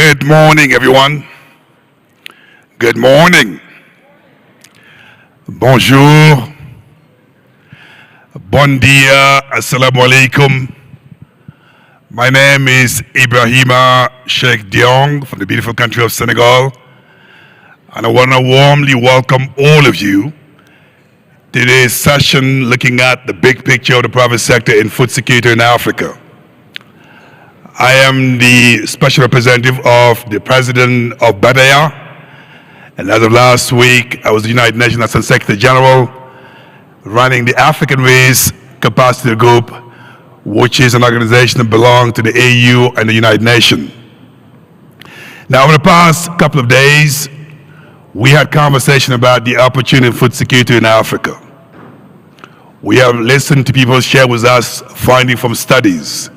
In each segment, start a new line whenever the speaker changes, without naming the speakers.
Good morning, everyone. Good morning. Bonjour. Bon dia. Assalamu alaikum. My name is Ibrahima Sheikh Diong from the beautiful country of Senegal. And I want to warmly welcome all of you to today's session looking at the big picture of the private sector in food security in Africa. I am the special representative of the president of Badaya, and as of last week, I was the United Nations Assistant Secretary General running the African Race Capacity Group, which is an organization that belongs to the AU and the United Nations. Now, over the past couple of days, we had conversation about the opportunity of food security in Africa. We have listened to people share with us findings from studies.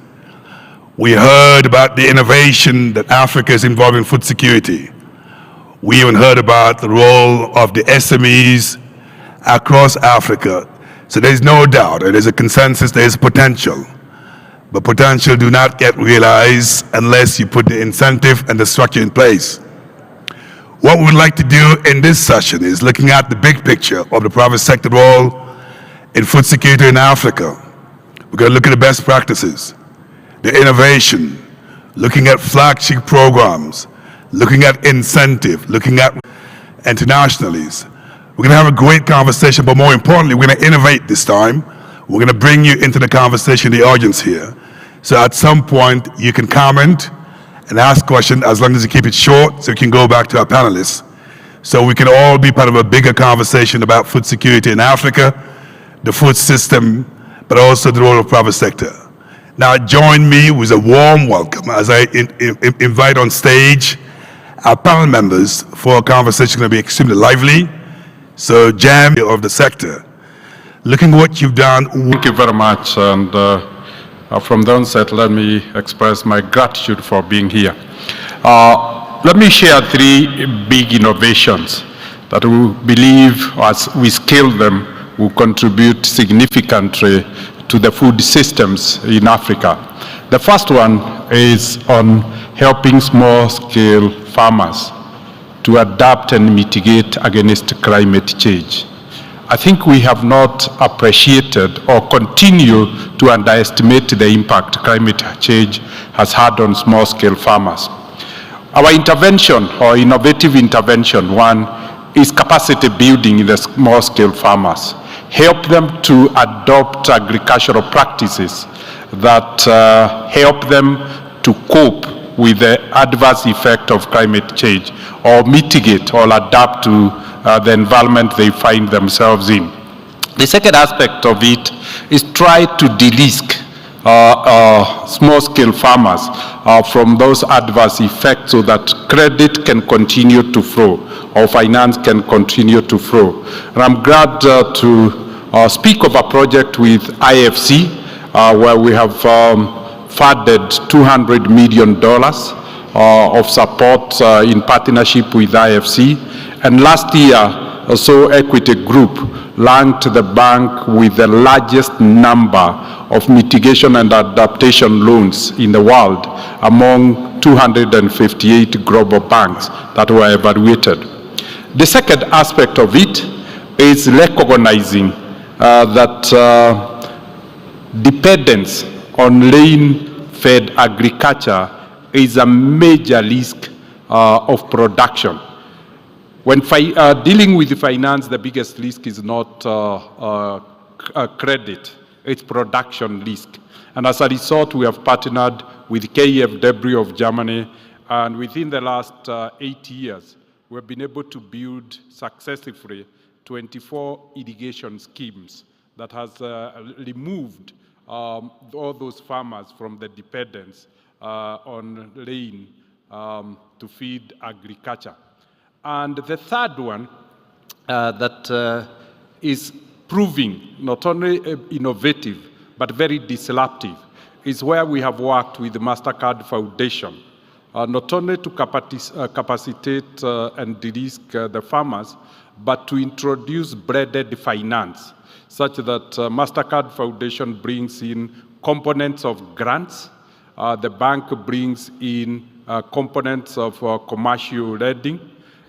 We heard about the innovation that Africa is involved in food security. We even heard about the role of the SMEs across Africa. So there's no doubt, and there's a consensus, there's potential. But potential do not get realized unless you put the incentive and the structure in place. What we'd like to do in this session is looking at the big picture of the private sector role in food security in Africa. We're going to look at the best practices, the innovation, looking at flagship programs, looking at incentive, looking at internationalities. We're going to have a great conversation, but more importantly, we're going to innovate this time. We're going to bring you into the conversation, the audience here. So at some point, you can comment and ask questions as long as you keep it short so we can go back to our panelists. So we can all be part of a bigger conversation about food security in Africa, the food system, but also the role of private sector. Now join me with a warm welcome as I invite on stage our panel members for a conversation going to be extremely lively. So Jam of the sector, looking at what you've done.
Thank you very much, and from the onset, let me express my gratitude for being here. Let me share three big innovations that we believe, as we scale them, will contribute significantly to the food systems in Africa. The first one is on helping small-scale farmers to adapt and mitigate against climate change. I think we have not appreciated or continue to underestimate the impact climate change has had on small-scale farmers. Our intervention, or innovative intervention, one, is capacity building in the small-scale farmers. Help them to adopt agricultural practices that help them to cope with the adverse effect of climate change, or mitigate or adapt to the environment they find themselves in. The second aspect of it is try to de-risk small-scale farmers from those adverse effects so that credit can continue to flow or finance can continue to flow. And I'm glad to speak of a project with IFC where we have funded $200 million of support in partnership with IFC. And last year, So Equity Group ranked the bank with the largest number of mitigation and adaptation loans in the world among 258 global banks that were evaluated. The second aspect of it is recognizing that dependence on rain-fed agriculture is a major risk of production. When dealing with the finance, the biggest risk is not credit, it's production risk. And as a result, we have partnered with KfW of Germany, and within the last 8 years, we've been able to build successfully 24 irrigation schemes that has removed all those farmers from the dependence on rain to feed agriculture. And the third one that is proving not only innovative, but very disruptive, is where we have worked with the MasterCard Foundation, not only to capacitate and de-risk the farmers, but to introduce blended finance, such that MasterCard Foundation brings in components of grants, the bank brings in components of commercial lending.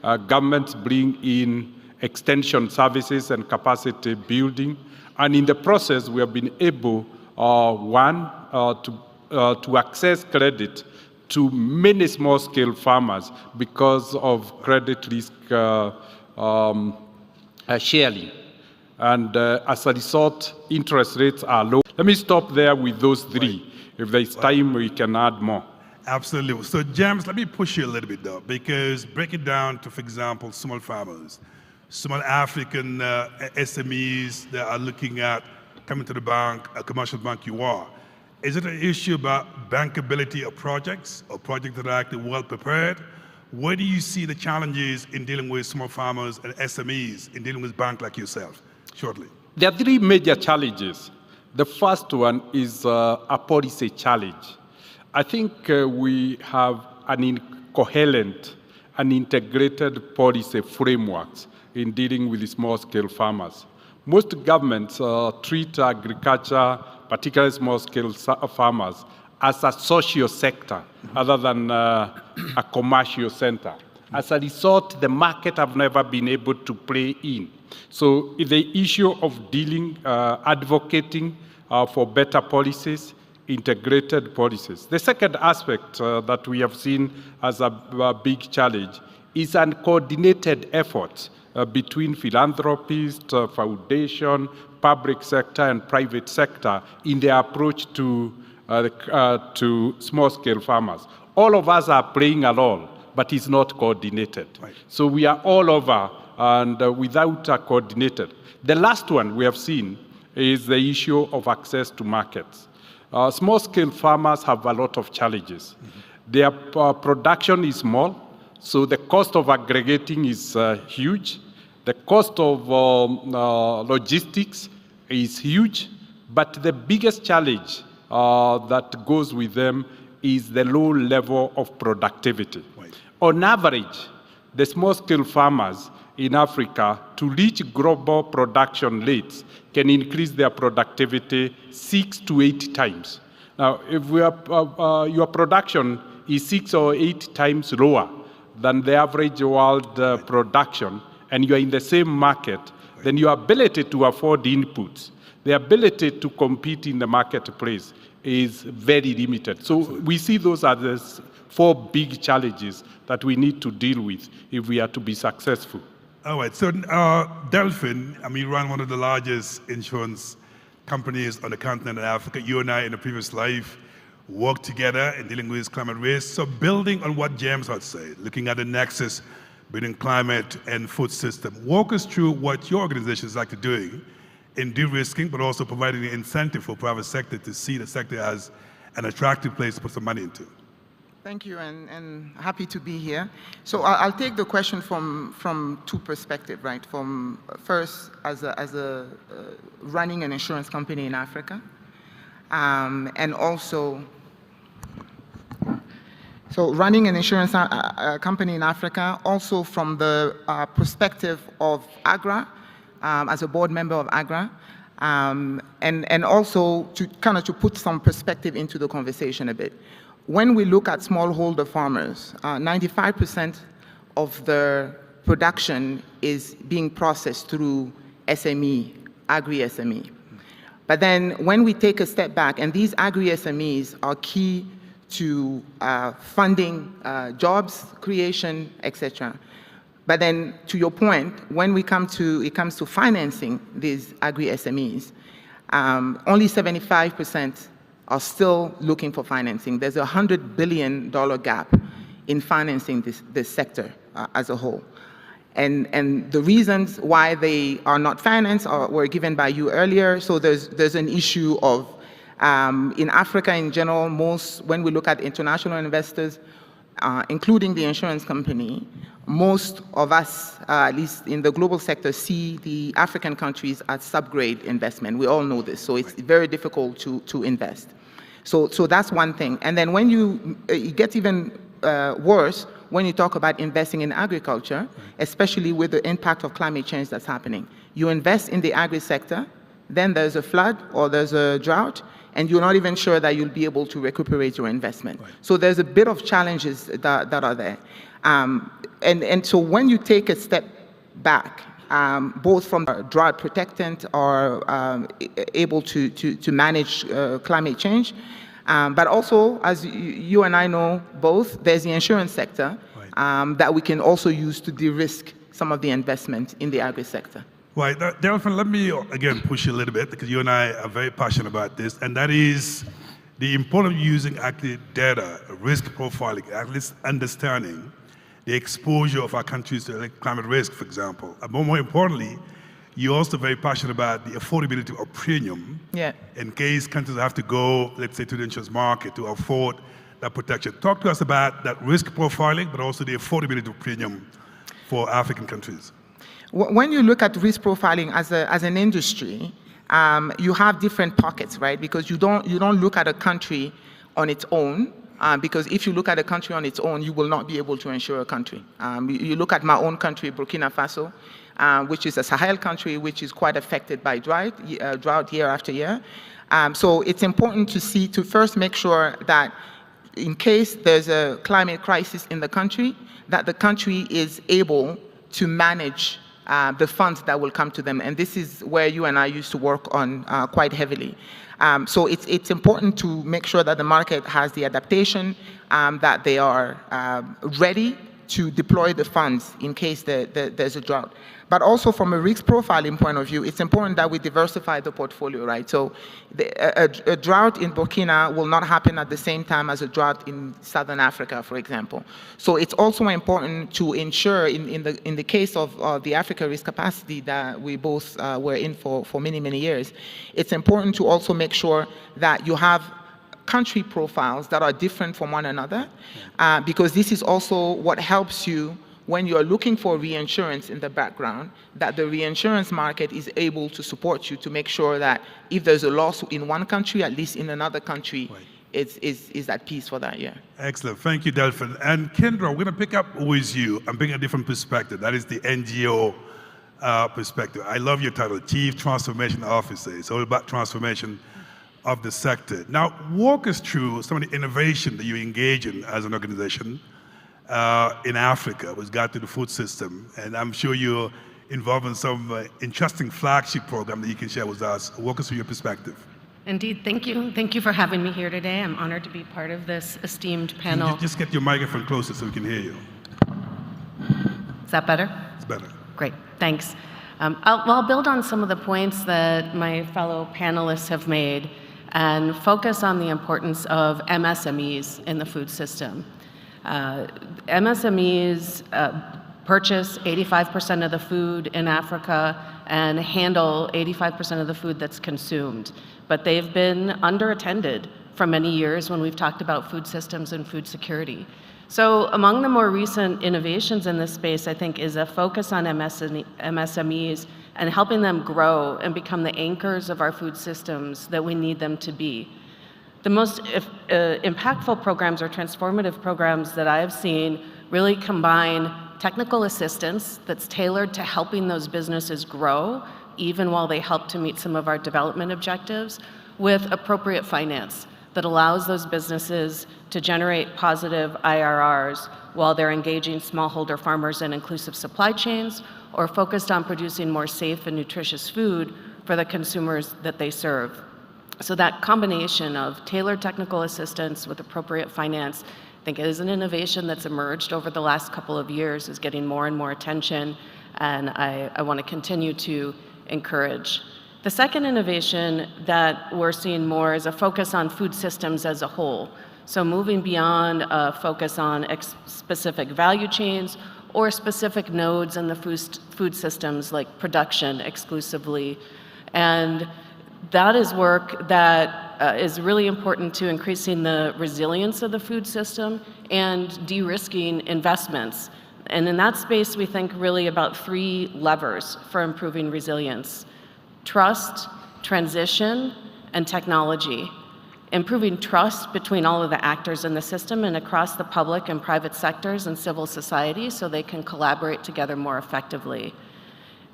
Governments bring in extension services and capacity building. And in the process, we have been able, to access credit to many small-scale farmers because of credit risk sharing. And as a result, interest rates are low. Let me stop there with those three. If there's time, we can add more.
Absolutely. So, James, let me push you a little bit, though, because break it down to, for example, small farmers, small African SMEs that are looking at coming to the bank, a commercial bank you are. Is it an issue about bankability of projects or projects that are actually well prepared? Where do you see the challenges in dealing with small farmers and SMEs in dealing with banks like yourself? Shortly.
There are three major challenges. The first one is a policy challenge. I think we have an incoherent and integrated policy frameworks in dealing with the small-scale farmers. Most governments treat agriculture, particularly small-scale farmers, as a social sector other than a commercial center. As a result, the market have never been able to play in. So the issue of dealing, advocating for better policies, integrated policies. The second aspect that we have seen as a big challenge is uncoordinated efforts between philanthropists, foundation, public sector, and private sector in their approach to small-scale farmers. All of us are playing a role, but it's not coordinated. Right. So we are all over and without a coordinated. The last one we have seen is the issue of access to markets. Small-scale farmers have a lot of challenges. Their production is small, so the cost of aggregating is huge. The cost of logistics is huge, but the biggest challenge that goes with them is the low level of productivity. Right. On average, the small-scale farmers in Africa, to reach global production rates, can increase their productivity 6 to 8 times. Now, if your production is 6 or 8 times lower than the average world production, and you are in the same market, then your ability to afford inputs, the ability to compete in the marketplace is very limited. So we see those as the 4 big challenges that we need to deal with if we are to be successful.
All right, so Delphin, you run one of the largest insurance companies on the continent of Africa. You and I, in a previous life, worked together in dealing with climate risk. So building on what James had said, looking at the nexus between climate and food system, walk us through what your organization is actually doing in de-risking, but also providing an incentive for private sector to see the sector as an attractive place to put some money into.
Thank you, and happy to be here. So I'll take the question from 2 perspectives, right? From first, as a running an insurance company in Africa, and also, so running an insurance company in Africa, also from the perspective of AGRA, as a board member of AGRA, and also to put some perspective into the conversation a bit. When we look at smallholder farmers, 95% of the production is being processed through SME, agri-SME. But then when we take a step back, and these agri-SMEs are key to funding jobs creation, etc. But then, to your point, when it comes to financing these agri-SMEs, only 75% are still looking for financing. There's a $100 billion gap in financing this sector as a whole. And the reasons why they are not financed were given by you earlier. So there's an issue of, in Africa in general, when we look at international investors, including the insurance company, most of us, at least in the global sector, see the African countries as subgrade investment. We all know this, so it's very difficult to invest. So that's one thing. And then when it gets even worse when you talk about investing in agriculture, especially with the impact of climate change that's happening. You invest in the agri sector, then there's a flood or there's a drought, and you're not even sure that you'll be able to recuperate your investment.
Right.
So there's a bit of challenges that are there. And so when you take a step back, both from drought protectant or able to manage climate change, but also, as you and I know both, there's the insurance sector that we can also use to de-risk some of the investment in the agri-sector.
Right, Delphin, let me again push you a little bit, because you and I are very passionate about this, and that is the importance of using actually data, risk profiling, at least understanding the exposure of our countries to climate risk, for example. And more importantly, you're also very passionate about the affordability of premium in case countries have to go, let's say, to the insurance market to afford that protection. Talk to us about that risk profiling, but also the affordability of premium for African countries.
When you look at risk profiling as an industry, you have different pockets, right? Because you don't look at a country on its own, because if you look at a country on its own, you will not be able to insure a country. You look at my own country, Burkina Faso, which is a Sahel country, which is quite affected by drought year after year. So it's important to first make sure that in case there's a climate crisis in the country, that the country is able to manage the funds that will come to them. And this is where you and I used to work on quite heavily. So it's important to make sure that the market has the adaptation, that they are ready to deploy the funds in case there's a drought. But also from a risk profiling point of view, it's important that we diversify the portfolio, right? So a drought in Burkina will not happen at the same time as a drought in Southern Africa, for example. So it's also important to ensure in the case of the Africa risk capacity that we both were in for many, many years, it's important to also make sure that you have country profiles that are different from one another, because this is also what helps you when you're looking for reinsurance in the background, that the reinsurance market is able to support you to make sure that if there's a loss in one country, at least in another country, is at peace for that year.
Excellent, thank you, Delphin. And Kendra, we're gonna pick up with you and bring a different perspective. That is the NGO perspective. I love your title, Chief Transformation Officer. It's all about transformation of the sector. Now, walk us through some of the innovation that you engage in as an organization in Africa with regard to the food system. And I'm sure you're involved in some interesting flagship program that you can share with us. Walk us through your perspective.
Indeed, thank you. Thank you for having me here today. I'm honored to be part of this esteemed panel.
Can you just get your microphone closer so we can hear you.
Is that better?
It's better.
Great, thanks. I'll build on some of the points that my fellow panelists have made and focus on the importance of MSMEs in the food system. MSMEs purchase 85% of the food in Africa and handle 85% of the food that's consumed. But they've been underattended for many years when we've talked about food systems and food security. So among the more recent innovations in this space, I think, is a focus on MSMEs and helping them grow and become the anchors of our food systems that we need them to be. The most impactful programs or transformative programs that I have seen really combine technical assistance that's tailored to helping those businesses grow, even while they help to meet some of our development objectives, with appropriate finance that allows those businesses to generate positive IRRs while they're engaging smallholder farmers in inclusive supply chains or focused on producing more safe and nutritious food for the consumers that they serve. So that combination of tailored technical assistance with appropriate finance, I think, is an innovation that's emerged over the last couple of years, is getting more and more attention, and I want to continue to encourage. The second innovation that we're seeing more is a focus on food systems as a whole. So moving beyond a focus on specific value chains or specific nodes in the food systems like production exclusively. And that is work that is really important to increasing the resilience of the food system and de-risking investments. And in that space, we think really about 3 levers for improving resilience: trust, transition, and technology. Improving trust between all of the actors in the system and across the public and private sectors and civil society so they can collaborate together more effectively.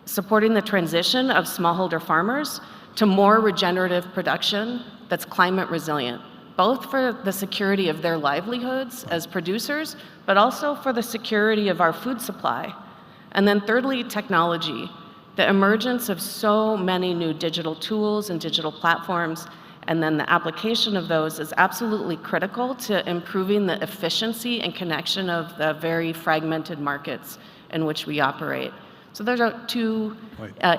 Supporting the transition of smallholder farmers to more regenerative production that's climate resilient, both for the security of their livelihoods as producers, but also for the security of our food supply. And then thirdly, technology. The emergence of so many new digital tools and digital platforms, and then the application of those is absolutely critical to improving the efficiency and connection of the very fragmented markets in which we operate. So those are two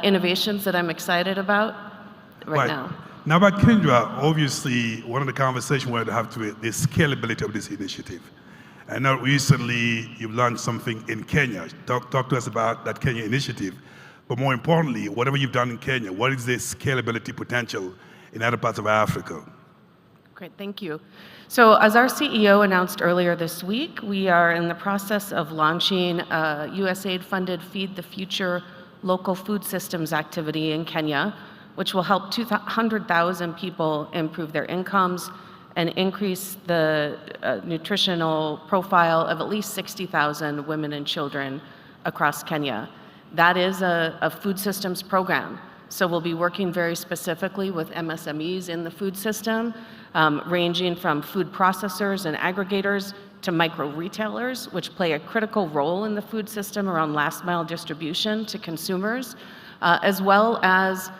innovations that I'm excited about right now.
Now about Kendra, obviously one of the conversations we had to have to the scalability of this initiative. I know recently you've launched something in Kenya. Talk to us about that Kenya initiative. But more importantly, whatever you've done in Kenya, what is the scalability potential in other parts of Africa?
Great, thank you. So as our CEO announced earlier this week, we are in the process of launching a USAID-funded Feed the Future local food systems activity in Kenya, which will help 200,000 people improve their incomes and increase the nutritional profile of at least 60,000 women and children across Kenya. That is a food systems program. So we'll be working very specifically with MSMEs in the food system, ranging from food processors and aggregators to micro retailers, which play a critical role in the food system around last mile distribution to consumers, as well as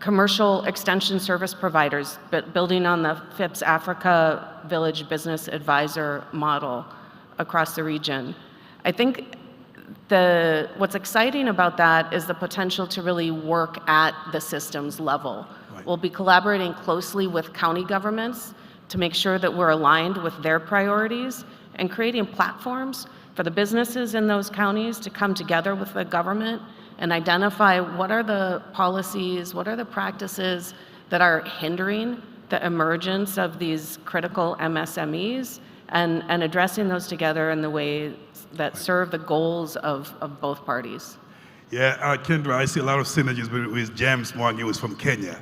commercial extension service providers, but building on the FIPS Africa Village Business Advisor model across the region. I think what's exciting about that is the potential to really work at the systems level.
Right.
We'll be collaborating closely with county governments to make sure that we're aligned with their priorities and creating platforms for the businesses in those counties to come together with the government and identify what are the policies, what are the practices that are hindering the emergence of these critical MSMEs and addressing those together in the way that serve the goals of both parties.
Yeah, Kendra, I see a lot of synergies with James Mwangi, who's from Kenya.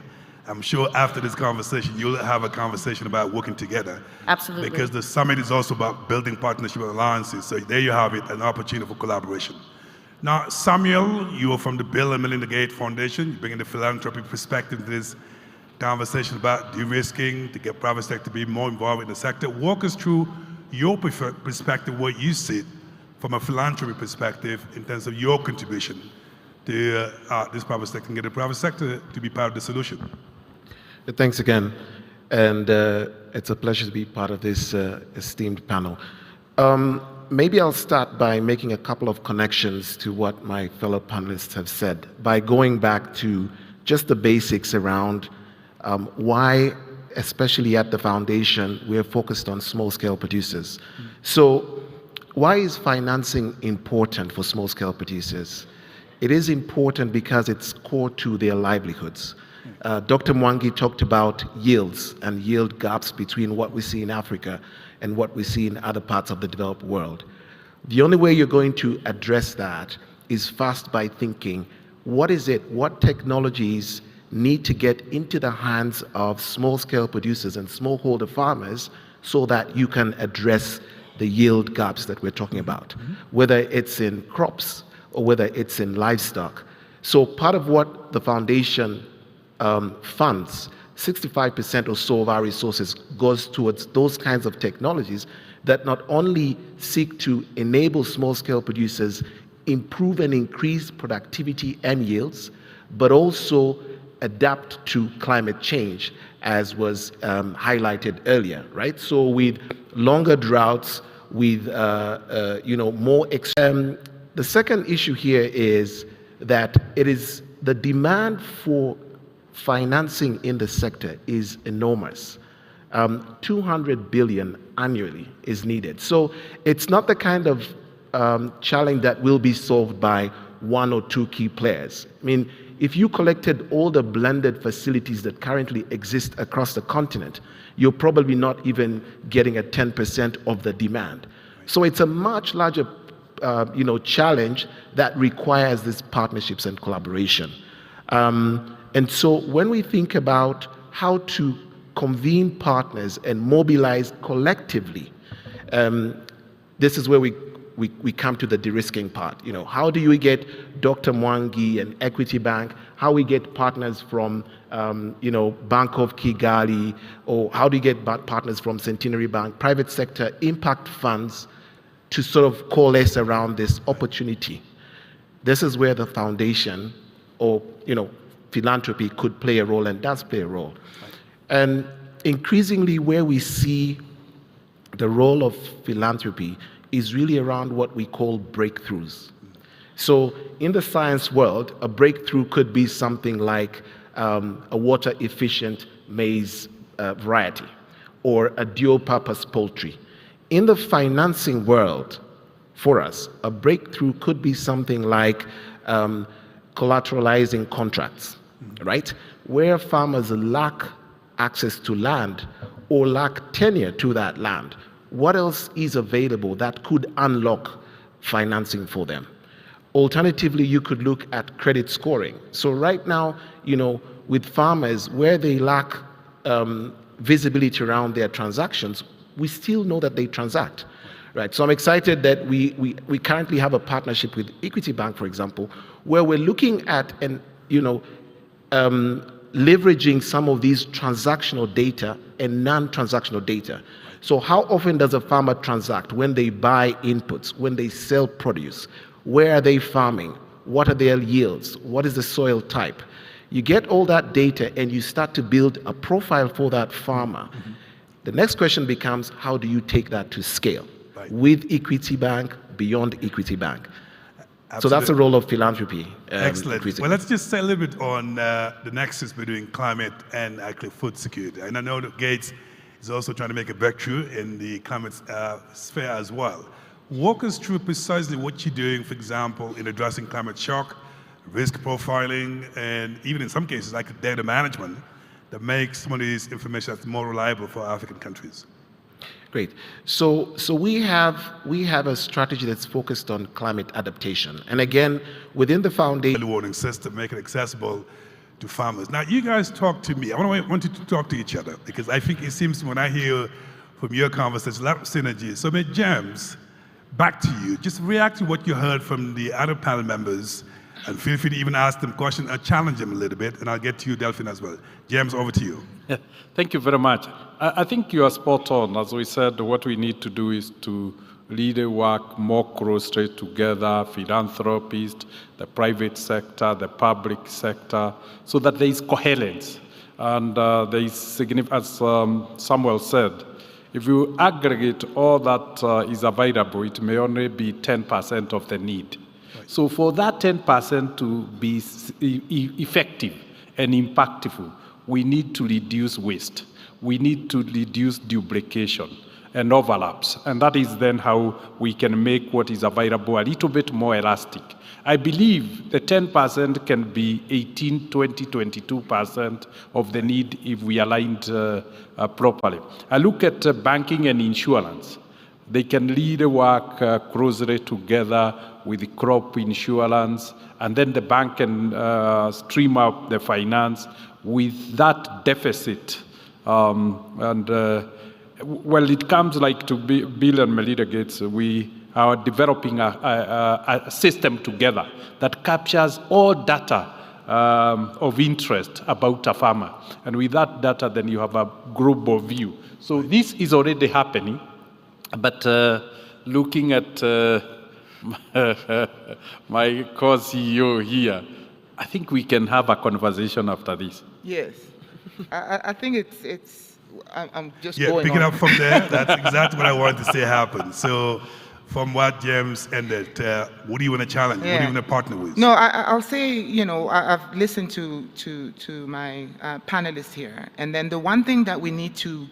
I'm sure after this conversation, you'll have a conversation about working together.
Absolutely.
Because the summit is also about building partnership and alliances. So there you have it, an opportunity for collaboration. Now, Samuel, you are from the Bill and Melinda Gates Foundation. You're bringing the philanthropy perspective to this conversation about de-risking, to get private sector to be more involved in the sector. Walk us through your perspective, what you see from a philanthropy perspective in terms of your contribution to this private sector and get the private sector to be part of the solution.
Thanks again, and it's a pleasure to be part of this esteemed panel. Maybe I'll start by making a couple of connections to what my fellow panelists have said, by going back to just the basics around why, especially at the foundation, we're focused on small-scale producers. So why is financing important for small-scale producers? It is important because it's core to their livelihoods. Dr. Mwangi talked about yields and yield gaps between what we see in Africa and what we see in other parts of the developed world. The only way you're going to address that is first by thinking, what technologies need to get into the hands of small-scale producers and smallholder farmers so that you can address the yield gaps that we're talking about, whether it's in crops or whether it's in livestock. So part of what the foundation funds, 65% or so of our resources goes towards those kinds of technologies that not only seek to enable small-scale producers improve and increase productivity and yields, but also adapt to climate change, as was highlighted earlier, right? So with longer droughts, with more the second issue here is that it is the demand for financing in the sector is enormous. 200 billion annually is needed. So it's not the kind of challenge that will be solved by one or two key players. I mean, if you collected all the blended facilities that currently exist across the continent, you're probably not even getting a 10% of the demand. So it's a much larger challenge that requires these partnerships and collaboration. And so when we think about how to convene partners and mobilize collectively, this is where we we come to the de-risking part. How do you get Dr. Mwangi and Equity Bank? How we get partners from, Bank of Kigali, or how do you get partners from Centenary Bank, private sector impact funds to sort of coalesce around this opportunity? This is where the foundation or, philanthropy could play a role and does play a role. And increasingly where we see the role of philanthropy is really around what we call breakthroughs. So in the science world, a breakthrough could be something like a water-efficient maize variety or a dual-purpose poultry. In the financing world, for us, a breakthrough could be something like collateralizing contracts, right? Where farmers lack access to land or lack tenure to that land, what else is available that could unlock financing for them? Alternatively, you could look at credit scoring. So right now, with farmers, where they lack visibility around their transactions, we still know that they transact. Right, so I'm excited that we currently have a partnership with Equity Bank, for example, where we're looking at leveraging some of these transactional data and non-transactional data. So how often does a farmer transact? When they buy inputs, when they sell produce, where are they farming? What are their yields? What is the soil type? You get all that data and you start to build a profile for that farmer. The next question becomes, how do you take that to scale? With Equity Bank, beyond Equity Bank. Absolutely. So that's the role of philanthropy.
Excellent. Well, let's just say a little bit on the nexus between climate and actually food security. And I know that Gates is also trying to make a breakthrough in the climate sphere as well. Walk us through precisely what you're doing, for example, in addressing climate shock, risk profiling, and even in some cases like data management that makes some of these information that's more reliable for African countries.
Great. So we have a strategy that's focused on climate adaptation. And again, within the foundation,
early warning system, make it accessible to farmers. Now, you guys talk to me. I want you to talk to each other because I think it seems when I hear from your conversation, a lot of synergy. So, James, back to you. Just react to what you heard from the other panel members and feel free to even ask them questions or challenge them a little bit. And I'll get to you, Delphine, as well. James, over to you.
Yeah, thank you very much. I think you are spot on. As we said, what we need to do is to really work more closely together, philanthropists, the private sector, the public sector, so that there is coherence. And there is significant, as Samuel said, if you aggregate all that is available, it may only be 10% of the need. Right. So for that 10% to be effective and impactful, we need to reduce waste. We need to reduce duplication and overlaps. And that is then how we can make what is available a little bit more elastic. I believe the 10% can be 18, 20, 22% of the need if we aligned properly. I look at banking and insurance. They can really work closely together with crop insurance, and then the bank can stream up the finance with that deficit. Well, it comes like to Bill and Melinda Gates, we are developing a system together that captures all data of interest about a farmer. And with that data, then you have a global view. So this is already happening, but looking at my co-CEO here, I think we can have a conversation after this.
Yes. I think I'm just
going picking up from there, that's exactly what I wanted to say happened. So from what James ended, what do you want to challenge? Yeah. What do you want to partner with?
No, I'll say, I've listened to my panelists here. And then the one thing that we need to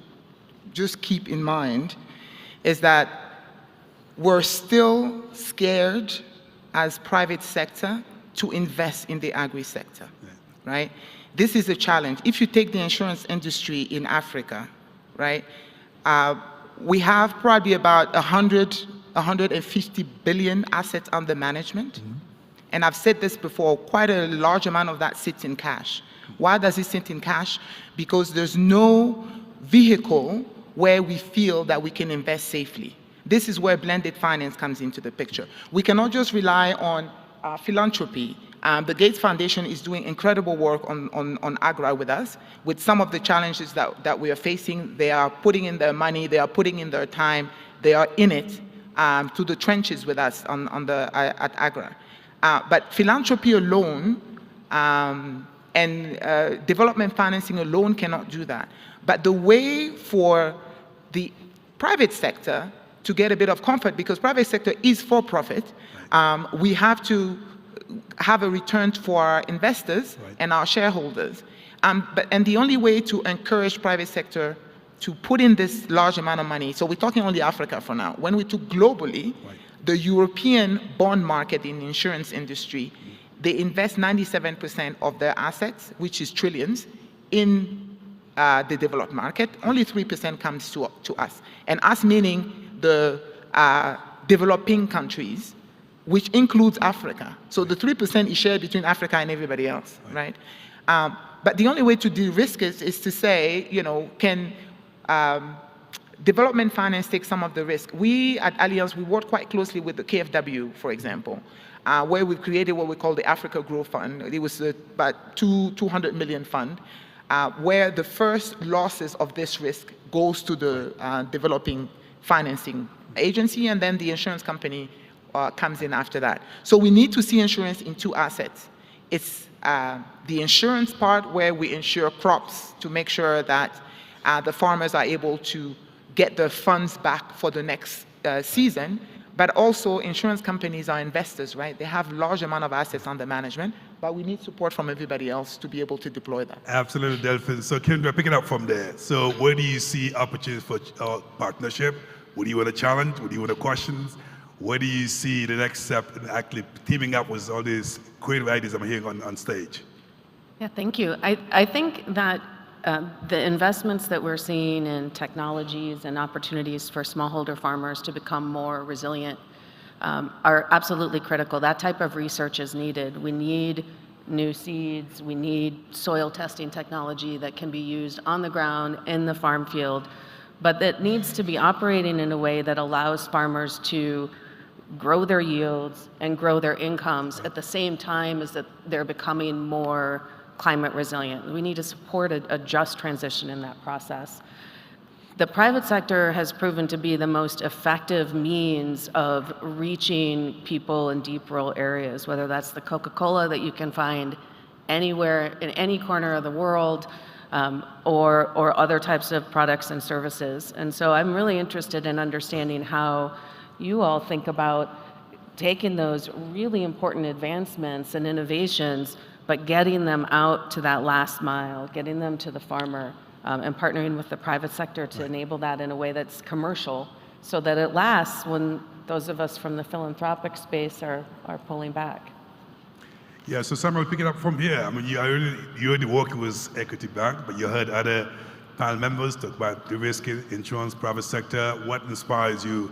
just keep in mind is that we're still scared as private sector to invest in the agri-sector, right? This is a challenge. If you take the insurance industry in Africa, right, we have probably about 150 billion assets under management. Mm-hmm. And I've said this before, quite a large amount of that sits in cash. Why does it sit in cash? Because there's no vehicle where we feel that we can invest safely. This is where blended finance comes into the picture. We cannot just rely on philanthropy. The Gates Foundation is doing incredible work on AGRA with us. With some of the challenges that we are facing, they are putting in their money, they are putting in their time, they are in it to the trenches with us at AGRA. But philanthropy alone and development financing alone cannot do that. But the way for the private sector to get a bit of comfort, because private sector is for profit, we have to have a return for our investors and our shareholders. And the only way to encourage private sector to put in this large amount of money, so we're talking only Africa for now. When we took globally, the European bond market in the insurance industry, they invest 97% of their assets, which is trillions, in the developed market. Only 3% comes to us. And us meaning the developing countries, which includes Africa. So the 3% is shared between Africa and everybody else, right? But the only way to de-risk it is to say, you know, can development finance take some of the risk? We at Allianz, we work quite closely with the KfW, for example, where we've created what we call the Africa Growth Fund. It was about 200 million fund, where the first losses of this risk goes to the developing financing agency, and then the insurance company comes in after that. So we need to see insurance in two assets. It's the insurance part where we insure crops to make sure that the farmers are able to get their funds back for the next season, but also insurance companies are investors, right? They have large amount of assets under management, but we need support from everybody else to be able to deploy that.
Absolutely, Delphine. So Kendra, picking up from there. So where do you see opportunities for partnership? What do you want to challenge? What do you want to question? Where do you see the next step in actually teaming up with all these creative ideas I'm hearing on stage?
Yeah, thank you. I think that the investments that we're seeing in technologies and opportunities for smallholder farmers to become more resilient are absolutely critical. That type of research is needed. We need new seeds. We need soil testing technology that can be used on the ground in the farm field, but that needs to be operating in a way that allows farmers to grow their yields and grow their incomes at the same time as that they're becoming more climate resilient. We need to support a just transition in that process. The private sector has proven to be the most effective means of reaching people in deep rural areas, whether that's the Coca-Cola that you can find anywhere in any corner of the world, or other types of products and services. And so I'm really interested in understanding how you all think about taking those really important advancements and innovations, but getting them out to that last mile, getting them to the farmer, and partnering with the private sector to enable that in a way that's commercial, so that it lasts when those of us from the philanthropic space are pulling back.
Yeah, so Samuel, pick it up from here. I mean, you're already working with Equity Bank, but you heard other panel members talk about the risk insurance, private sector. What inspires you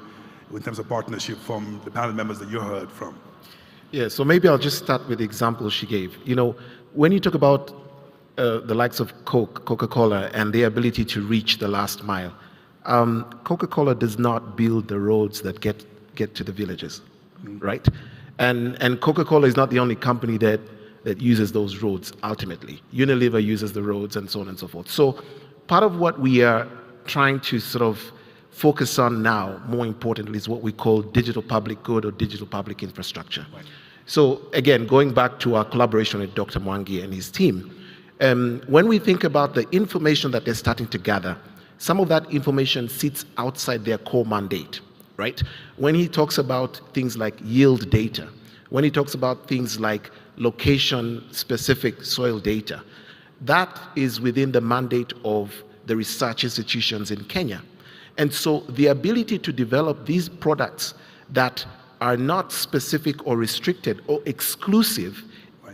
in terms of partnership from the panel members that you heard from?
Yeah, so maybe I'll just start with the example she gave. You know, when you talk about the likes of Coca-Cola and their ability to reach the last mile, Coca-Cola does not build the roads that get to the villages, right? And Coca-Cola is not the only company that uses those roads ultimately. Unilever uses the roads and so on and so forth. So part of what we are trying to sort of focus on now, more importantly, is what we call digital public good or digital public infrastructure. Right. So again, going back to our collaboration with Dr. Mwangi and his team, when we think about the information that they're starting to gather, some of that information sits outside their core mandate, right? When he talks about things like yield data, when he talks about things like location-specific soil data, that is within the mandate of the research institutions in Kenya. And so the ability to develop these products that are not specific or restricted or exclusive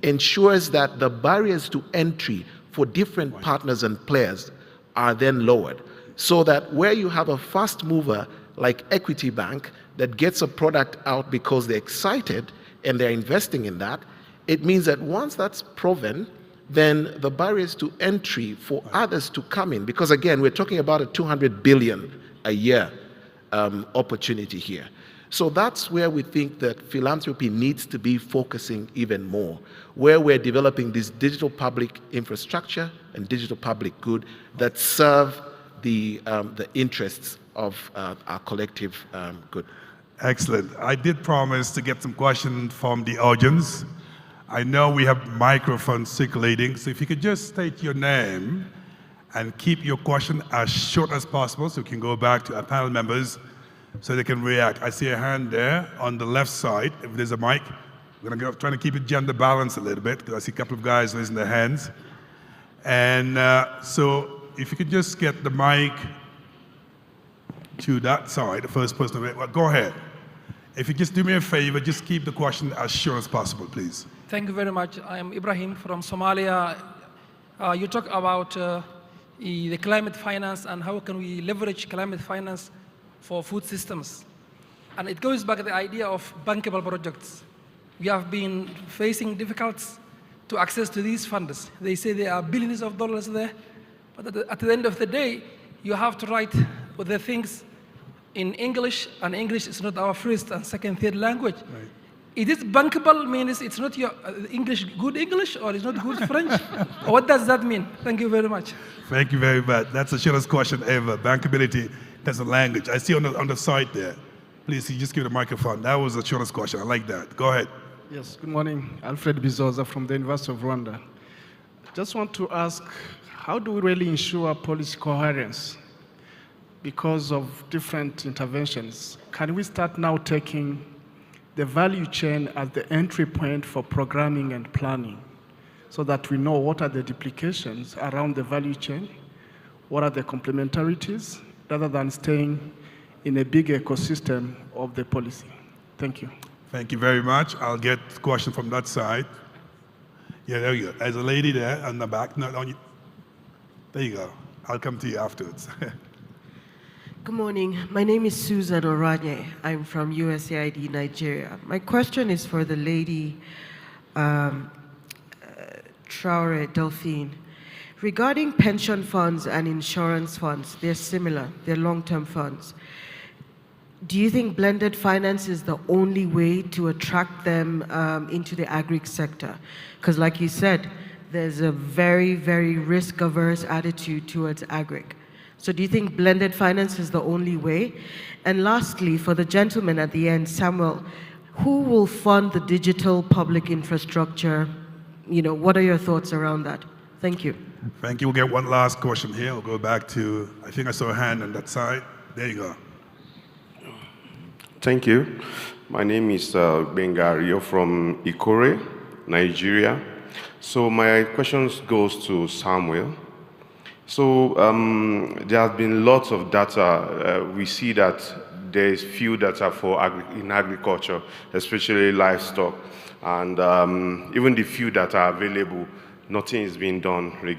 ensures that the barriers to entry for different partners and players are then lowered. So that where you have a fast mover like Equity Bank that gets a product out because they're excited and they're investing in that, it means that once that's proven, then the barriers to entry for others to come in, because again, we're talking about a 200 billion a year opportunity here. So that's where we think that philanthropy needs to be focusing even more, where we're developing this digital public infrastructure and digital public good that serve the interests of our collective good.
Excellent. I did promise to get some questions from the audience. I know we have microphones circulating, so if you could just state your name and keep your question as short as possible so we can go back to our panel members so they can react. I see a hand there on the left side. If there's a mic, we're going to try to keep it gender balanced a little bit because I see a couple of guys raising their hands. And so if you could just get the mic to that side, the first person, well, go ahead. If you just do me a favor, just keep the question as short as possible, please.
Thank you very much. I am Ibrahim from Somalia. You talk about the climate finance and how can we leverage climate finance for food systems. And it goes back to the idea of bankable projects. We have been facing difficulties to access to these funds. They say there are billions of dollars there, but at the end of the day, you have to write the things in English, and English is not our first and second, third language.
Right.
Is it bankable means it's not your English, good English, or it's not good French? What does that mean? Thank you very much.
Thank you very much. That's the shortest question ever. Bankability, that's a language. I see on the side there. Please, you just give the microphone. That was the shortest question. I like that. Go ahead.
Yes, good morning. Alfred Bizoza from the University of Rwanda. Just want to ask, how do we really ensure policy coherence because of different interventions? Can we start now taking the value chain as the entry point for programming and planning so that we know what are the duplications around the value chain, what are the complementarities, rather than staying in a big ecosystem of the policy? Thank you.
Thank you very much. I'll get a question from that side. Yeah, there you go. There's a lady there on the back. No, on you. There you go. I'll come to you afterwards.
Good morning. My name is Susan Oranye. I'm from USAID, Nigeria. My question is for the lady, Traore Delphine. Regarding pension funds and insurance funds, they're similar. They're long-term funds. Do you think blended finance is the only way to attract them into the agri sector? Because like you said, there's a very, very risk-averse attitude towards agri. So do you think blended finance is the only way? And lastly, for the gentleman at the end, Samuel, who will fund the digital public infrastructure? You know, what are your thoughts around that? Thank you.
Thank you. We'll get one last question here. We'll go back to, I think I saw a hand on that side. There you go.
Thank you. My name is Benga Rio from Ikore, Nigeria. So my question goes to Samuel. So there have been lots of data. We see that there is few data for in agriculture, especially livestock. And even the few that are available, nothing is being done. They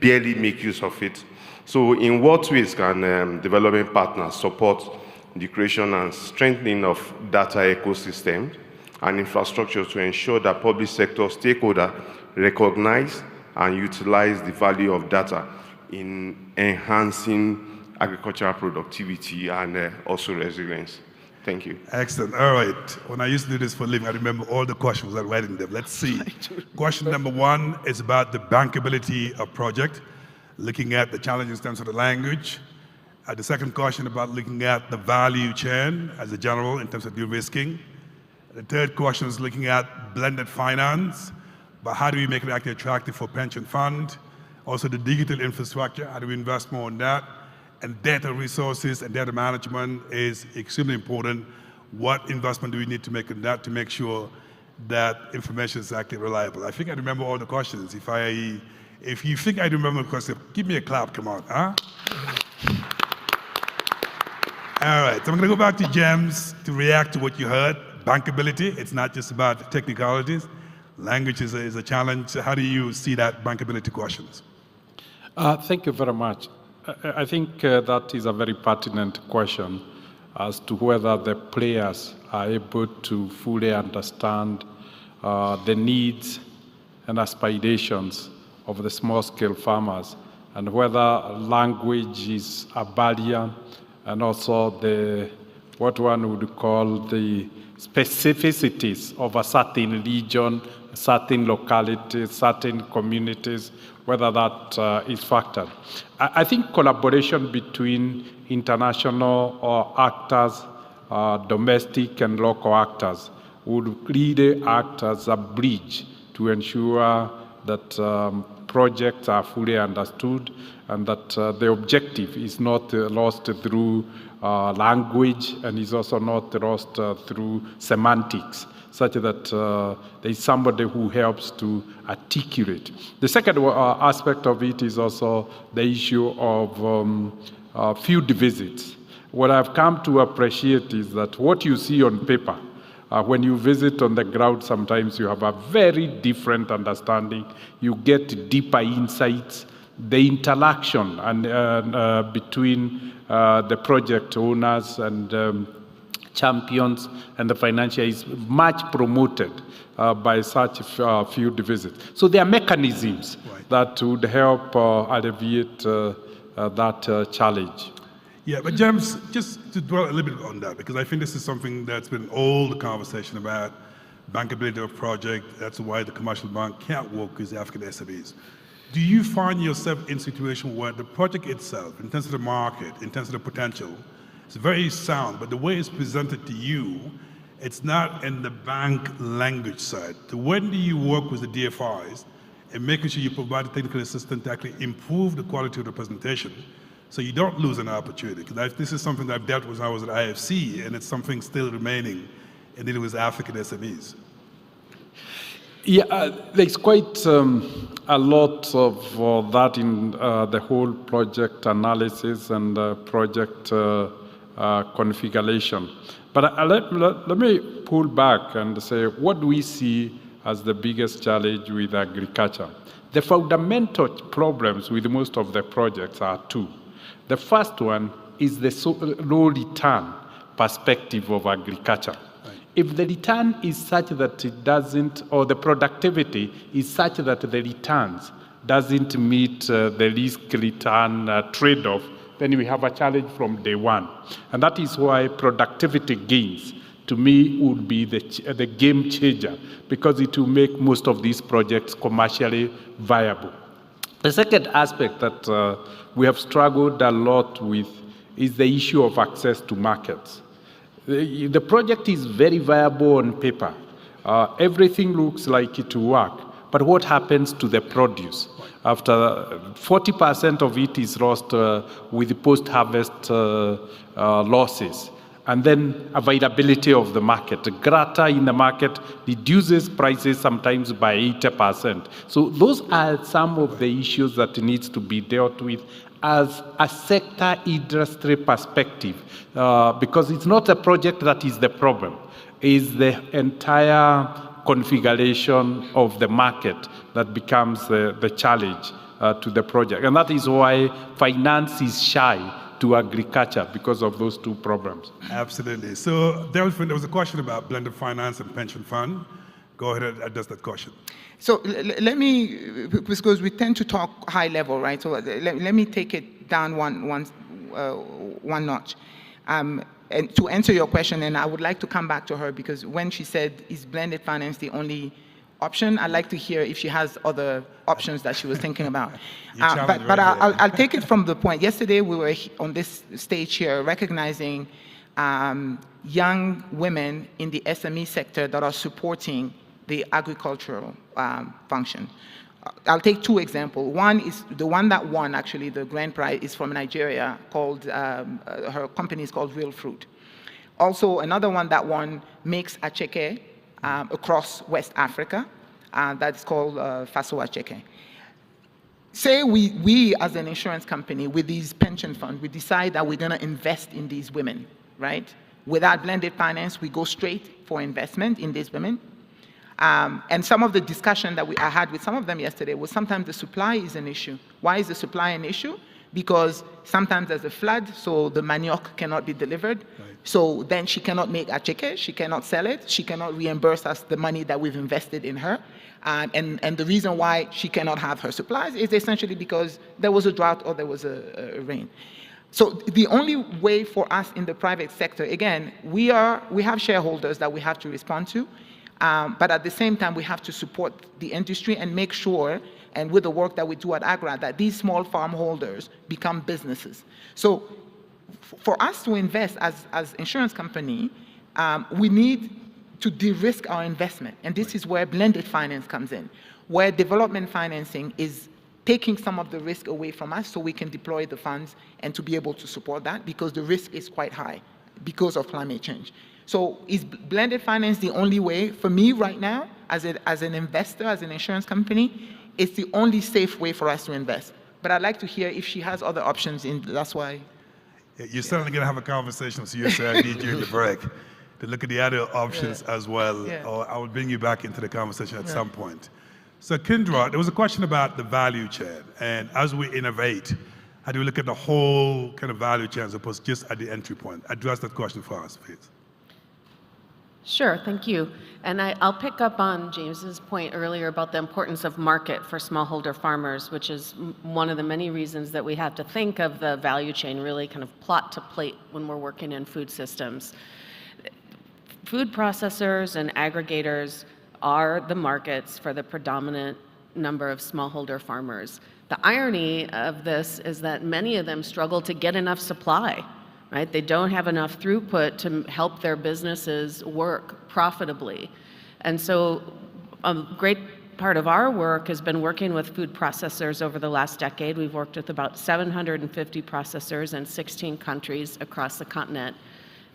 barely make use of it. So in what ways can development partners support the creation and strengthening of data ecosystems and infrastructure to ensure that public sector stakeholders recognize and utilize the value of data in enhancing agricultural productivity and also resilience? Thank you.
Excellent. All right. When I used to do this for a living, I remember all the questions I was writing them. Let's see. Question number one is about the bankability of project, looking at the challenges in terms of the language. The second question about looking at the value chain as a general in terms of de-risking. The third question is looking at blended finance, but how do we make it actually attractive for pension fund? Also the digital infrastructure, how do we invest more in that? And data resources and data management is extremely important. What investment do we need to make in that to make sure that information is actually reliable? I think I remember all the questions. If you think I remember the question, give me a clap, come on, huh? All right, so I'm gonna go back to James to react to what you heard. Bankability, it's not just about technicalities. Language is a challenge. How do you see that bankability questions?
Thank you very much. I think that is a very pertinent question as to whether the players are able to fully understand the needs and aspirations of the small-scale farmers and whether language is a barrier, and also what one would call the specificities of a certain region, certain localities, certain communities, whether that is factored. I think collaboration between international actors, domestic and local actors, would really act as a bridge to ensure that projects are fully understood and that the objective is not lost through language and is also not lost through semantics, such that there is somebody who helps to articulate. The second aspect of it is also the issue of field visits. What I've come to appreciate is that what you see on paper, when you visit on the ground, sometimes you have a very different understanding. You get deeper insights. The interaction between the project owners and champions and the financier is much promoted by such field visits. So there are mechanisms that would help alleviate that challenge.
Yeah, but James, just to dwell a little bit on that, because I think this is something that's been all the conversation about bankability of project. That's why the commercial bank can't work with the African SMEs. Do you find yourself in a situation where the project itself, in terms of the market, in terms of the potential, is very sound, but the way it's presented to you, it's not in the bank language side? So when do you work with the DFIs and making sure you provide the technical assistance to actually improve the quality of the presentation so you don't lose an opportunity? Because this is something that I've dealt with when I was at IFC, and it's something still remaining in dealing with African SMEs.
Yeah, there's quite a lot of that in the whole project analysis and project configuration. But let me pull back and say, what do we see as the biggest challenge with agriculture? The fundamental problems with most of the projects are two. The first one is the low return perspective of agriculture. Right. If the return is such that it doesn't, or the productivity is such that the returns doesn't meet the risk-return trade-off, then we have a challenge from day one. And that is why productivity gains, to me, would be the game changer, because it will make most of these projects commercially viable. The second aspect that we have struggled a lot with is the issue of access to markets. The project is very viable on paper. Everything looks like it will work. But what happens to the produce? After 40% of it is lost with post-harvest losses. And then availability of the market. Glut in the market reduces prices sometimes by 80%. So those are some of the issues that needs to be dealt with as a sector industry perspective, because it's not a project that is the problem. It's the entire configuration of the market that becomes the challenge to the project. And that is why finance is shy to agriculture, because of those two problems.
Absolutely. So Delphine, there was a question about blended finance and pension fund. Go ahead and address that question.
So let me, because we tend to talk high level, right? So let me take it down one notch. And to answer your question, and I would like to come back to her, because when she said, is blended finance the only option, I'd like to hear if she has other options that she was thinking about. But I'll take it from the point. Yesterday, we were on this stage here recognizing young women in the SME sector that are supporting the agricultural function. I'll take two examples. One is the one that won, actually, the grand prize is from Nigeria, called, her company is called Real Fruit. Also, another one that won makes acheke across West Africa, that's called Faso Acheke. Say we as an insurance company with these pension funds, we decide that we're gonna invest in these women, right? Without blended finance, we go straight for investment in these women. And some of the discussion that I had with some of them yesterday was sometimes the supply is an issue. Why is the supply an issue? because sometimes there's a flood, so the manioc cannot be delivered. So then she cannot make a cheque, she cannot sell it, she cannot reimburse us the money that we've invested in her. And the reason why she cannot have her supplies is essentially because there was a drought or there was a rain. So the only way for us in the private sector, again, we have shareholders that we have to respond to, but at the same time, we have to support the industry and make sure, and with the work that we do at AGRA, that these small farm holders become businesses. So for us to invest as insurance company, we need to de-risk our investment. And this is where blended finance comes in, where development financing is taking some of the risk away from us so we can deploy the funds and to be able to support that, because the risk is quite high because of climate change. So is blended finance the only way? For me right now, as an investor, as an insurance company, it's the only safe way for us to invest. But I'd like to hear if she has other options, that's why.
You're certainly going to have a conversation with USAID during the break to look at the other options as well, or I will bring you back into the conversation at some point. So Kendra, there was a question about the value chain, and as we innovate, how do we look at the whole kind of value chain as opposed to just at the entry point? Address that question for us, please.
Sure, thank you. And I'll pick up on James's point earlier about the importance of market for smallholder farmers, which is one of the many reasons that we have to think of the value chain really kind of plot to plate when we're working in food systems. Food processors and aggregators are the markets for the predominant number of smallholder farmers. The irony of this is that many of them struggle to get enough supply, right? They don't have enough throughput to help their businesses work profitably. And so a great part of our work has been working with food processors over the last decade. We've worked with about 750 processors in 16 countries across the continent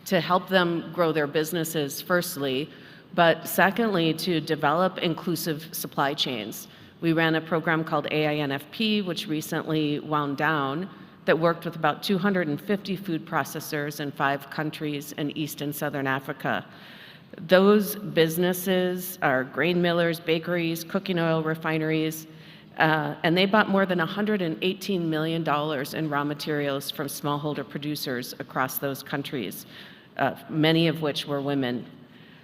to help them grow their businesses, firstly, but secondly, to develop inclusive supply chains. We ran a program called AINFP, which recently wound down, that worked with about 250 food processors in 5 countries in East and Southern Africa. Those businesses are grain millers, bakeries, cooking oil refineries, and they bought more than $118 million in raw materials from smallholder producers across those countries, many of which were women.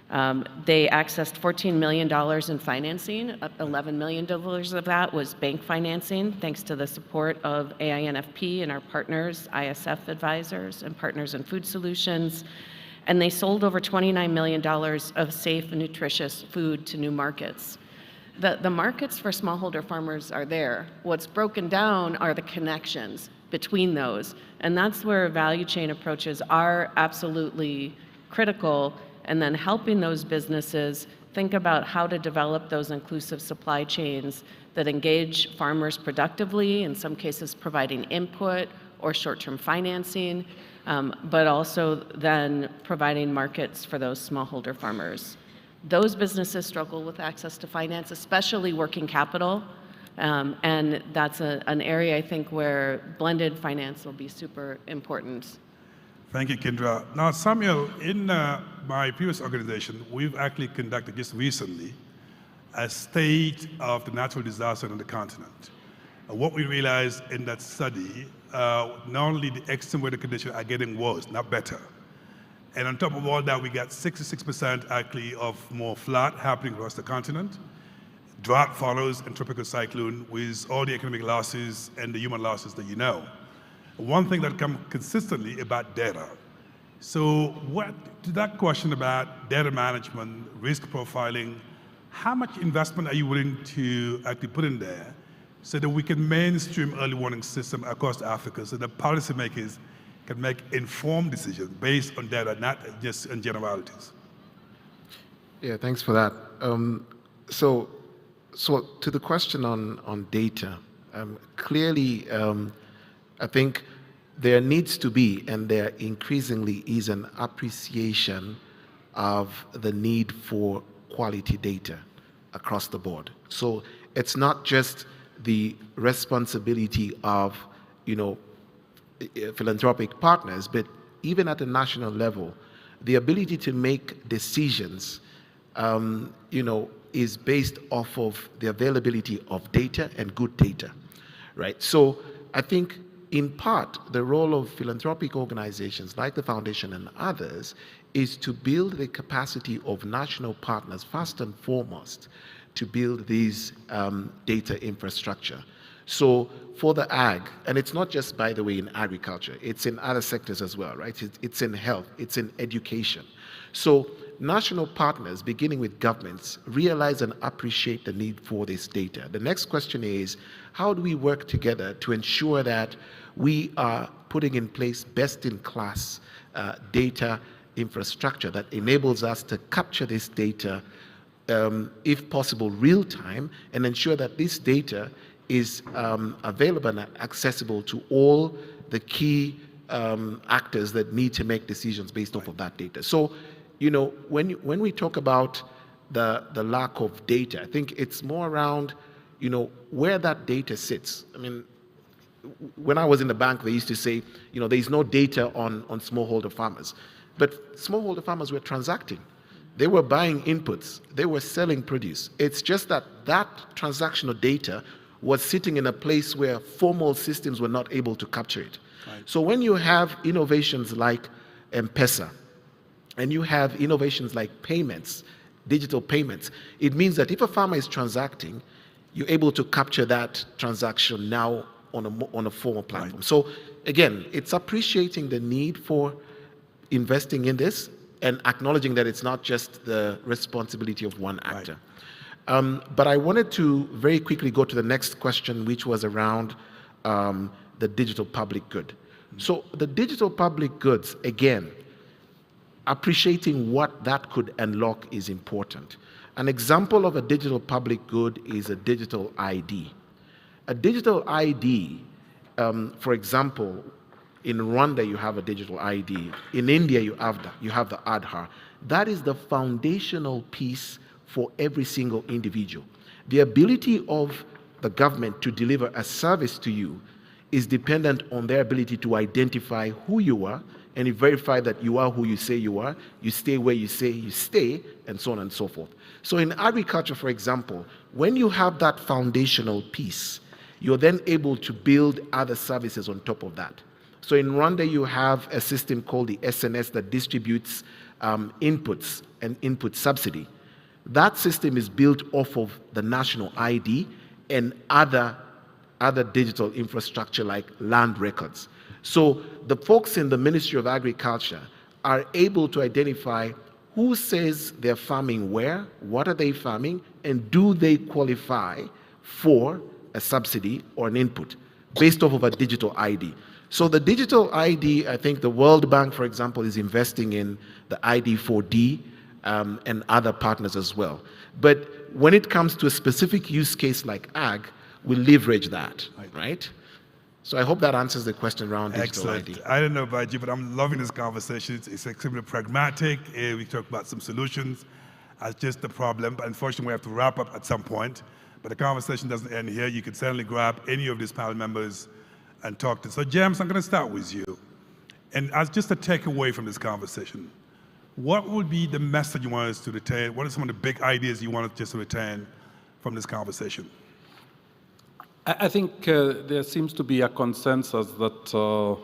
They accessed $14 million in financing. $11 million of that was bank financing, thanks to the support of AINFP and our partners, ISF Advisors and Partners in Food Solutions. And they sold over $29 million of safe and nutritious food to new markets. The markets for smallholder farmers are there. What's broken down are the connections between those. And that's where value chain approaches are absolutely critical, and then helping those businesses think about how to develop those inclusive supply chains that engage farmers productively, in some cases providing input or short-term financing, but also then providing markets for those smallholder farmers. Those businesses struggle with access to finance, especially working capital, and that's an area I think where blended finance will be super important.
Thank you, Kendra. Now, Samuel, in my previous organization, we've actually conducted just recently a state of the natural disaster on the continent. What we realized in that study, not only the extreme weather conditions are getting worse, not better. And on top of all that, we got 66% actually of more flood happening across the continent. Drought follows and tropical cyclone with all the economic losses and the human losses that you know. One thing that comes consistently about data. So to that question about data management, risk profiling, how much investment are you willing to actually put in there so that we can mainstream early warning system across Africa so that policymakers can make informed decisions based on data, not just on generalities?
Yeah, thanks for that. So to the question on data, clearly, I think there needs to be, and there increasingly is, an appreciation of the need for quality data across the board. So it's not just the responsibility of, philanthropic partners, but even at a national level, the ability to make decisions, is based off of the availability of data and good data, right? So I think in part, the role of philanthropic organizations like the Foundation and others is to build the capacity of national partners, first and foremost, to build these data infrastructure. So for the ag, and it's not just, by the way, in agriculture, it's in other sectors as well, right? It's in health, it's in education. So national partners, beginning with governments, realize and appreciate the need for this data. The next question is, how do we work together to ensure that we are putting in place best-in-class data infrastructure that enables us to capture this data, if possible, real-time, and ensure that this data is available and accessible to all the key actors that need to make decisions based off of that data. So, you know, when we talk about the lack of data, I think it's more around, you know, where that data sits. I mean, when I was in the bank, they used to say, you know, there's no data on smallholder farmers. But smallholder farmers were transacting. They were buying inputs. They were selling produce. It's just that that transactional data was sitting in a place where formal systems were not able to capture it. Right. So when you have innovations like M-Pesa, and you have innovations like payments, digital payments, it means that if a farmer is transacting, you're able to capture that transaction now on a formal platform. Right. So again, it's appreciating the need for investing in this and acknowledging that it's not just the responsibility of one actor. Right. But I wanted to very quickly go to the next question, which was around the digital public good. So the digital public goods, again, appreciating what that could unlock is important. An example of a digital public good is a digital ID. A digital ID, for example, in Rwanda you have a digital ID. In India you have the Aadhaar. That is the foundational piece for every single individual. The ability of the government to deliver a service to you is dependent on their ability to identify who you are and verify that you are who you say you are, you stay where you say you stay, and so on and so forth. So in agriculture, for example, when you have that foundational piece, you're then able to build other services on top of that. So in Rwanda, you have a system called the SNS that distributes inputs and input subsidy. That system is built off of the national ID and other digital infrastructure like land records. So the folks in the Ministry of Agriculture are able to identify who says they're farming where, what are they farming, and do they qualify for a subsidy or an input based off of a digital ID. So the digital ID, I think the World Bank, for example, is investing in the ID4D, and other partners as well. But when it comes to a specific use case like ag, we leverage that, right? So I hope that answers the question around digital ID.
I don't know about you, but I'm loving this conversation. It's extremely pragmatic. We talk about some solutions as just the problem, but unfortunately we have to wrap up at some point. But the conversation doesn't end here. You can certainly grab any of these panel members and talk to. So James, I'm going to start with you. And as just a takeaway from this conversation, what would be the message you want us to retain? What are some of the big ideas you want us just to retain from this conversation?
I think there seems to be a consensus that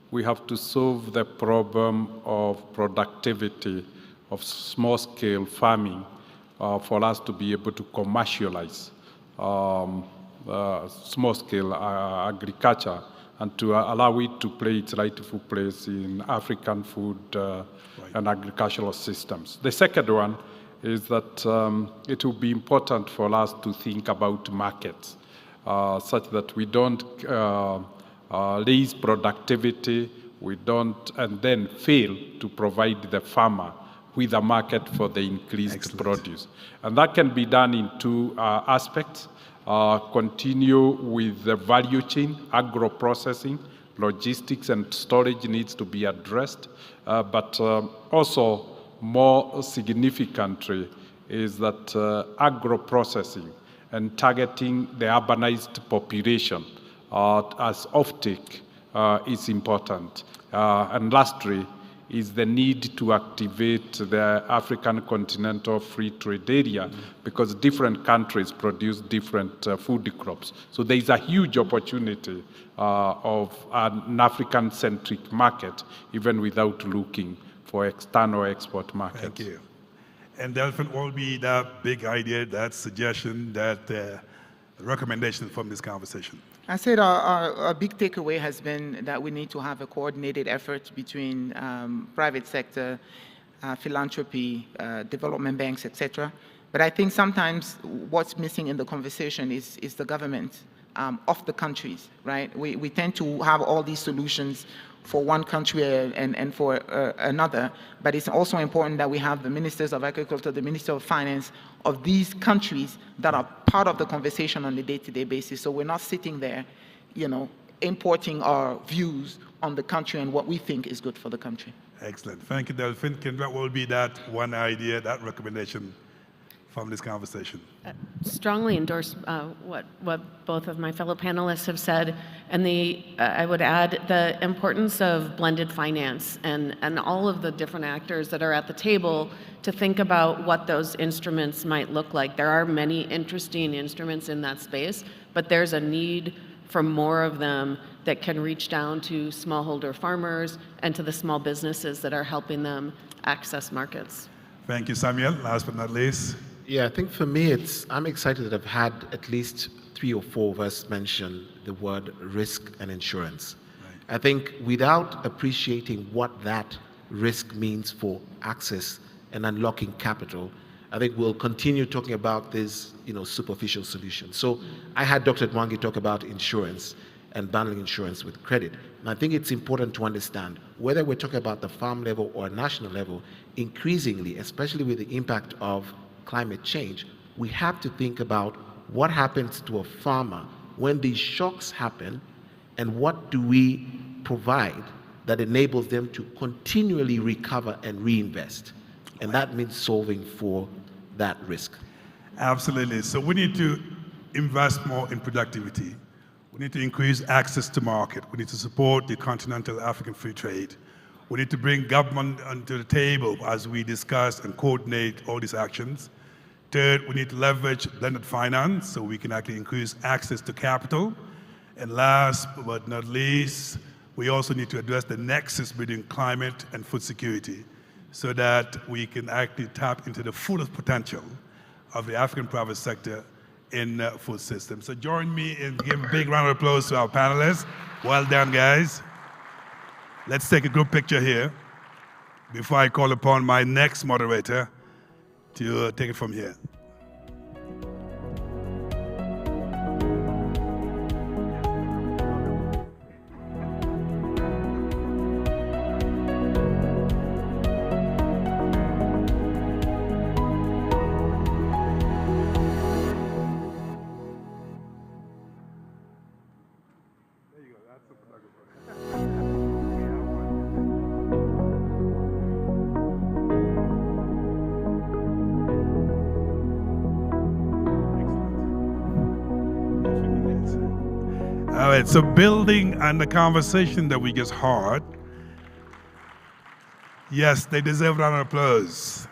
we have to solve the problem of productivity of small-scale farming for us to be able to commercialize small-scale agriculture and to allow it to play its rightful place in African food and agricultural systems. The second one is that it will be important for us to think about markets such that we don't raise productivity, we don't, and then fail to provide the farmer with a market for the increased produce. And that can be done in two aspects. Continue with the value chain, agro-processing, logistics and storage needs to be addressed, but also more significantly is that agro-processing and targeting the urbanized population as offtake is important. And lastly is the need to activate the African Continental Free Trade Area, because different countries produce different food crops. So there is a huge opportunity of an African-centric market, even without looking for external export markets.
Thank you. And Delphine, what will be that big idea, that suggestion, that recommendation from this conversation?
I said our big takeaway has been that we need to have a coordinated effort between private sector, philanthropy, development banks, etc. But I think sometimes what's missing in the conversation is the government of the countries, right? We tend to have all these solutions for one country and for another, but it's also important that we have the ministers of agriculture, the minister of finance of these countries that are part of the conversation on a day-to-day basis. So we're not sitting there, importing our views on the country and what we think is good for the country.
Excellent. Thank you, Delphine. What will be that one idea, that recommendation from this conversation?
Strongly endorse what both of my fellow panelists have said, and I would add the importance of blended finance and all of the different actors that are at the table to think about what those instruments might look like. There are many interesting instruments in that space, but there's a need for more of them that can reach down to smallholder farmers and to the small businesses that are helping them access markets.
Thank you, Samuel. Last but not least.
Yeah, I think for me, I'm excited that I've had at least 3 or 4 of us mention the word risk and insurance. Right. I think without appreciating what that risk means for access and unlocking capital, I think we'll continue talking about this, superficial solution. So I had Dr. Mwangi talk about insurance and bundling insurance with credit. And I think it's important to understand whether we're talking about the farm level or national level, increasingly, especially with the impact of climate change, we have to think about what happens to a farmer when these shocks happen, and what do we provide that enables them to continually recover and reinvest. And that means solving for that risk.
Absolutely. So we need to invest more in productivity. We need to increase access to market. We need to support the continental African free trade. We need to bring government onto the table as we discuss and coordinate all these actions. Third, we need to leverage blended finance so we can actually increase access to capital. And last but not least, we also need to address the nexus between climate and food security so that we can actually tap into the fullest potential of the African private sector in food systems. So join me in giving a big round of applause to our panelists. Well done, guys. Let's take a group picture here before I call upon my next moderator to take it from here. All right, so building on the conversation that we just had, yes, they deserve a round of applause.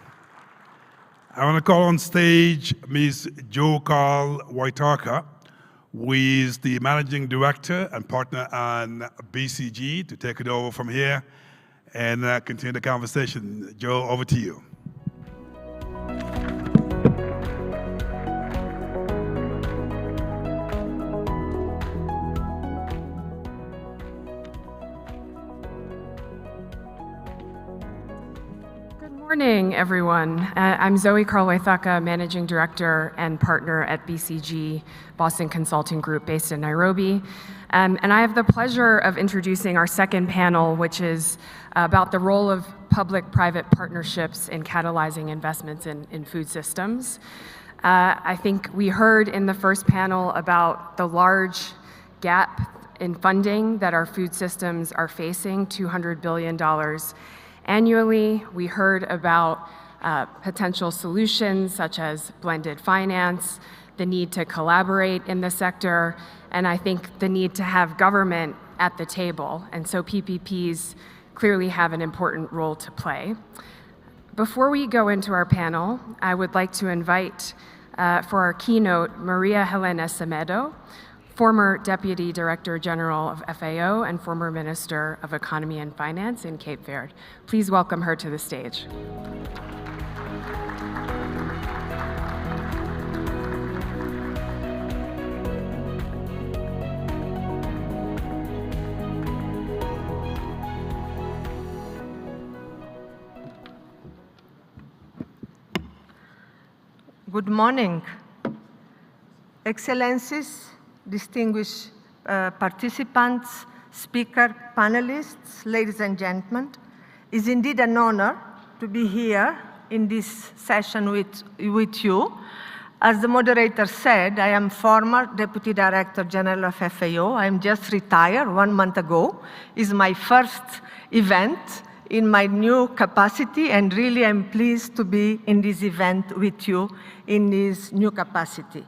I want to call on stage Ms. Jo Carl Waitaka, who is the Managing Director and Partner on BCG, to take it over from here and continue the conversation. Jo, over to you.
Good morning, everyone. I'm Zoe Carl Waithaka, Managing Director and Partner at BCG, Boston Consulting Group, based in Nairobi. And I have the pleasure of introducing our second panel, which is about the role of public-private partnerships in catalyzing investments in food systems. I think we heard in the first panel about the large gap in funding that our food systems are facing, $200 billion annually. We heard about potential solutions such as blended finance, the need to collaborate in the sector, and I think the need to have government at the table. And so PPPs clearly have an important role to play. Before we go into our panel, I would like to invite for our keynote Maria Helena Semedo, former Deputy Director General of FAO and former Minister of Economy and Finance in Cape Verde. Please welcome her to the stage.
Good morning, Excellencies, distinguished participants, speaker, panelists, ladies and gentlemen. It's indeed an honor to be here in this session with you. As the moderator said, I am former Deputy Director General of FAO. I'm just retired 1 month ago. It's my first event in my new capacity, and really I'm pleased to be in this event with you in this new capacity.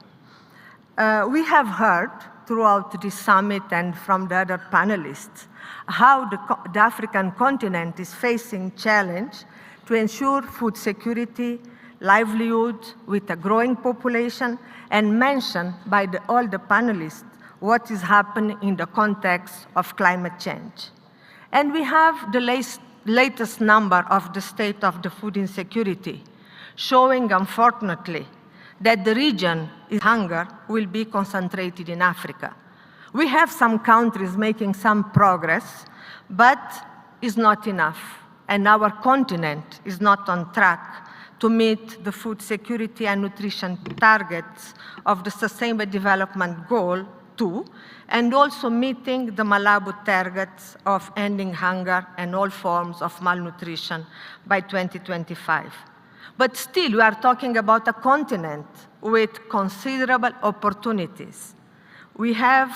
We have heard throughout this summit and from the other panelists how the African continent is facing challenge to ensure food security, livelihood with a growing population, and mentioned by all the panelists what is happening in the context of climate change. And we have the latest number of the state of the food insecurity, showing, unfortunately, that the region is hunger will be concentrated in Africa. We have some countries making some progress, but it's not enough. And our continent is not on track to meet the food security and nutrition targets of the Sustainable Development Goal 2, and also meeting the Malabo targets of ending hunger and all forms of malnutrition by 2025. But still, we are talking about a continent with considerable opportunities. We have,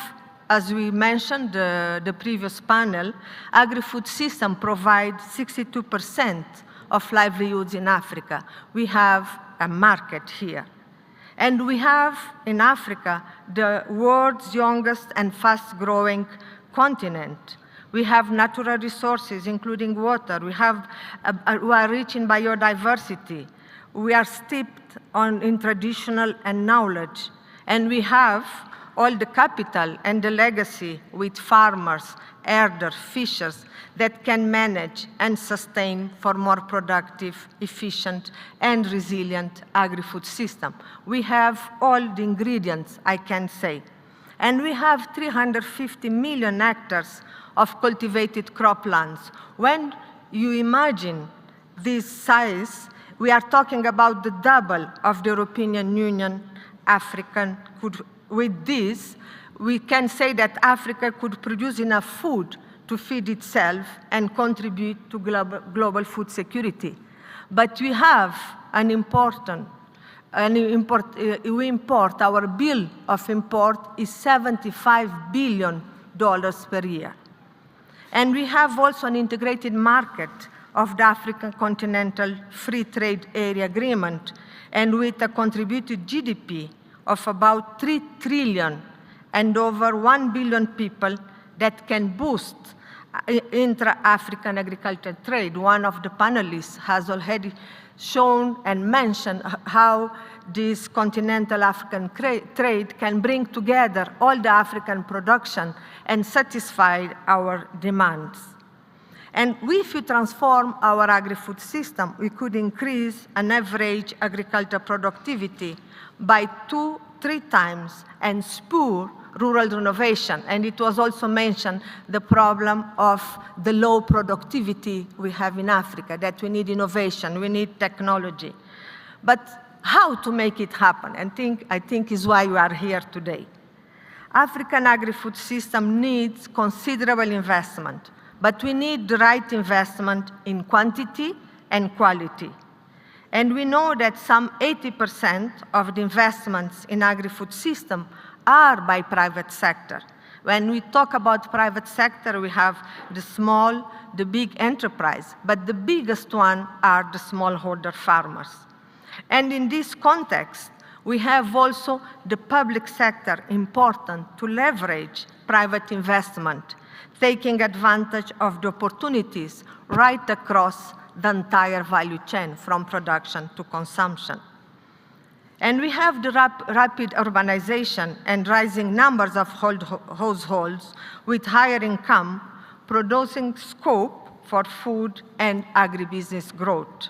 as we mentioned the previous panel, agri-food system provides 62% of livelihoods in Africa. We have a market here. And we have in Africa the world's youngest and fast-growing continent. We have natural resources, including water. We are rich in biodiversity. We are steeped in traditional and knowledge. And we have all the capital and the legacy with farmers, herders, fishers that can manage and sustain for more productive, efficient, and resilient agri-food system. We have all the ingredients, I can say. And we have 350 million hectares of cultivated croplands. When you imagine this size, we are talking about the double of the European Union, African. With this, we can say that Africa could produce enough food to feed itself and contribute to global food security. But we have we import, our bill of import is $75 billion per year. And we have also an integrated market of the African Continental Free Trade Area Agreement, and with a contributed GDP of about 3 trillion and over 1 billion people that can boost intra-African agricultural trade. One of the panelists has already shown and mentioned how this continental African trade can bring together all the African production and satisfy our demands. And if we transform our agri-food system, we could increase an average agricultural productivity by 2-3 times and spur rural renovation. And it was also mentioned the problem of the low productivity we have in Africa, that we need innovation, we need technology. But how to make it happen? And I think is why we are here today. African agri-food system needs considerable investment, but we need the right investment in quantity and quality. And we know that some 80% of the investments in agri-food system are by private sector. When we talk about private sector, we have the small, the big enterprise, but the biggest one are the smallholder farmers. And in this context, we have also the public sector important to leverage private investment. taking advantage of the opportunities right across the entire value chain, from production to consumption. And we have the rapid urbanization and rising numbers of households with higher income, producing scope for food and agribusiness growth.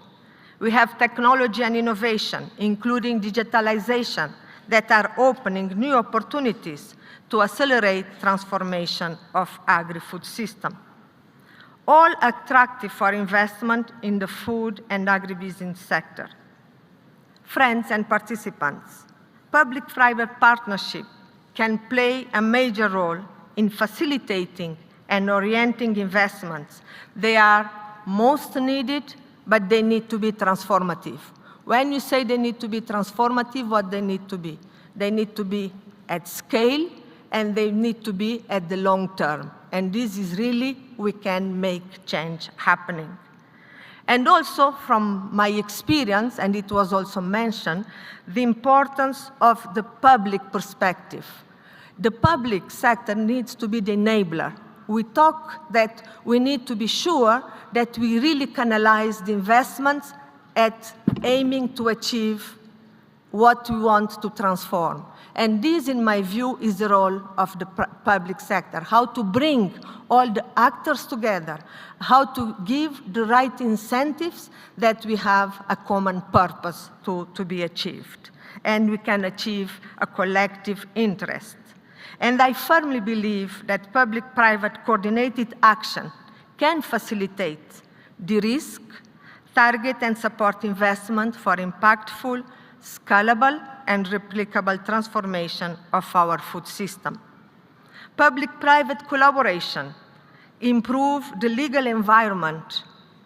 We have technology and innovation, including digitalization, that are opening new opportunities to accelerate transformation of agri-food system. All attractive for investment in the food and agribusiness sector. Friends and participants, public-private partnership can play a major role in facilitating and orienting investments. They are most needed, but they need to be transformative. When you say they need to be transformative, what they need to be? They need to be at scale, and they need to be at the long term. And this is really, we can make change happening. And also from my experience, and it was also mentioned, the importance of the public perspective. The public sector needs to be the enabler. We talk that we need to be sure that we really canalize the investments at aiming to achieve what we want to transform. And this, in my view, is the role of the public sector, how to bring all the actors together, how to give the right incentives that we have a common purpose to be achieved. And we can achieve a collective interest. And I firmly believe that public-private coordinated action can facilitate de-risk, target and support investment for impactful, scalable, and replicable transformation of our food system. Public-private collaboration improve the legal environment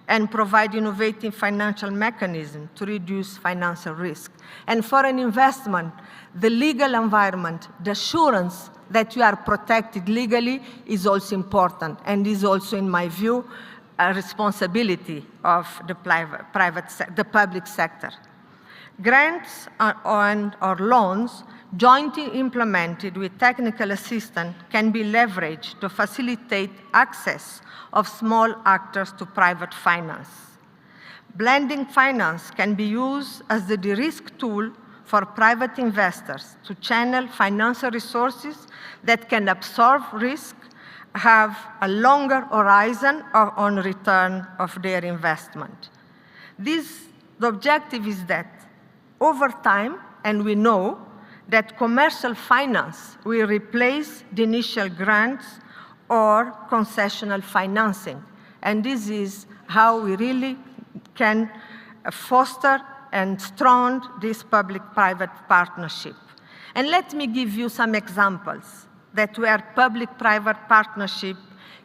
and provide innovative financial mechanisms to reduce financial risk. And for an investment, the legal environment, the assurance that you are protected legally is also important, and is also, in my view, a responsibility of the public sector. Grants or loans jointly implemented with technical assistance can be leveraged to facilitate access of small actors to private finance. Blending finance can be used as the de-risk tool for private investors to channel financial resources that can absorb risk, have a longer horizon on return of their investment. The objective is that over time, and we know that commercial finance will replace the initial grants or concessional financing. And this is how we really can foster and strengthen this public-private partnership. And let me give you some examples that where public-private partnership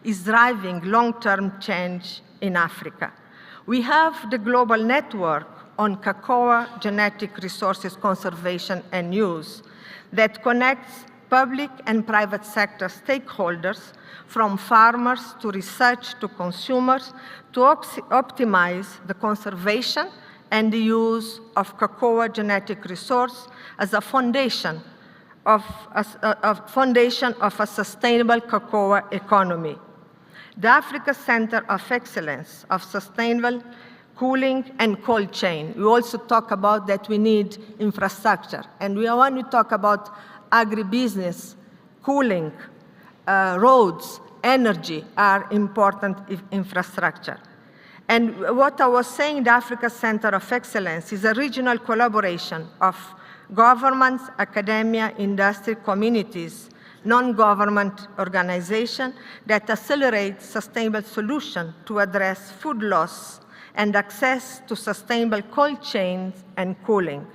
is driving long-term change in Africa. We have the global network on cocoa genetic resources conservation and use that connects public and private sector stakeholders, from farmers to research to consumers, to optimize the conservation and the use of cocoa genetic resource as a foundation of a sustainable cocoa economy. The Africa Center of Excellence of Sustainable Cooling and Cold Chain. We also talk about that we need infrastructure. And when we talk about agribusiness, cooling, roads, energy are important infrastructure. And what I was saying, the Africa Center of Excellence is a regional collaboration of governments, academia, industry, communities, non-government organizations that accelerate sustainable solutions to address food loss and access to sustainable cold chains and cooling.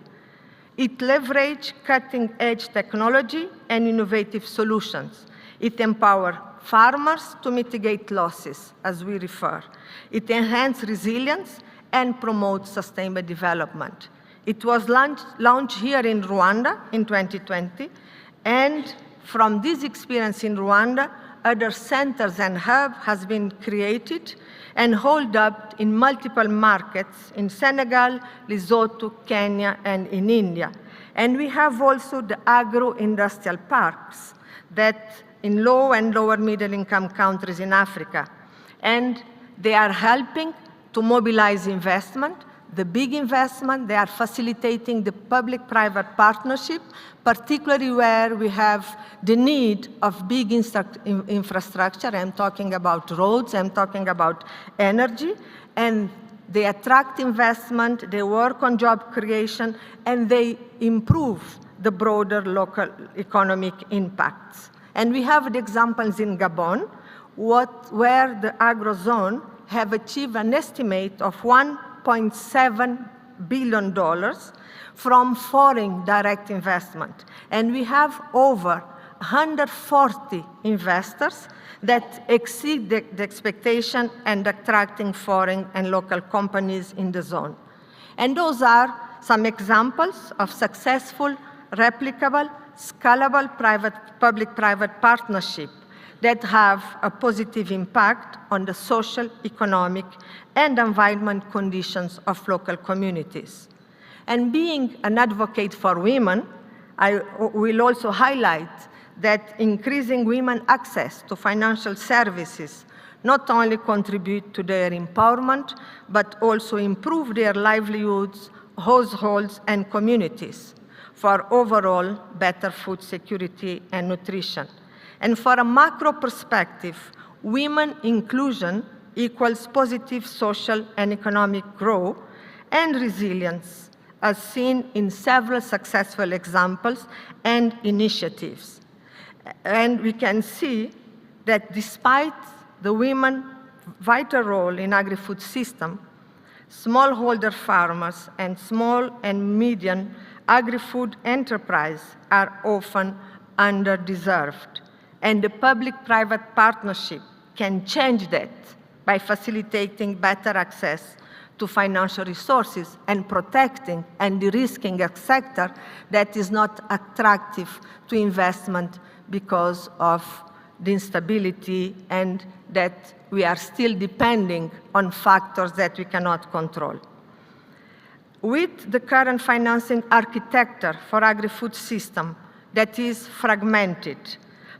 It leverages cutting-edge technology and innovative solutions. It empowers farmers to mitigate losses, as we refer. It enhances resilience and promotes sustainable development. It was launched here in Rwanda in 2020, and from this experience in Rwanda, other centers and hubs has been created and held up in multiple markets in Senegal, Lesotho, Kenya, and in India. And we have also the agro-industrial parks that in low and lower middle income countries in Africa. And they are helping to mobilize investment, the big investment. They are facilitating the public-private partnership, particularly where we have the need of big infrastructure. I'm talking about roads, I'm talking about energy, and they attract investment, they work on job creation, and they improve the broader local economic impacts. And we have the examples in Gabon, where the Agrozone have achieved an estimate of $1.7 billion from foreign direct investment. And we have over 140 investors that exceed the expectation and attracting foreign and local companies in the zone. And those are some examples of successful, replicable, scalable public-private partnership that have a positive impact on the social, economic, and environment conditions of local communities. And being an advocate for women, I will also highlight that increasing women access to financial services not only contribute to their empowerment, but also improve their livelihoods, households, and communities for overall better food security and nutrition. And for a macro perspective, women inclusion equals positive social and economic growth and resilience, as seen in several successful examples and initiatives. And we can see that despite the women's vital role in agri-food system, smallholder farmers and small and medium agri-food enterprise are often under-deserved. And the public-private partnership can change that by facilitating better access to financial resources and protecting and de-risking a sector that is not attractive to investment because of the instability and that we are still depending on factors that we cannot control. With the current financing architecture for agri-food system that is fragmented,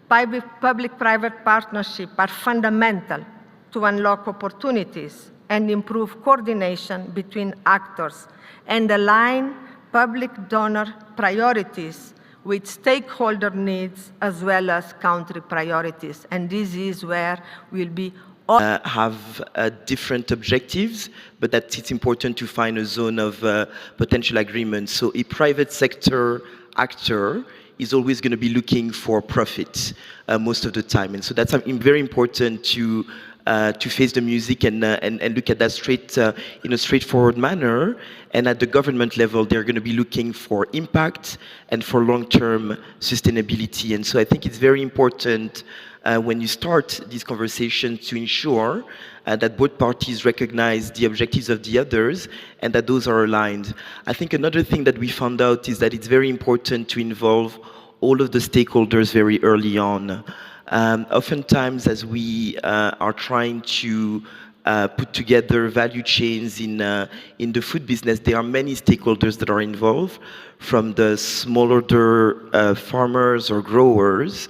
public-private partnerships are fundamental to unlock opportunities and improve coordination between actors and align public donor priorities with stakeholder needs as well as country priorities. And this is where we'll be
have different objectives, but that it's important to find a zone of potential agreement. So a private sector actor is always going to be looking for profit most of the time. And so that's very important to face the music and look at that in a straightforward manner. And at the government level, they're going to be looking for impact and for long-term sustainability. And so I think it's very important when you start these conversations to ensure that both parties recognize the objectives of the others and that those are aligned. I think another thing that we found out is that it's very important to involve all of the stakeholders very early on. Oftentimes, as we are trying to put together value chains in the food business, there are many stakeholders that are involved, from the smallholder farmers or growers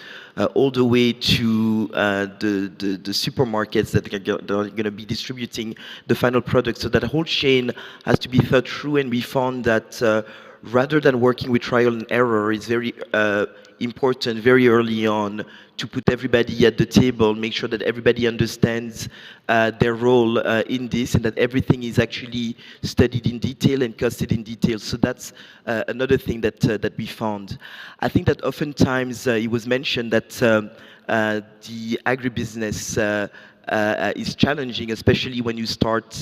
all the way to the supermarkets that are going to be distributing the final product. So that whole chain has to be thought through, and we found that rather than working with trial and error, it's very important very early on to put everybody at the table, make sure that everybody understands their role in this, and that everything is actually studied in detail and costed in detail. So that's another thing that we found. I think that oftentimes it was mentioned that the agribusiness is challenging, especially when you start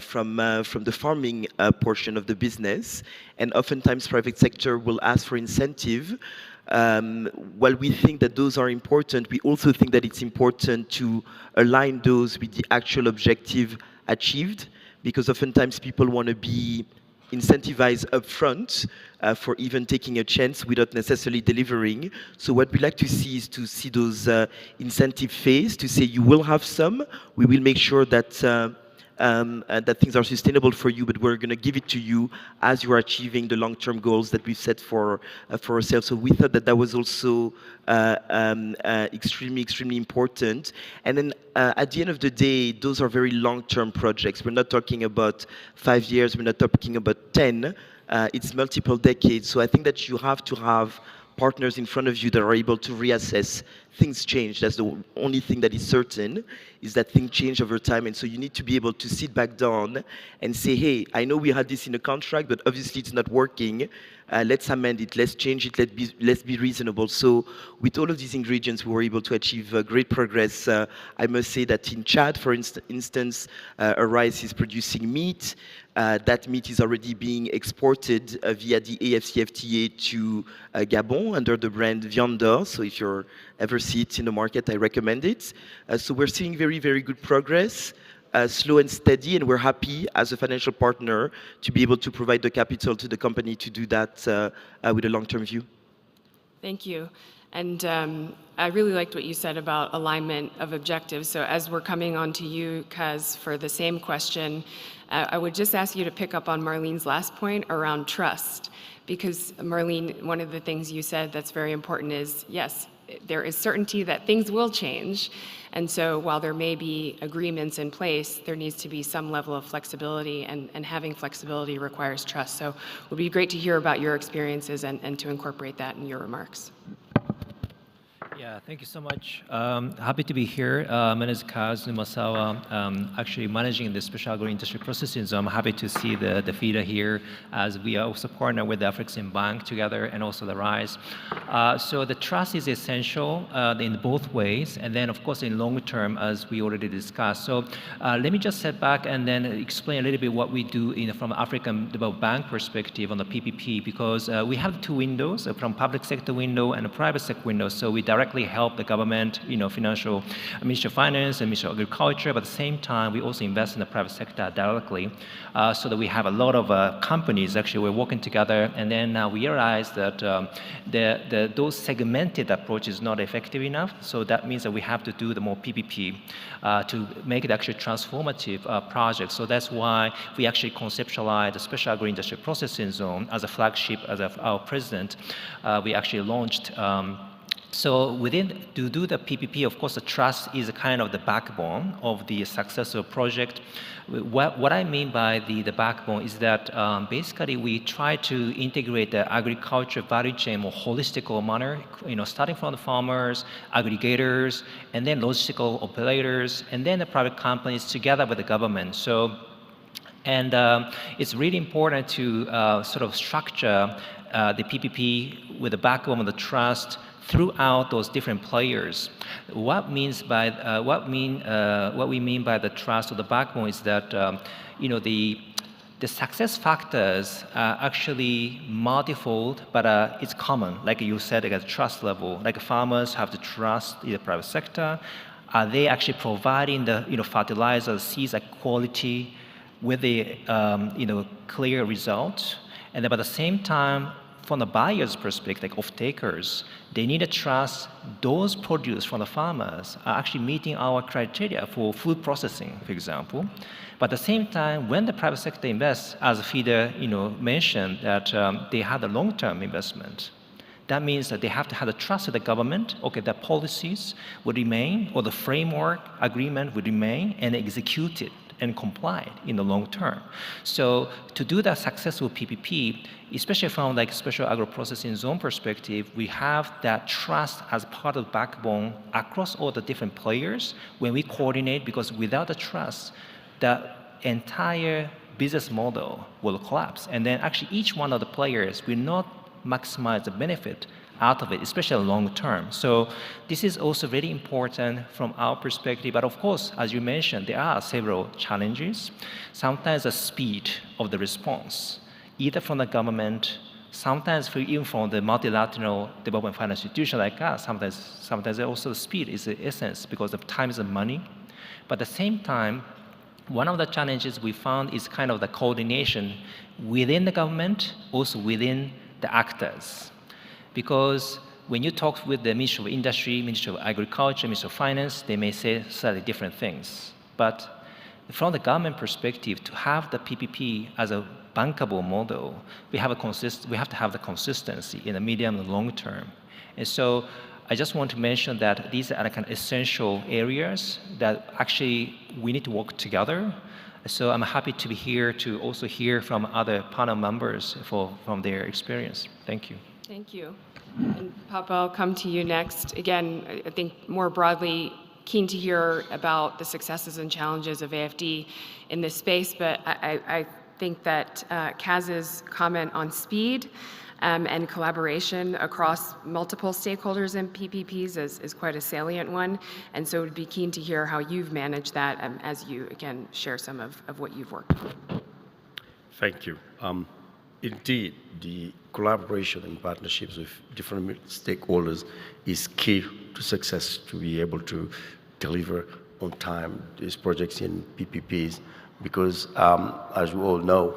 from the farming portion of the business. And oftentimes private sector will ask for incentive. While we think that those are important, we also think that it's important to align those with the actual objective achieved, because oftentimes people want to be incentivized upfront for even taking a chance without necessarily delivering. So what we like to see is to see those incentive phase, to say you will have some, we will make sure that that things are sustainable for you, but we're going to give it to you as you are achieving the long-term goals that we've set for ourselves. So we thought that that was also extremely important. And then at the end of the day, those are very long-term projects. We're not talking about 5 years. We're not talking about 10. It's multiple decades. So I think that you have to have partners in front of you that are able to reassess. Things change. That's the only thing that is certain, is that things change over time. And so you need to be able to sit back down and say, hey, I know we had this in a contract, but obviously it's not working. Let's amend it, let's change it, let's be reasonable. So with all of these ingredients, we were able to achieve great progress. I must say that in Chad, for instance, Arise is producing meat. That meat is already being exported via the AFCFTA to Gabon under the brand Vianda. So if you're ever see it in the market, I recommend it. So we're seeing very good progress. Slow and steady, and we're happy as a financial partner to be able to provide the capital to the company to do that with a long-term view.
Thank you. And I really liked what you said about alignment of objectives. So as we're coming on to you, Kaz, for the same question, I would just ask you to pick up on Marlene's last point around trust. Because Marlene, one of the things you said that's very important is, yes, there is certainty that things will change. And so while there may be agreements in place, there needs to be some level of flexibility, and having flexibility requires trust. So it would be great to hear about your experiences and to incorporate that in your remarks.
Yeah, thank you so much. Happy to be here. My name is Kaz Numasawa, actually managing the special agro-industry processing. So I'm happy to see the FIDA here, as we also partner with the African Bank together and also the RISE. So the trust is essential in both ways, and then of course in long term, as we already discussed. So let me just step back and then explain a little bit what we do from African Development Bank perspective on the PPP, because we have two windows, from public sector window and a private sector window. So we directly help the government, financial, Ministry of Finance and Ministry of Agriculture, but at the same time, we also invest in the private sector directly, so that we have a lot of companies, actually, we're working together, and then we realize that those segmented approach is not effective enough, so that means that we have to do the more PPP to make it actually transformative project. So that's why we actually conceptualize the Special Agro-Industry Processing Zone as a flagship, as our president. We actually launched so to do the PPP, of course, the trust is kind of the backbone of the successful project. What I mean by the backbone is that basically we try to integrate the agriculture value chain more holistical manner, starting from the farmers, aggregators, and then logistical operators, and then the private companies together with the government. And it's really important to sort of structure the PPP with the backbone of the trust throughout those different players. What we mean by the trust or the backbone is that the success factors are actually multifold, but it's common. Like you said, at the trust level, like farmers have to trust in the private sector. Are they actually providing the fertilizer, seeds at quality with the clear results? And then, at the same time, from the buyer's perspective, like off-takers, they need to trust those produce from the farmers are actually meeting our criteria for food processing, for example. But at the same time, when the private sector invests, as FIDA mentioned, that they have a long-term investment. That means that they have to have the trust of the government. Okay, the policies would remain, or the framework agreement would remain and executed and complied in the long term. So to do that successful PPP, especially from like special agro-processing zone perspective, we have that trust as part of the backbone across all the different players when we coordinate, because without the trust, the entire business model will collapse. And then actually each one of the players will not maximize the benefit out of it, especially long term. So this is also very important from our perspective. But of course, as you mentioned, there are several challenges. Sometimes the speed of the response, either from the government, sometimes even from the multilateral development finance institution like us, sometimes also the speed is the essence because of time is money. But at the same time, one of the challenges we found is kind of the coordination within the government, also within the actors. Because when you talk with the Ministry of Industry, Ministry of Agriculture, Ministry of Finance, they may say slightly different things. But from the government perspective, to have the PPP as a bankable model, we have to have the consistency in the medium and long term. And so I just want to mention that these are kind of essential areas that actually we need to work together. So I'm happy to be here to also hear from other panel members from their experience. Thank you.
Thank you. And Papa, I'll come to you next. Again, I think more broadly, keen to hear about the successes and challenges of AFD in this space, but I think that Kaz's comment on speed and collaboration across multiple stakeholders in PPPs is quite a salient one, and so would be keen to hear how you've managed that as you, again, share some of what you've worked on.
Thank you. Indeed, the collaboration and partnerships with different stakeholders is key to success, to be able to deliver on time these projects in PPPs, because as we all know,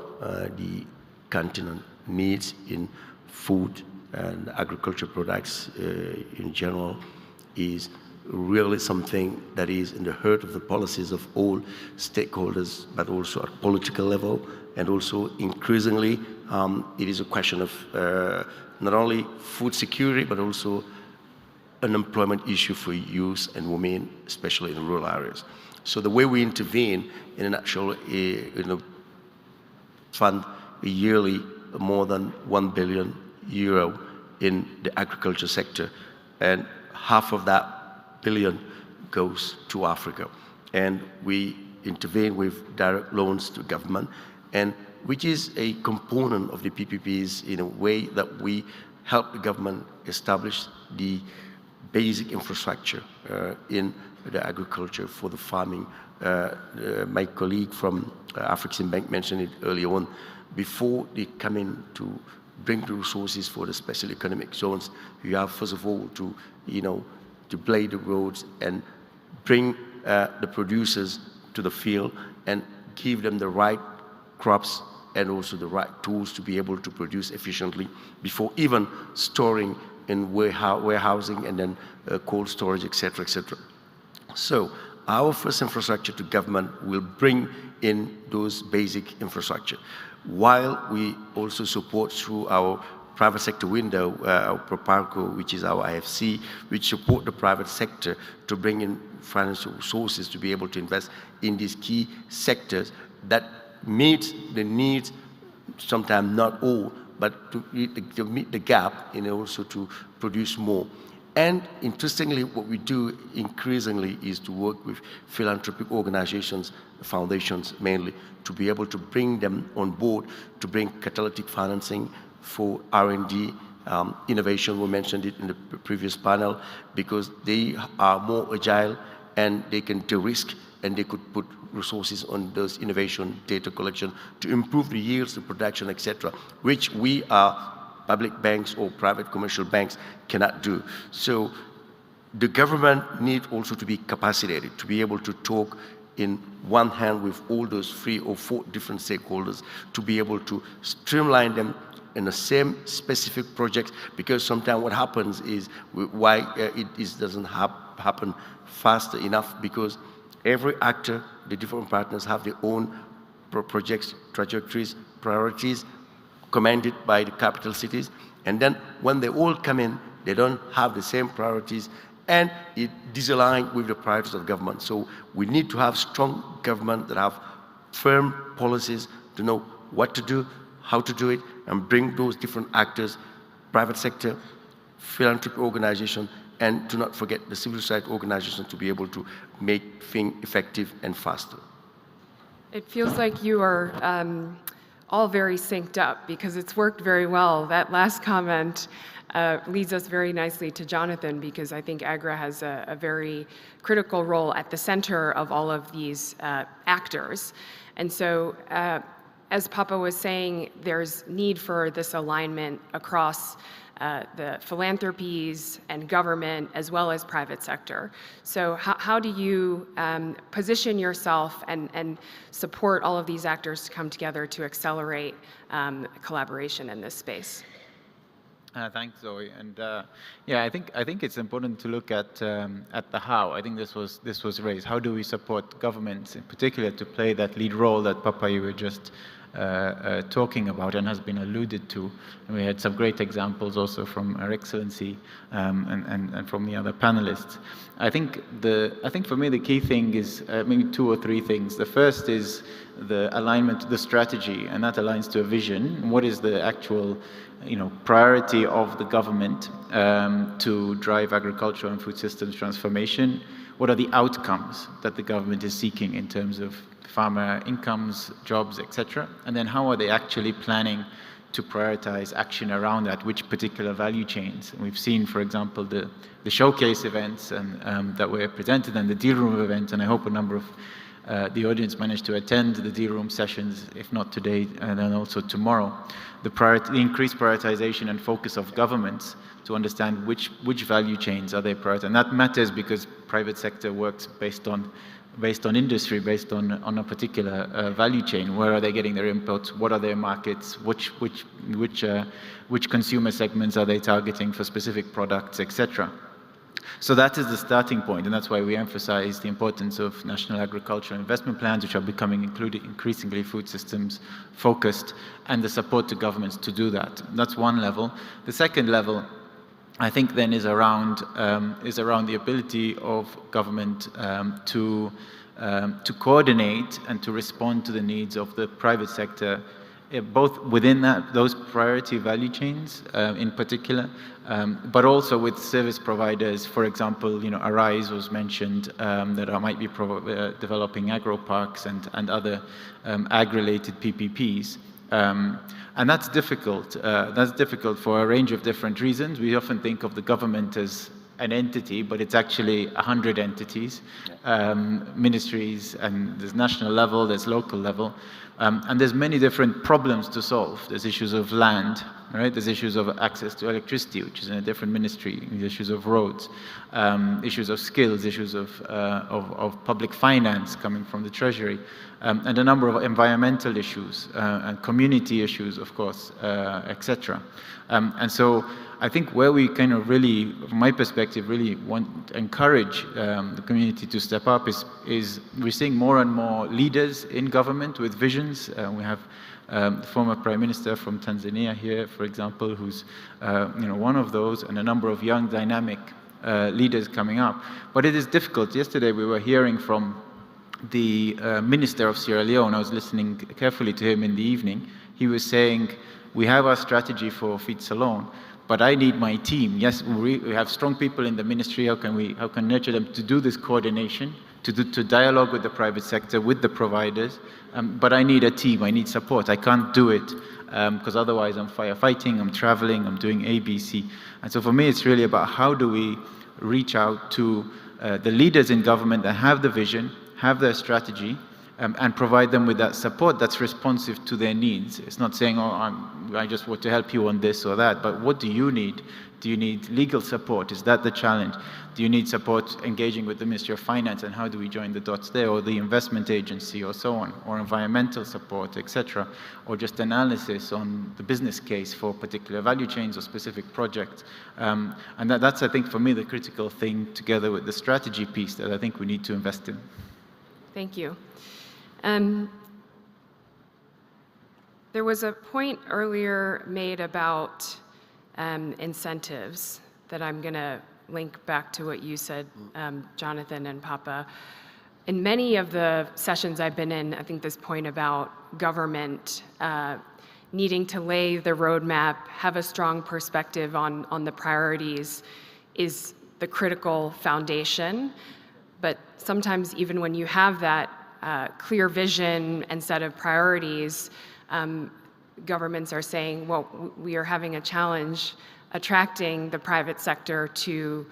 the continent needs in food and agriculture products in general is really something that is in the heart of the policies of all stakeholders, but also at political level, and also increasingly it is a question of not only food security, but also an employment issue for youth and women, especially in rural areas. So the way we intervene, in a nutshell, fund yearly more than €1 billion in the agriculture sector, and half of that billion goes to Africa. And we intervene with direct loans to government, and which is a component of the PPPs in a way that we help the government establish the basic infrastructure in the agriculture for the farming. My colleague from African Bank mentioned it earlier on. Before they come in to bring the resources for the special economic zones, you have first of all to, to blade the roads and bring the producers to the field and give them the right crops and also the right tools to be able to produce efficiently before even storing in warehousing and then cold storage, etc., etc. So our first infrastructure to government will bring in those basic infrastructure, while we also support through our private sector window, our Proparco, which is our IFC, which support the private sector to bring in financial resources to be able to invest in these key sectors that meet the needs, sometimes not all, but to meet the gap and also to produce more. And interestingly, what we do increasingly is to work with philanthropic organizations, foundations mainly, to be able to bring them on board, to bring catalytic financing for R&D, innovation. We mentioned it in the previous panel, because they are more agile and they can de-risk and they could put resources on those innovation, data collection to improve the yields, the production, etc., which we are public banks or private commercial banks cannot do. So the government needs also to be capacitated to be able to talk in one hand with all those 3 or 4 different stakeholders to be able to streamline them in the same specific projects, because sometimes what happens is why it doesn't happen faster enough, because every actor, the different partners have their own projects, trajectories, priorities, commanded by the capital cities. And then when they all come in, they don't have the same priorities, and it disaligns with the priorities of government. So we need to have strong government that have firm policies to know what to do, how to do it, and bring those different actors, private sector, philanthropy organization, and to not forget the civil society organization to be able to make things effective and faster.
It feels like you are all very synced up, because it's worked very well. That last comment leads us very nicely to Jonathan, because I think AGRA has a very critical role at the center of all of these actors. And so, as Papa was saying, there's need for this alignment across the philanthropies and government, as well as private sector. So how do you position yourself and support all of these actors to come together to accelerate collaboration in this space?
Thanks, Zoe. And yeah, I think it's important to look at the how. I think this was raised. How do we support governments, in particular, to play that lead role that Papa you were just talking about and has been alluded to? And we had some great examples also from Her Excellency and from the other panelists. I think for me the key thing is maybe 2 or 3 things. The first is the alignment to the strategy, and that aligns to a vision. What is the actual priority of the government to drive agricultural and food systems transformation? What are the outcomes that the government is seeking in terms of farmer incomes, jobs, etc.? And then how are they actually planning to prioritize action around that, which particular value chains? And we've seen, for example, the showcase events and that were presented and the deal room event, and I hope a number of the audience managed to attend the deal room sessions, if not today, and then also tomorrow. The increased prioritization and focus of governments to understand which value chains are they prioritizing. And that matters because private sector works based on industry, based on a particular value chain. Where are they getting their inputs? What are their markets? Which consumer segments are they targeting for specific products, etc.? So that is the starting point, and that's why we emphasize the importance of national agricultural investment plans, which are becoming increasingly food systems focused, and the support to governments to do that. That's one level. The second level, I think, then is around the ability of government to coordinate and to respond to the needs of the private sector, both within those priority value chains in particular, but also with service providers. For example, Arise was mentioned, that might be developing agro-parks and other ag-related PPPs. And that's difficult. That's difficult for a range of different reasons. We often think of the government as an entity, but it's actually 100 entities, ministries, and there's national level, there's local level. And there's many different problems to solve. There's issues of land, right? There's issues of access to electricity, which is in a different ministry. There's issues of roads, issues of skills, issues of public finance coming from the treasury, and a number of environmental issues and community issues, of course, etc. And so I think where we kind of really, from my perspective, really want to encourage the community to step up is we're seeing more and more leaders in government with visions. We have the former Prime Minister from Tanzania here, for example, who's one of those, and a number of young, dynamic leaders coming up. But it is difficult. Yesterday we were hearing from the Minister of Sierra Leone. I was listening carefully to him in the evening. He was saying, we have our strategy for Feeds Alone, but I need my team. Yes, we have strong people in the ministry. How can nurture them to do this coordination, to dialogue with the private sector, with the providers? But I need a team. I need support. I can't do it because otherwise I'm firefighting, I'm traveling, I'm doing A, B, C. And so for me, it's really about how do we reach out to the leaders in government that have the vision, have their strategy, and provide them with that support that's responsive to their needs. It's not saying, I just want to help you on this or that, but what do you need? Do you need legal support? Is that the challenge? Do you need support engaging with the Ministry of Finance, and how do we join the dots there, or the investment agency, or so on, or environmental support, etc., or just analysis on the business case for particular value chains or specific projects? And that's, I think, for me, the critical thing, together with the strategy piece, that I think we need to invest in.
Thank you. There was a point earlier made about incentives that I'm going to link back to what you said, Jonathan and Papa. In many of the sessions I've been in, I think this point about government needing to lay the roadmap, have a strong perspective on the priorities is the critical foundation. But sometimes even when you have that clear vision and set of priorities, governments are saying, well, we are having a challenge attracting the private sector to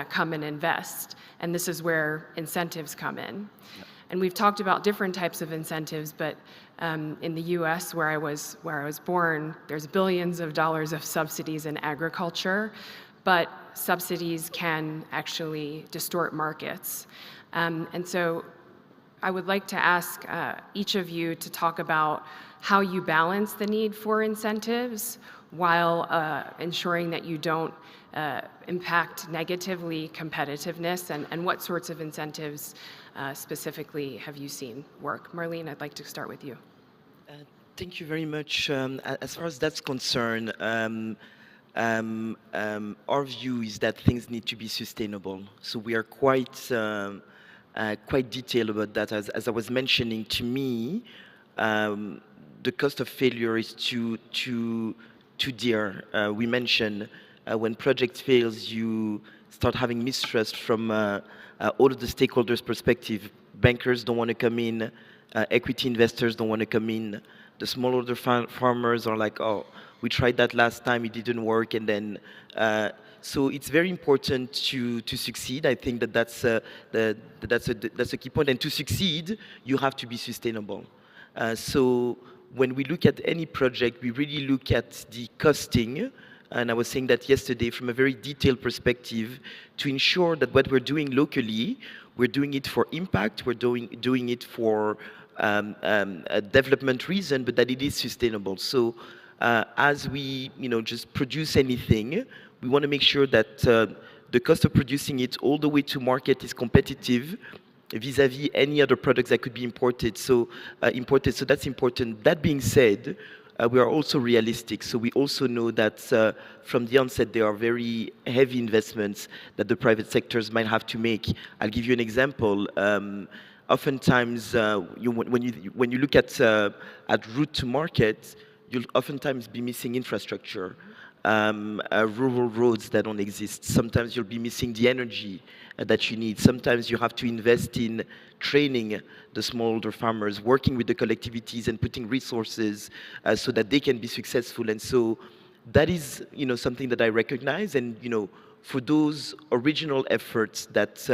come and invest. And this is where incentives come in. Yep. And we've talked about different types of incentives, but in the US, where I was born, there's billions of dollars of subsidies in agriculture, but subsidies can actually distort markets. And so I would like to ask each of you to talk about how you balance the need for incentives while ensuring that you don't impact negatively competitiveness, and what sorts of incentives specifically have you seen work? Marlene, I'd like to start with you.
Thank you very much. As far as that's concerned, our view is that things need to be sustainable. So we are quite detailed about that. As I was mentioning, to me, the cost of failure is too dear. We mentioned when project fails, you start having mistrust from all of the stakeholders' perspective. Bankers don't want to come in, equity investors don't want to come in. The smallholder farmers are like, oh, we tried that last time, it didn't work, and then so it's very important to succeed. I think that's a key point. And to succeed, you have to be sustainable. So when we look at any project, we really look at the costing. And I was saying that yesterday from a very detailed perspective to ensure that what we're doing locally, we're doing it for impact, we're doing it for a development reason, but that it is sustainable. So as we just produce anything, we want to make sure that the cost of producing it all the way to market is competitive vis-a-vis any other products that could be imported. So that's important. That being said, we are also realistic. So we also know that from the onset, there are very heavy investments that the private sectors might have to make. I'll give you an example. Oftentimes, when you look at route to market, you'll oftentimes be missing infrastructure, rural roads that don't exist. Sometimes you'll be missing the energy that you need. Sometimes you have to invest in training the smallholder farmers, working with the collectivities and putting resources so that they can be successful. And so that is something that I recognize. And for those original efforts that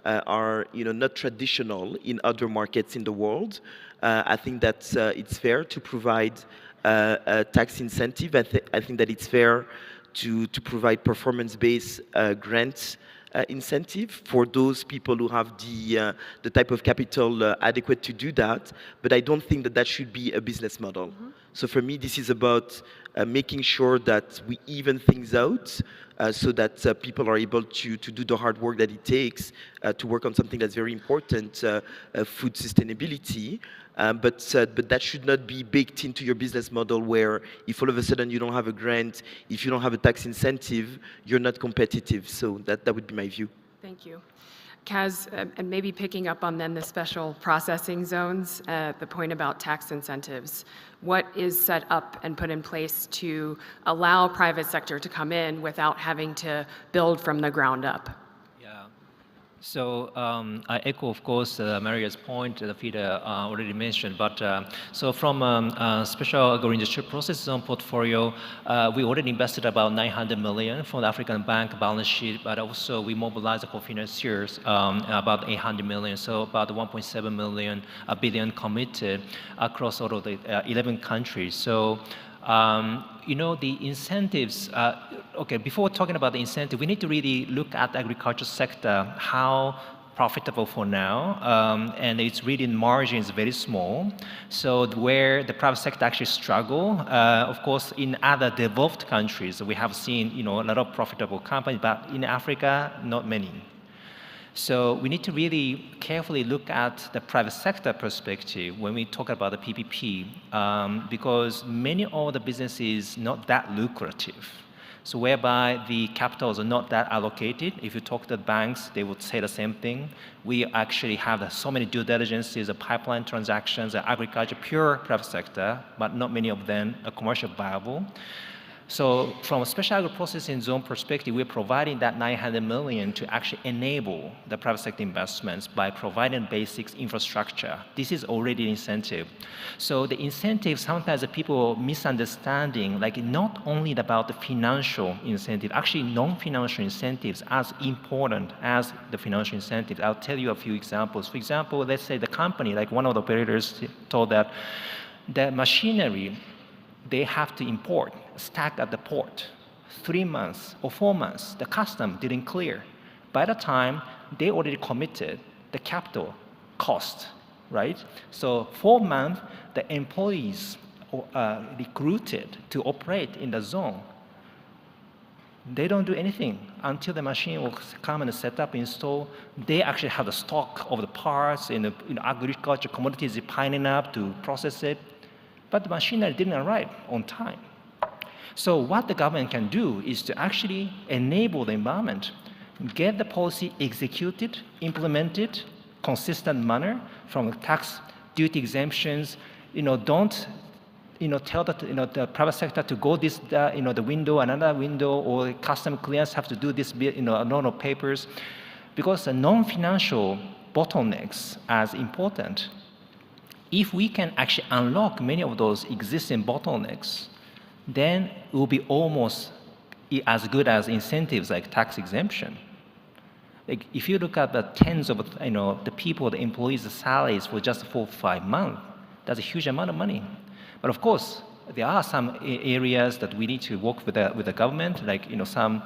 are not traditional in other markets in the world, I think that it's fair to provide a tax incentive. I think that it's fair to provide performance-based grants incentive for those people who have the type of capital adequate to do that. But I don't think that that should be a business model. Mm-hmm. So for me, this is about making sure that we even things out so that people are able to do the hard work that it takes to work on something that's very important, food sustainability. But that should not be baked into your business model where if all of a sudden you don't have a grant, if you don't have a tax incentive, you're not competitive. So that would be my view.
Thank you. Kaz, and maybe picking up on then the special processing zones, the point about tax incentives. What is set up and put in place to allow private sector to come in without having to build from the ground up?
So I echo, of course, Maria's point that Peter already mentioned. But so from special agro-industrial process zone portfolio, we already invested about 900 million from the African Bank balance sheet, but also we mobilized the co-financiers about 800 million, so about 1.7 billion committed across all of the 11 countries. So the incentives, okay, before talking about the incentive, we need to really look at the agriculture sector, how profitable for now, and its really margin is very small. So where the private sector actually struggle, of course, in other developed countries, we have seen, a lot of profitable companies, but in Africa, not many. So we need to really carefully look at the private sector perspective when we talk about the PPP, because many of the businesses not that lucrative. So whereby the capitals are not that allocated. If you talk to the banks, they would say the same thing. We actually have so many due diligences, pipeline transactions, agriculture, pure private sector, but not many of them are commercially viable. So from a special agro-processing zone perspective, we're providing that 900 million to actually enable the private sector investments by providing basic infrastructure. This is already an incentive. So the incentive, sometimes the people misunderstanding, like not only about the financial incentive, actually non-financial incentives as important as the financial incentives. I'll tell you a few examples. For example, let's say the company, like one of the operators told that the machinery they have to import, stacked at the port, 3 months or 4 months, the custom didn't clear. By the time they already committed the capital cost, right? So 4 months, the employees recruited to operate in the zone. They don't do anything until the machine will come and set up, install. They actually have the stock of the parts and agriculture commodities piling up to process it. But the machinery didn't arrive on time. So what the government can do is to actually enable the environment, get the policy executed, implemented, consistent manner from tax duty exemptions. Don't tell that the private sector to go this the window, another window, or custom clearance have to do this a lot of papers, because the non-financial bottlenecks as important. If we can actually unlock many of those existing bottlenecks, then it will be almost as good as incentives like tax exemption. Like if you look at the tens of the people, the employees' salaries for just 4 or 5 months, that's a huge amount of money. But of course, there are some areas that we need to work with the government, like some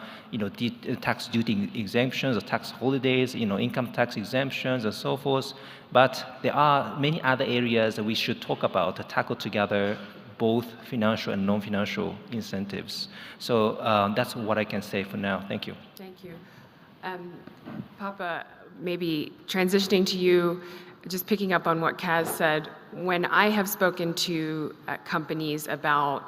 tax duty exemptions or tax holidays, income tax exemptions and so forth. But there are many other areas that we should talk about to tackle together, both financial and non-financial incentives. So that's what I can say for now. Thank you.
Thank you. Papa, maybe transitioning to you, just picking up on what Kaz said, when I have spoken to companies about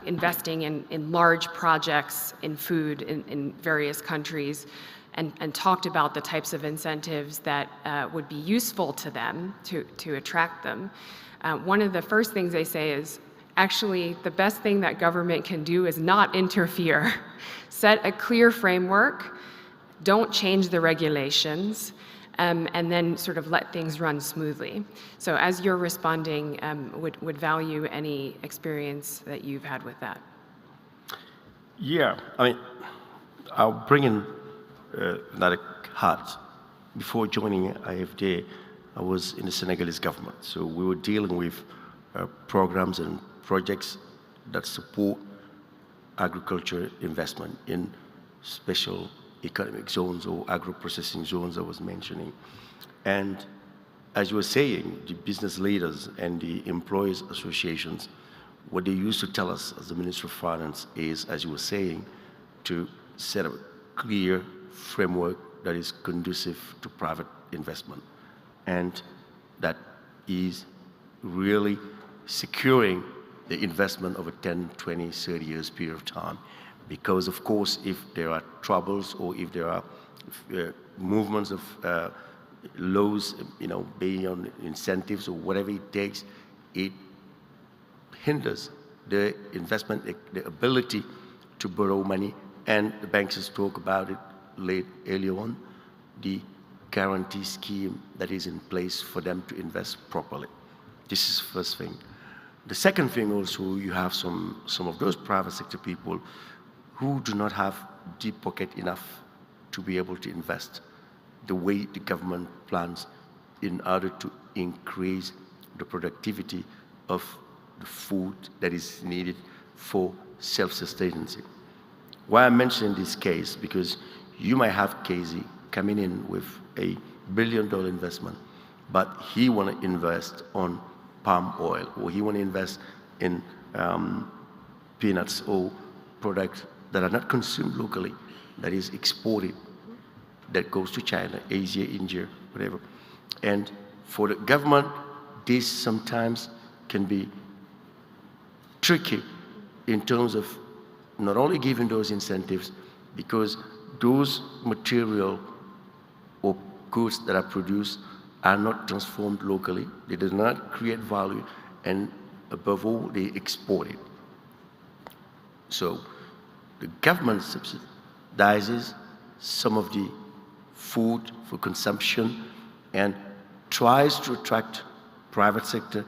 investing in large projects in food in various countries and talked about the types of incentives that would be useful to them to attract them, one of the first things they say is, actually, the best thing that government can do is not interfere. Set a clear framework, don't change the regulations, and then sort of let things run smoothly. So as you're responding, would value any experience that you've had with that.
Yeah, I'll bring in another hat. Before joining AFD, I was in the Senegalese government. So we were dealing with programs and projects that support agriculture investment in special economic zones or agro-processing zones I was mentioning. And as you were saying, the business leaders and the employees associations, what they used to tell us as the Minister of Finance is, as you were saying, to set up a clear framework that is conducive to private investment. And that is really securing the investment over 10, 20, 30 years period of time. Because of course, if there are troubles or if there are movements of laws, based on incentives or whatever it takes, it hinders the investment, the ability to borrow money. And the banks has talked about it earlier on, the guarantee scheme that is in place for them to invest properly. This is the first thing. The second thing also, you have some of those private sector people who do not have deep pocket enough to be able to invest the way the government plans in order to increase the productivity of the food that is needed for self-sustenance. Why I'm mentioning this case, because you might have Casey coming in with a $1 billion investment, but he want to invest on palm oil, or he want to invest in peanuts or products that are not consumed locally, that is exported, that goes to China, Asia, India, whatever. And for the government, this sometimes can be tricky in terms of not only giving those incentives, because those material or goods that are produced are not transformed locally, they do not create value, and above all, they export it. So the government subsidizes some of the food for consumption and tries to attract private sector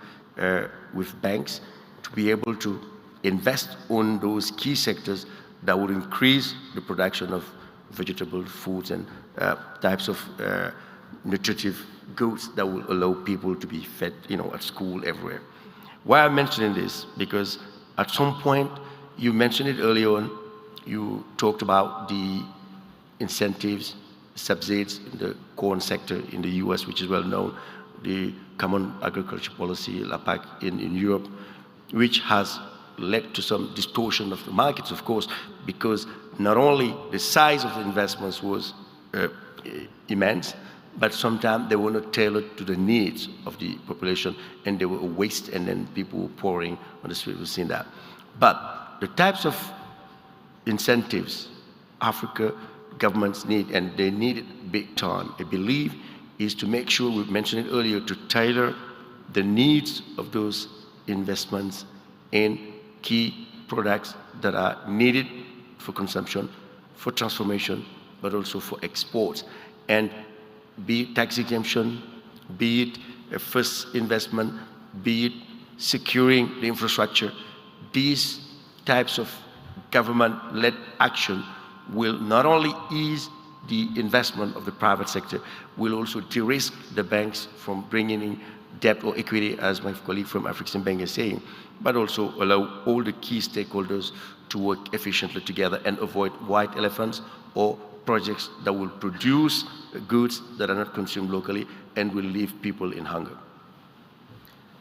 with banks to be able to invest on those key sectors that would increase the production of vegetable foods and types of nutritive goods that will allow people to be fed, at school, everywhere. Why I'm mentioning this? Because at some point, you mentioned it earlier on, you talked about the incentives, subsidies in the corn sector in the US, which is well known, the Common Agriculture Policy, LAPAC in Europe. which has led to some distortion of the markets, of course, because not only the size of the investments was immense, but sometimes they were not tailored to the needs of the population, and they were a waste, and then people were pouring on the street. We've seen that. But the types of incentives Africa governments need, and they need it big time, I believe, is to make sure, we mentioned it earlier, to tailor the needs of those investments in key products that are needed for consumption, for transformation, but also for exports. And be it tax exemption, be it a first investment, be it securing the infrastructure, these types of government-led action will not only ease the investment of the private sector, will also de-risk the banks from bringing in debt or equity, as my colleague from African Bank is saying, but also allow all the key stakeholders to work efficiently together and avoid white elephants or projects that will produce goods that are not consumed locally and will leave people in hunger.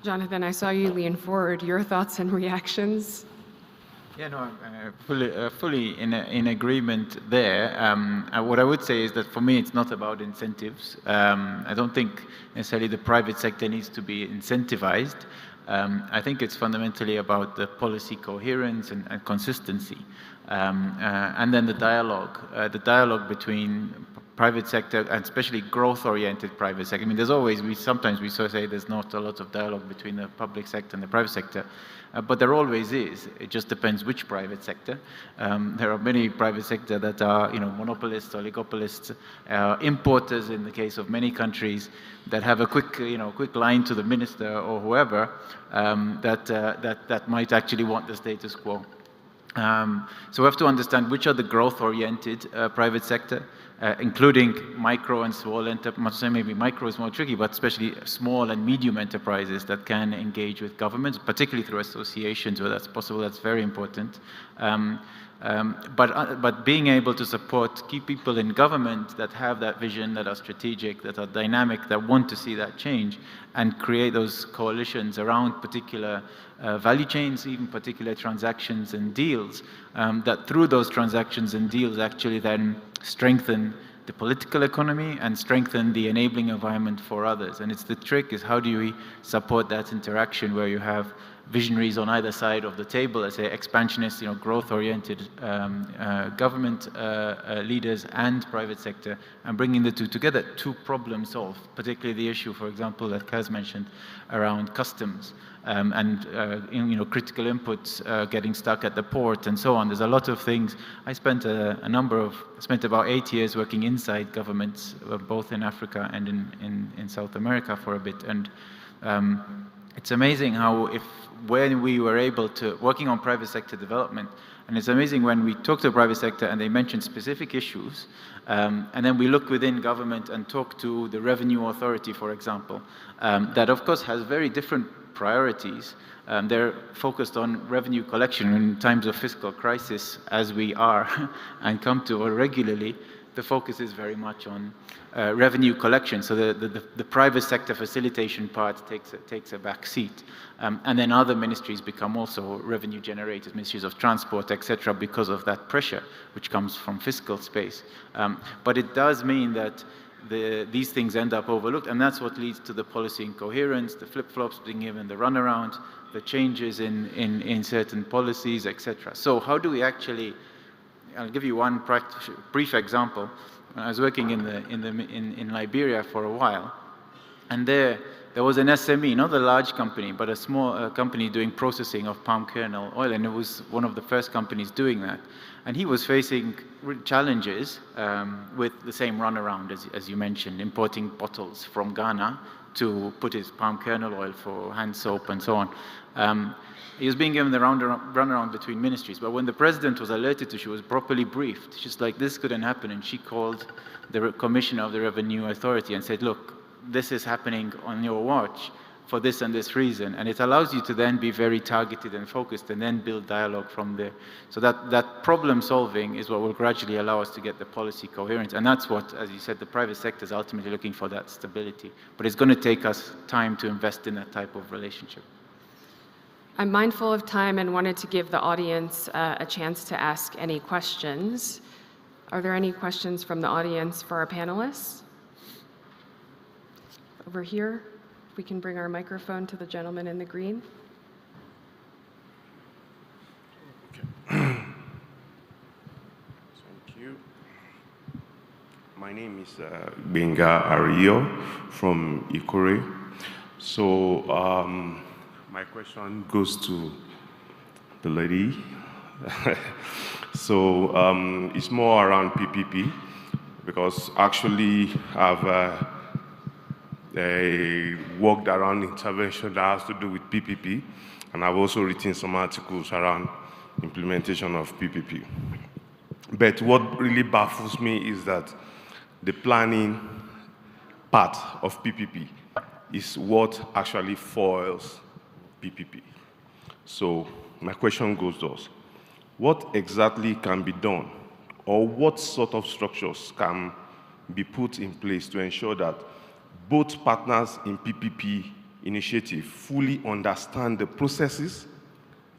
Jonathan, I saw you lean forward. Your thoughts and reactions?
Yeah, no, I'm fully in agreement there. What I would say is that for me, it's not about incentives. I don't think necessarily the private sector needs to be incentivized. I think it's fundamentally about the policy coherence and consistency. And then the dialogue between private sector and especially growth-oriented private sector. I mean, there's always, sometimes we say there's not a lot of dialogue between the public sector and the private sector, but there always is. It just depends which private sector. There are many private sector that are, monopolists, oligopolists, importers in the case of many countries that have a quick line to the minister or whoever that might actually want the status quo. So we have to understand which are the growth-oriented private sector, including micro and small enterprises. Maybe micro is more tricky, but especially small and medium enterprises that can engage with governments, particularly through associations where that's possible. That's very important. But being able to support key people in government that have that vision, that are strategic, that are dynamic, that want to see that change, and create those coalitions around particular value chains, even particular transactions and deals, that through those transactions and deals actually then strengthen the political economy and strengthen the enabling environment for others. And it's the trick is how do we support that interaction where you have visionaries on either side of the table, let's say expansionist, growth-oriented government leaders and private sector, and bringing the two together to problem solve, particularly the issue, for example, that Kaz mentioned around customs and critical inputs getting stuck at the port and so on. There's a lot of things. I spent spent about 8 years working inside governments, both in Africa and in South America for a bit, and it's amazing how when we were able to, working on private sector development, and it's amazing when we talk to the private sector and they mention specific issues, and then we look within government and talk to the revenue authority, for example, that of course has very different priorities. They're focused on revenue collection in times of fiscal crisis, as we are and come to regularly. The focus is very much on revenue collection, so the private sector facilitation part takes a back seat, and then other ministries become also revenue generators, ministries of transport, etc., because of that pressure which comes from fiscal space. But it does mean that these things end up overlooked, and that's what leads to the policy incoherence, the flip-flops being given the runaround, the changes in certain policies, etc. So how do we actually? I'll give you one brief example. I was working in Liberia for a while, and there was an SME, not a large company, but a small company doing processing of palm kernel oil, and it was one of the first companies doing that. And he was facing challenges with the same runaround as you mentioned, importing bottles from Ghana to put his palm kernel oil for hand soap and so on. He was being given the runaround between ministries, but when the president was alerted to, she was properly briefed. She's like, this couldn't happen, and she called the commissioner of the Revenue Authority and said, look, this is happening on your watch for this and this reason, and it allows you to then be very targeted and focused and then build dialogue from there. So that problem solving is what will gradually allow us to get the policy coherence, and that's what, as you said, the private sector is ultimately looking for, that stability. But it's going to take us time to invest in that type of relationship.
I'm mindful of time and wanted to give the audience a chance to ask any questions. Are there any questions from the audience for our panelists? Over here, if we can bring our microphone to the gentleman in the green.
Thank you. My name is Benga Ario from Ikore. So my question goes to the lady. So it's more around PPP, because actually I've worked around intervention that has to do with PPP, and I've also written some articles around implementation of PPP. But what really baffles me is that the planning part of PPP is what actually foils PPP. So my question goes thus: what exactly can be done, or what sort of structures can be put in place to ensure that both partners in PPP initiative fully understand the processes,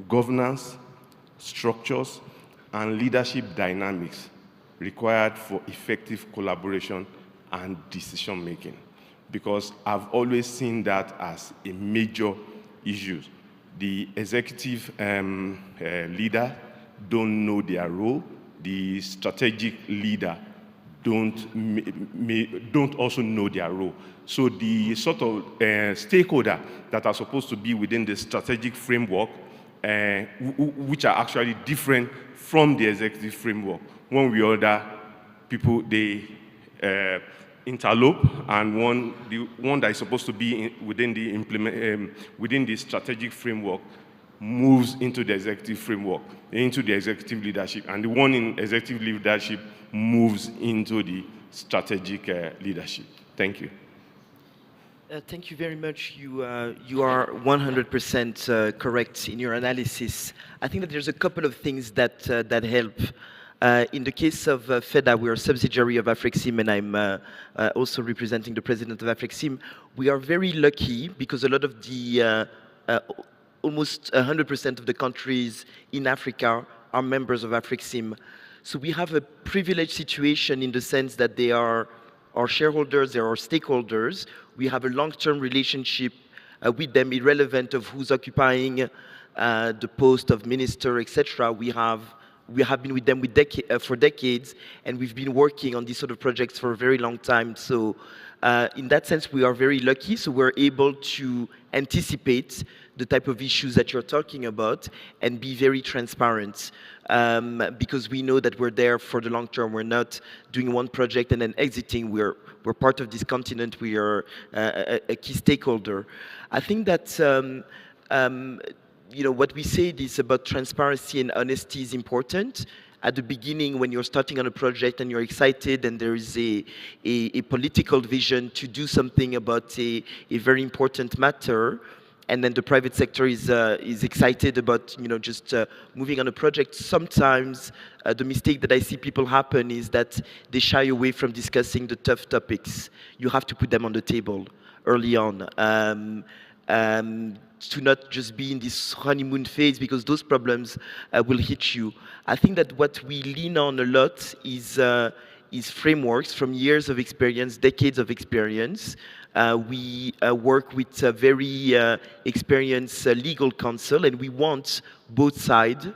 governance, structures, and leadership dynamics required for effective collaboration and decision-making? Because I've always seen that as a major issue. The executive leader don't know their role. The strategic leader don't also know their role. So the sort of stakeholder that are supposed to be within the strategic framework, which are actually different from the executive framework, one way or other, people, they interlope, and the one that is supposed to be within the strategic framework moves into the executive framework, into the executive leadership, and the one in executive leadership moves into the strategic leadership. Thank you.
Thank you very much. You are 100% correct in your analysis. I think that there's a couple of things that help. In the case of FEDA, we are a subsidiary of AFRIXIM, and I'm also representing the president of AFRIXIM. We are very lucky because a lot of the, almost 100% of the countries in Africa are members of AFRIXIM. So we have a privileged situation in the sense that they are our shareholders, they are our stakeholders. We have a long-term relationship with them, irrelevant of who's occupying the post of minister, etc. We have been with them for decades, and we've been working on these sort of projects for a very long time. So in that sense, we are very lucky. So we're able to anticipate the type of issues that you're talking about and be very transparent, because we know that we're there for the long term. We're not doing one project and then exiting. We're part of this continent. We are a key stakeholder. I think that you know, what we said is about transparency and honesty is important. At the beginning, when you're starting on a project and you're excited and there is a political vision to do something about a very important matter, and then the private sector is excited about, you know, just moving on a project. Sometimes the mistake that I see people happen is that they shy away from discussing the tough topics. You have to put them on the table early on. To not just be in this honeymoon phase, because those problems will hit you. I think that what we lean on a lot is frameworks from years of experience, decades of experience. We work with a very experienced legal counsel, and we want both sides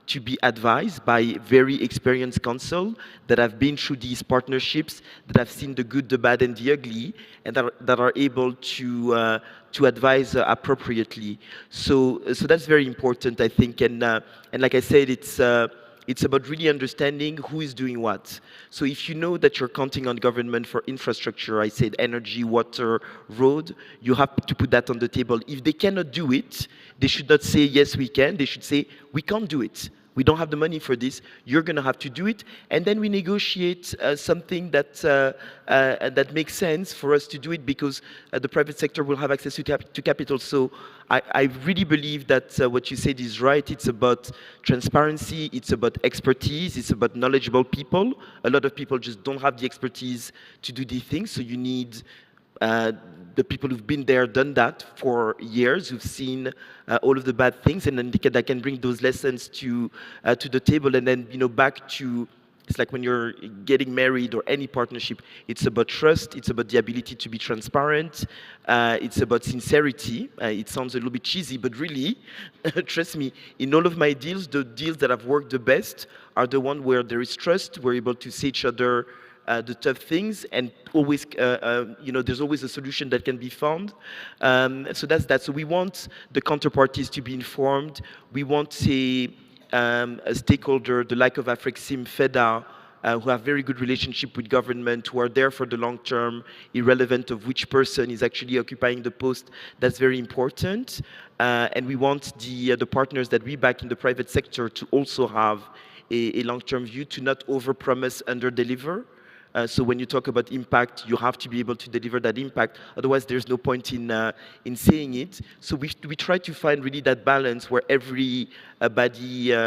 to be advised by very experienced counsel that have been through these partnerships, that have seen the good, the bad, and the ugly, and that are able to advise appropriately. So that's very important, I think. And like I said, it's about really understanding who is doing what. So if you know that you're counting on government for infrastructure, I said energy, water, road, you have to put that on the table. If they cannot do it, they should not say, yes, we can. They should say, we can't do it. We don't have the money for this. You're going to have to do it. And then we negotiate something that makes sense for us to do it, because the private sector will have access to capital. So I really believe that what you said is right. It's about transparency. It's about expertise. It's about knowledgeable people. A lot of people just don't have the expertise to do these things. So you need the people who've been there, done that for years, who've seen all of the bad things, and then that can bring those lessons to the table, and then back to. It's like when you're getting married or any partnership, it's about trust, it's about the ability to be transparent, it's about sincerity. It sounds a little bit cheesy, but really, trust me, in all of my deals, the deals that have worked the best are the ones where there is trust, we're able to see each other the tough things, and always, there's always a solution that can be found. So that's that. So we want the counterparties to be informed. We want a stakeholder, the like of Afrexim, FEDA, who have very good relationship with government, who are there for the long term, irrelevant of which person is actually occupying the post. That's very important. And we want the partners that we back in the private sector to also have a long-term view, to not overpromise, under-deliver. So when you talk about impact, you have to be able to deliver that impact. Otherwise, there's no point in saying it. So we try to find really that balance where everybody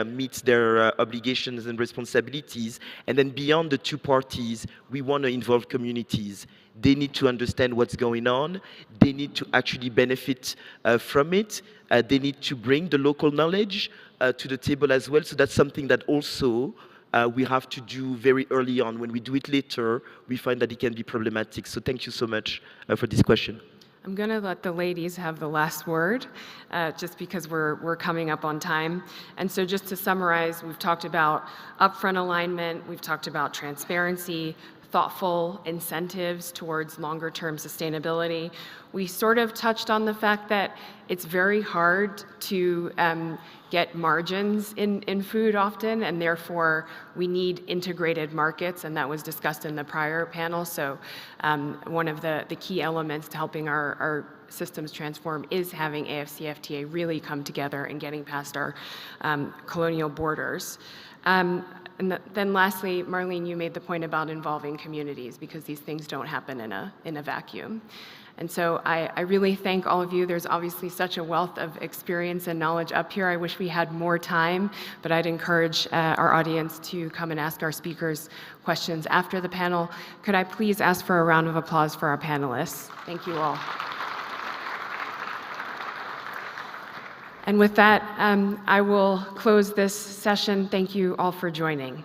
meets their obligations and responsibilities. And then beyond the two parties, we want to involve communities. They need to understand what's going on. They need to actually benefit from it. They need to bring the local knowledge to the table as well. So that's something that also we have to do very early on. When we do it later, we find that it can be problematic. So thank you so much for this question.
I'm going to let the ladies have the last word, just because we're coming up on time. And so just to summarize, we've talked about upfront alignment, we've talked about transparency, thoughtful incentives towards longer-term sustainability. We sort of touched on the fact that it's very hard to get margins in food often, and therefore we need integrated markets, and that was discussed in the prior panel. So one of the key elements to helping our systems transform is having AFCFTA really come together and getting past our colonial borders. And then lastly, Marlene, you made the point about involving communities, because these things don't happen in a vacuum. And so I really thank all of you. There's obviously such a wealth of experience and knowledge up here. I wish we had more time, but I'd encourage our audience to come and ask our speakers questions after the panel. Could I please ask for a round of applause for our panelists? Thank you all. And with that, I will close this session. Thank you all for joining.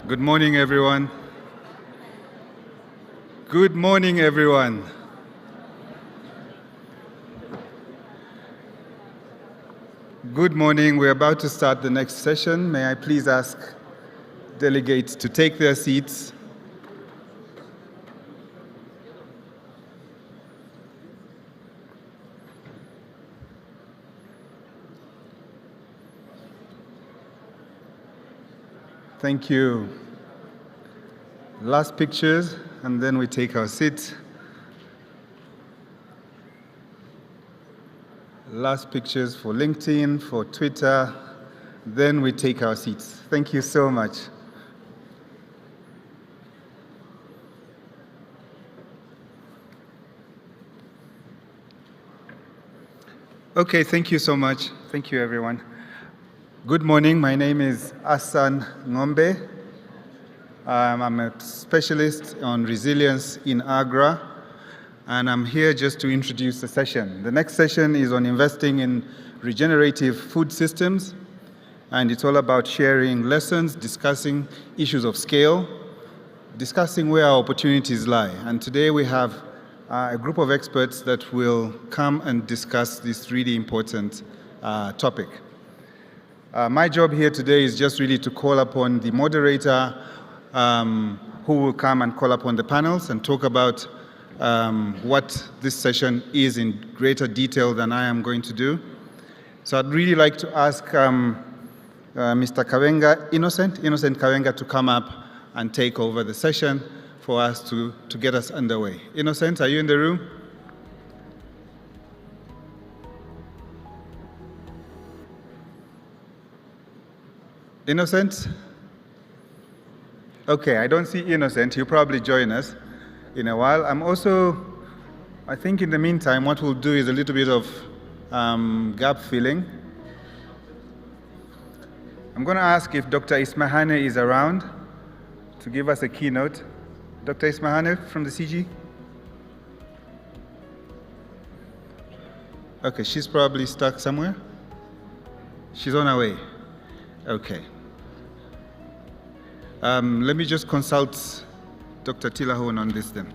Good morning, everyone. Good morning, everyone. Good morning. We're about to start the next session. May I please ask delegates to take their seats. Thank you. Last pictures, and then we take our seats. Last pictures for LinkedIn, for Twitter, then we take our seats. Thank you so much. Okay, thank you so much. Thank you, everyone. Good morning. My name is Hassan Ngombe. I'm a specialist on resilience in AGRA, and I'm here just to introduce the session. The next session is on investing in regenerative food systems, and it's all about sharing lessons, discussing issues of scale, discussing where our opportunities lie. And today we have a group of experts that will come and discuss this really important topic. My job here today is just really to call upon the moderator who will come and call upon the panels and talk about what this session is in greater detail than I am going to do. So I'd really like to ask Mr. Kawenga, Innocent Kawenga, to come up and take over the session for us to get us underway. Innocent, are you in the room? Innocent? Okay, I don't see Innocent. He'll probably join us in a while. I think in the meantime, what we'll do is a little bit of gap filling. I'm going to ask if Dr. Ismahane is around to give us a keynote. Dr. Ismahane from the CG? Okay, she's probably stuck somewhere. She's on her way. Okay. Let me just consult Dr. Tilahun on this then.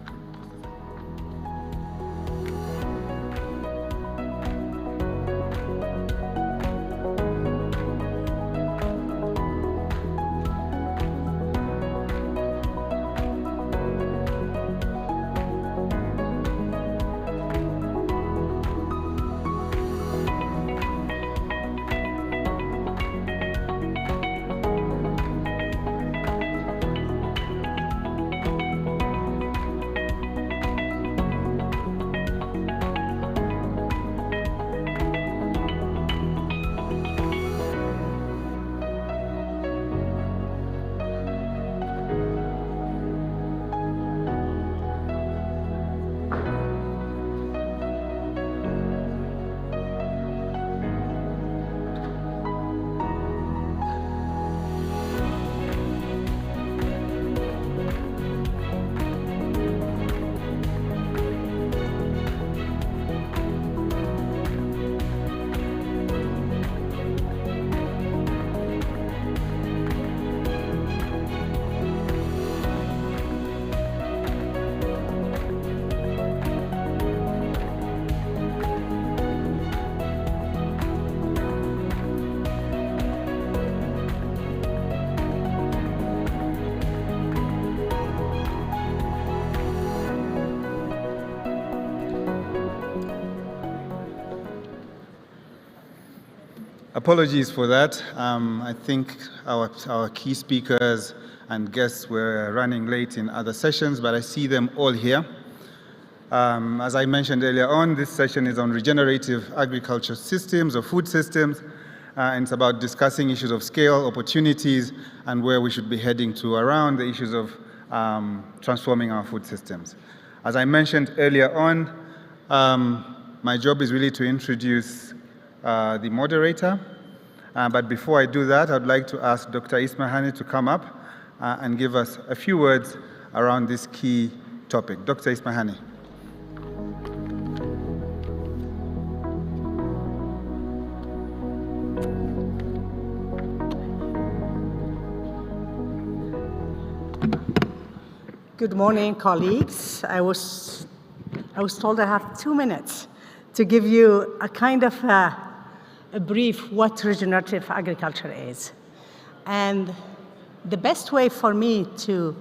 Apologies for that. I think our key speakers and guests were running late in other sessions, but I see them all here. As I mentioned earlier on, this session is on regenerative agriculture systems or food systems, and it's about discussing issues of scale, opportunities, and where we should be heading to around the issues of transforming our food systems. As I mentioned earlier on, my job is really to introduce the moderator. But before I do that, I'd like to ask Dr. Ismahane to come up and give us a few words around this key topic. Dr. Ismahane.
Good morning, colleagues. I was told I have 2 minutes to give you a kind of a brief what regenerative agriculture is. And the best way for me to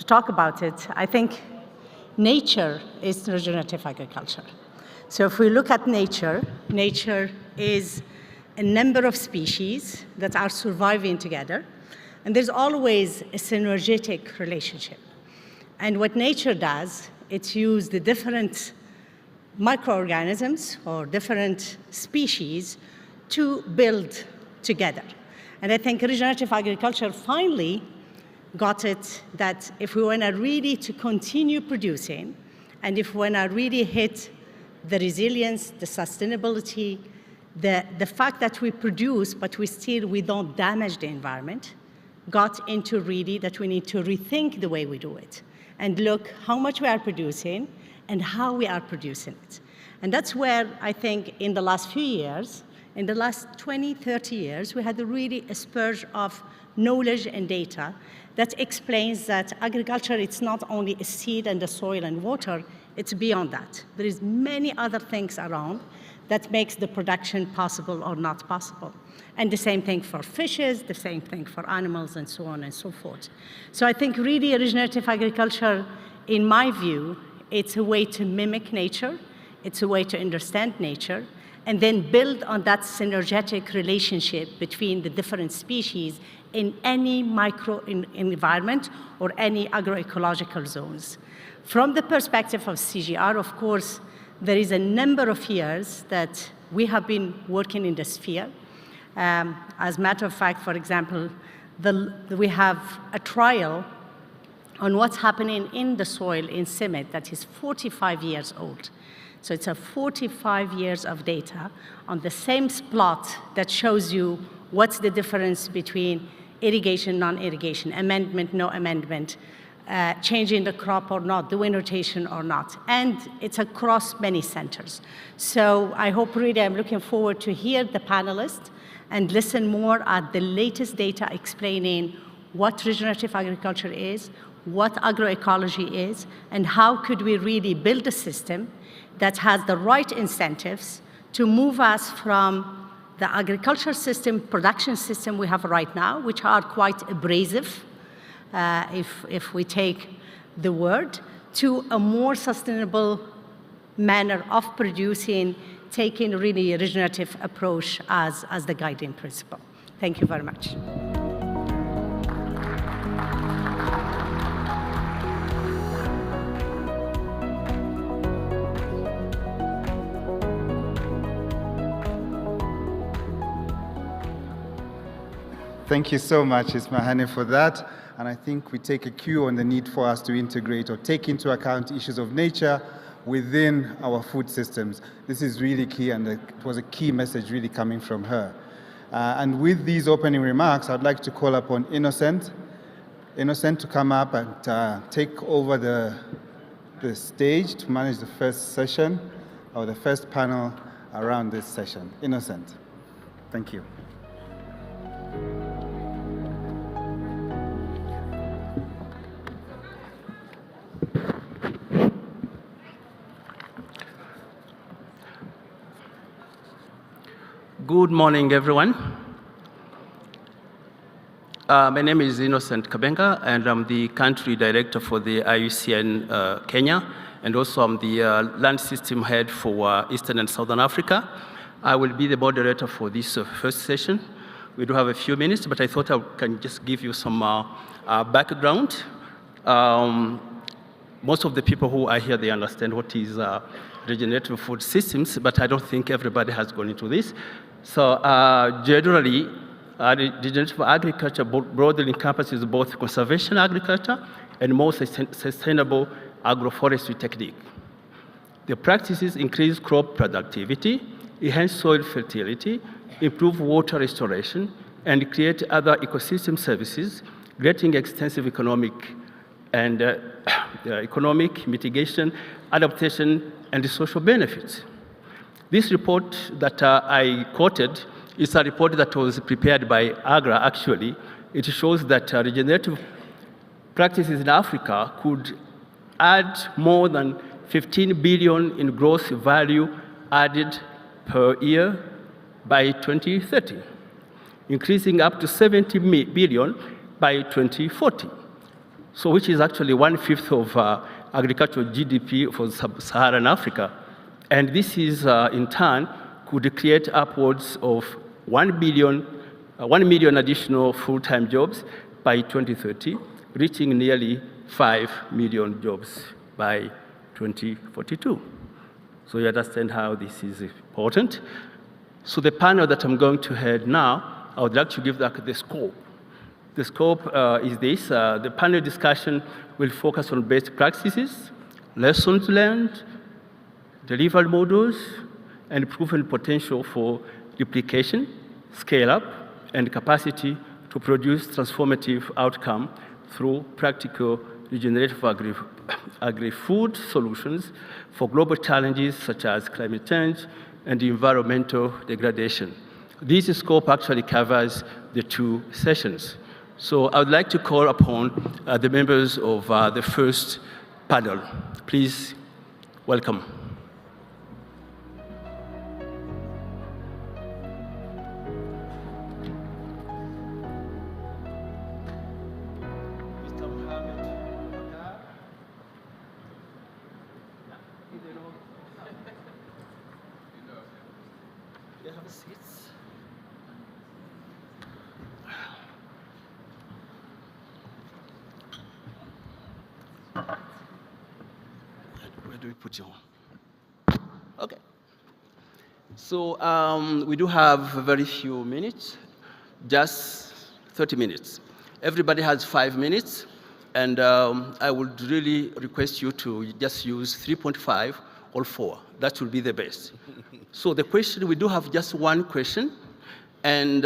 talk about it, I think nature is regenerative agriculture. So if we look at nature, nature is a number of species that are surviving together, and there's always a synergetic relationship. And what nature does, it's use the different microorganisms or different species to build together. And I think regenerative agriculture finally got it that if we want to really to continue producing, and if we want to really hit the resilience, the sustainability, the fact that we produce, but we don't damage the environment, got into really that we need to rethink the way we do it and look how much we are producing and how we are producing it. And that's where I think in the last few years, in the last 20, 30 years, we had really a spurge of knowledge and data that explains that agriculture, it's not only a seed and the soil and water, it's beyond that. There is many other things around that makes the production possible or not possible. And the same thing for fishes, the same thing for animals, and so on and so forth. So I think really regenerative agriculture, in my view, it's a way to mimic nature, it's a way to understand nature, and then build on that synergetic relationship between the different species in any micro environment or any agroecological zones. From the perspective of CGIAR, of course, there is a number of years that we have been working in the sphere. As a matter of fact, for example, we have a trial on what's happening in the soil in CIMMYT that is 45 years old. So it's a 45 years of data on the same plot that shows you what's the difference between irrigation, non-irrigation, amendment, no amendment, changing the crop or not, doing rotation or not. And it's across many centers. So I hope really I'm looking forward to hear the panelists and listen more at the latest data explaining what regenerative agriculture is, what agroecology is, and how could we really build a system that has the right incentives to move us from the agriculture system, production system we have right now, which are quite abrasive, if we take the word, to a more sustainable manner of producing, taking really a regenerative approach as the guiding principle. Thank you very much.
Thank you so much, Ismahane, for that. And I think we take a cue on the need for us to integrate or take into account issues of nature within our food systems. This is really key, and it was a key message really coming from her. And with these opening remarks, I'd like to call upon Innocent to come up and take over the stage to manage the first session or the first panel around this session. Innocent, thank you.
Good morning, everyone. My name is Innocent Kabenga, and I'm the country director for the IUCN Kenya, and also I'm the land system head for Eastern and Southern Africa. I will be the moderator for this first session. We do have a few minutes, but I thought I can just give you some background. Most of the people who are here, they understand what is regenerative food systems, but I don't think everybody has gone into this. So generally, regenerative agriculture broadly encompasses both conservation agriculture and more sustainable agroforestry technique. The practices increase crop productivity, enhance soil fertility, improve water restoration, and create other ecosystem services, creating extensive economic mitigation, adaptation, and social benefits. This report that I quoted is a report that was prepared by AGRA, actually. It shows that regenerative practices in Africa could add more than 15 billion in gross value added per year by 2030, increasing up to 70 billion by 2040. So which is actually 1/5 of agricultural GDP for sub-Saharan Africa. And this is, in turn, could create upwards of 1 million additional full-time jobs by 2030, reaching nearly 5 million jobs by 2042. So you understand how this is important. So the panel that I'm going to head now, I would like to give the scope. The scope is this. The panel discussion will focus on best practices, lessons learned, delivery models, and proven potential for replication, scale-up, and capacity to produce transformative outcome through practical regenerative agri-food solutions for global challenges such as climate change and environmental degradation. This scope actually covers the 2 sessions. So I would like to call upon the members of the first panel. Please welcome. Where do we put you on? Okay. So we do have very few minutes, just 30 minutes. Everybody has 5 minutes, and I would really request you to just use 3.5 or 4. That will be the best. So the question, we do have just one question, and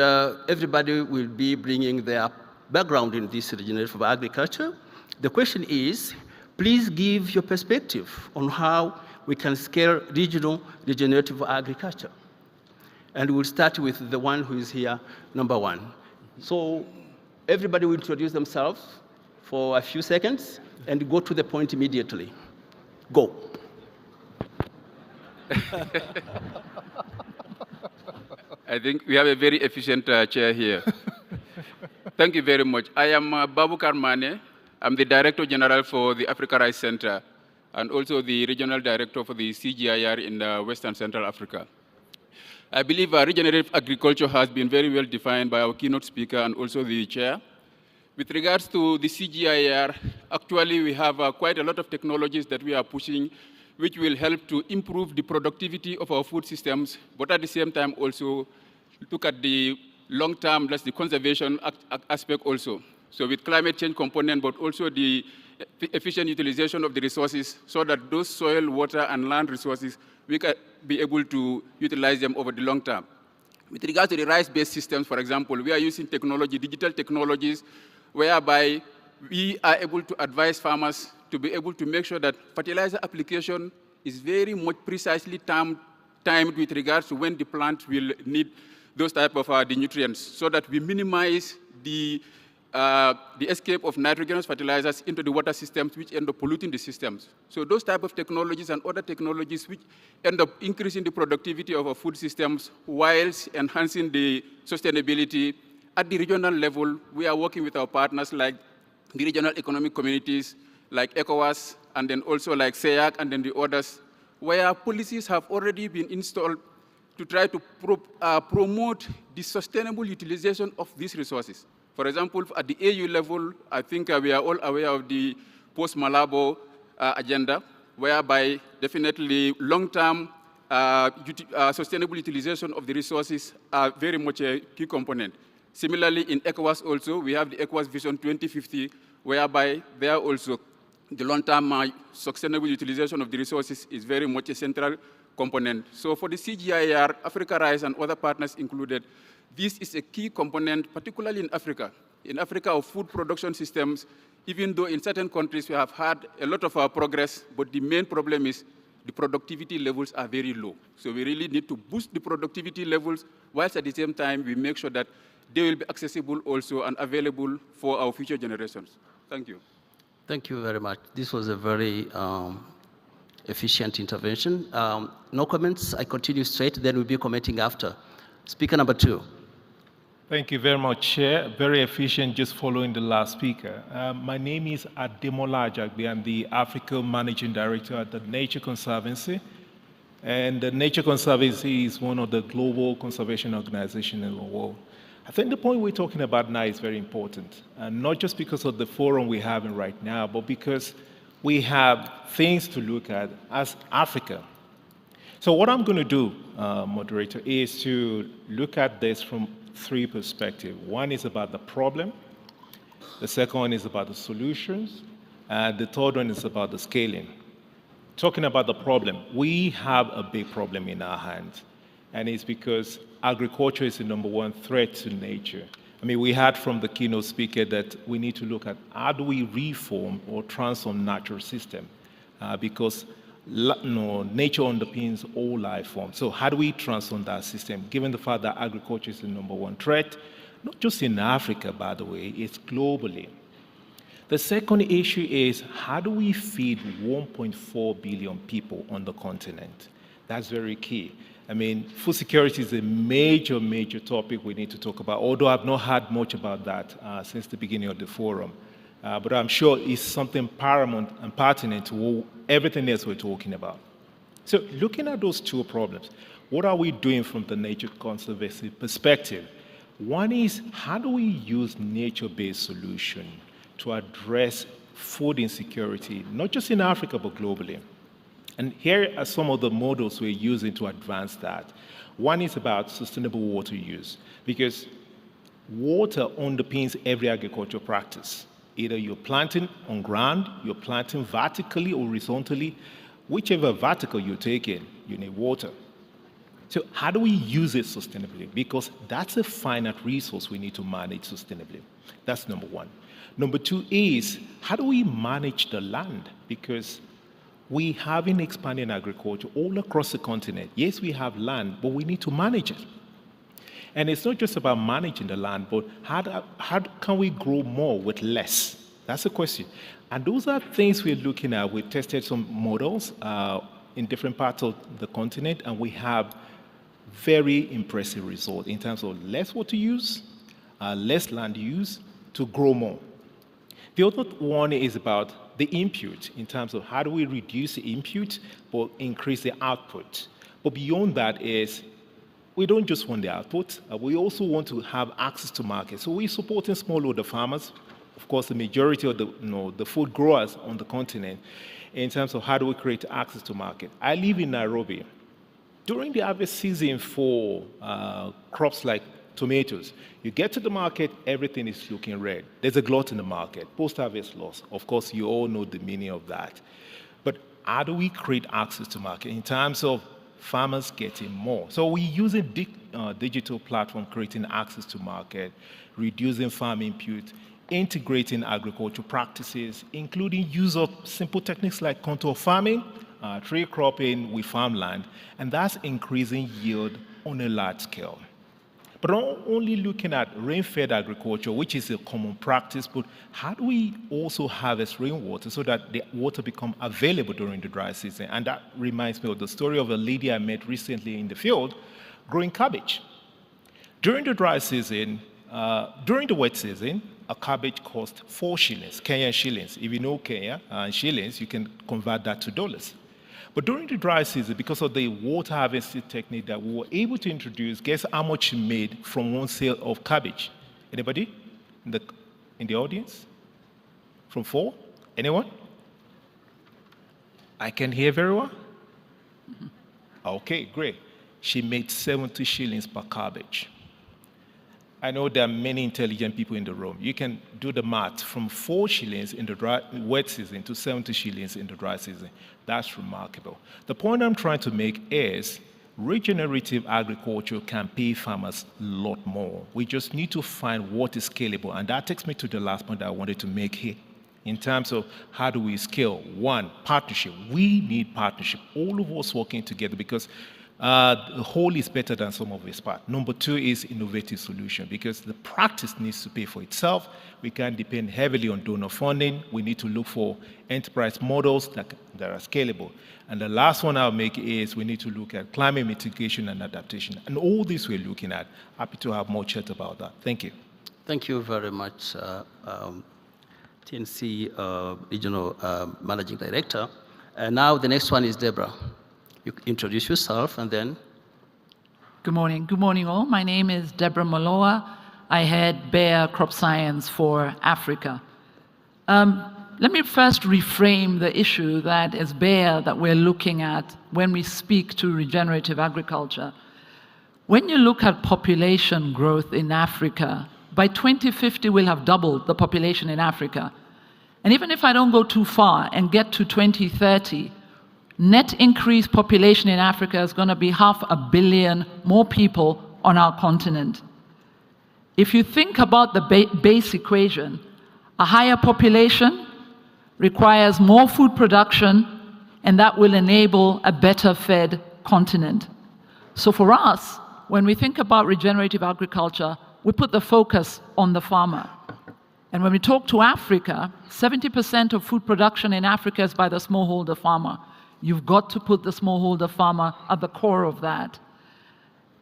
everybody will be bringing their background in this regenerative agriculture. The question is, please give your perspective on how we can scale regional regenerative agriculture. And we'll start with the one who is here, number 1. So everybody will introduce themselves for a few seconds and go to the point immediately. Go.
I think we have a very efficient chair here. Thank you very much. I am Babu Karmane. I'm the Director General for the Africa Rice Center and also the Regional Director for the CGIAR in Western Central Africa. I believe regenerative agriculture has been very well defined by our keynote speaker and also the chair. With regards to the CGIAR, actually we have quite a lot of technologies that we are pushing which will help to improve the productivity of our food systems, but at the same time also look at the long-term, that's the conservation aspect also. So with climate change component, but also the efficient utilization of the resources so that those soil, water, and land resources, we can be able to utilize them over the long term. With regard to the rice-based systems, for example, we are using technology, digital technologies, whereby we are able to advise farmers to be able to make sure that fertilizer application is very much precisely timed with regards to when the plant will need those type of the nutrients, so that we minimize the escape of nitrogenous fertilizers into the water systems, which end up polluting the systems. So those type of technologies and other technologies which end up increasing the productivity of our food systems whilst enhancing the sustainability. At the regional level, we are working with our partners like the regional economic communities, like ECOWAS, and then also like SEAC, and then the others, where policies have already been installed to try to promote the sustainable utilization of these resources. For example, at the AU level, I think we are all aware of the post-Malabo agenda, whereby definitely long-term sustainable utilization of the resources are very much a key component. Similarly, in ECOWAS also, we have the ECOWAS Vision 2050, whereby there also the long-term sustainable utilization of the resources is very much a central component. So for the CGIAR, Africa Rice and other partners included, this is a key component, particularly in Africa. In Africa, our food production systems, even though in certain countries we have had a lot of our progress, but the main problem is the productivity levels are very low. So we really need to boost the productivity levels, whilst at the same time we make sure that they will be accessible also and available for our future generations. Thank you.
Thank you very much. This was a very efficient intervention. No comments. I continue straight, then we'll be commenting after. Speaker number 2.
Thank you very much, Chair. Very efficient, just following the last speaker. My name is Ademola Ajagbe. I'm the Africa Managing Director at the Nature Conservancy. And the Nature Conservancy is one of the global conservation organizations in the world. I think the point we're talking about now is very important, and not just because of the forum we're having right now, but because we have things to look at as Africa. So what I'm going to do, moderator, is to look at this from 3 perspectives. One is about the problem, the second one is about the solutions, and the third one is about the scaling. Talking about the problem, we have a big problem in our hands, and it's because agriculture is the #1 threat to nature. I mean, we heard from the keynote speaker that we need to look at how do we reform or transform natural system, because nature underpins all life forms. So how do we transform that system, given the fact that agriculture is the #1 threat, not just in Africa, by the way, it's globally. The second issue is how do we feed 1.4 billion people on the continent? That's very key. I mean, food security is a major, major topic we need to talk about, although I've not heard much about that since the beginning of the forum. But I'm sure it's something paramount and pertinent to everything else we're talking about. So looking at those 2 problems, what are we doing from the nature conservancy perspective? One is, how do we use nature-based solution to address food insecurity, not just in Africa, but globally? And here are some of the models we're using to advance that. One is about sustainable water use, because water underpins every agricultural practice. Either you're planting on ground, you're planting vertically or horizontally, whichever vertical you're taking, you need water. So how do we use it sustainably? Because that's a finite resource we need to manage sustainably. That's #1. #2 is, how do we manage the land? Because we have been expanding agriculture all across the continent. Yes, we have land, but we need to manage it. And it's not just about managing the land, but how can we grow more with less? That's the question. And those are things we're looking at. We've tested some models in different parts of the continent, and we have very impressive results in terms of less water use, less land use to grow more. The other one is about the input, in terms of how do we reduce the input but increase the output. But beyond that is, we don't just want the output, we also want to have access to market. So we're supporting smallholder farmers, of course the majority of the food growers on the continent, in terms of how do we create access to market. I live in Nairobi. During the harvest season for crops like tomatoes, you get to the market, everything is looking red. There's a glut in the market, post-harvest loss. Of course, you all know the meaning of that. But how do we create access to market in terms of farmers getting more? So we're using digital platform, creating access to market, reducing farm input, integrating agricultural practices, including use of simple techniques like contour farming, tree cropping with farmland, and that's increasing yield on a large scale. But not only looking at rain-fed agriculture, which is a common practice, but how do we also harvest rainwater so that the water becomes available during the dry season? And that reminds me of the story of a lady I met recently in the field growing cabbage. During the dry season, during the wet season, a cabbage cost 4 shillings, Kenyan shillings. If you know Kenya and shillings, you can convert that to dollars. But during the dry season, because of the water harvesting technique that we were able to introduce, guess how much we made from one sale of cabbage? Anybody in the audience? From 4? Anyone? I can hear very well? Okay, great. She made 70 shillings per cabbage. I know there are many intelligent people in the room. You can do the math from 4 shillings in the wet season to 70 shillings in the dry season. That's remarkable. The point I'm trying to make is regenerative agriculture can pay farmers a lot more. We just need to find what is scalable. And that takes me to the last point that I wanted to make here. In terms of how do we scale? One, partnership. We need partnership. All of us working together, because The whole is better than some of its parts. Number two is innovative solution, because the practice needs to pay for itself. We can't depend heavily on donor funding. We need to look for enterprise models that are scalable. And the last one I'll make is we need to look at climate mitigation and adaptation. And all this we're looking at. Happy to have more chat about that. Thank you.
Thank you very much, TNC Regional Managing Director. And now the next one is Deborah. You introduce yourself and then.
Good morning. Good morning, all. My name is Deborah Maloa. I head Bayer Crop Science for Africa. Let me first reframe the issue that is Bayer that we're looking at when we speak to regenerative agriculture. When you look at population growth in Africa, by 2050 we'll have doubled the population in Africa. And even if I don't go too far and get to 2030, net increased population in Africa is going to be 500 million more people on our continent. If you think about the base equation, a higher population requires more food production, and that will enable a better fed continent. So for us, when we think about regenerative agriculture, we put the focus on the farmer. And when we talk to Africa, 70% of food production in Africa is by the smallholder farmer. You've got to put the smallholder farmer at the core of that.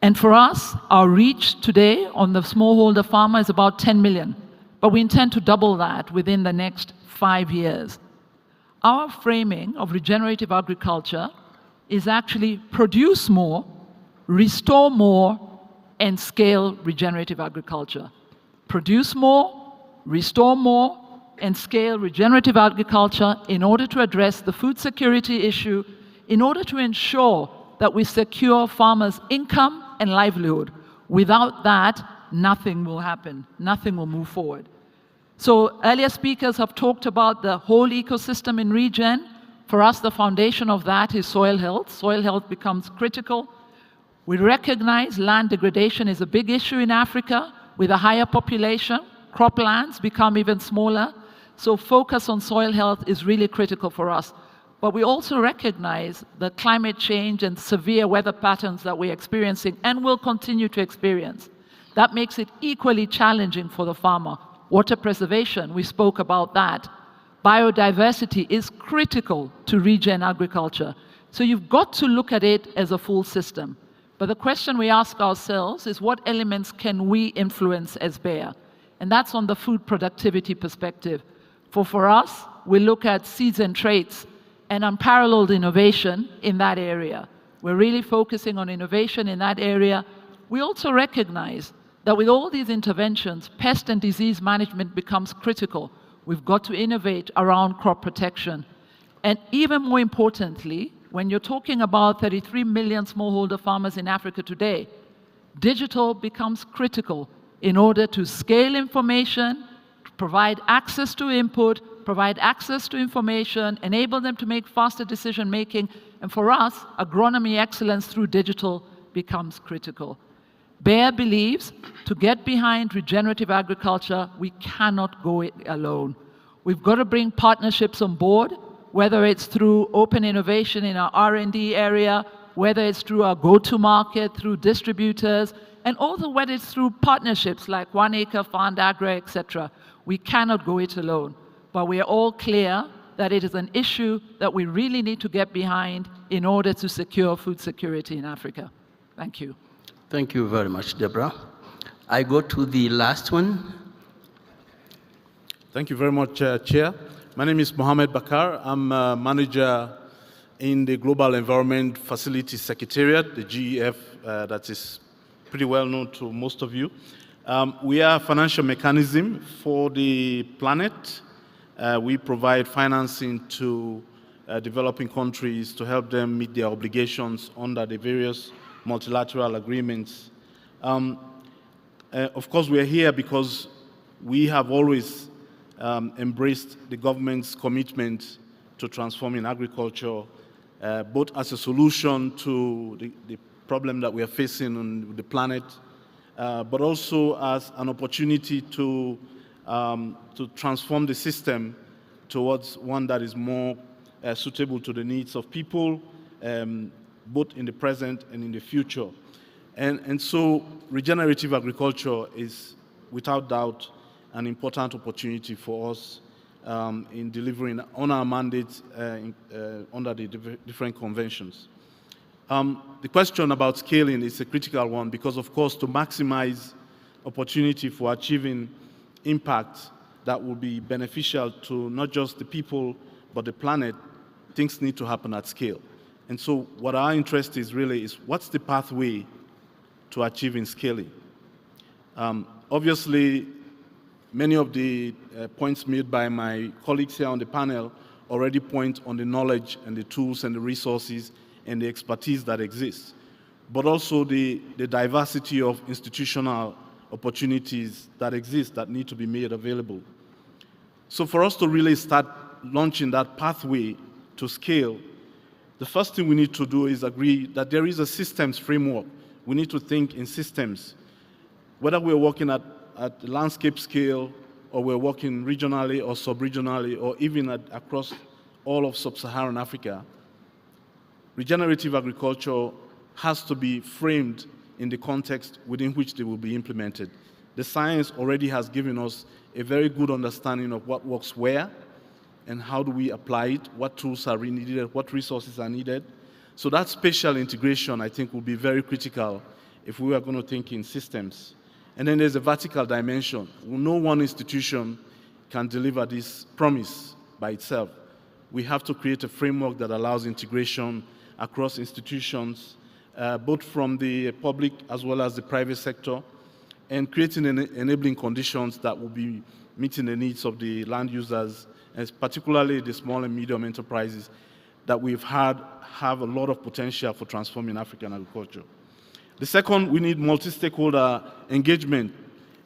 And for us, our reach today on the smallholder farmer is about 10 million, but we intend to double that within the next 5 years. Our framing of regenerative agriculture is actually produce more, restore more, and scale regenerative agriculture. Produce more, restore more, and scale regenerative agriculture in order to address the food security issue, in order to ensure that we secure farmers' income and livelihood. Without that, nothing will happen, nothing will move forward. So earlier speakers have talked about the whole ecosystem in regen. For us, the foundation of that is soil health. Soil health becomes critical. We recognize land degradation is a big issue in Africa. With a higher population, croplands become even smaller. So focus on soil health is really critical for us. But we also recognize the climate change and severe weather patterns that we're experiencing and will continue to experience. That makes it equally challenging for the farmer. Water preservation, we spoke about that. Biodiversity is critical to regen agriculture. So you've got to look at it as a full system. But the question we ask ourselves is what elements can we influence as Bayer? And that's on the food productivity perspective. For us, we look at seeds and traits and unparalleled innovation in that area. We're really focusing on innovation in that area. We also recognize that with all these interventions, pest and disease management becomes critical. We've got to innovate around crop protection. And even more importantly, when you're talking about 33 million smallholder farmers in Africa today, digital becomes critical in order to scale information, provide access to input, provide access to information, enable them to make faster decision making. And for us, agronomy excellence through digital becomes critical. Bayer believes to get behind regenerative agriculture, we cannot go it alone. We've got to bring partnerships on board, whether it's through open innovation in our R&D area, whether it's through our go-to-market, through distributors, and also whether it's through partnerships like 1 Acre Fund, AGRA, etc. We cannot go it alone, but we are all clear that it is an issue that we really need to get behind in order to secure food security in Africa. Thank you.
Thank you very much, Deborah. I go to the last one.
Thank you very much, Chair. My name is Mohamed Bakar. I'm a manager in the Global Environment Facility Secretariat, the GEF, that is pretty well known to most of you. We are a financial mechanism for the planet. We provide financing to developing countries to help them meet their obligations under the various multilateral agreements. Of course, we are here because we have always embraced the government's commitment to transforming agriculture, both as a solution to the problem that we are facing on the planet, but also as an opportunity to transform the system towards one that is more suitable to the needs of people, both in the present and in the future. And so regenerative agriculture is, without doubt, an important opportunity for us in delivering on our mandates under the different conventions. The question about scaling is a critical one because, of course, to maximize opportunity for achieving impact that will be beneficial to not just the people but the planet, things need to happen at scale. And so what our interest is really is what's the pathway to achieving scaling? Obviously, many of the points made by my colleagues here on the panel already point on the knowledge and the tools and the resources and the expertise that exists, but also the diversity of institutional opportunities that exist that need to be made available. So for us to really start launching that pathway to scale, the first thing we need to do is agree that there is a systems framework. We need to think in systems. Whether we're working at the landscape scale, or we're working regionally or sub-regionally, or even across all of sub-Saharan Africa, regenerative agriculture has to be framed in the context within which they will be implemented. The science already has given us a very good understanding of what works where, and how do we apply it, what tools are needed, what resources are needed. So that spatial integration, I think, will be very critical if we are going to think in systems. And then there's a vertical dimension. No one institution can deliver this promise by itself. We have to create a framework that allows integration across institutions, both from the public as well as the private sector, and creating enabling conditions that will be meeting the needs of the land users, and particularly the small and medium enterprises that we've had have a lot of potential for transforming African agriculture. The second, we need multi-stakeholder engagement.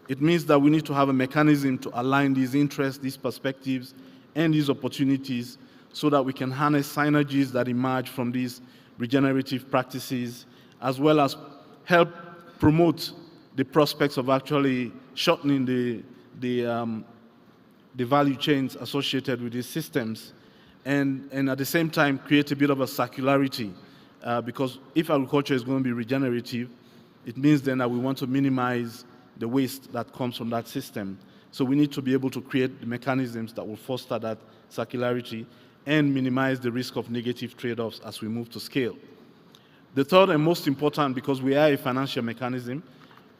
It means that we need to have a mechanism to align these interests, these perspectives, and these opportunities so that we can harness synergies that emerge from these regenerative practices, as well as help promote the prospects of actually shortening the value chains associated with these systems, and at the same time create a bit of a circularity. Because if agriculture is going to be regenerative, it means then that we want to minimize the waste that comes from that system. So we need to be able to create the mechanisms that will foster that circularity and minimize the risk of negative trade-offs as we move to scale. The third and most important, because we are a financial mechanism,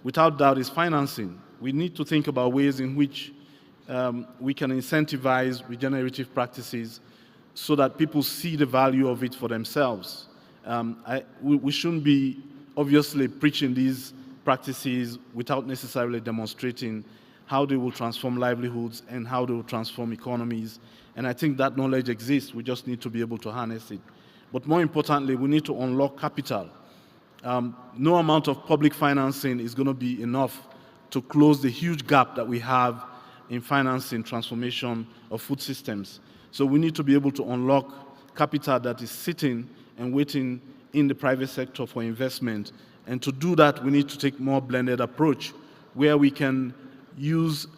without doubt is financing. We need to think about ways in which we can incentivize regenerative practices so that people see the value of it for themselves. We shouldn't be obviously preaching these practices without necessarily demonstrating how they will transform livelihoods and how they will transform economies. And I think that knowledge exists. We just need to be able to harness it. But more importantly, we need to unlock capital. No amount of public financing is going to be enough to close the huge gap that we have in financing transformation of food systems. So we need to be able to unlock capital that is sitting and waiting in the private sector for investment. And to do that, we need to take more blended approach where we can use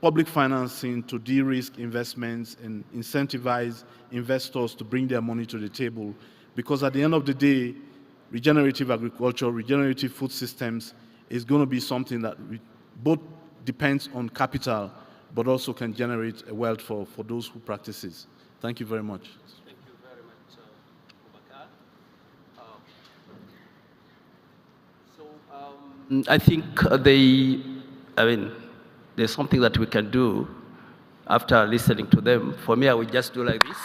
public financing to de-risk investments and incentivize investors to bring their money to the table. Because at the end of the day, regenerative agriculture, regenerative food systems is going to be something that both depends on capital, but also can generate a wealth for those who practice it. Thank you very much.
Thank you very much, Boubacar. I think there's something that we can do after listening to them. For me, I would just do like this.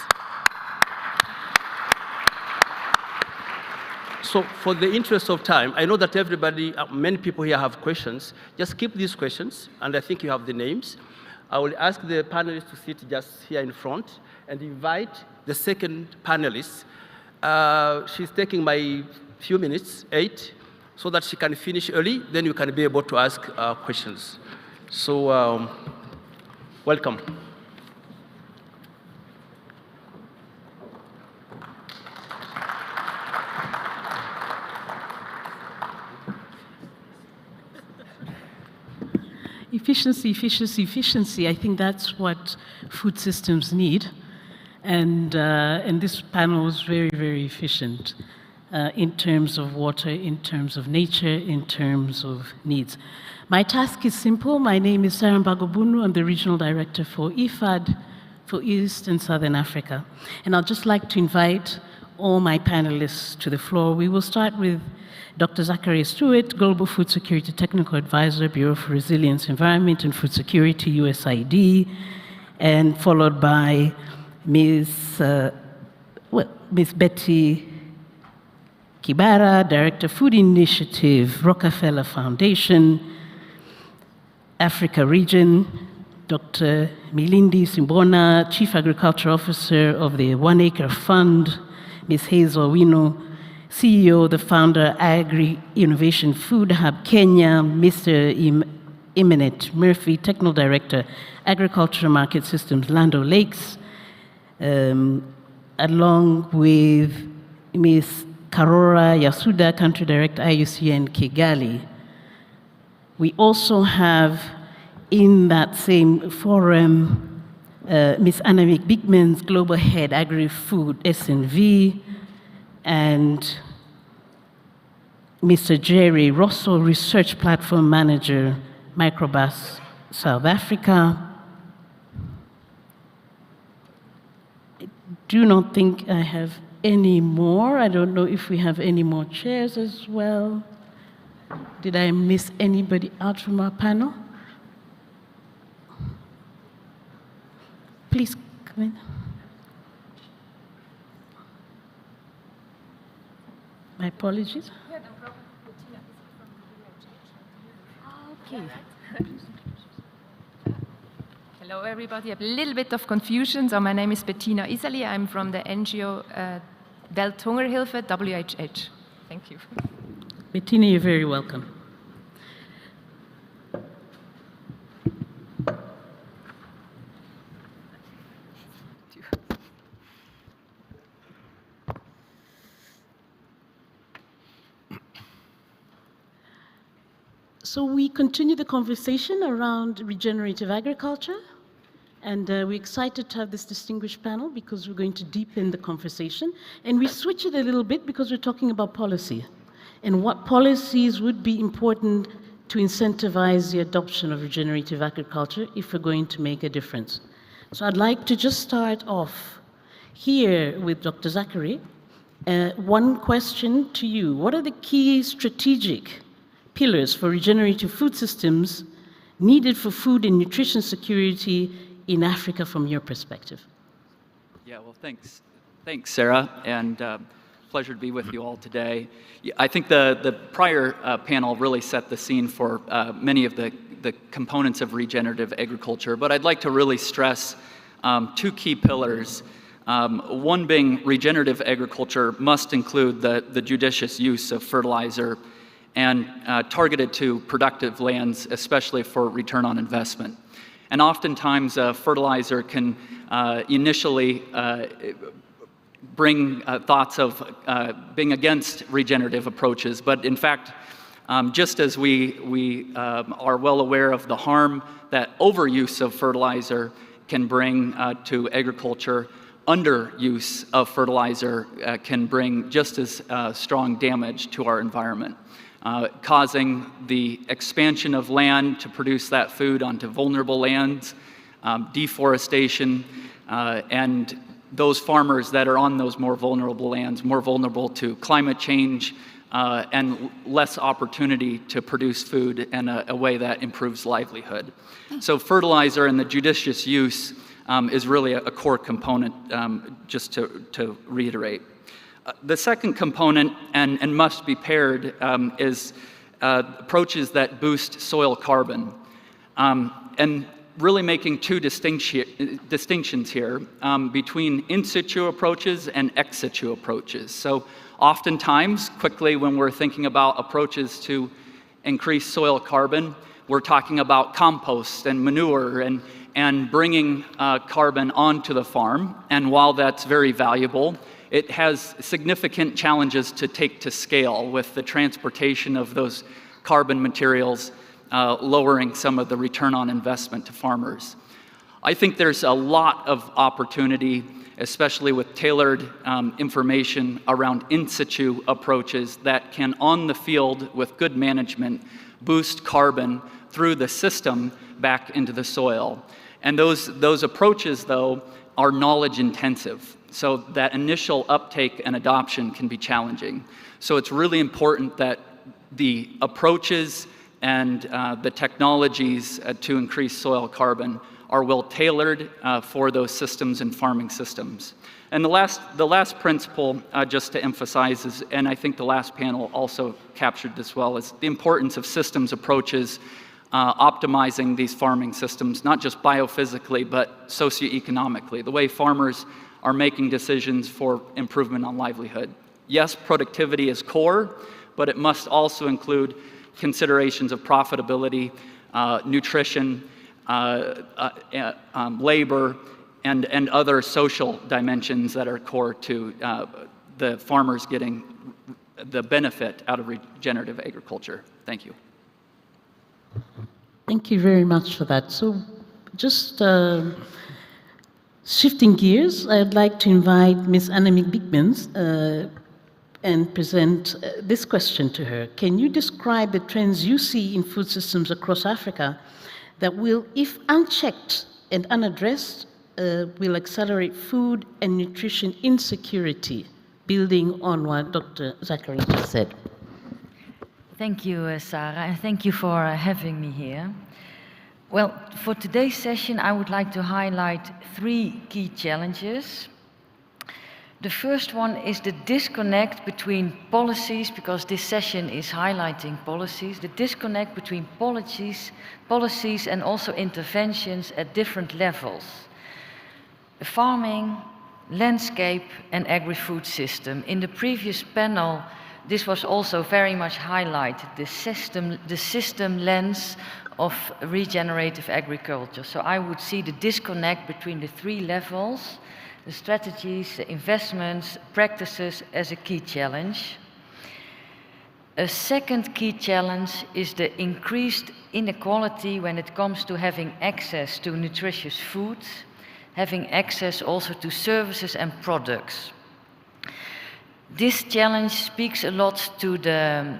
So for the interest of time, I know that everybody, many people here have questions. Just keep these questions, and I think you have the names. I will ask the panelists to sit just here in front and invite the second panelist. She's taking my few minutes, 8, so that she can finish early, then you can be able to ask questions. So, welcome.
Efficiency, efficiency, efficiency. I think that's what food systems need. And this panel was very, very efficient. in terms of water, in terms of nature, in terms of needs. My task is simple. My name is Sarah Mbagobunu. I'm the Regional Director for IFAD for East and Southern Africa. And I'd just like to invite all my panelists to the floor. We will start with Dr. Zachary Stewart, Global Food Security Technical Advisor, Bureau for Resilience, Environment and Food Security, USAID, and followed by Ms. Betty Kibara, Director, Food Initiative, Rockefeller Foundation, Africa Region, Dr. Milindi Simbona, Chief Agriculture Officer of the One Acre Fund, Ms. Hazel Wino, CEO, the founder, Agri-Innovation Food Hub Kenya, Mr. Eminent Murphy, Technical Director, Agricultural Market Systems, Land O'Lakes, along with Ms. Karora Yasuda, Country Director, IUCN Kigali. We also have in that same forum Ms. Annemiek Bigmans, Global Head, Agri-Food, SNV, and Mr. Jerry Rosso, Research Platform Manager, Microbus, South Africa. I do not think I have any more. I don't know if we have any more chairs as well. Did I miss anybody out from our panel? Please come in. My apologies.
Okay. Hello, everybody. I have a little bit of confusion. So my name is Bettina Isali. I'm from the NGO Welthungerhilfe, WHH. Thank you.
Bettina, you're very welcome. So we continue the conversation around regenerative agriculture, and we're excited to have this distinguished panel because we're going to deepen the conversation. And we switch it a little bit because we're talking about policy and what policies would be important to incentivize the adoption of regenerative agriculture if we're going to make a difference. So I'd like to just start off here with Dr. Zachary. One question to you. What are the key strategic pillars for regenerative food systems needed for food and nutrition security in Africa from your perspective?
Yeah, well, thanks. Thanks, Sarah, and pleasure to be with you all today. I think the prior panel really set the scene for many of the components of regenerative agriculture, but I'd like to really stress two key pillars. One being regenerative agriculture must include the judicious use of fertilizer and targeted to productive lands, especially for return on investment. And oftentimes, fertilizer can initially bring thoughts of being against regenerative approaches, but in fact, just as we are well aware of the harm that overuse of fertilizer can bring to agriculture, underuse of fertilizer can bring just as strong damage to our environment. Causing the expansion of land to produce that food onto vulnerable lands, deforestation, and those farmers that are on those more vulnerable lands, more vulnerable to climate change, and less opportunity to produce food in a way that improves livelihood. So fertilizer and the judicious use is really a core component, just to reiterate. The second component, and must be paired, is approaches that boost soil carbon. And really making two distinctions here between in situ approaches and ex situ approaches. So oftentimes, quickly, when we're thinking about approaches to increase soil carbon, we're talking about compost and manure and bringing carbon onto the farm. And while that's very valuable, it has significant challenges to take to scale with the transportation of those carbon materials, lowering some of the return on investment to farmers. I think there's a lot of opportunity, especially with tailored information around in situ approaches that can, on the field with good management, boost carbon through the system back into the soil. And those approaches, though, are knowledge intensive. So that initial uptake and adoption can be challenging. So it's really important that the approaches and the technologies to increase soil carbon are well tailored for those systems and farming systems. And the last principle, just to emphasize, is, and I think the last panel also captured this well, is the importance of systems approaches optimizing these farming systems, not just biophysically, but socioeconomically, the way farmers are making decisions for improvement on livelihood. Yes, productivity is core, but it must also include considerations of profitability, nutrition, labor, and other social dimensions that are core to the farmers getting the benefit out of regenerative agriculture. Thank you.
Thank you very much for that. So just shifting gears, I'd like to invite Ms. Annemiek Biekmans and present this question to her. Can you describe the trends you see in food systems across Africa that will, if unchecked and unaddressed, will accelerate food and nutrition insecurity, building on what Dr. Zachary just said?
Thank you, Sarah, and thank you for having me here. Well, for today's session, I would like to highlight 3 key challenges. The first one is the disconnect between policies, because this session is highlighting policies, the disconnect between policies and also interventions at different levels. The farming, landscape, and agri-food system. In the previous panel, this was also very much highlighted, the system lens of regenerative agriculture. So I would see the disconnect between the 3 levels, the strategies, the investments, practices as a key challenge. A second key challenge is the increased inequality when it comes to having access to nutritious food, having access also to services and products. This challenge speaks a lot to the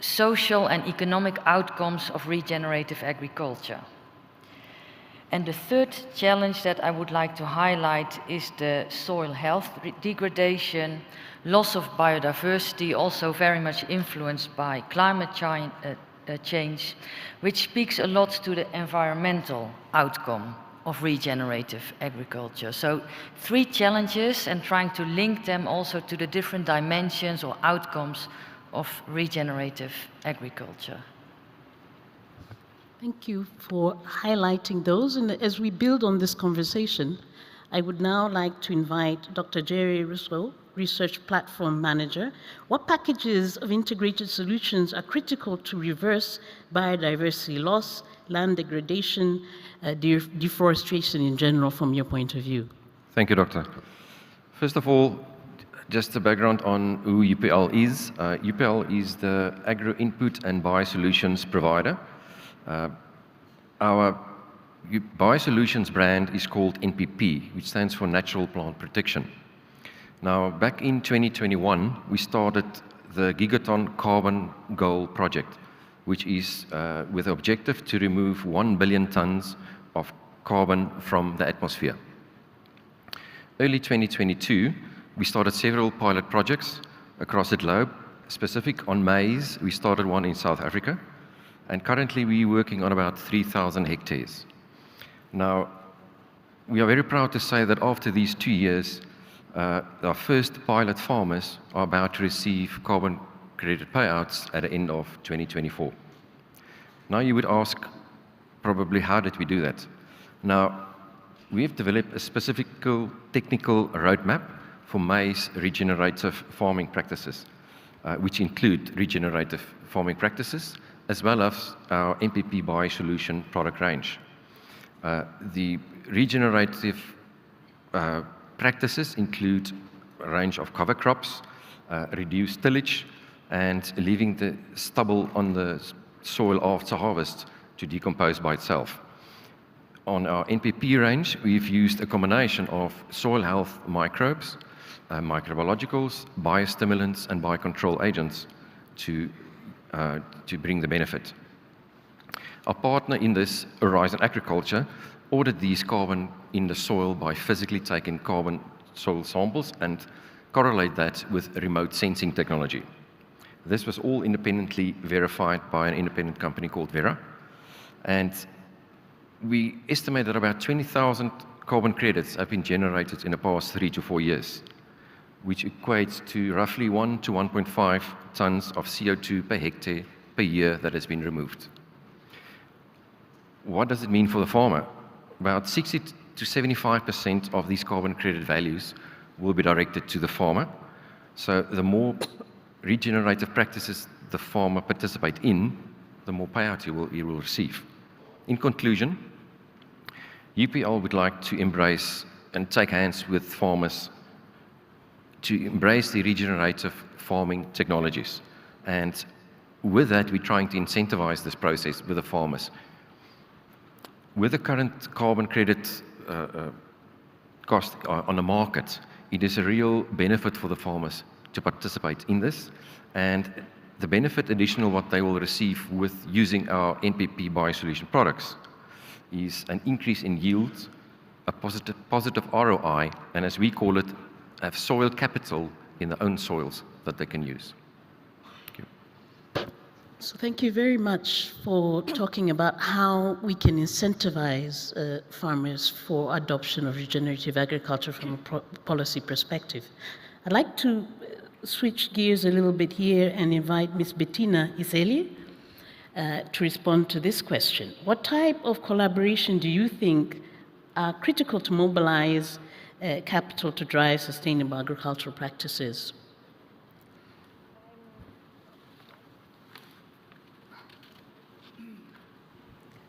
social and economic outcomes of regenerative agriculture. And the third challenge that I would like to highlight is the soil health degradation, loss of biodiversity, also very much influenced by climate change, which speaks a lot to the environmental outcome of regenerative agriculture. So 3 challenges, and trying to link them also to the different dimensions or outcomes of regenerative agriculture.
Thank you for highlighting those. And as we build on this conversation, I would now like to invite Dr. Jerry Rousseau, Research Platform Manager. What packages of integrated solutions are critical to reverse biodiversity loss, land degradation, deforestation in general from your point of view?
Thank you, Doctor. First of all, just a background on who UPL is. UPL is the agro-input and biosolutions provider. Our biosolutions brand is called NPP, which stands for Natural Plant Protection. Now, back in 2021, we started the Gigaton Carbon Goal project, which is with the objective to remove 1 billion tons of carbon from the atmosphere. Early 2022, we started several pilot projects across the globe. Specific on maize, we started one in South Africa, and currently we're working on about 3,000 hectares. Now, we are very proud to say that after these 2 years, our first pilot farmers are about to receive carbon credit payouts at the end of 2024. Now you would ask, probably, how did we do that? Now, we've developed a specific technical roadmap for maize regenerative farming practices, which include regenerative farming practices, as well as our MPP biosolution product range. The regenerative practices include a range of cover crops, reduced tillage, and leaving the stubble on the soil after harvest to decompose by itself. On our NPP range, we've used a combination of soil health microbes, microbiologicals, biostimulants, and biocontrol agents to bring the benefit. Our partner in this, Horizon Agriculture, ordered these carbon in the soil by physically taking carbon soil samples and correlate that with remote sensing technology. This was all independently verified by an independent company called Vera. And we estimate that about 20,000 carbon credits have been generated in the past 3 to 4 years, which equates to roughly 1 to 1.5 tons of CO2 per hectare per year that has been removed. What does it mean for the farmer? About 60 to 75% of these carbon credit values will be directed to the farmer. So the more regenerative practices the farmer participate in, the more payout he will receive. In conclusion, UPL would like to embrace and take hands with farmers to embrace the regenerative farming technologies. And with that, we're trying to incentivize this process with the farmers. With the current carbon credit cost on the market, it is a real benefit for the farmers to participate in this. And the benefit additional what they will receive with using our NPP biosolution products is an increase in yields, a positive ROI, and as we call it, have soil capital in their own soils that they can use. Thank you.
So thank you very much for talking about how we can incentivize farmers for adoption of regenerative agriculture from a policy perspective. I'd like to switch gears a little bit here and invite Ms. Bettina Iselie to respond to this question. What type of collaboration do you think are critical to mobilize capital to drive sustainable agricultural practices?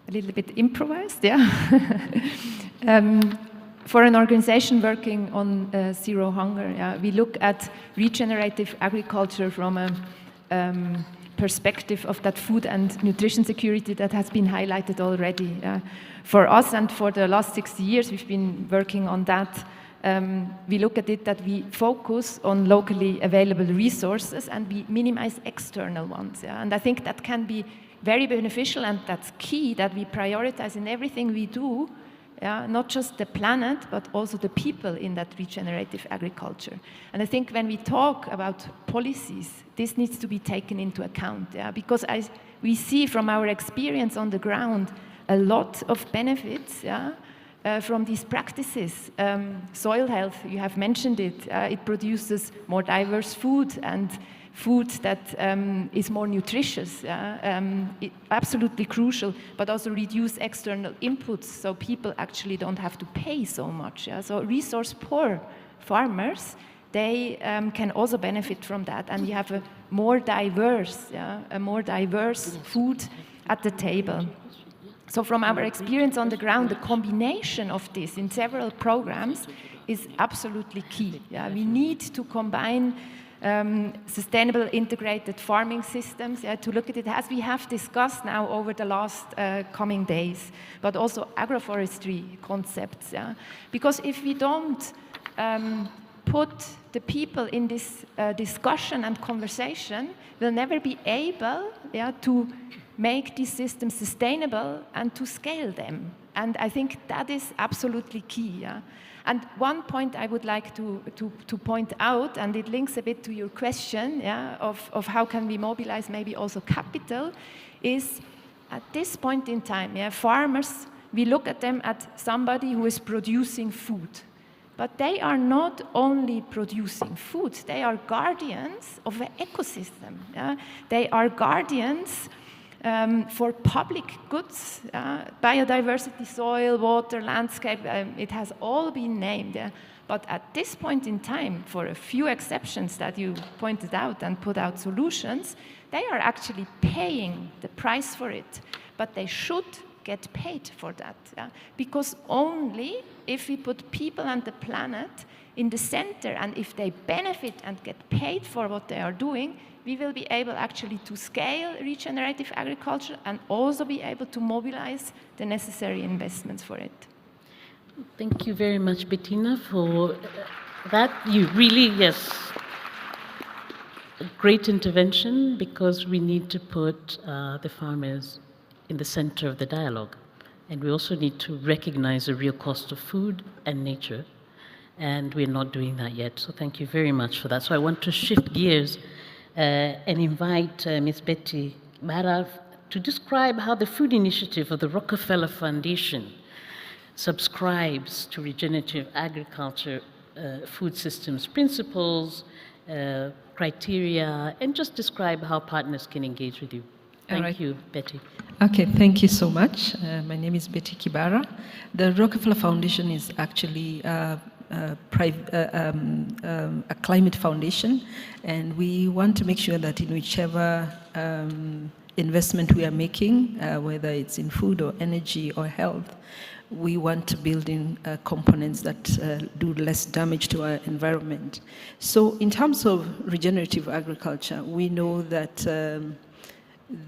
A little bit improvised, yeah. For an organization working on zero hunger, we look at regenerative agriculture from a perspective of that food and nutrition security that has been highlighted already. For us and for the last 60 years, we've been working on that. We look at it that we focus on locally available resources and we minimize external ones. Yeah? And I think that can be very beneficial, and that's key that we prioritize in everything we do. Yeah, not just the planet, but also the people in that regenerative agriculture. And I think when we talk about policies, this needs to be taken into account, yeah? Because we see from our experience on the ground a lot of benefits, yeah? From these practices. Soil health, you have mentioned it, it produces more diverse food and food that is more nutritious, absolutely crucial, but also reduce external inputs so people actually don't have to pay so much. Yeah? So resource poor farmers, they can also benefit from that, and you have a more diverse food at the table. So from our experience on the ground, the combination of this in several programs is absolutely key. Yeah? We need to combine sustainable integrated farming systems, to look at it as we have discussed now over the last coming days, but also agroforestry concepts. Yeah? Because if we don't put the people in this discussion and conversation, we'll never be able to make these systems sustainable and to scale them. And I think that is absolutely key. Yeah? And one point I would like to point out, and it links a bit to your question, of how can we mobilize maybe also capital, is at this point in time, farmers, we look at them as somebody who is producing food. But they are not only producing food, they are guardians of an ecosystem. Yeah? They are guardians for public goods, biodiversity, soil, water, landscape, it has all been named. Yeah? But at this point in time, for a few exceptions that you pointed out and put out solutions, they are actually paying the price for it. But they should get paid for that. Yeah? Because only if we put people and the planet in the center, and if they benefit and get paid for what they are doing, we will be able actually to scale regenerative agriculture and also be able to mobilize the necessary investments for it.
Thank you very much, Bettina, for that. You really, yes, a great intervention, because we need to put the farmers in the center of the dialogue. And we also need to recognize the real cost of food and nature. And we're not doing that yet. So thank you very much for that. So I want to shift gears and invite Ms. Betty Kibara to describe how the Food Initiative of the Rockefeller Foundation subscribes to regenerative agriculture, food systems principles, criteria, and just describe how partners can engage with you. Thank you, Betty.
Okay, thank you so much. My name is Betty Kibara. The Rockefeller Foundation is actually a climate foundation, and we want to make sure that in whichever investment we are making, whether it's in food or energy or health, we want to build in components that do less damage to our environment. So in terms of regenerative agriculture, we know that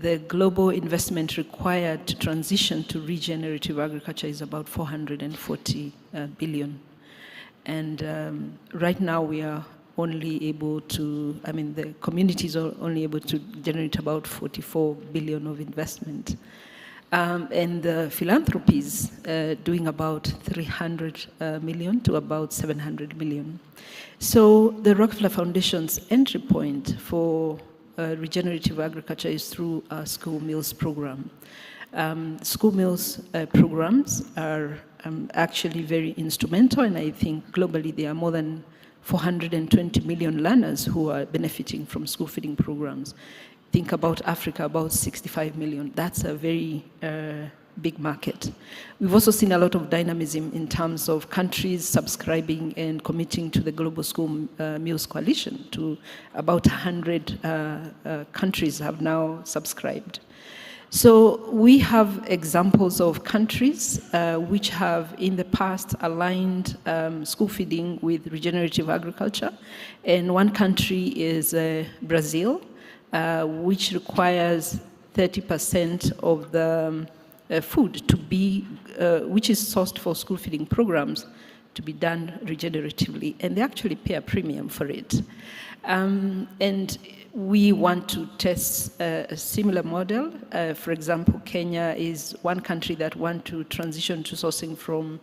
the global investment required to transition to regenerative agriculture is about 440 billion. And right now we are only able to, the communities are only able to generate about 44 billion of investment. And the philanthropy is doing about 300 million to about 700 million. So the Rockefeller Foundation's entry point for regenerative agriculture is through our school meals program. School meals programs are actually very instrumental, and I think globally there are more than 420 million learners who are benefiting from school feeding programs. Think about Africa, about 65 million. That's a very big market. We've also seen a lot of dynamism in terms of countries subscribing and committing to the Global School Meals Coalition. To about 100 countries have now subscribed. So we have examples of countries which have in the past aligned school feeding with regenerative agriculture. And one country is Brazil, which requires 30% of the food to be, which is sourced for school feeding programs, to be done regeneratively. And they actually pay a premium for it. And we want to test a similar model. For example, Kenya is one country that want to transition to sourcing from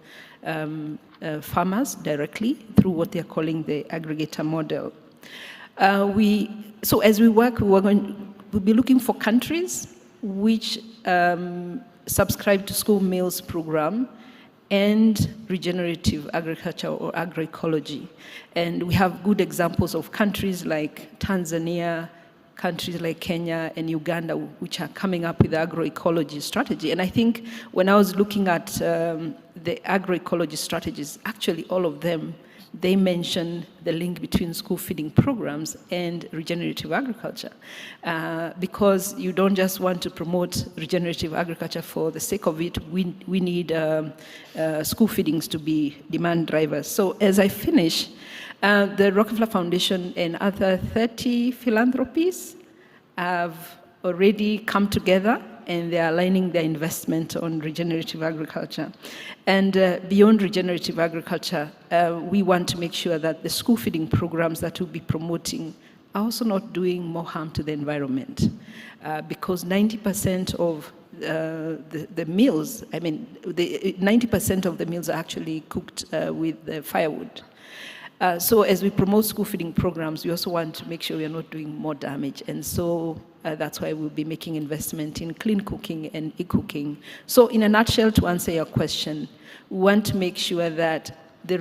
farmers directly through what they're calling the aggregator model. So as we work, we'll be looking for countries which subscribe to school meals program and regenerative agriculture or agroecology. And we have good examples of countries like Tanzania, countries like Kenya and Uganda, which are coming up with the agroecology strategy. And I think when I was looking at the agroecology strategies, actually all of them, they mention the link between school feeding programs and regenerative agriculture, because you don't just want to promote regenerative agriculture for the sake of it. We need school feedings to be demand drivers. So as I finish, the Rockefeller Foundation and other 30 philanthropies have already come together, and they're aligning their investment on regenerative agriculture. And beyond regenerative agriculture, we want to make sure that the school feeding programs that we'll be promoting are also not doing more harm to the environment. Because 90% of the meals, 90% of the meals are actually cooked with firewood. So as we promote school feeding programs, we also want to make sure we are not doing more damage. And so that's why we'll be making investment in clean cooking and e-cooking. So in a nutshell, to answer your question, we want to make sure that the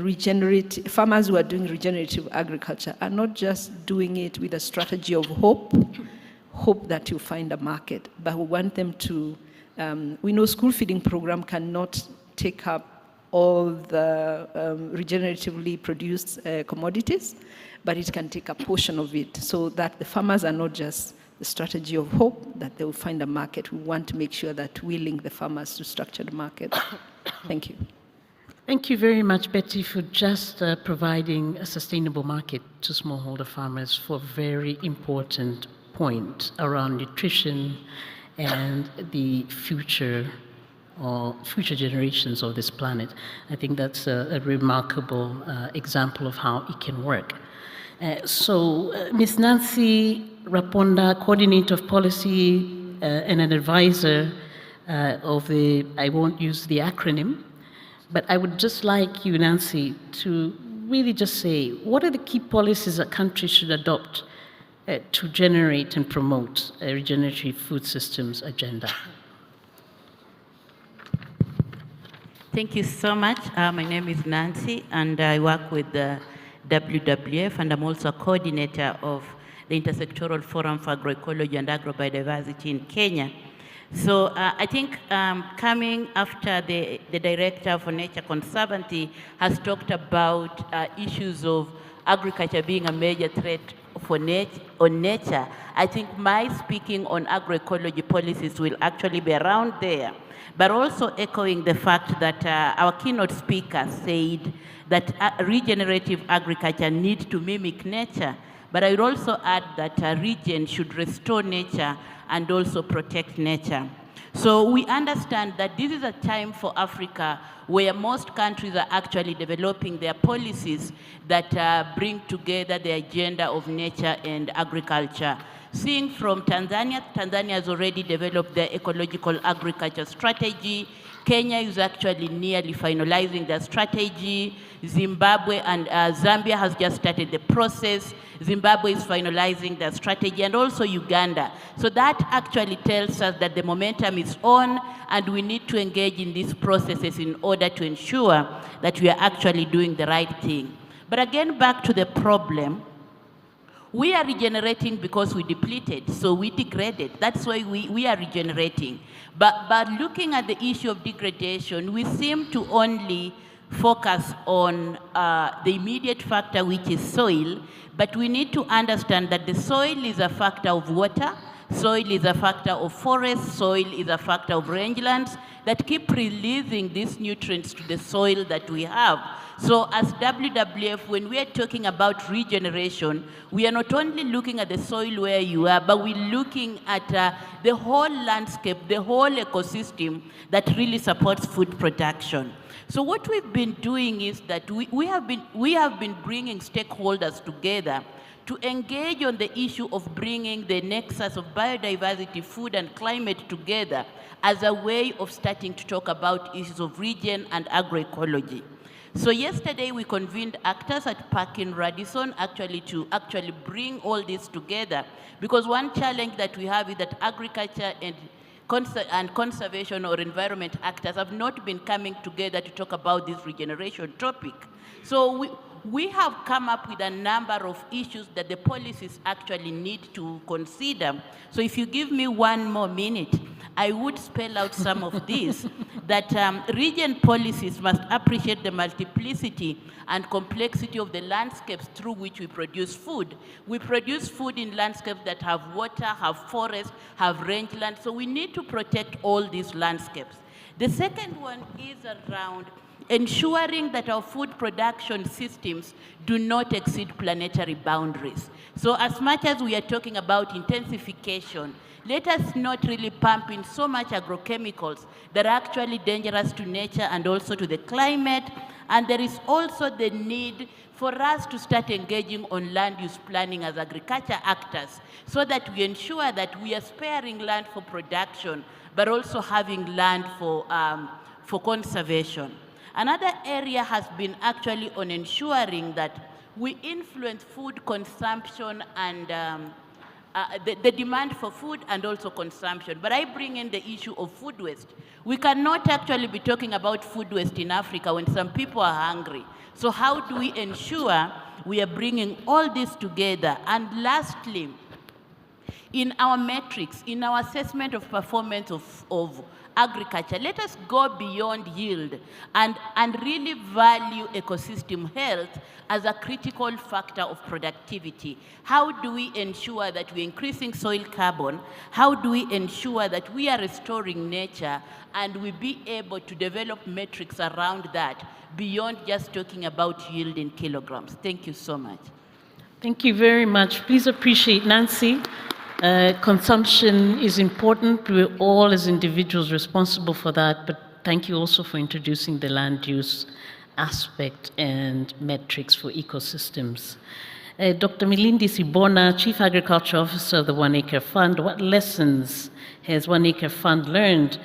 farmers who are doing regenerative agriculture are not just doing it with a strategy of hope that you'll find a market, but we want them to, we know school feeding program cannot take up all the regeneratively produced commodities, but it can take a portion of it, so that the farmers are not just the strategy of hope, that they will find a market. We want to make sure that we link the farmers to structured markets. Thank you.
Thank you very much, Betty, for just providing a sustainable market to smallholder farmers for a very important point around nutrition and the future generations of this planet. I think that's a remarkable example of how it can work. Ms. Nancy Raponda, Coordinator of Policy and an advisor of the, I won't use the acronym, but I would just like you, Nancy, to really just say, what are the key policies that countries should adopt to generate and promote a regenerative food systems agenda?
Thank you so much. My name is Nancy, and I work with the WWF, and I'm also a coordinator of the Intersectoral Forum for Agroecology and Agrobiodiversity in Kenya. So I think coming after the Director for Nature Conservancy has talked about issues of agriculture being a major threat for nature, I think my speaking on agroecology policies will actually be around there, but also echoing the fact that our keynote speaker said that regenerative agriculture needs to mimic nature, but I would also add that regen should restore nature and also protect nature. So we understand that this is a time for Africa where most countries are actually developing their policies that bring together the agenda of nature and agriculture. Seeing from Tanzania, Tanzania has already developed their ecological agriculture strategy. Kenya is actually nearly finalizing their strategy. Zimbabwe and Zambia has just started the process. Zimbabwe is finalizing their strategy, and also Uganda. So that actually tells us that the momentum is on, and we need to engage in these processes in order to ensure that we are actually doing the right thing. But again, back to the problem, we are regenerating because we depleted, so we degraded. That's why we are regenerating. But looking at the issue of degradation, we seem to only focus on the immediate factor, which is soil, but we need to understand that the soil is a factor of water, soil is a factor of forest, soil is a factor of rangelands that keep releasing these nutrients to the soil that we have. So as WWF, when we are talking about regeneration, we are not only looking at the soil where you are, but we're looking at the whole landscape, the whole ecosystem that really supports food production. So what we've been doing is that we have been bringing stakeholders together to engage on the issue of bringing the nexus of biodiversity, food, and climate together as a way of starting to talk about issues of regen and agroecology. So yesterday we convened actors at Park in Radisson to bring all this together, because one challenge that we have is that agriculture and conservation or environment actors have not been coming together to talk about this regeneration topic. So we have come up with a number of issues that the policies actually need to consider. So if you give me one more minute, I would spell out some of these, that region policies must appreciate the multiplicity and complexity of the landscapes through which we produce food. We produce food in landscapes that have water, have forests, have rangeland, so we need to protect all these landscapes. The second one is around ensuring that our food production systems do not exceed planetary boundaries. So as much as we are talking about intensification, let us not really pump in so much agrochemicals that are actually dangerous to nature and also to the climate. And there is also the need for us to start engaging on land use planning as agriculture actors, so that we ensure that we are sparing land for production, but also having land for conservation. Another area has been actually on ensuring that we influence food consumption and the demand for food and also consumption. But I bring in the issue of food waste. We cannot actually be talking about food waste in Africa when some people are hungry. So how do we ensure we are bringing all this together? And lastly, in our metrics, in our assessment of performance of agriculture, let us go beyond yield and really value ecosystem health as a critical factor of productivity. How do we ensure that we're increasing soil carbon? How do we ensure that we are restoring nature and we be able to develop metrics around that beyond just talking about yield in kilograms? Thank you so much.
Thank you very much. Please appreciate Nancy. Consumption is important. We're all as individuals responsible for that, but thank you also for introducing the land use aspect and metrics for ecosystems. Dr. Milindi Sibona, Chief Agriculture Officer of the One Acre Fund, what lessons has One Acre Fund learned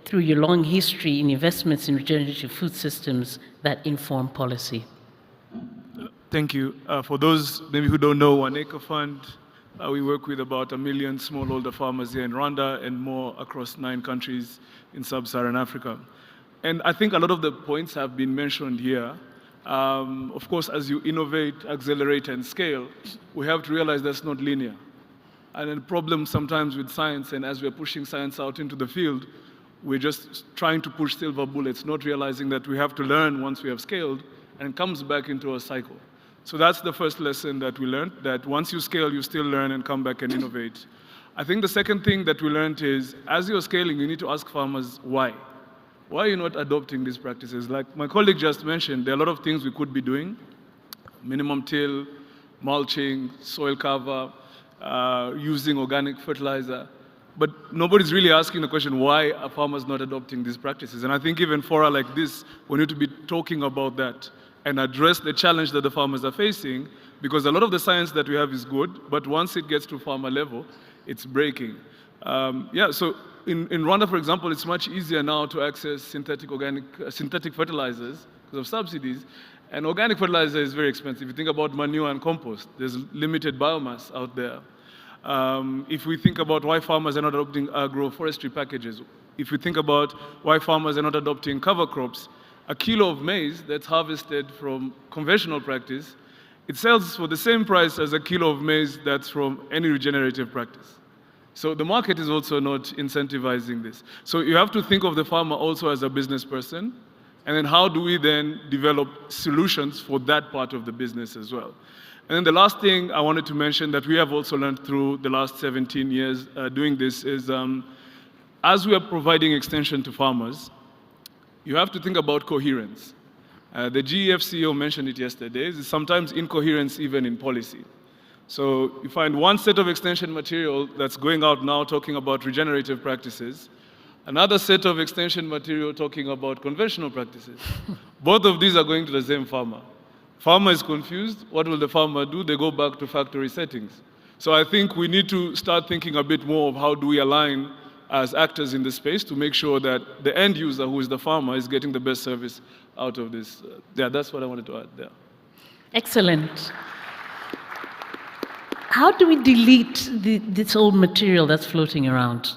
through your long history in investments in regenerative food systems that inform policy?
Thank you. For those maybe who don't know One Acre Fund, we work with about 1 million smallholder farmers here in Rwanda and more across 9 countries in sub-Saharan Africa. And I think a lot of the points have been mentioned here. Of course, as you innovate, accelerate, and scale, we have to realize that's not linear. And the problem sometimes with science, and as we're pushing science out into the field, we're just trying to push silver bullets, not realizing that we have to learn once we have scaled, and it comes back into a cycle. So that's the first lesson that we learned, that once you scale, you still learn and come back and innovate. I think the second thing that we learned is, as you're scaling, you need to ask farmers why. Why are you not adopting these practices? Like my colleague just mentioned, there are a lot of things we could be doing. Minimum till, mulching, soil cover, using organic fertilizer. But nobody's really asking the question, why are farmers not adopting these practices? And I think even fora like this, we need to be talking about that and address the challenge that the farmers are facing, because a lot of the science that we have is good, but once it gets to farmer level, it's breaking. So in Rwanda, for example, it's much easier now to access synthetic fertilizers because of subsidies, and organic fertilizer is very expensive. If you think about manure and compost, there's limited biomass out there. If we think about why farmers are not adopting agroforestry packages, if we think about why farmers are not adopting cover crops, a kilo of maize that's harvested from conventional practice, it sells for the same price as a kilo of maize that's from any regenerative practice. So the market is also not incentivizing this. So you have to think of the farmer also as a business person, and then how do we then develop solutions for that part of the business as well. And then the last thing I wanted to mention that we have also learned through the last 17 years doing this is, as we are providing extension to farmers, you have to think about coherence. The GEF CEO mentioned it yesterday. There's sometimes incoherence even in policy. So you find one set of extension material that's going out now talking about regenerative practices, another set of extension material talking about conventional practices. Both of these are going to the same farmer. Farmer is confused. What will the farmer do? They go back to factory settings. So I think we need to start thinking a bit more of how do we align as actors in the space to make sure that the end user, who is the farmer, is getting the best service out of this. That's what I wanted to add there.
Excellent. How do we delete this old material that's floating around?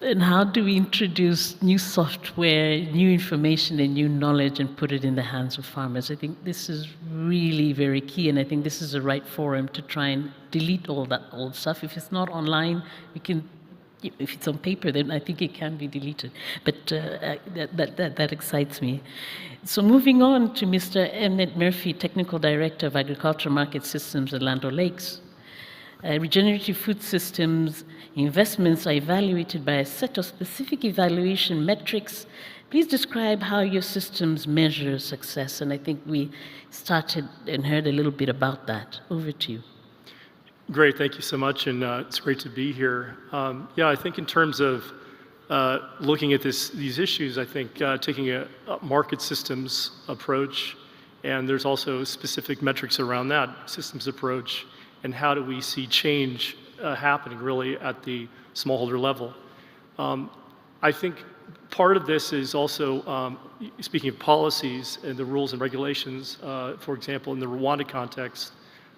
And how do we introduce new software, new information, and new knowledge and put it in the hands of farmers? I think this is really very key, and I think this is the right forum to try and delete all that old stuff. If it's not online, we can. If it's on paper, then I think it can be deleted. But that excites me. So moving on to Mr. Emmett Murphy, Technical Director of Agricultural Market Systems at Land O'Lakes. Regenerative food systems investments are evaluated by a set of specific evaluation metrics. Please describe how your systems measure success. And I think we started and heard a little bit about that. Over to you.
Great, thank you so much, and it's great to be here. I think in terms of looking at these issues, I think taking a market systems approach, and there's also specific metrics around that systems approach, and how do we see change happening really at the smallholder level. I think part of this is also, speaking of policies and the rules and regulations, for example, in the Rwanda context,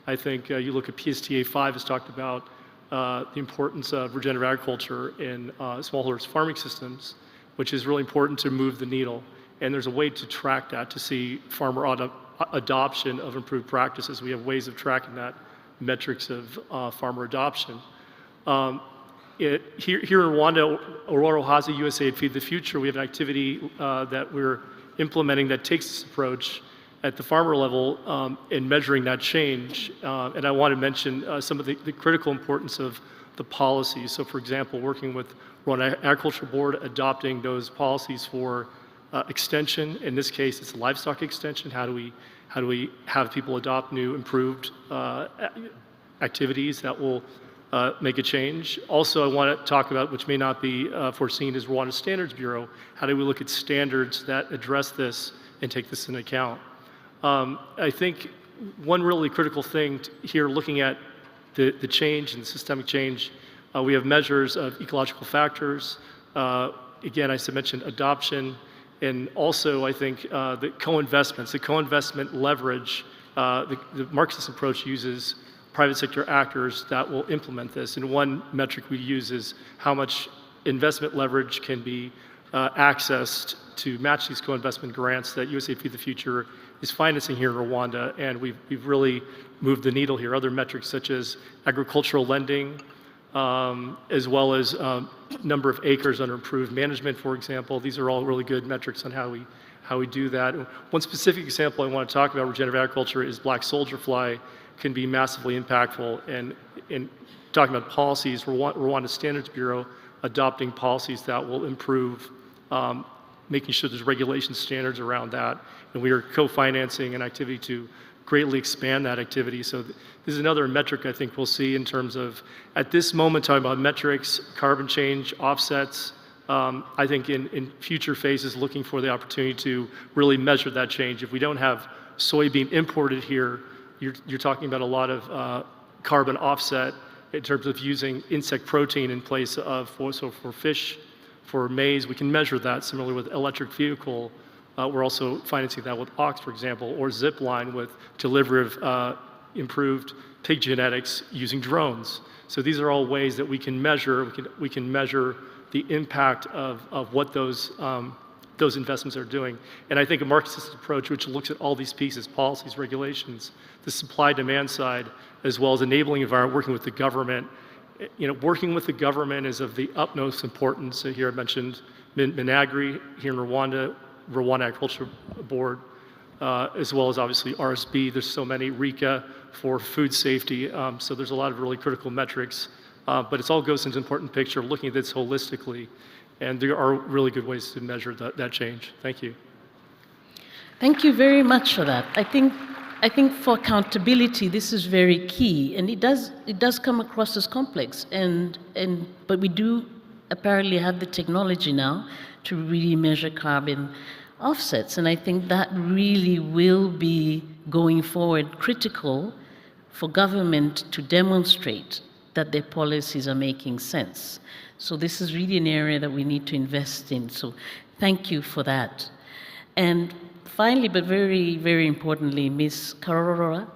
I think you look at PSTA 5 has talked about the importance of regenerative agriculture in smallholders farming systems, which is really important to move the needle. And there's a way to track that, to see farmer adoption of improved practices. We have ways of tracking that, metrics of farmer adoption. here in Rwanda, Aurora Haza, USAID Feed the Future, we have an activity that we're implementing that takes this approach at the farmer level in measuring that change. And I want to mention some of the critical importance of the policies. So for example, working with Rwanda Agriculture Board, adopting those policies for extension. In this case, it's livestock extension. How do we have people adopt new, improved activities that will make a change? Also, I want to talk about, which may not be foreseen, is Rwanda Standards Bureau. How do we look at standards that address this and take this into account? I think one really critical thing here, looking at the change and systemic change, we have measures of ecological factors. Again, I mentioned adoption, and also I think the co-investments, the co-investment leverage. The Marxist approach uses private sector actors that will implement this. And one metric we use is how much investment leverage can be accessed to match these co-investment grants that USAID Feed the Future is financing here in Rwanda, and we've really moved the needle here. Other metrics such as agricultural lending, as well as number of acres under improved management, for example. These are all really good metrics on how we do that. One specific example I want to talk about regenerative agriculture is black soldier fly can be massively impactful. And in talking about policies, Rwanda Standards Bureau adopting policies that will improve, making sure there's regulation standards around that. And we are co-financing an activity to greatly expand that activity. So this is another metric I think we'll see in terms of, at this moment, talking about metrics, carbon change, offsets. I think in future phases, looking for the opportunity to really measure that change. If we don't have soybean imported here, you're talking about a lot of carbon offset in terms of using insect protein in place of, so for fish, for maize, we can measure that. Similarly with electric vehicle, we're also financing that with ox, for example, or Zipline with delivery of improved pig genetics using drones. So these are all ways that we can measure. We can measure the impact of what those investments are doing. And I think a Marxist approach, which looks at all these pieces, policies, regulations, the supply-demand side, as well as enabling environment, working with the government. Working with the government is of the utmost importance. So here I mentioned Minagri here in Rwanda, Rwanda Agriculture Board, as well as obviously RSB. There's so many, RICA for food safety. So there's a lot of really critical metrics, but it all goes into an important picture, looking at this holistically. And there are really good ways to measure that change. Thank you.
Thank you very much for that. I think for accountability, this is very key, and it does come across as complex. But we do apparently have the technology now to really measure carbon offsets, and I think that really will be going forward critical for government to demonstrate that their policies are making sense. So this is really an area that we need to invest in. So thank you for that. And finally, but very, very importantly, Ms. Karorora,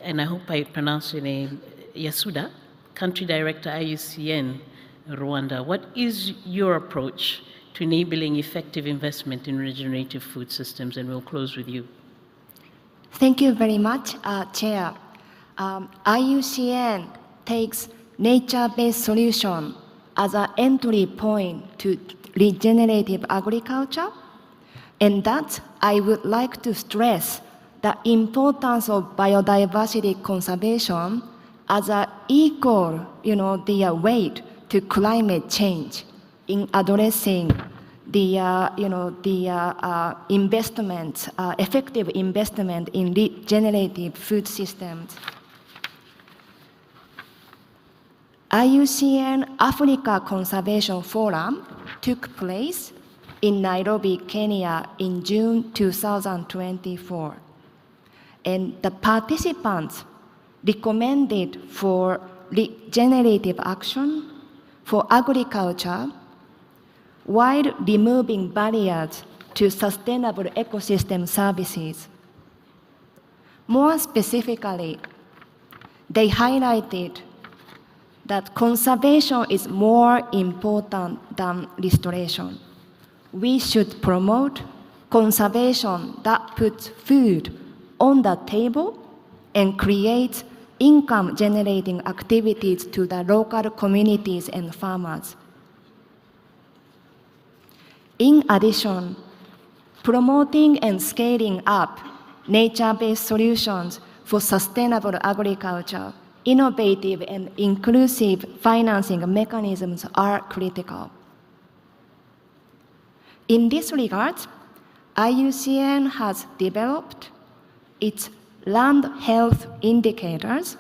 and I hope I pronounce your name, Yasuda, Country Director, IUCN, Rwanda. What is your approach to enabling effective investment in regenerative food systems? And we'll close with you.
Thank you very much, Chair. IUCN takes nature-based solution as an entry point to regenerative agriculture. And that I would like to stress the importance of biodiversity conservation as an equal, the weight to climate change in addressing the, investment, effective investment in regenerative food systems. IUCN Africa Conservation Forum took place in Nairobi, Kenya in June 2024. And the participants recommended for regenerative action for agriculture while removing barriers to sustainable ecosystem services. More specifically, they highlighted that conservation is more important than restoration. We should promote conservation that puts food on the table and creates income-generating activities to the local communities and farmers. In addition, promoting and scaling up nature-based solutions for sustainable agriculture, innovative and inclusive financing mechanisms are critical. In this regard, IUCN has developed its land health indicators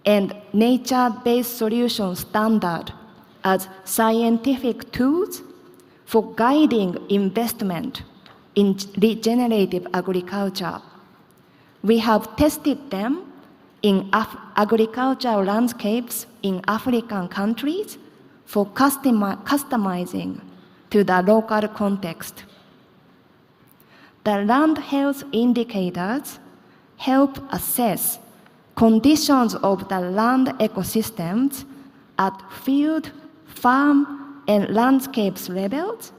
and nature-based solution standard as scientific tools for guiding investment in regenerative agriculture. We have tested them in agricultural landscapes in African countries for customizing to the local context. The land health indicators help assess conditions of the land ecosystems at field, farm, and landscapes levels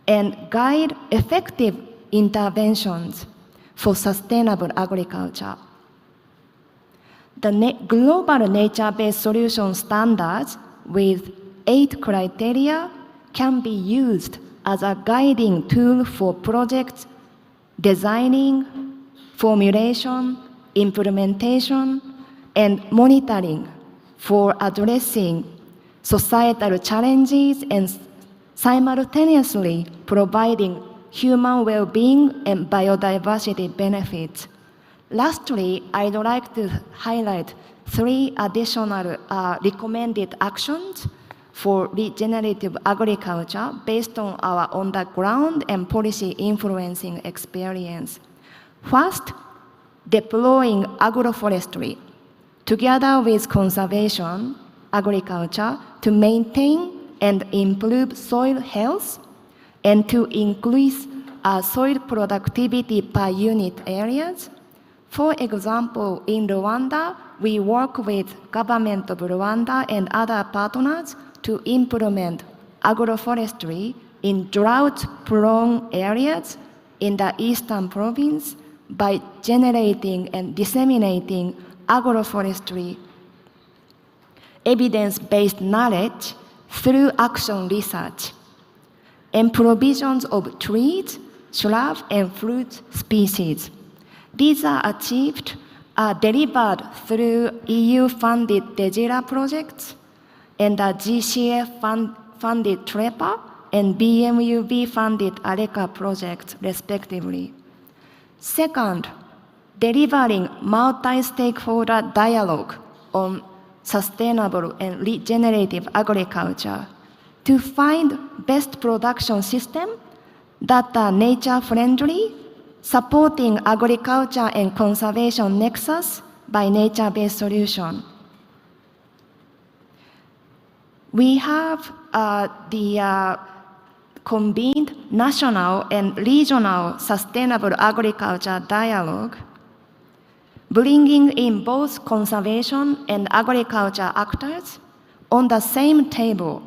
and guide effective interventions for sustainable agriculture. The global nature-based solution standards with 8 criteria can be used as a guiding tool for projects designing, formulation, implementation, and monitoring for addressing societal challenges and simultaneously providing human well-being and biodiversity benefits. Lastly, I'd like to highlight 3 additional recommended actions for regenerative agriculture based on our on-the-ground and policy influencing experience. First, deploying agroforestry together with conservation agriculture to maintain and improve soil health and to increase soil productivity per unit areas. For example, in Rwanda, we work with government of Rwanda and other partners to implement agroforestry in drought-prone areas in the eastern province by generating and disseminating agroforestry evidence-based knowledge through action research and provisions of trees, shrub, and fruit species. These are delivered through EU-funded DEGIRA projects and the GCF-funded TREPA and BMUB-funded ARECA projects, respectively. Second, delivering multi-stakeholder dialogue on sustainable and regenerative agriculture to find best production systems that are nature-friendly, supporting agriculture and conservation nexus by nature-based solution. We have the convened national and regional sustainable agriculture dialogue, bringing in both conservation and agriculture actors on the same table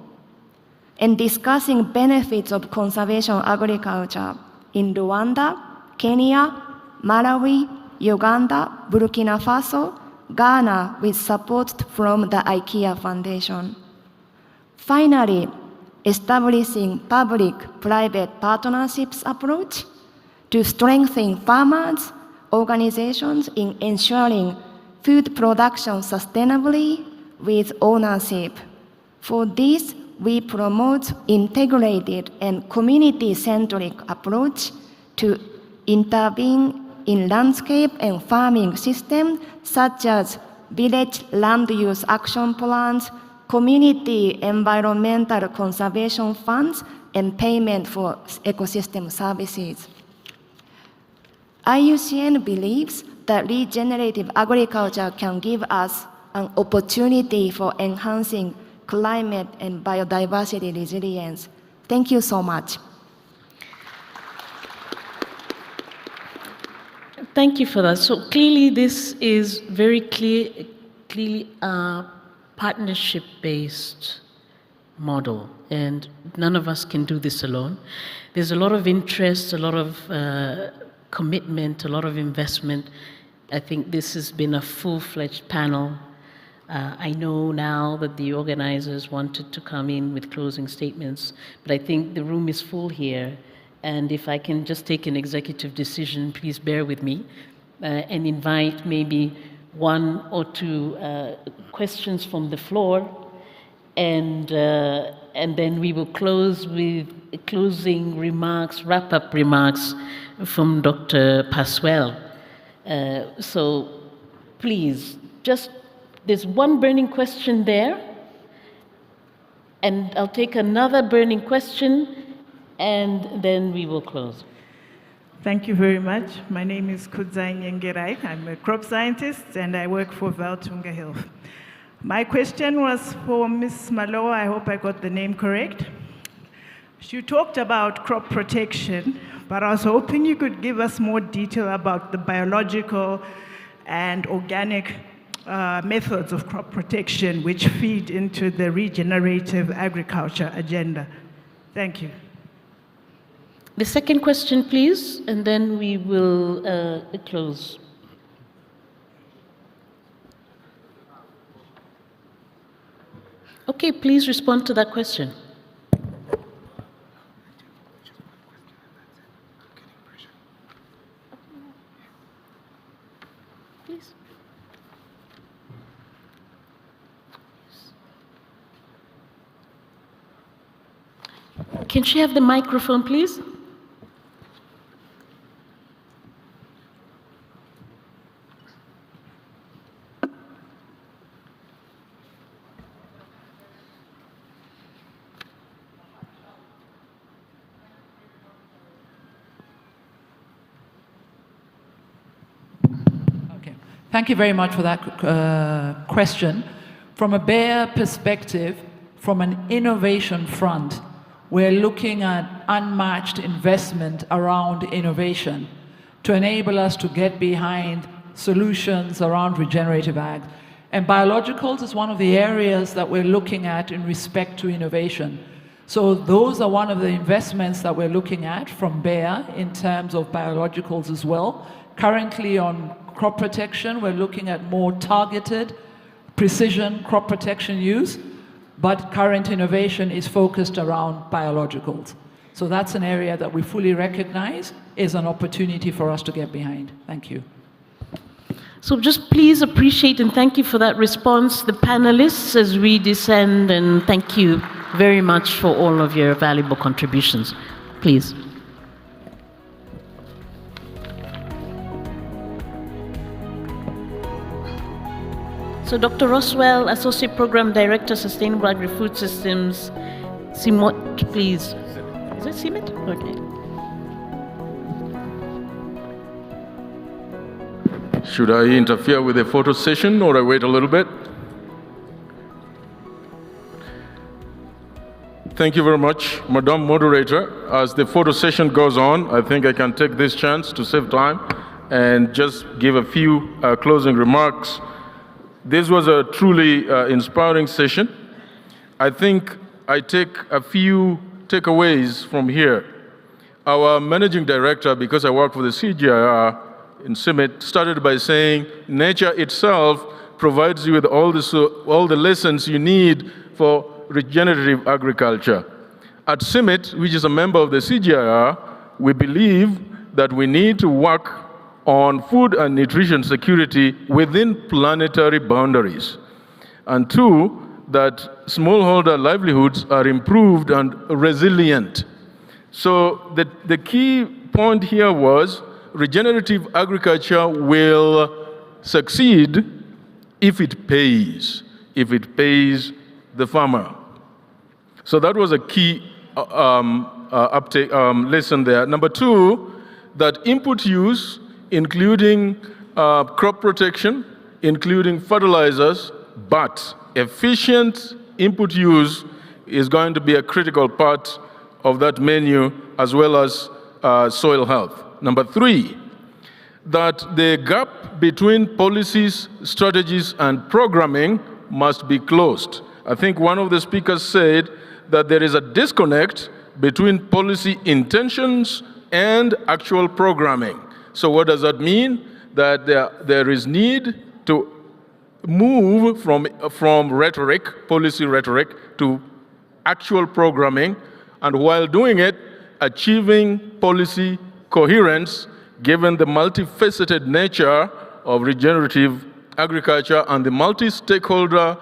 and discussing benefits of conservation agriculture in Rwanda, Kenya, Malawi, Uganda, Burkina Faso, Ghana, with support from the IKEA Foundation. Finally, establishing public-private partnerships approach to strengthen farmers, organizations in ensuring food production sustainably with ownership. For this, we promote integrated and community-centric approach to intervene in landscape and farming systems such as village land use action plans, community environmental conservation funds, and payment for ecosystem services. IUCN believes that regenerative agriculture can give us an opportunity for enhancing climate and biodiversity resilience. Thank you so much.
Thank you for that. So clearly this is very clearly a partnership-based model, and none of us can do this alone. There's a lot of interest, a lot of commitment, a lot of investment I think this has been a full-fledged panel. I know now that the organizers wanted to come in with closing statements, but I think the room is full here. And if I can just take an executive decision, please bear with me, and invite maybe one or two questions from the floor, and then we will close with closing remarks, wrap-up remarks from Dr. Paswell. So please, there's one burning question there, and I'll take another burning question, and then we will close.
Thank you very much. My name is Kudzai Nyengerai. I'm a crop scientist, and I work for Valtunga Health. My question was for Ms. Maloa. I hope I got the name correct. She talked about crop protection, but I was hoping you could give us more detail about the biological and organic methods of crop protection which feed into the regenerative agriculture agenda. Thank you.
The second question, please, and then we will close. Okay, please respond to that question. Please. Can she have the microphone, please?
Thank you very much for that question. From a Bayer perspective, from an innovation front, we're looking at unmatched investment around innovation to enable us to get behind solutions around regenerative ag. And biologicals is one of the areas that we're looking at in respect to innovation. So those are one of the investments that we're looking at from Bayer in terms of biologicals as well. Currently on crop protection, we're looking at more targeted, precision crop protection use, but current innovation is focused around biologicals. So that's an area that we fully recognize is an opportunity for us to get behind. Thank you.
So just please appreciate and thank you for that response, the panelists, as we descend, and thank you very much for all of your valuable contributions. Please. So Dr. Roswell, Associate Program Director, Sustainable Agri-Food Systems, CIMOT, please. Is it CIMOT? Okay.
Should I interfere with the photo session or I wait a little bit? Thank you very much, Madam Moderator. As the photo session goes on, I think I can take this chance to save time and just give a few closing remarks. This was a truly inspiring session. I think I take a few takeaways from here. Our managing director, because I work for the CGIAR in CIMMYT, started by saying nature itself provides you with all the lessons you need for regenerative agriculture. At CIMMYT, which is a member of the CGIAR, we believe that we need to work on food and nutrition security within planetary boundaries. And two, that smallholder livelihoods are improved and resilient. So the key point here was regenerative agriculture will succeed if it pays the farmer. So that was a key lesson there. Number two, that input use, including crop protection, including fertilizers, but efficient input use is going to be a critical part of that menu, as well as soil health. Number three, that the gap between policies, strategies, and programming must be closed. I think one of the speakers said that there is a disconnect between policy intentions and actual programming. So what does that mean? that there is need to move from rhetoric, policy rhetoric, to actual programming, and while doing it, achieving policy coherence given the multifaceted nature of regenerative agriculture and the multi-stakeholder,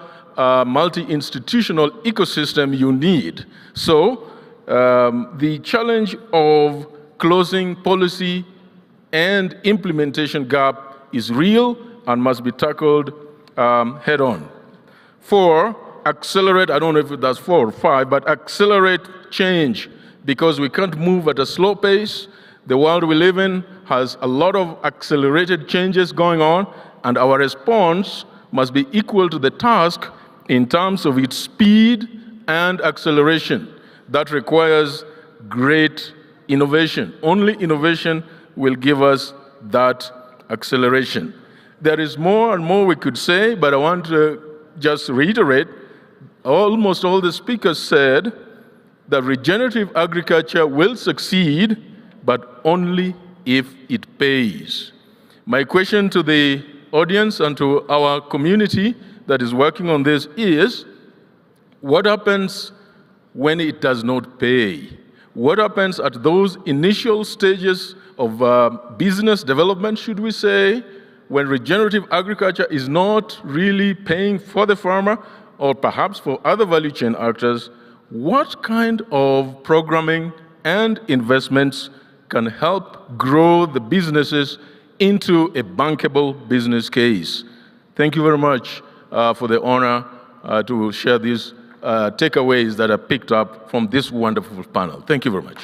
multi-institutional ecosystem you need. So the challenge of closing policy and implementation gap is real and must be tackled head on. 4, accelerate, I don't know if that's 4 or 5, but accelerate change, because we can't move at a slow pace. The world we live in has a lot of accelerated changes going on, and our response must be equal to the task in terms of its speed and acceleration. That requires great innovation. Only innovation will give us that acceleration. There is more and more we could say, but I want to just reiterate, almost all the speakers said that regenerative agriculture will succeed, but only if it pays. My question to the audience and to our community that is working on this is, what happens when it does not pay? What happens at those initial stages of business development, should we say, when regenerative agriculture is not really paying for the farmer or perhaps for other value chain actors? What kind of programming and investments can help grow the businesses into a bankable business case? Thank you very much for the honor to share these takeaways that are picked up from this wonderful panel. Thank you very much.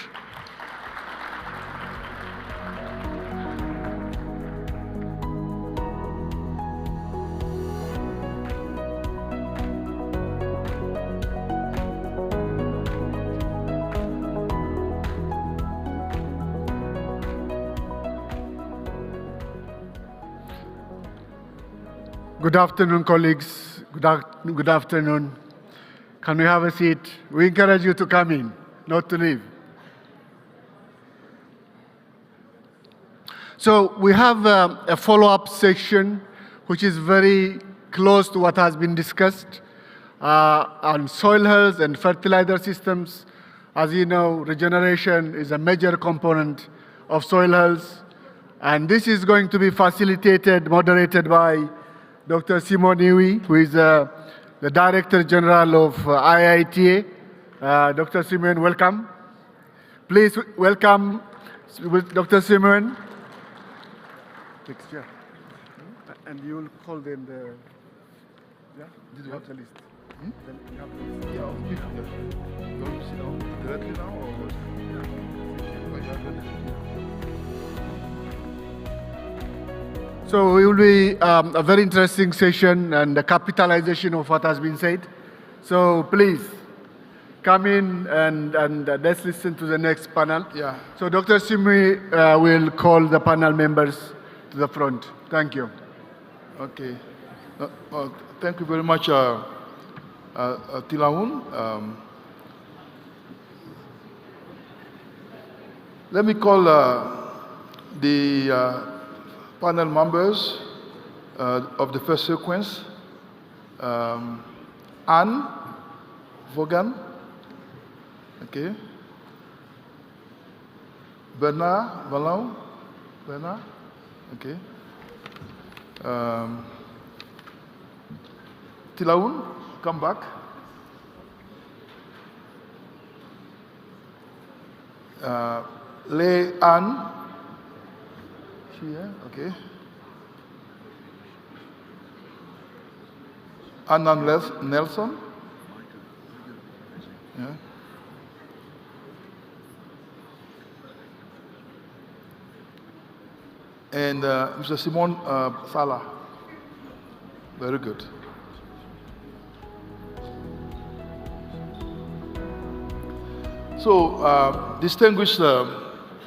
Good afternoon, colleagues. Good afternoon. Can we have a seat? We encourage you to come in, not to leave. So we have a follow-up section, which is very close to what has been discussed on soil health and fertilizer systems. As you know, regeneration is a major component of soil health. And this is going to be facilitated, moderated by Dr. Simon Iwi, who is the Director General of IITA. Dr. Simon, welcome. Please welcome Dr. Simon. And you will call them the, yeah? Did you have the list? Then you have the list. Yeah, of people. You want to sit down directly now or what? So it will be a very interesting session and a capitalization of what has been said. So please come in and let's listen to the next panel. Yeah. So Dr. Simi will call the panel members to the front. Thank you.
Okay. Thank you very much, Tilaun. Let me call the panel members of the first sequence. Anne Vaughan, okay. Bernard Vallon, Bernard, okay. Tilaun, come back. Lei Anne, here, okay. Anna Nelson. Yeah. And Mr. Simon Salah. Very good. So, distinguished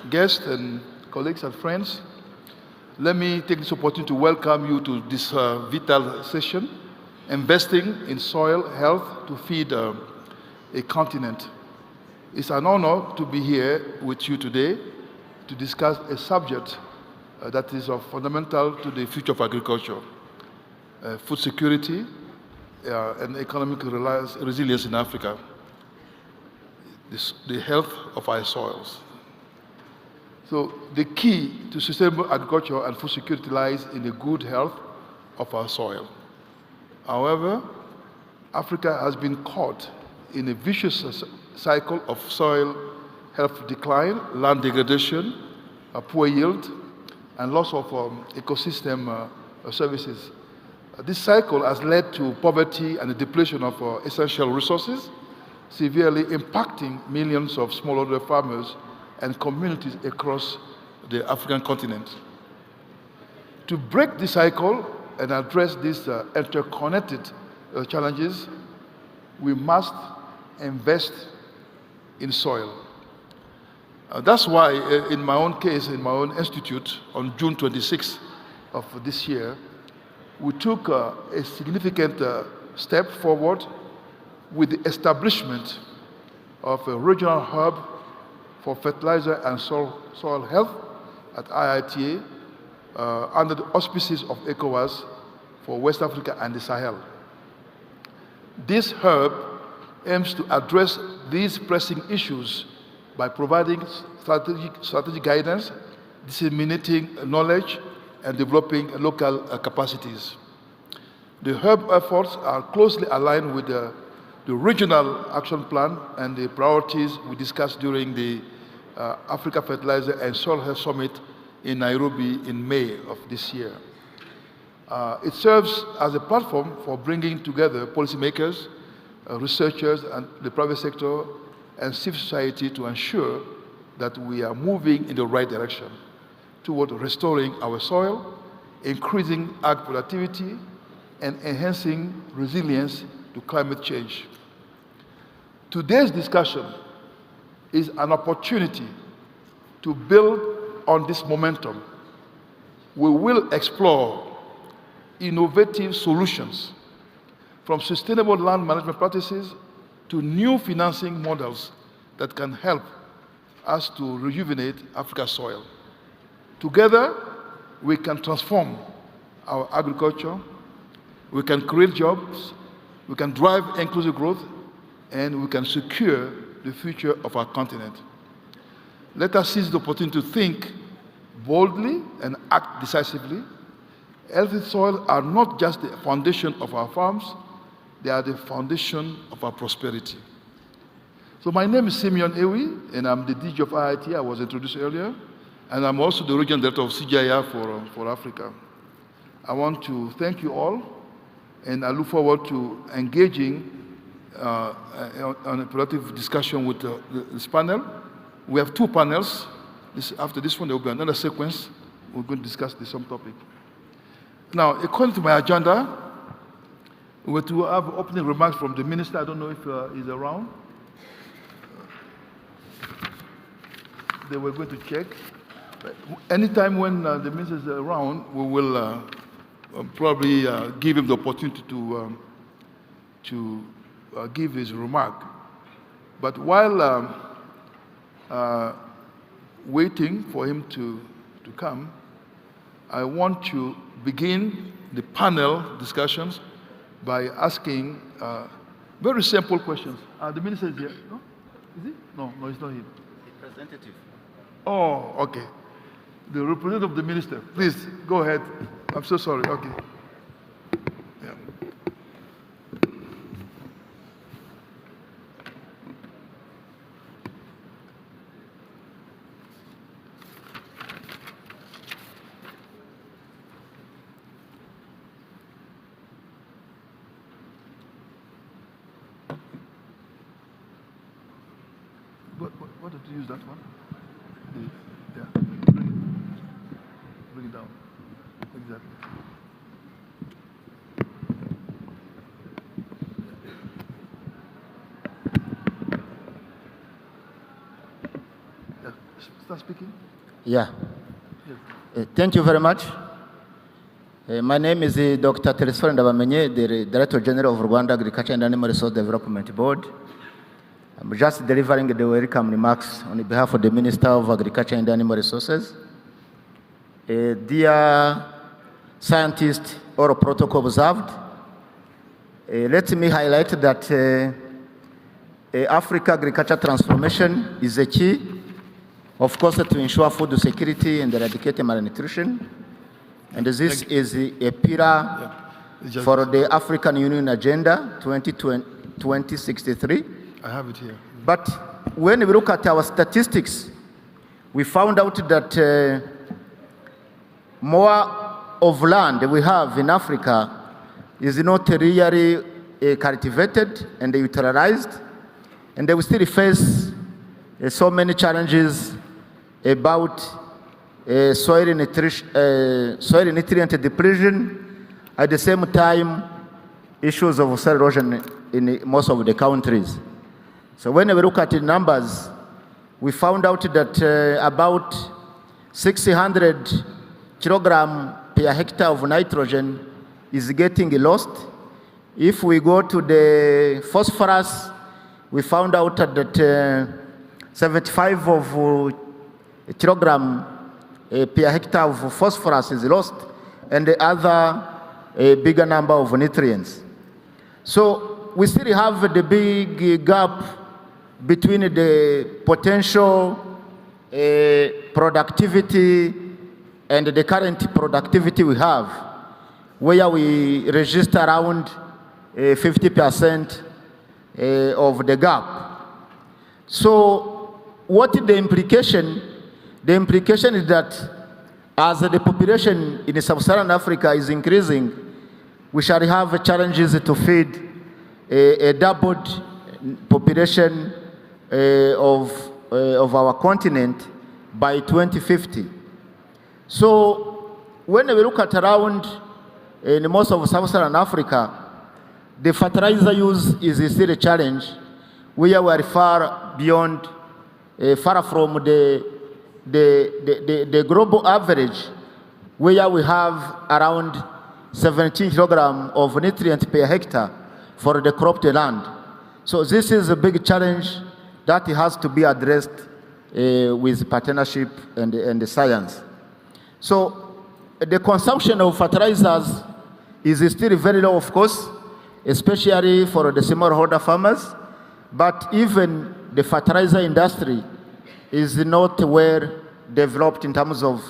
guests and colleagues and friends, let me take this opportunity to welcome you to this vital session, investing in soil health to feed a continent. It's an honor to be here with you today to discuss a subject that is fundamental to the future of agriculture, food security, and economic resilience in Africa, the health of our soils. So the key to sustainable agriculture and food security lies in the good health of our soil. However, Africa has been caught in a vicious cycle of soil health decline, land degradation, poor yield, and loss of ecosystem services. This cycle has led to poverty and the depletion of essential resources, severely impacting millions of smallholder farmers and communities across the African continent. To break this cycle and address these interconnected challenges, we must invest in soil. That's why, in my own case, in my own institute, on June 26th of this year, we took a significant step forward with the establishment of a regional hub for fertilizer and soil health at IITA under the auspices of ECOWAS for West Africa and the Sahel. This hub aims to address these pressing issues by providing strategic guidance, disseminating knowledge, and developing local capacities. The hub efforts are closely aligned with the regional action plan and the priorities we discussed during the Africa Fertilizer and Soil Health Summit in Nairobi in May of this year. It serves as a platform for bringing together policymakers, researchers, and the private sector and civil society to ensure that we are moving in the right direction toward restoring our soil, increasing ag productivity, and enhancing resilience to climate change. Today's discussion is an opportunity to build on this momentum. We will explore innovative solutions from sustainable land management practices to new financing models that can help us to rejuvenate Africa's soil. Together, we can transform our agriculture, we can create jobs, we can drive inclusive growth, and we can secure the future of our continent. Let us seize the opportunity to think boldly and act decisively. Healthy soils are not just the foundation of our farms, they are the foundation of our prosperity. So my name is Simeon Ewi, and I'm the DG of IIT, I was introduced earlier, and I'm also the Regional Director of CGIAR for Africa. I want to thank you all, and I look forward to engaging on a productive discussion with this panel. We have two panels. After this one, there will be another sequence. We're going to discuss the same topic. Now, according to my agenda, we were to have opening remarks from the minister. I don't know if he's around. They were going to check. Anytime when the minister is around, we will probably give him the opportunity to give his remark. But while waiting for him to come, I want to begin the panel discussions by asking very simple questions. The minister is here. No? Is he? No, he's not here. The representative. Oh, okay. The representative of the minister. Please, go ahead. I'm so sorry. Okay. Yeah. What did you use that one? Yeah. Bring it down. Exactly. Yeah. Start speaking.
Yeah.
Yes.
Thank you very much. My name is Dr. Telesphore Ndabamenye, the Director General of Rwanda Agriculture and Animal Resource Development Board. I'm just delivering the welcome remarks on behalf of the Minister of Agriculture and Animal Resources. Dear scientists or protocol observed, let me highlight that Africa agriculture transformation is a key, of course, to ensure food security and eradicate malnutrition. And this is a pillar for the African Union Agenda 2063.
I have it here.
But when we look at our statistics, we found out that more of land we have in Africa is not really cultivated and utilized, and we still face so many challenges about soil nutrient depletion. At the same time, issues of soil erosion in most of the countries. So when we look at the numbers, we found out that about 600 kilogram per hectare of nitrogen is getting lost. If we go to the phosphorus, we found out that 75 of kilogram per hectare of phosphorus is lost, and the other a bigger number of nutrients. So we still have the big gap between the potential productivity and the current productivity we have, where we register around 50% of the gap. So what is the implication? The implication is that as the population in sub-Saharan Africa is increasing, we shall have challenges to feed a doubled population of our continent by 2050. So when we look at around in most of sub-Saharan Africa, the fertilizer use is still a challenge. We are far beyond, far from the global average, where we have around 17 kilograms of nutrient per hectare for the cropped land. So this is a big challenge that has to be addressed with partnership and the science. So the consumption of fertilizers is still very low, of course, especially for the smallholder farmers, but even the fertilizer industry is not well developed in terms of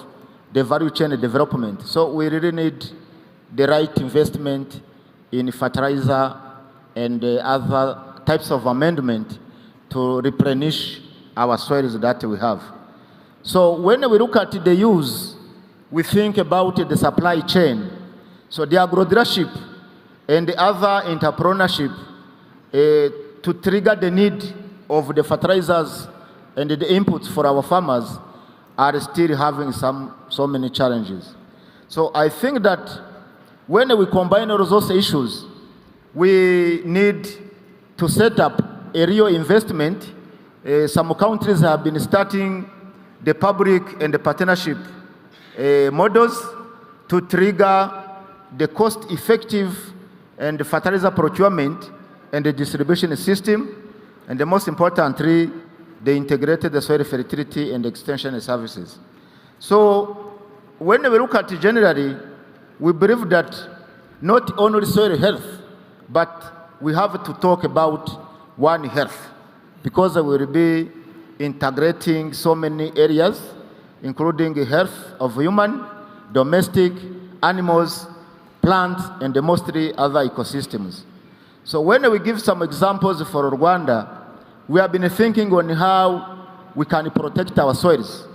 the value chain development. So we really need the right investment in fertilizer and other types of amendment to replenish our soils that we have. So when we look at the use, we think about the supply chain. So the agro-leadership and the other entrepreneurship to trigger the need of the fertilizers and the inputs for our farmers are still having so many challenges. So I think that when we combine all those issues, we need to set up a real investment. Some countries have been starting the public and the partnership models to trigger the cost-effective and the fertilizer procurement and the distribution system, and the most importantly, the integrated soil fertility and extension services. So when we look at it generally, we believe that not only soil health, but we have to talk about One Health, because we will be integrating so many areas, including the health of human, domestic, animals, plants, and mostly other ecosystems. So when we give some examples for Rwanda, we have been thinking on how we can protect our soils,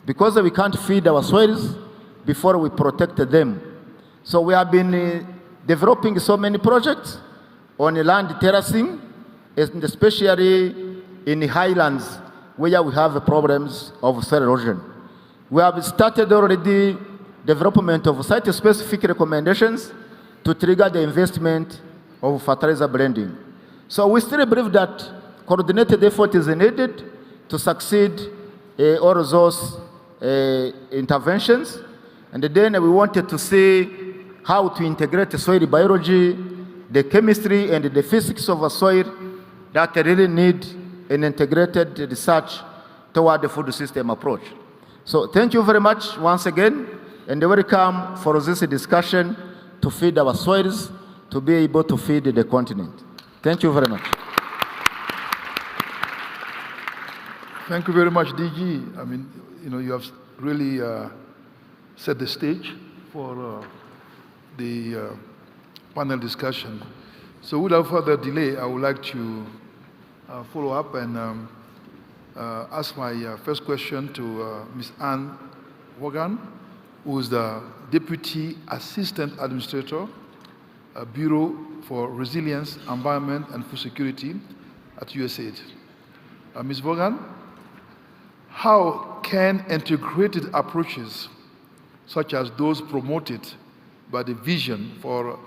because we can't feed our soils before we protect them. So we have been developing so many projects on land terracing, and especially in the highlands where we have problems of soil erosion. We have started already development of site-specific recommendations to trigger the investment of fertilizer blending. So we still believe that coordinated effort is needed to succeed all those interventions. And then we wanted to see how to integrate the soil biology, the chemistry, and the physics of a soil that really need an integrated research toward the food system approach. So thank you very much once again. And they welcome for this discussion to feed our soils, to be able to feed the continent. Thank you very much.
Thank you very much, DG. I mean, you have really set the stage for the panel discussion. So without further delay, I would like to follow up and ask my first question to Ms. Anne Wogan, who is the Deputy Assistant Administrator, Bureau for Resilience, Environment, and Food Security at USAID. Ms. Wogan, how can integrated approaches, such as those promoted by the Vision for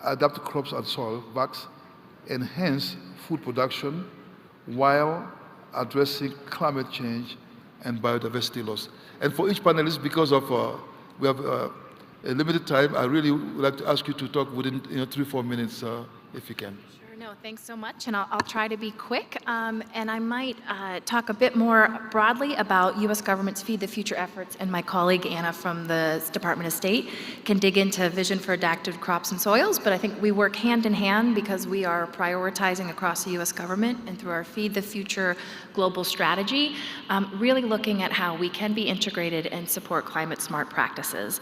Adapted Crops and Soil, VACS, enhance food production while addressing climate change and biodiversity loss? And for each panelist, because of we have a limited time, I really would like to ask you to talk within 3-4 minutes, if you can.
No, thanks so much, and I'll try to be quick. And I might talk a bit more broadly about U.S. government's Feed the Future efforts, and my colleague Anna from the Department of State can dig into Vision for Adapted Crops and Soils, but I think we work hand in hand because we are prioritizing across the U.S. government and through our Feed the Future global strategy, really looking at how we can be integrated and support climate-smart practices.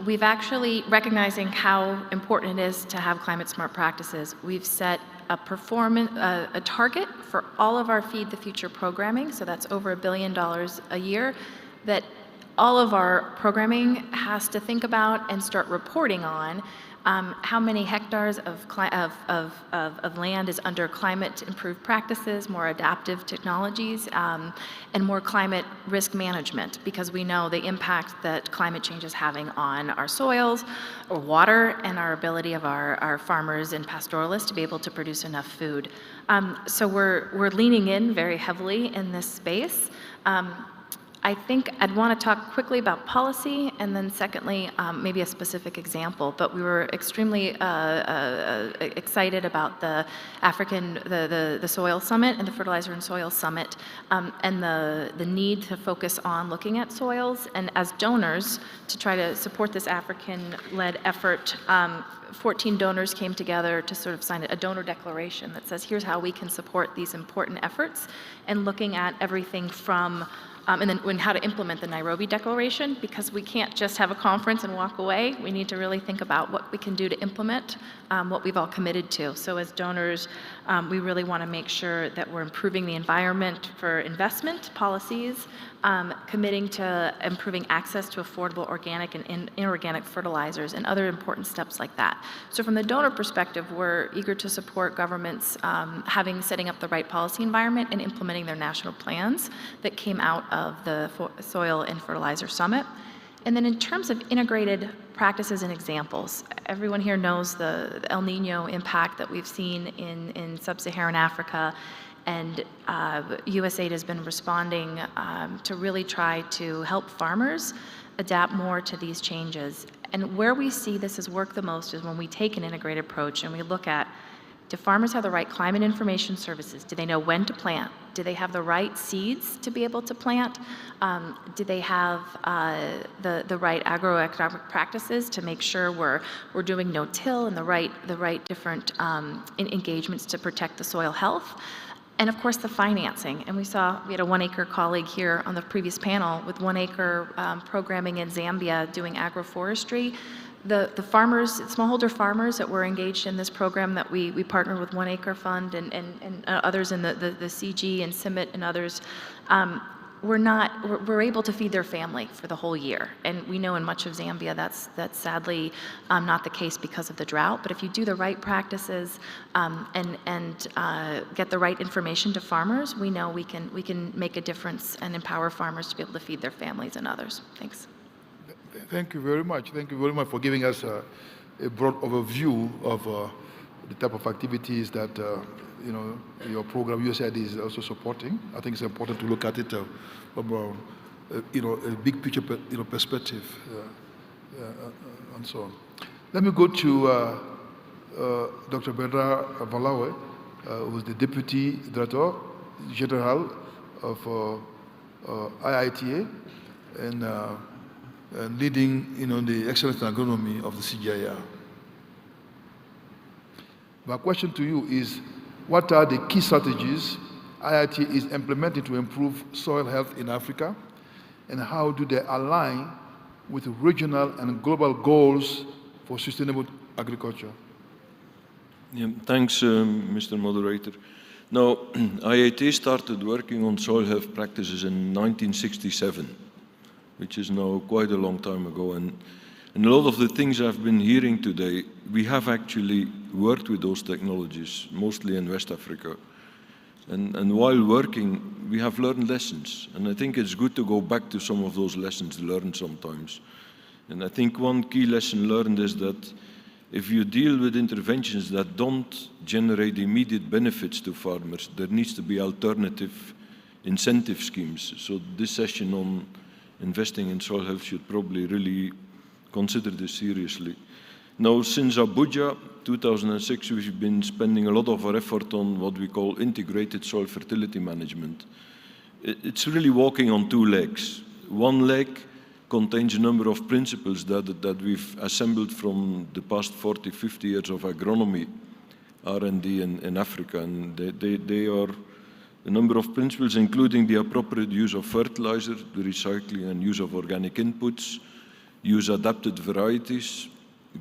We've actually, recognizing how important it is to have climate-smart practices, we've set a target for all of our Feed the Future programming, so that's over $1 billion a year, that all of our programming has to think about and start reporting on how many hectares of land is under climate-improved practices, more adaptive technologies, and more climate risk management, because we know the impact that climate change is having on our soils, or water, and our ability of our farmers and pastoralists to be able to produce enough food. So we're leaning in very heavily in this space. I think I'd want to talk quickly about policy, and then secondly, maybe a specific example. But we were extremely excited about the the Soil Summit and the Fertilizer and Soil Summit, and the need to focus on looking at soils. And as donors, to try to support this African-led effort, 14 donors came together to sort of sign a donor declaration that says, here's how we can support these important efforts, and looking at everything from and then how to implement the Nairobi Declaration, because we can't just have a conference and walk away. We need to really think about what we can do to implement what we've all committed to. So as donors, we really want to make sure that we're improving the environment for investment policies, committing to improving access to affordable organic and inorganic fertilizers, and other important steps like that. So from the donor perspective, we're eager to support governments setting up the right policy environment and implementing their national plans that came out of the Soil and Fertilizer Summit. And then in terms of integrated practices and examples, everyone here knows the El Nino impact that we've seen in sub-Saharan Africa, and USAID has been responding to really try to help farmers adapt more to these changes. And where we see this as work the most is when we take an integrated approach and we look at, do farmers have the right climate information services? Do they know when to plant? Do they have the right seeds to be able to plant? Do they have the right agroeconomic practices to make sure we're doing no-till and the right different engagements to protect the soil health? And of course, the financing. And we had a 1 acre colleague here on the previous panel with 1 acre programming in Zambia doing agroforestry. The farmers, smallholder farmers that were engaged in this program that we partnered with 1 Acre Fund and others in the CG and CIMMIT and others, were able to feed their family for the whole year. And we know in much of Zambia that's sadly not the case because of the drought. But if you do the right practices and get the right information to farmers, we know we can make a difference and empower farmers to be able to feed their families and others. Thanks.
Thank you very much. Thank you very much for giving us a broad overview of the type of activities that your program USAID is also supporting. I think it's important to look at it from a big picture perspective and so on. Let me go to Dr. Bedra Valawe, who is the Deputy Director General of IITA, and leading the excellence in agronomy of the CGIAR. My question to you is, what are the key strategies IIT is implementing to improve soil health in Africa, and how do they align with regional and global goals for sustainable agriculture?
Yeah, thanks, Mr. Moderator. Now, IIT started working on soil health practices in 1967, which is now quite a long time ago. And a lot of the things I've been hearing today, we have actually worked with those technologies, mostly in West Africa. And while working, we have learned lessons. And I think it's good to go back to some of those lessons learned sometimes. And I think one key lesson learned is that if you deal with interventions that don't generate immediate benefits to farmers, there needs to be alternative incentive schemes. So this session on investing in soil health should probably really consider this seriously. Now, since Abuja 2006, we've been spending a lot of our effort on what we call integrated soil fertility management. It's really walking on two legs. One leg contains a number of principles that we've assembled from the past 40, 50 years of agronomy, R&D in Africa. And they are a number of principles, including the appropriate use of fertilizer, the recycling and use of organic inputs, use adapted varieties,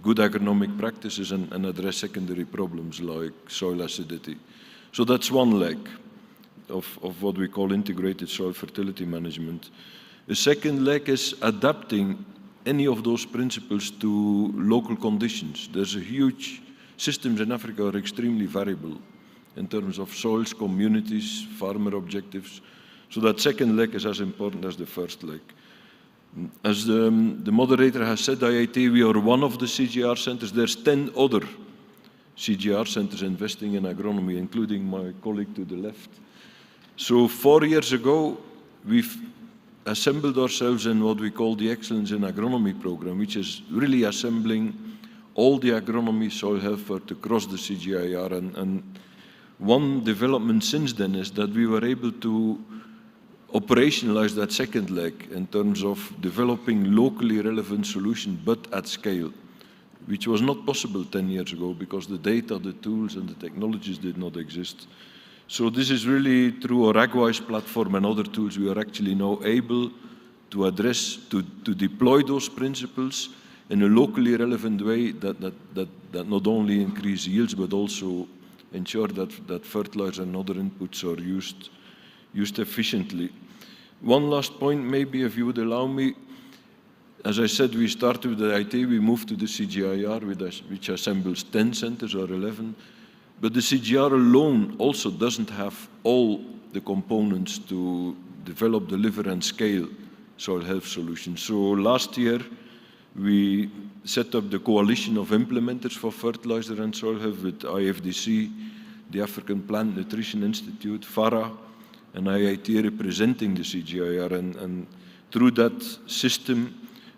good agronomic practices, and address secondary problems like soil acidity. So that's one leg of what we call integrated soil fertility management. The second leg is adapting any of those principles to local conditions. There's a huge, systems in Africa are extremely variable in terms of soils, communities, farmer objectives. So that second leg is as important as the first leg. As the moderator has said, IIT, we are one of the CGIAR centers. There's 10 other CGIAR centers investing in agronomy, including my colleague to the left. So 4 years ago, we've assembled ourselves in what we call the Excellence in Agronomy program, which is really assembling all the agronomy soil health work across the CGIAR. And one development since then is that we were able to operationalize that second leg in terms of developing locally relevant solutions, but at scale, which was not possible 10 years ago because the data, the tools, and the technologies did not exist. So this is really through our AgWise platform and other tools, we are actually now able to address, to deploy those principles in a locally relevant way that not only increase yields, but also ensure that fertilizer and other inputs are used efficiently. One last point, maybe, if you would allow me. As I said, we started with the IT, we moved to the CGIAR, which assembles 10 centers or 11. But the CGIAR alone also doesn't have all the components to develop, deliver, and scale soil health solutions. So last year, we set up the coalition of implementers for fertilizer and soil health with IFDC, the African Plant Nutrition Institute, FARA, and IIT representing the CGIAR. And through that system,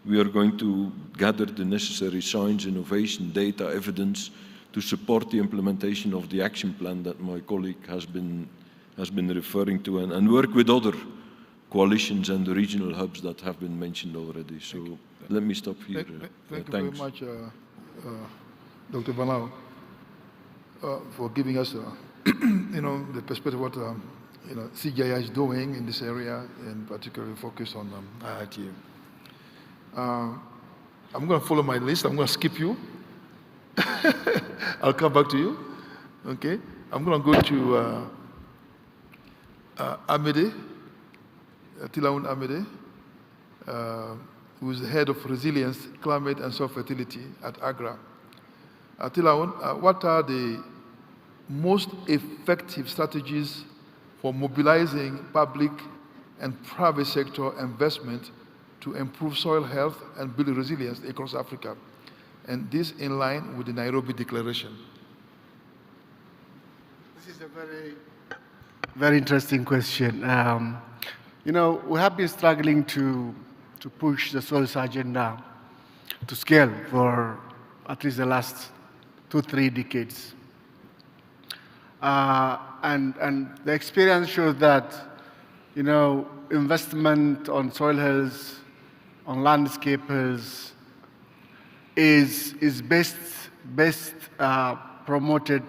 we are going to gather the necessary science, innovation, data, evidence to support the implementation of the action plan that my colleague has been referring to, and work with other coalitions and the regional hubs that have been mentioned already. So let me stop here.
Thank you very much, Dr. Banao, for giving us, the perspective of what CGIAR is doing in this area, and particularly focus on IIT. I'm going to follow my list. I'm going to skip you. I'll come back to you. Okay. I'm going to go to Amede, Tilaun Amede, who is the head of resilience, climate, and soil fertility at AGRA. Tilaun, what are the most effective strategies for mobilizing public and private sector investment to improve soil health and build resilience across Africa? And this in line with the Nairobi Declaration.
This is a very interesting question. We have been struggling to push the soils agenda to scale for at least the last 2-3 decades. And the experience shows that, investment on soil health on landscapers is best promoted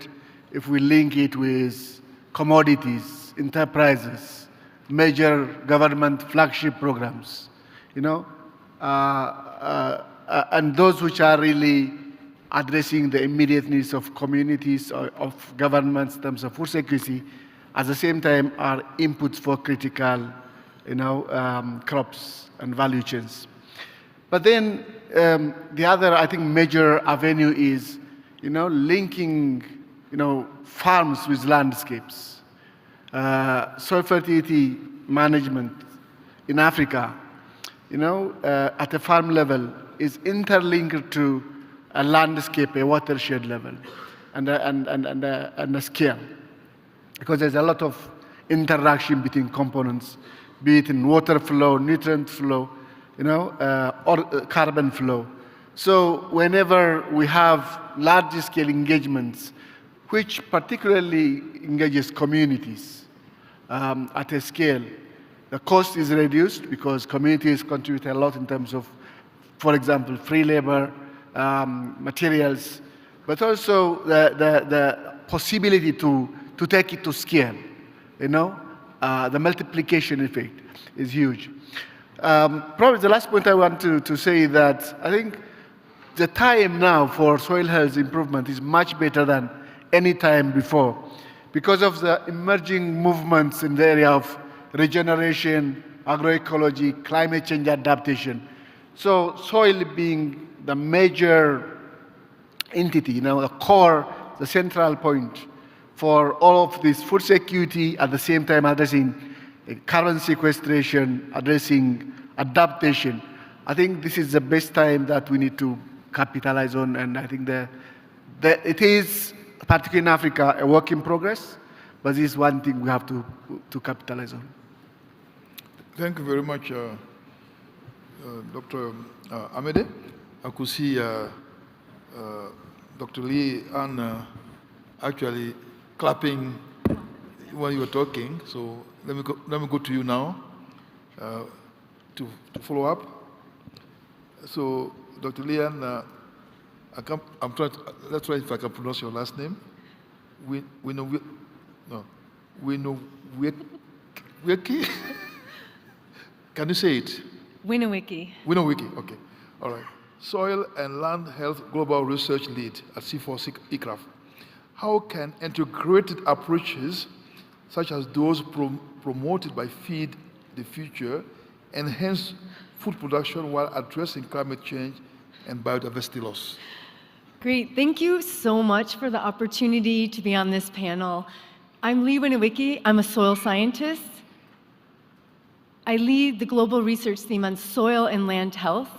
if we link it with commodities, enterprises, major government flagship programs, you know, and those which are really addressing the immediate needs of communities or of governments in terms of food security, at the same time are inputs for critical, you know, crops and value chains. But then the other, I think, major avenue is, you know, linking, you know, farms with landscapes. Soil fertility management in Africa, you know, at a farm level is interlinked to a landscape, a watershed level, and a scale, because there's a lot of interaction between components, be it in water flow, nutrient flow, you know, or carbon flow. So whenever we have large-scale engagements, which particularly engages communities at a scale, the cost is reduced because communities contribute a lot in terms of, for example, free labor, materials, but also the possibility to take it to scale, you know, the multiplication effect is huge. Probably the last point I want to say that I think the time now for soil health improvement is much better than any time before because of the emerging movements in the area of regeneration, agroecology, climate change adaptation. So soil being the major entity, you know, the core, the central point for all of this food security, at the same time addressing carbon sequestration, addressing adaptation. I think this is the best time that we need to capitalize on, and I think it is, particularly in Africa, a work in progress, but this is one thing we have to capitalize on.
Thank you very much, Dr. Amede. I could see Dr. Lee Ann actually clapping when you were talking. So let me go to you now to follow up. So Dr. Lee Ann, let's try if I can pronounce your last name. Winowiki. Can you say it?
Winowiki.
Winowiki, okay. All right. Soil and Land Health Global Research Lead at C4ICRAF. How can integrated approaches, such as those promoted by Feed the Future, enhance food production while addressing climate change and biodiversity loss?
Great. Thank you so much for the opportunity to be on this panel. I'm Lee Winowiki. I'm a soil scientist. I lead the global research team on soil and land health,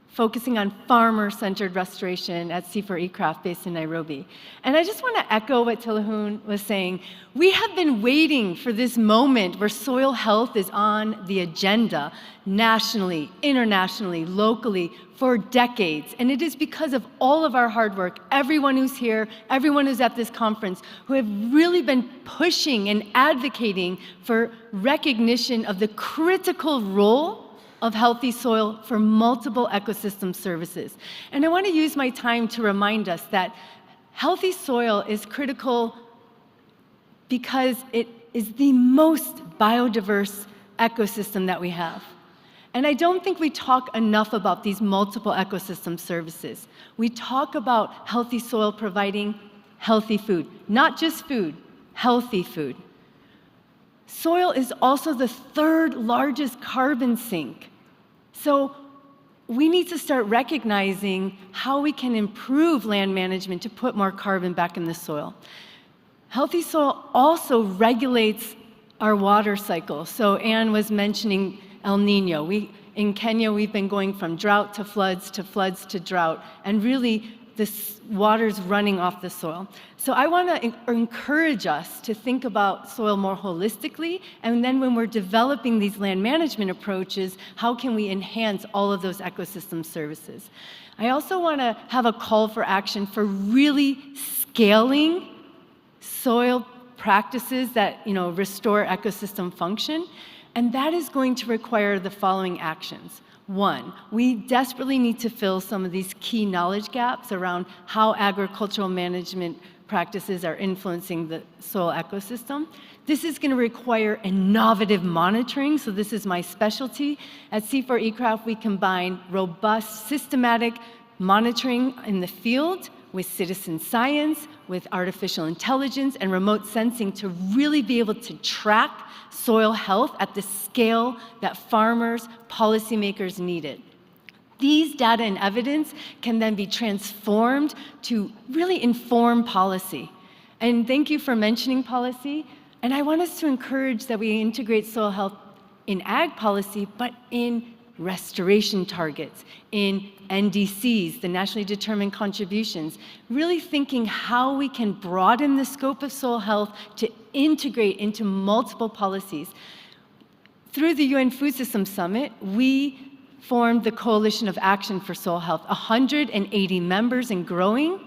focusing on farmer-centered restoration at C4ICRAF based in Nairobi. And I just want to echo what Tilahun was saying. We have been waiting for this moment where soil health is on the agenda nationally, internationally, locally, for decades. And it is because of all of our hard work, everyone who's here, everyone who's at this conference, who have really been pushing and advocating for recognition of the critical role of healthy soil for multiple ecosystem services. And I want to use my time to remind us that healthy soil is critical because it is the most biodiverse ecosystem that we have. And I don't think we talk enough about these multiple ecosystem services. We talk about healthy soil providing healthy food, not just food, healthy food. Soil is also the third largest carbon sink. So we need to start recognizing how we can improve land management to put more carbon back in the soil. Healthy soil also regulates our water cycle. So Anne was mentioning El Nino. In Kenya, we've been going from drought to floods to drought, and really this water's running off the soil. So I want to encourage us to think about soil more holistically, and then when we're developing these land management approaches, how can we enhance all of those ecosystem services? I also want to have a call for action for really scaling soil practices that restore ecosystem function, and that is going to require the following actions. One, we desperately need to fill some of these key knowledge gaps around how agricultural management practices are influencing the soil ecosystem. This is going to require innovative monitoring, so this is my specialty. At C4ECRAF, we combine robust, systematic monitoring in the field with citizen science, with artificial intelligence, and remote sensing to really be able to track soil health at the scale that farmers, policymakers need it. These data and evidence can then be transformed to really inform policy. And thank you for mentioning policy. And I want us to encourage that we integrate soil health in ag policy, but in restoration targets, in NDCs, the nationally determined contributions, really thinking how we can broaden the scope of soil health to integrate into multiple policies. Through the UN Food Systems Summit, we formed the Coalition of Action for Soil Health, 180 members and growing,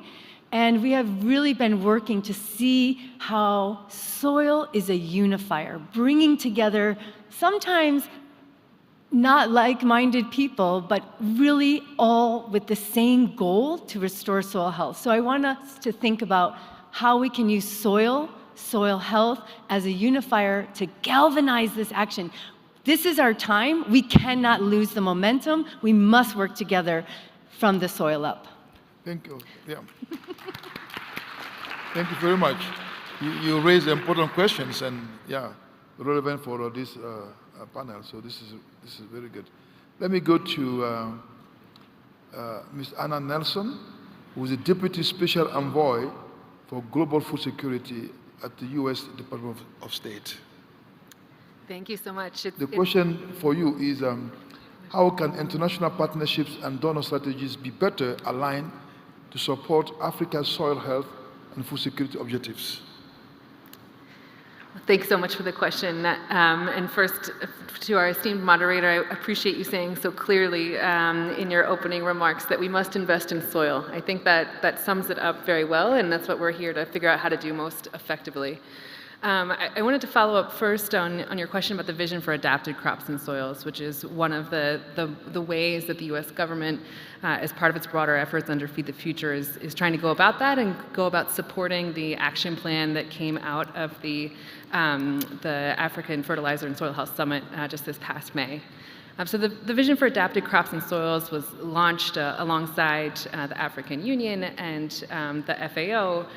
and we have really been working to see how soil is a unifier, bringing together sometimes not like-minded people, but really all with the same goal to restore soil health. So I want us to think about how we can use soil health as a unifier to galvanize this action. This is our time. We cannot lose the momentum. We must work together from the soil up.
Thank you. Yeah. Thank you very much. You raise important questions and yeah, relevant for this panel. So this is very good. Let me go to Ms. Anna Nelson, who is the Deputy Special Envoy for Global Food Security at the U.S. Department of State.
Thank you so much.
The question for you is, how can international partnerships and donor strategies be better aligned to support Africa's soil health and food security objectives?
Thanks so much for the question. And first, to our esteemed moderator, I appreciate you saying so clearly in your opening remarks that we must invest in soil. I think that sums it up very well, and that's what we're here to figure out how to do most effectively. I wanted to follow up first on your question about the vision for adapted crops and soils, which is one of the ways that the U.S. government, as part of its broader efforts under Feed the Future, is trying to go about that and go about supporting the action plan that came out of the African Fertilizer and Soil Health Summit just this past May. So the Vision for Adapted Crops and Soils was launched alongside the African Union and the FAO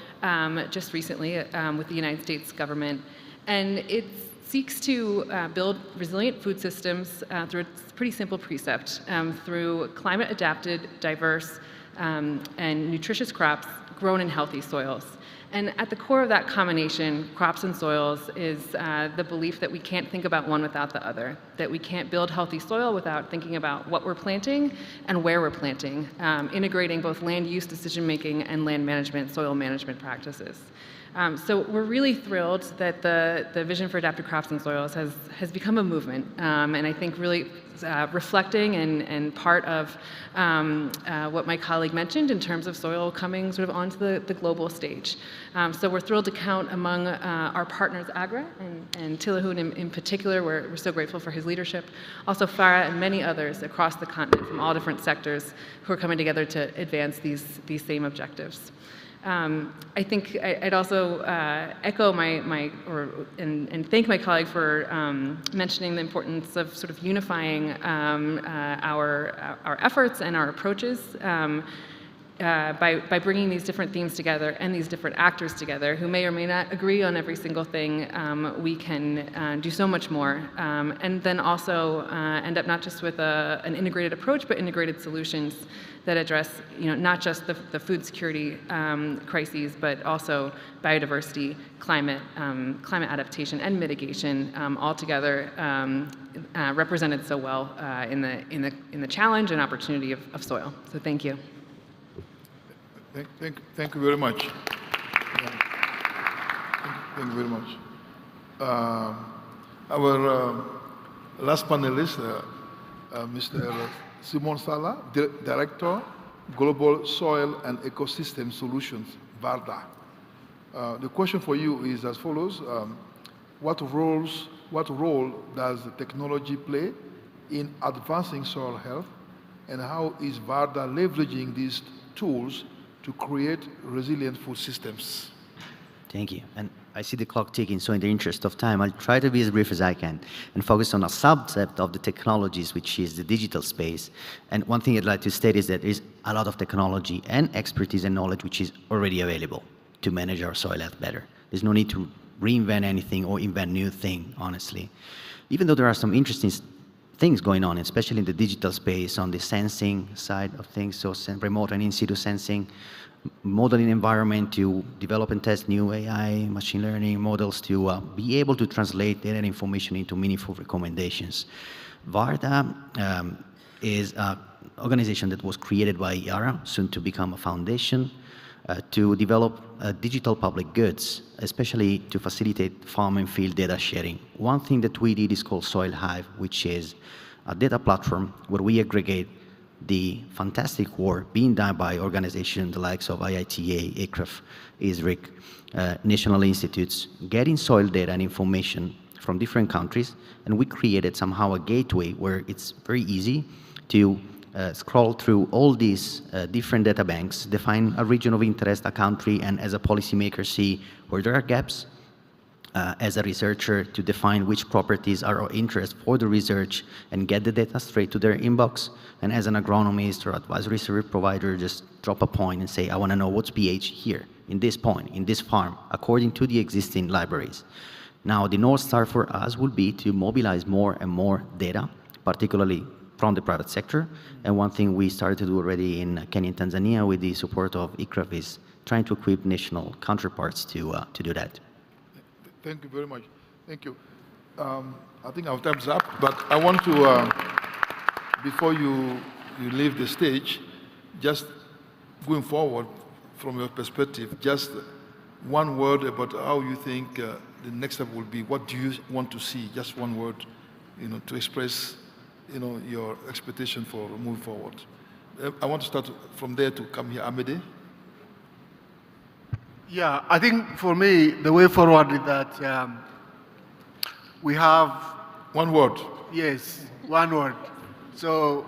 just recently with the United States government. And it seeks to build resilient food systems through a pretty simple precept, through climate-adapted, diverse, and nutritious crops grown in healthy soils. And at the core of that combination, crops and soils, is the belief that we can't think about one without the other, that we can't build healthy soil without thinking about what we're planting and where we're planting, integrating both land use decision-making and land management, soil management practices. So we're really thrilled that the Vision for Adapted Crops and Soils has become a movement, and I think really reflecting and part of what my colleague mentioned in terms of soil coming sort of onto the global stage. So we're thrilled to count among our partners AGRA and Tilahun in particular. We're so grateful for his leadership. Also FARA and many others across the continent from all different sectors who are coming together to advance these same objectives. I think I'd also echo and thank my colleague for mentioning the importance of sort of unifying our efforts and our approaches by bringing these different themes together and these different actors together who may or may not agree on every single thing. We can do so much more, and then also end up not just with an integrated approach, but integrated solutions that address, not just the food security crises, but also biodiversity, climate adaptation, and mitigation, all together represented so well in the challenge and opportunity of soil. So thank you.
Thank you very much. Thank you very much. Our last panelist, Mr. Simon Sala, Director, Global Soil and Ecosystem Solutions, VARDA. The question for you is as follows. What role does technology play in advancing soil health, and how is VARDA leveraging these tools to create resilient food systems?
Thank you. And I see the clock ticking, so in the interest of time, I'll try to be as brief as I can and focus on a subset of the technologies, which is the digital space. And one thing I'd like to state is that there is a lot of technology and expertise and knowledge which is already available to manage our soil health better. There's no need to reinvent anything or invent new thing, honestly. Even though there are some interesting things going on, especially in the digital space on the sensing side of things, so remote and in-situ sensing, modeling environment to develop and test new AI, machine learning models to be able to translate data and information into meaningful recommendations. VARDA is an organization that was created by AGRA, soon to become a foundation, to develop digital public goods, especially to facilitate farm and field data sharing. One thing that we did is called Soil Hive, which is a data platform where we aggregate the fantastic work being done by organizations the likes of IITA, ICRAF, ISRIC, national institutes, getting soil data and information from different countries, and we created somehow a gateway where it's very easy to scroll through all these different data banks, define a region of interest, a country, and as a policymaker see where there are gaps, as a researcher to define which properties are of interest for the research and get the data straight to their inbox, and as an agronomist or advisory service provider, just drop a point and say, I want to know what's pH here, in this point, in this farm, according to the existing libraries. Now, the North Star for us would be to mobilize more and more data, particularly from the private sector. And one thing we started to do already in Kenya and Tanzania with the support of ICRAF is trying to equip national counterparts to do that.
Thank you very much. Thank you. I think our time's up, but I want to, before you leave the stage, just going forward from your perspective, just one word about how you think the next step will be. What do you want to see? Just one word, to express, your expectation for moving forward. I want to start from there to come here. Amede?
Yeah, I think for me, the way forward is that we have...
One word.
Yes, one word. So,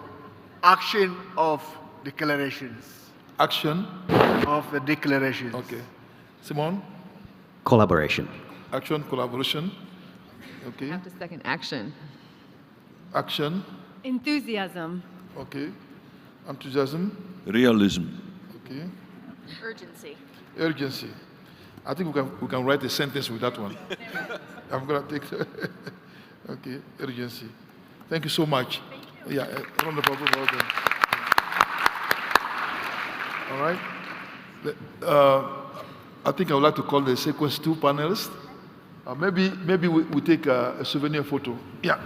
action of declarations.
Action?
Of the declarations.
Okay. Simone?
Collaboration.
Action, collaboration. Okay.
I have to second action.
Action.
Enthusiasm.
Okay. Enthusiasm.
Realism.
Okay.
Urgency.
Urgency. I think we can write a sentence with that one. I'm going to take... Okay, urgency. Thank you so much. Thank you. Yeah, round of applause. All right. I think I would like to call the sequence 2 panelists. Maybe we take a souvenir photo. Yeah.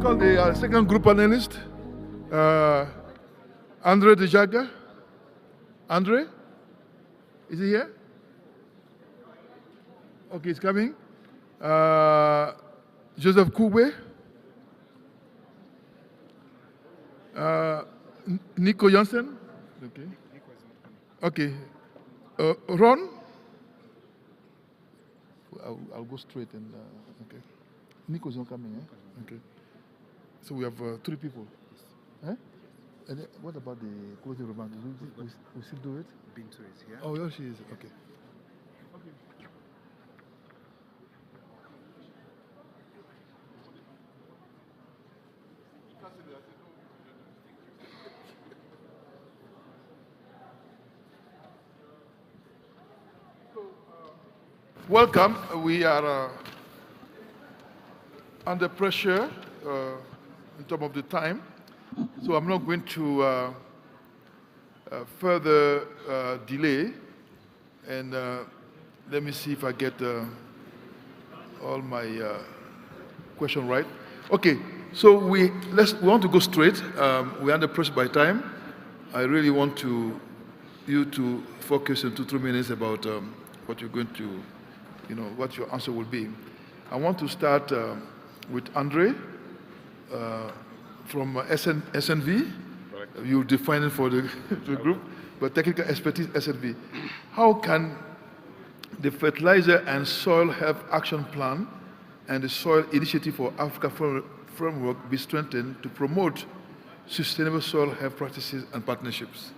Call the second group panelist, Andre Dejaga. Andre, is he here? Okay, it's coming. Joseph Kugwe. Nico Janssen. Okay. Okay. Ron. I'll go straight and okay. Nico's not coming, eh? Okay. So we have 3 people. Eh? And what about the closing remarks? We still do it?
Bintu is here.
Oh, yeah, she is. Okay. Welcome. We are under pressure in terms of the time, so I'm not going to further delay. And let me see if I get all my question right. Okay, so we want to go straight. We're under pressure by time. I really want you to focus in 2-3 minutes about what you're going to, what your answer will be. I want to start with Andre from SNV.
Correct.
You define it for the group, but technical expertise SNV. How can the Fertilizer and Soil Health Action Plan and the Soil Initiative for Africa framework be strengthened to promote sustainable soil health practices and partnerships?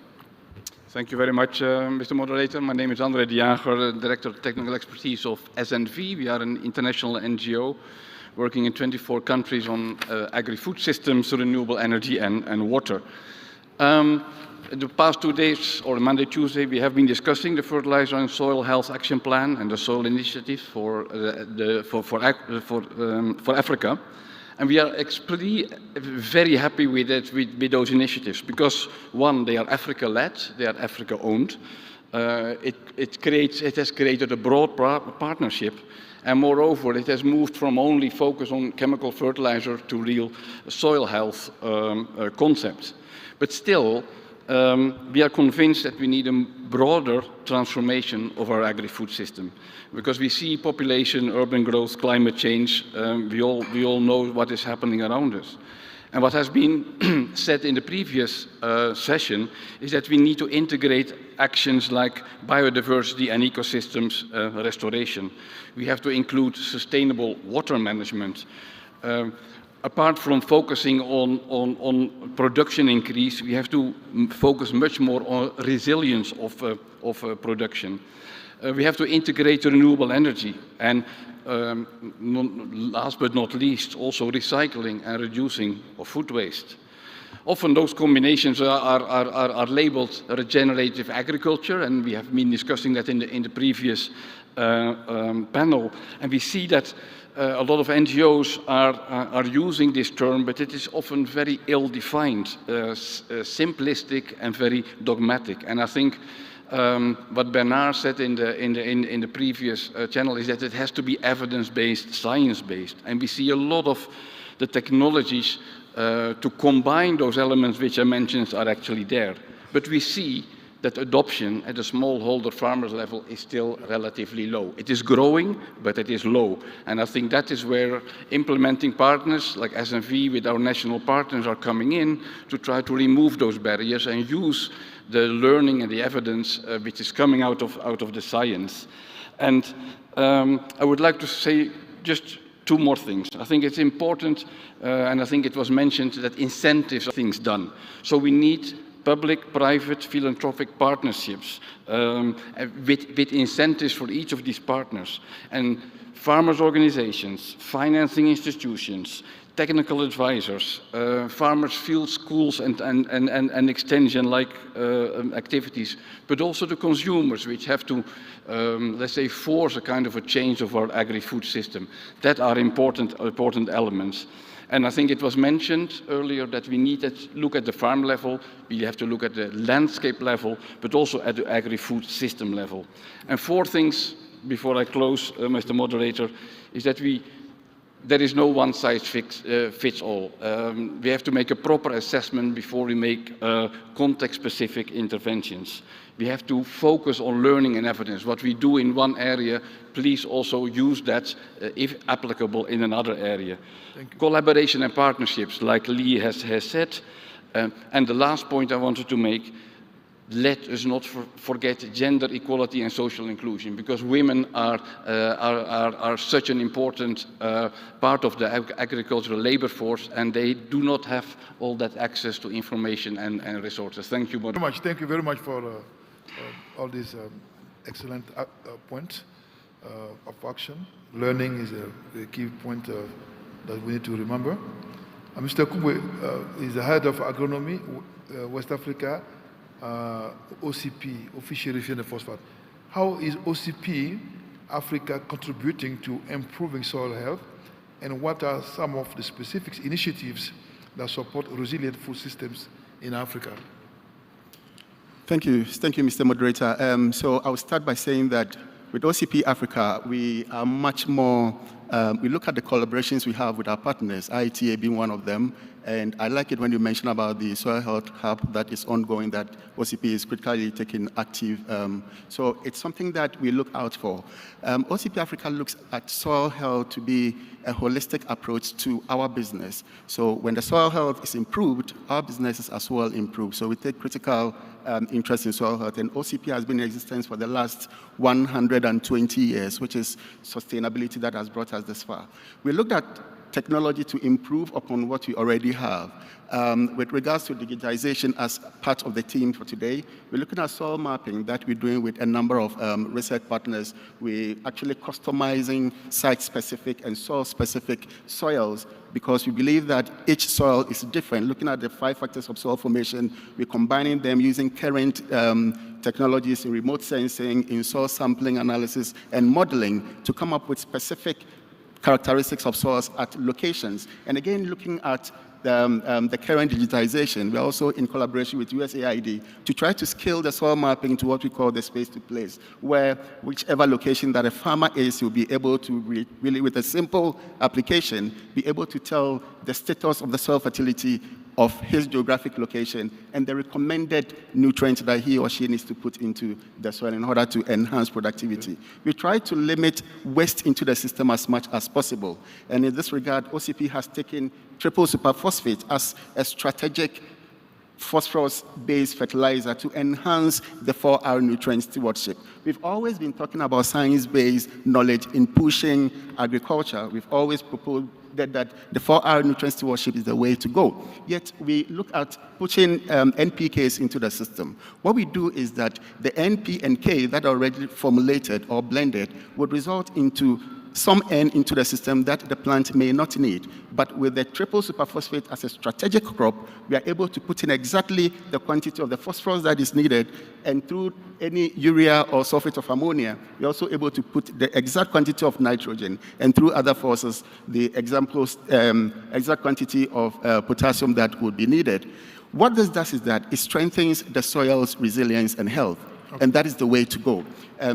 Thank you very much, Mr. Moderator. My name is Andre de Jager, Director of Technical Expertise of SNV. We are an international NGO working in 24 countries on agri-food systems, renewable energy and water. The past 2 days, or Monday, Tuesday, we have been discussing the Fertilizer and Soil Health Action Plan and the Soil Initiative for Africa. And we are very happy with those initiatives because, one, they are Africa-led, they are Africa-owned. It has created a broad partnership, and moreover, it has moved from only focus on chemical fertilizer to real soil health concepts. But still, we are convinced that we need a broader transformation of our agri-food system because we see population, urban growth, climate change. We all know what is happening around us. And what has been said in the previous session is that we need to integrate actions like biodiversity and ecosystems restoration. We have to include sustainable water management. Apart from focusing on production increase, we have to focus much more on resilience of production. We have to integrate renewable energy and, last but not least, also recycling and reducing of food waste. Often those combinations are labeled regenerative agriculture, and we have been discussing that in the previous panel. And we see that a lot of NGOs are using this term, but it is often very ill-defined, simplistic and very dogmatic. And I think what Bernard said in the previous channel is that it has to be evidence-based, science-based. And we see a lot of the technologies to combine those elements which I mentioned are actually there. But we see that adoption at the smallholder farmers level is still relatively low. It is growing, but it is low. And I think that is where implementing partners like SNV with our national partners are coming in to try to remove those barriers and use the learning and the evidence which is coming out of the science. And I would like to say just 2 more things. I think it's important, and I think it was mentioned, that incentives are things done. So we need public-private philanthropic partnerships with incentives for each of these partners. And farmers' organizations, financing institutions, technical advisors, farmers' field schools and extension-like activities, but also the consumers, which have to, let's say, force a kind of a change of our agri-food system. That are important elements. And I think it was mentioned earlier that we need to look at the farm level, we have to look at the landscape level, but also at the agri-food system level. And 4 things, before I close, Mr. Moderator, is that we there is no one size fits all. We have to make a proper assessment before we make context-specific interventions. We have to focus on learning and evidence. What we do in one area, please also use that, if applicable, in another area. Collaboration and partnerships, like Lee has said. And the last point I wanted to make, let us not forget gender equality and social inclusion, because women are such an important part of the agricultural labor force, and they do not have all that access to information and resources. Thank you very
much. Thank you very much for all these excellent points of action. Learning is a key point that we need to remember. Mr. Kubwe is the head of agronomy, West Africa, OCP, Official Refined Phosphate. How is OCP Africa contributing to improving soil health, and what are some of the specific initiatives that support resilient food systems in Africa?
Thank you, Mr. Moderator. So I'll start by saying that with OCP Africa, we are much more, we look at the collaborations we have with our partners, IETA being one of them, and I like it when you mention about the Soil Health Hub that is ongoing, that OCP is critically taking active. So it's something that we look out for. OCP Africa looks at soil health to be a holistic approach to our business. So when the soil health is improved, our businesses as well improve. So we take critical interest in soil health, and OCP has been in existence for the last 120 years, which is sustainability that has brought us this far. We looked at technology to improve upon what we already have. With regards to digitization as part of the team for today, we're looking at soil mapping that we're doing with a number of research partners. We're actually customizing site-specific and soil-specific soils, because we believe that each soil is different. Looking at the 5 factors of soil formation, we're combining them using current technologies in remote sensing, in soil sampling analysis, and modeling to come up with specific characteristics of soils at locations. And again, looking at the current digitization, we're also in collaboration with USAID to try to scale the soil mapping to what we call the space to place, where whichever location that a farmer is, will be able to really, with a simple application, be able to tell the status of the soil fertility of his geographic location and the recommended nutrients that he or she needs to put into the soil in order to enhance productivity. We try to limit waste into the system as much as possible. And in this regard, OCP has taken triple superphosphate as a strategic phosphorus-based fertilizer to enhance the 4R nutrient stewardship. We've always been talking about science-based knowledge in pushing agriculture. We've always proposed that the 4R nutrient stewardship is the way to go. Yet we look at pushing NPKs into the system. What we do is that the NP and K that are already formulated or blended would result into some N into the system that the plant may not need. But with the triple superphosphate as a strategic crop, we are able to put in exactly the quantity of the phosphorus that is needed, and through any urea or sulfate of ammonia, we're also able to put the exact quantity of nitrogen, and through other forces, the exact quantity of potassium that would be needed. What this does is that it strengthens the soil's resilience and health. And that is the way to go.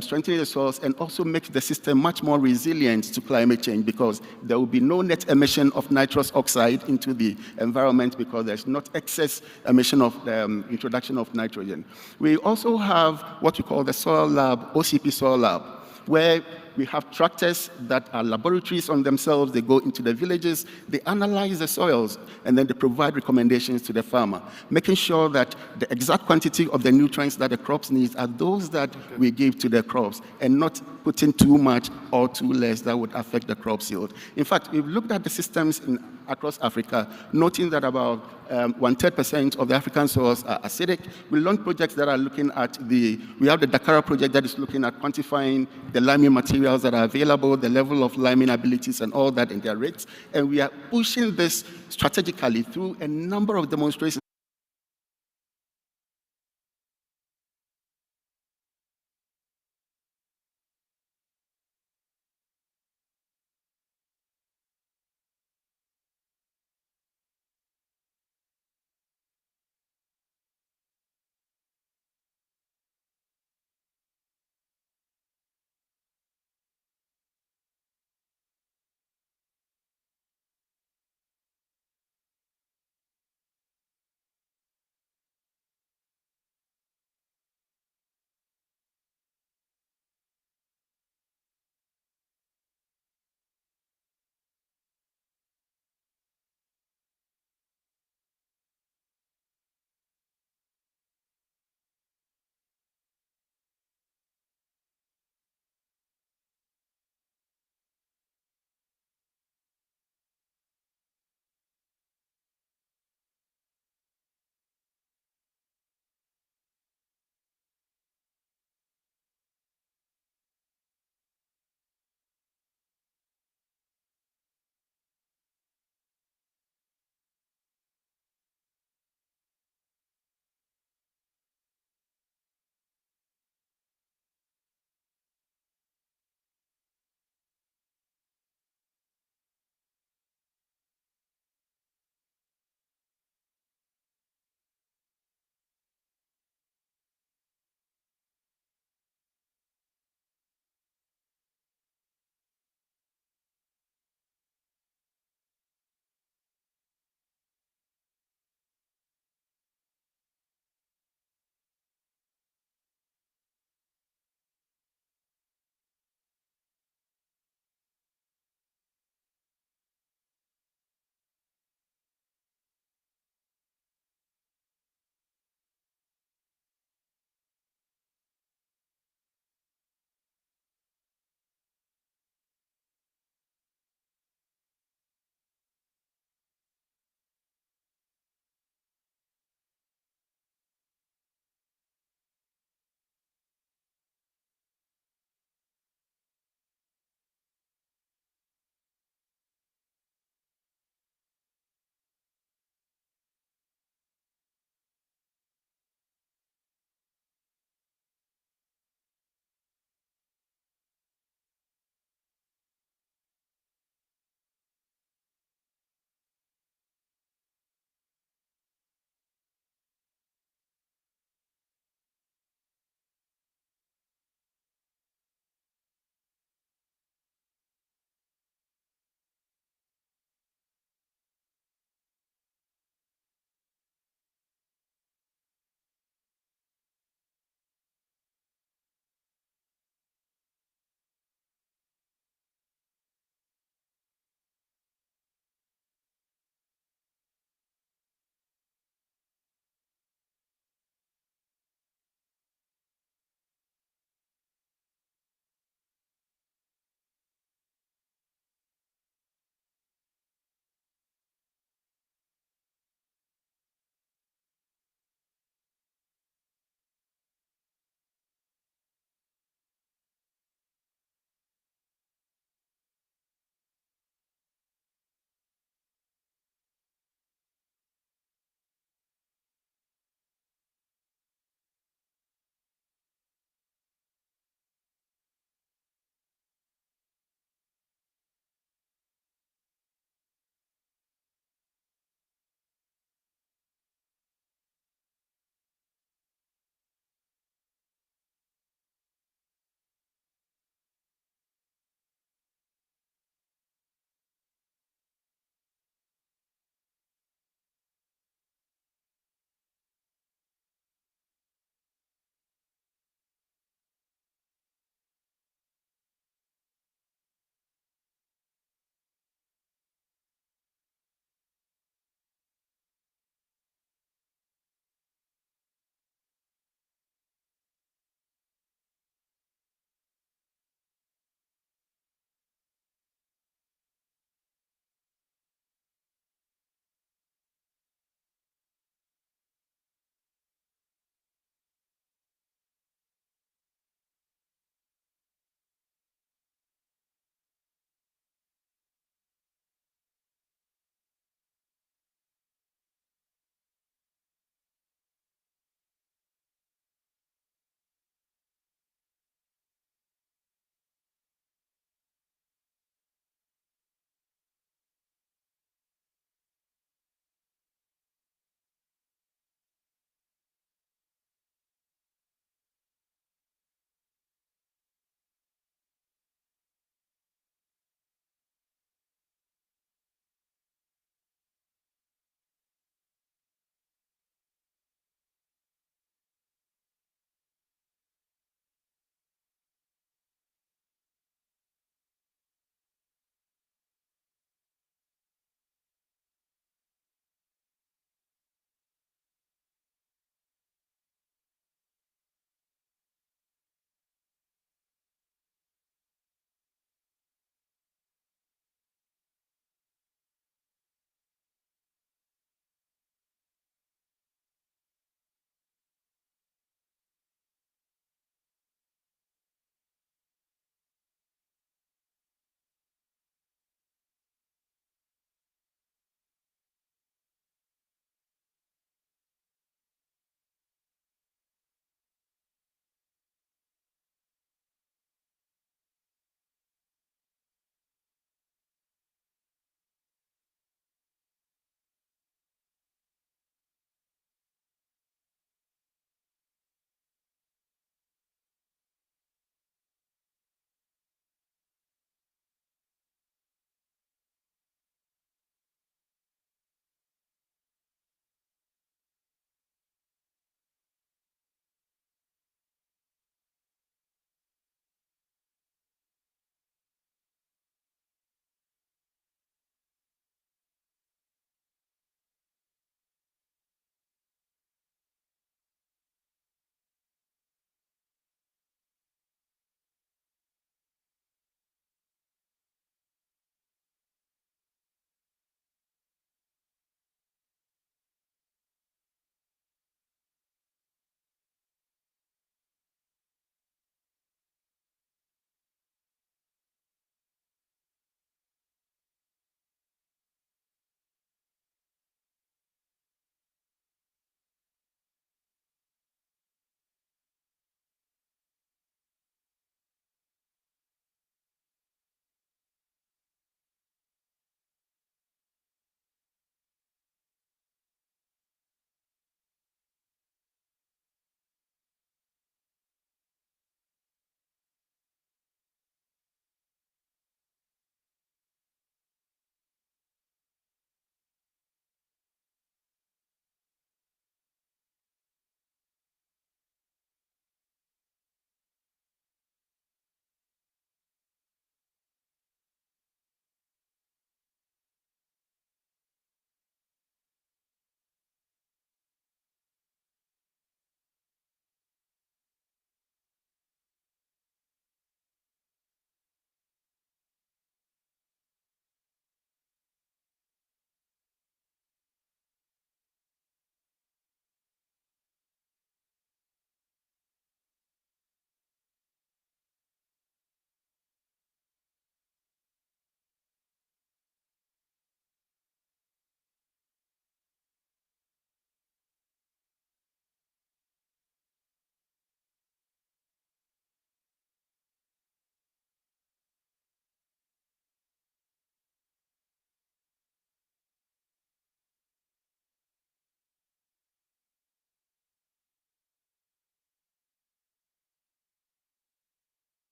Strengthening the soils and also makes the system much more resilient to climate change, because there will be no net emission of nitrous oxide into the environment, because there's not excess emission of introduction of nitrogen. We also have what we call the soil lab, OCP soil lab, where we have tractors that are laboratories on themselves. They go into the villages, they analyze the soils, and then they provide recommendations to the farmer, making sure that the exact quantity of the nutrients that the crops need are those that we give to the crops, and not putting too much or too less that would affect the crop yield. In fact, we've looked at the systems across Africa, noting that about 1/3% of the African soils are acidic. We launched projects that are looking at we have the Dakar project that is looking at quantifying the liming materials that are available, the level of liming abilities and all that, and their rates. And we are pushing this strategically through a number of demonstrations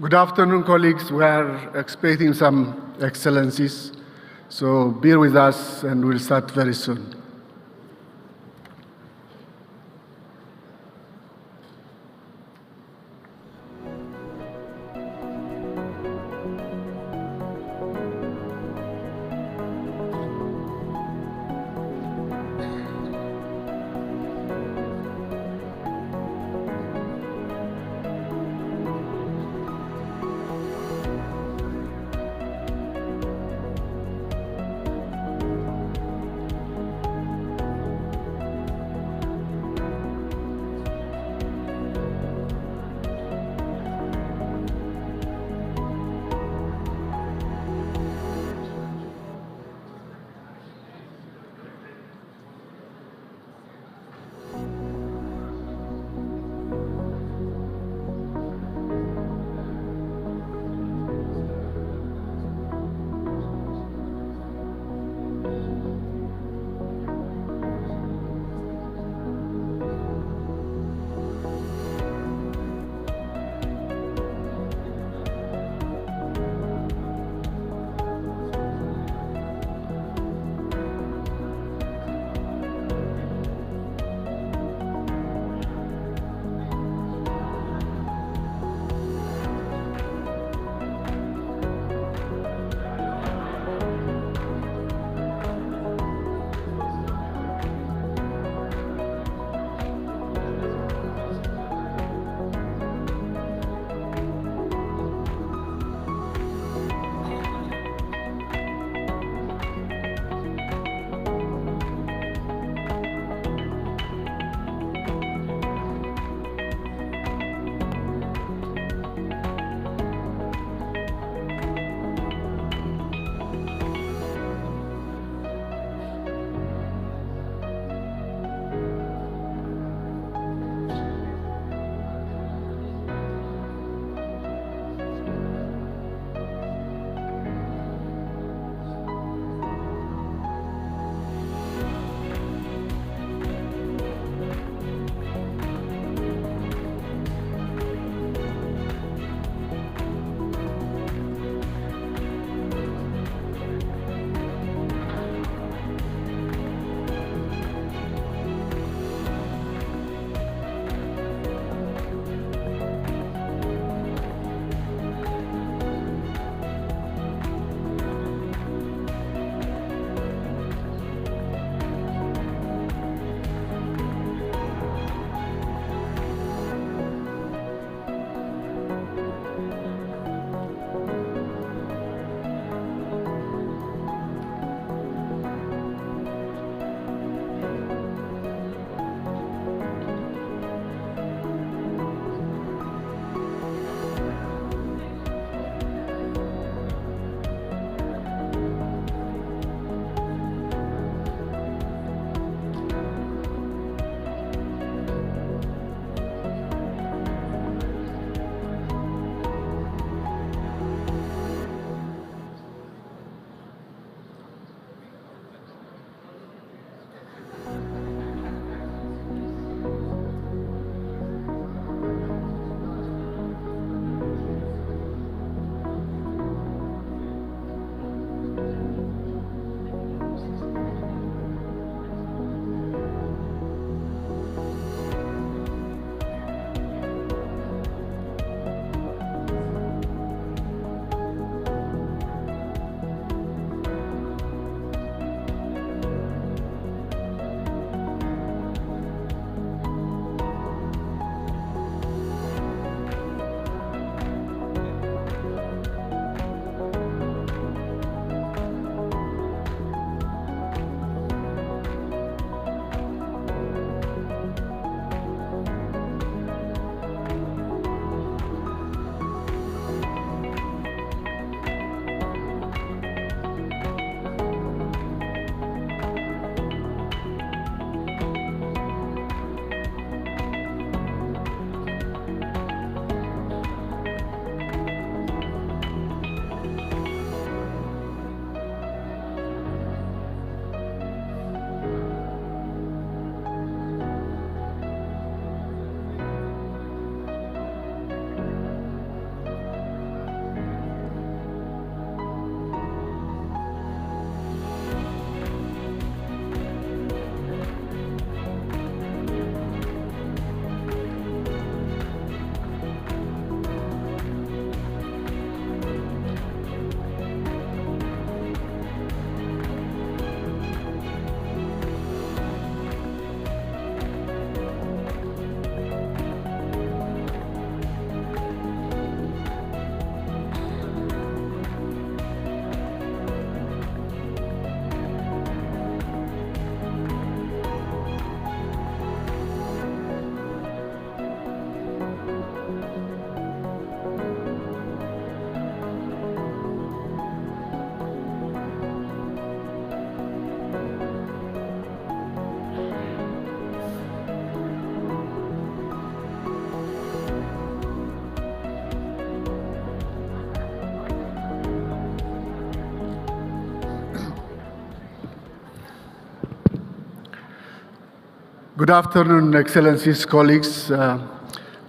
Good afternoon, colleagues. We are expecting some excellencies, so bear with us and we'll start very soon. Good afternoon, Excellencies, colleagues.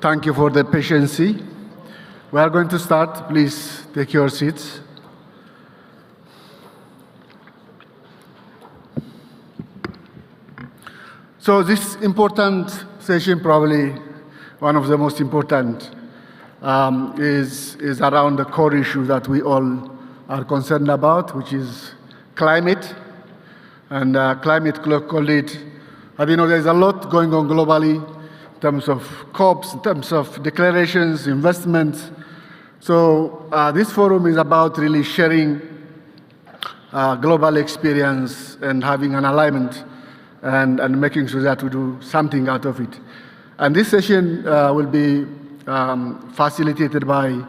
Thank you for the patience. We are going to start. Please take your seats. So this important session, probably one of the most important, is around the core issue that we all are concerned about, which is climate. And climate call it, you know, there's a lot going on globally in terms of COPs, in terms of declarations, investments. So this forum is about really sharing global experience and having an alignment and making sure that we do something out of it. And this session will be facilitated by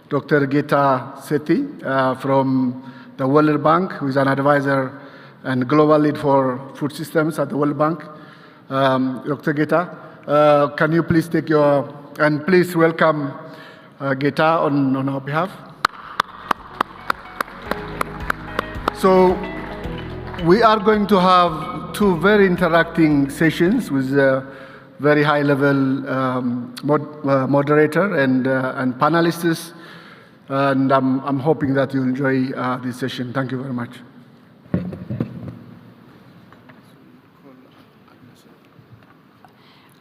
Dr. Geta Sethi from the World Bank, who is an advisor and global lead for food systems at the World Bank. Dr. Geta, can you please take your, and please welcome Geta on our behalf. So we are going to have two very interacting sessions with very high-level moderator and panelists, and I'm hoping that you enjoy this session. Thank you very much.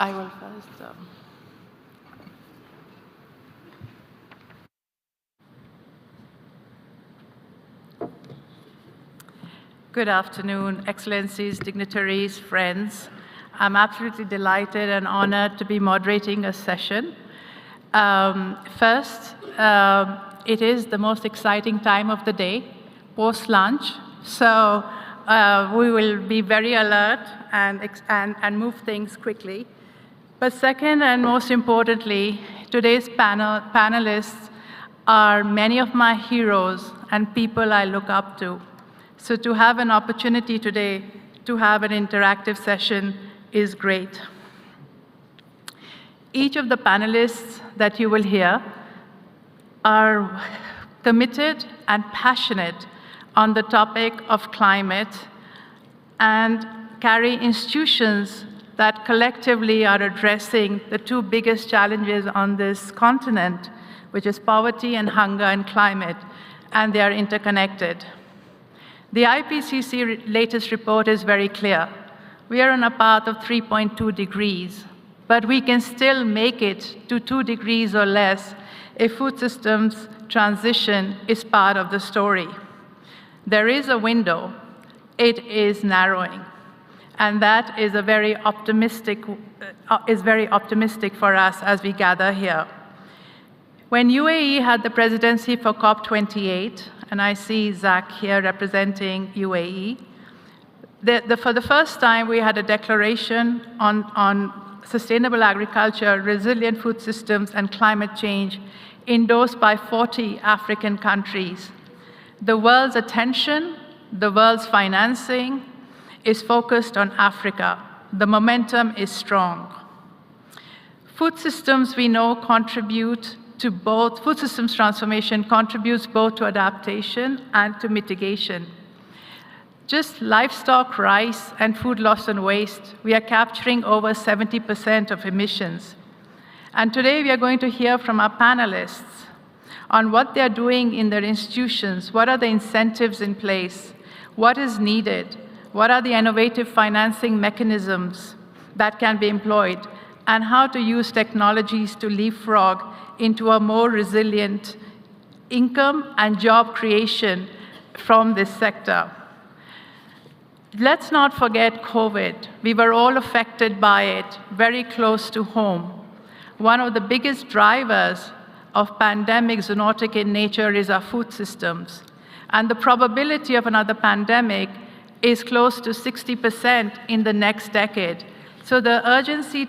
I will first. Good afternoon, Excellencies, dignitaries, friends. I'm absolutely delighted and honored to be moderating a session. First, it is the most exciting time of the day, post-lunch, so we will be very alert and move things quickly. But second, and most importantly, today's panelists are many of my heroes and people I look up to. So to have an opportunity today to have an interactive session is great. Each of the panelists that you will hear are committed and passionate on the topic of climate and carry institutions that collectively are addressing the two biggest challenges on this continent, which is poverty and hunger and climate, and they are interconnected. The IPCC latest report is very clear. We are on a path of 3.2 degrees, but we can still make it to 2 degrees or less if food systems transition is part of the story. There is a window. It is narrowing. And that is a very optimistic for us as we gather here. When UAE had the presidency for COP28, and I see Zach here representing UAE, for the first time we had a declaration on sustainable agriculture, resilient food systems, and climate change endorsed by 40 African countries. The world's attention, the world's financing, is focused on Africa. The momentum is strong. Food systems, we know, contribute to both, food systems transformation contributes both to adaptation and to mitigation. Just livestock, rice, and food loss and waste, we are capturing over 70% of emissions. And today we are going to hear from our panelists on what they are doing in their institutions, what are the incentives in place, what is needed, what are the innovative financing mechanisms that can be employed, and how to use technologies to leapfrog into a more resilient income and job creation from this sector. Let's not forget COVID. We were all affected by it, very close to home. One of the biggest drivers of pandemic zoonotic in nature is our food systems. And the probability of another pandemic is close to 60% in the next decade. So the urgency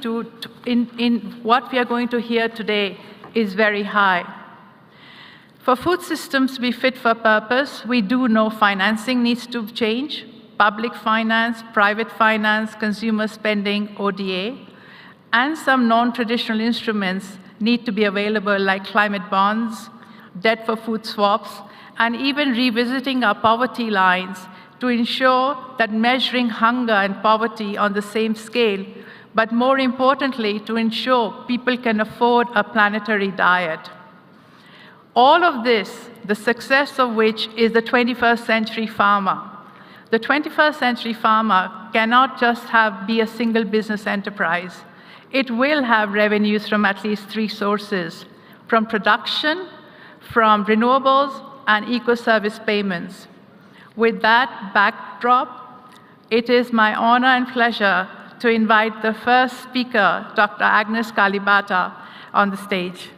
in what we are going to hear today is very high. For food systems to be fit for purpose, we do know financing needs to change. Public finance, private finance, consumer spending, ODA, and some non-traditional instruments need to be available like climate bonds, debt for food swaps, and even revisiting our poverty lines to ensure that measuring hunger and poverty on the same scale but more importantly, to ensure people can afford a planetary diet. All of this, the success of which is the 21st century farmer. The 21st century farmer cannot just be a single business enterprise. It will have revenues from at least 3 sources: from production, from renewables, and eco-service payments. With that backdrop, it is my honor and pleasure to invite the first speaker, Dr. Agnes Kalibata, on the stage.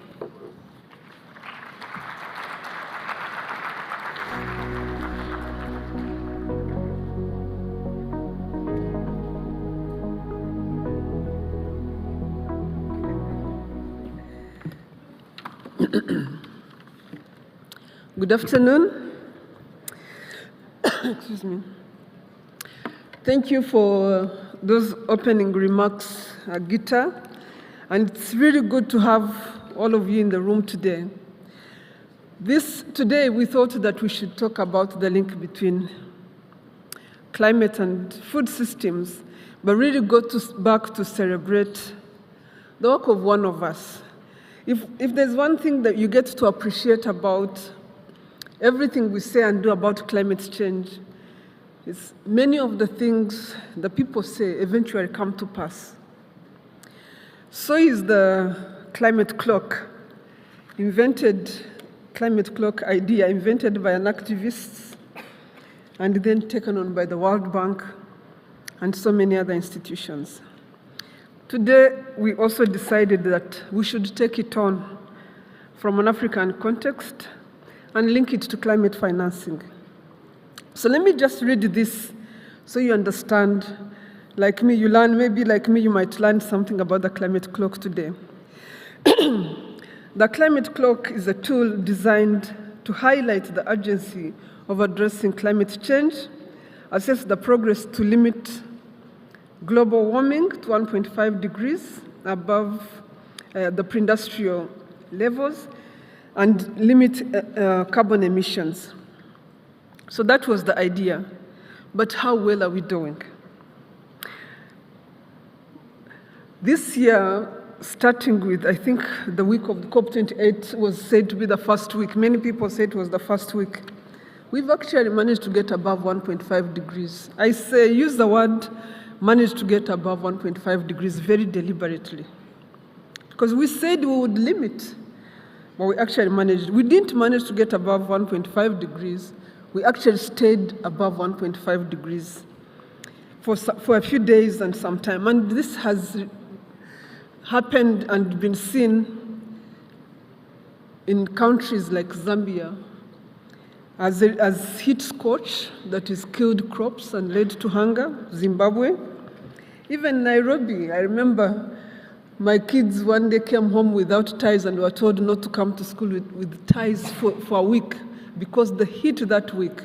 Good afternoon. Excuse me. Thank you for those opening remarks, Gita. And it's really good to have all of you in the room today. Today we thought that we should talk about the link between climate and food systems, but really go back to celebrate the work of one of us. If there's one thing that you get to appreciate about everything we say and do about climate change, is many of the things that people say eventually come to pass. So is the climate clock idea invented by an activist and then taken on by the World Bank and so many other institutions. Today, we also decided that we should take it on from an African context and link it to climate financing. So let me just read this so you understand. Like me, you learn, maybe like me, you might learn something about the climate clock today. The climate clock is a tool designed to highlight the urgency of addressing climate change, assess the progress to limit global warming to 1.5 degrees above the pre-industrial levels, and limit carbon emissions. So that was the idea. But how well are we doing? This year, starting with, I think, the week of COP28 was said to be the first week. Many people said it was the first week. We've actually managed to get above 1.5 degrees. I use the word managed to get above 1.5 degrees very deliberately. Because we said we would limit, but we actually managed. We didn't manage to get above 1.5 degrees. We actually stayed above 1.5 degrees for a few days and some time. And this has happened and been seen in countries like Zambia as heat scorch that has killed crops and led to hunger, Zimbabwe. Even Nairobi, I remember my kids one day came home without ties and were told not to come to school with ties for a week because the heat that week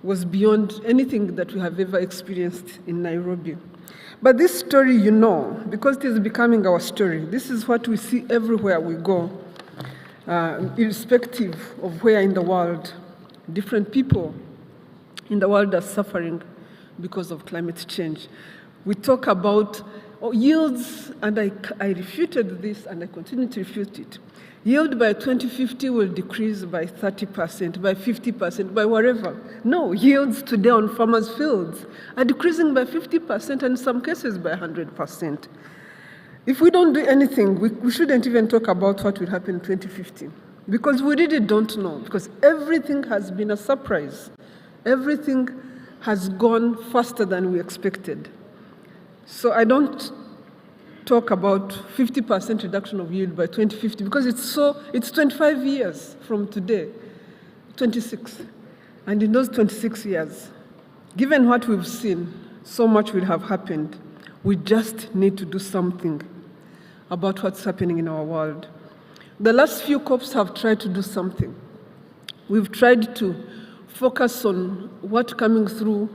was beyond anything that we have ever experienced in Nairobi. But this story, you know, because it is becoming our story. This is what we see everywhere we go, irrespective of where in the world different people in the world are suffering because of climate change. We talk about yields, and I refuted this, and I continue to refute it. Yield by 2050 will decrease by 30%, by 50%, by whatever. No, yields today on farmers' fields are decreasing by 50%, and in some cases by 100%. If we don't do anything, we shouldn't even talk about what will happen in 2050, because we really don't know, because everything has been a surprise. Everything has gone faster than we expected. So I don't talk about 50% reduction of yield by 2050 because it's 25 years from today, 26. And in those 26 years, given what we've seen, so much will have happened. We just need to do something about what's happening in our world. The last few COPs have tried to do something. We've tried to focus on what coming through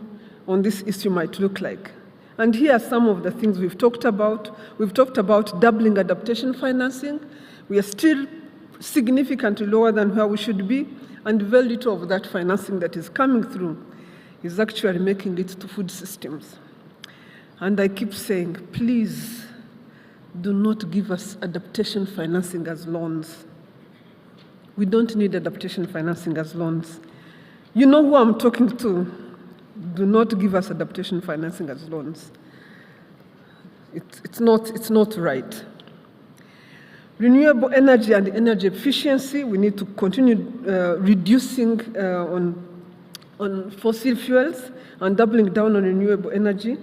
on this issue might look like. And here are some of the things we've talked about. We've talked about doubling adaptation financing. We are still significantly lower than where we should be, and very little of that financing that is coming through is actually making it to food systems. And I keep saying, please do not give us adaptation financing as loans. We don't need adaptation financing as loans. You know who I'm talking to. Do not give us adaptation financing as loans. It's not right. Renewable energy and energy efficiency, we need to continue reducing on fossil fuels and doubling down on renewable energy.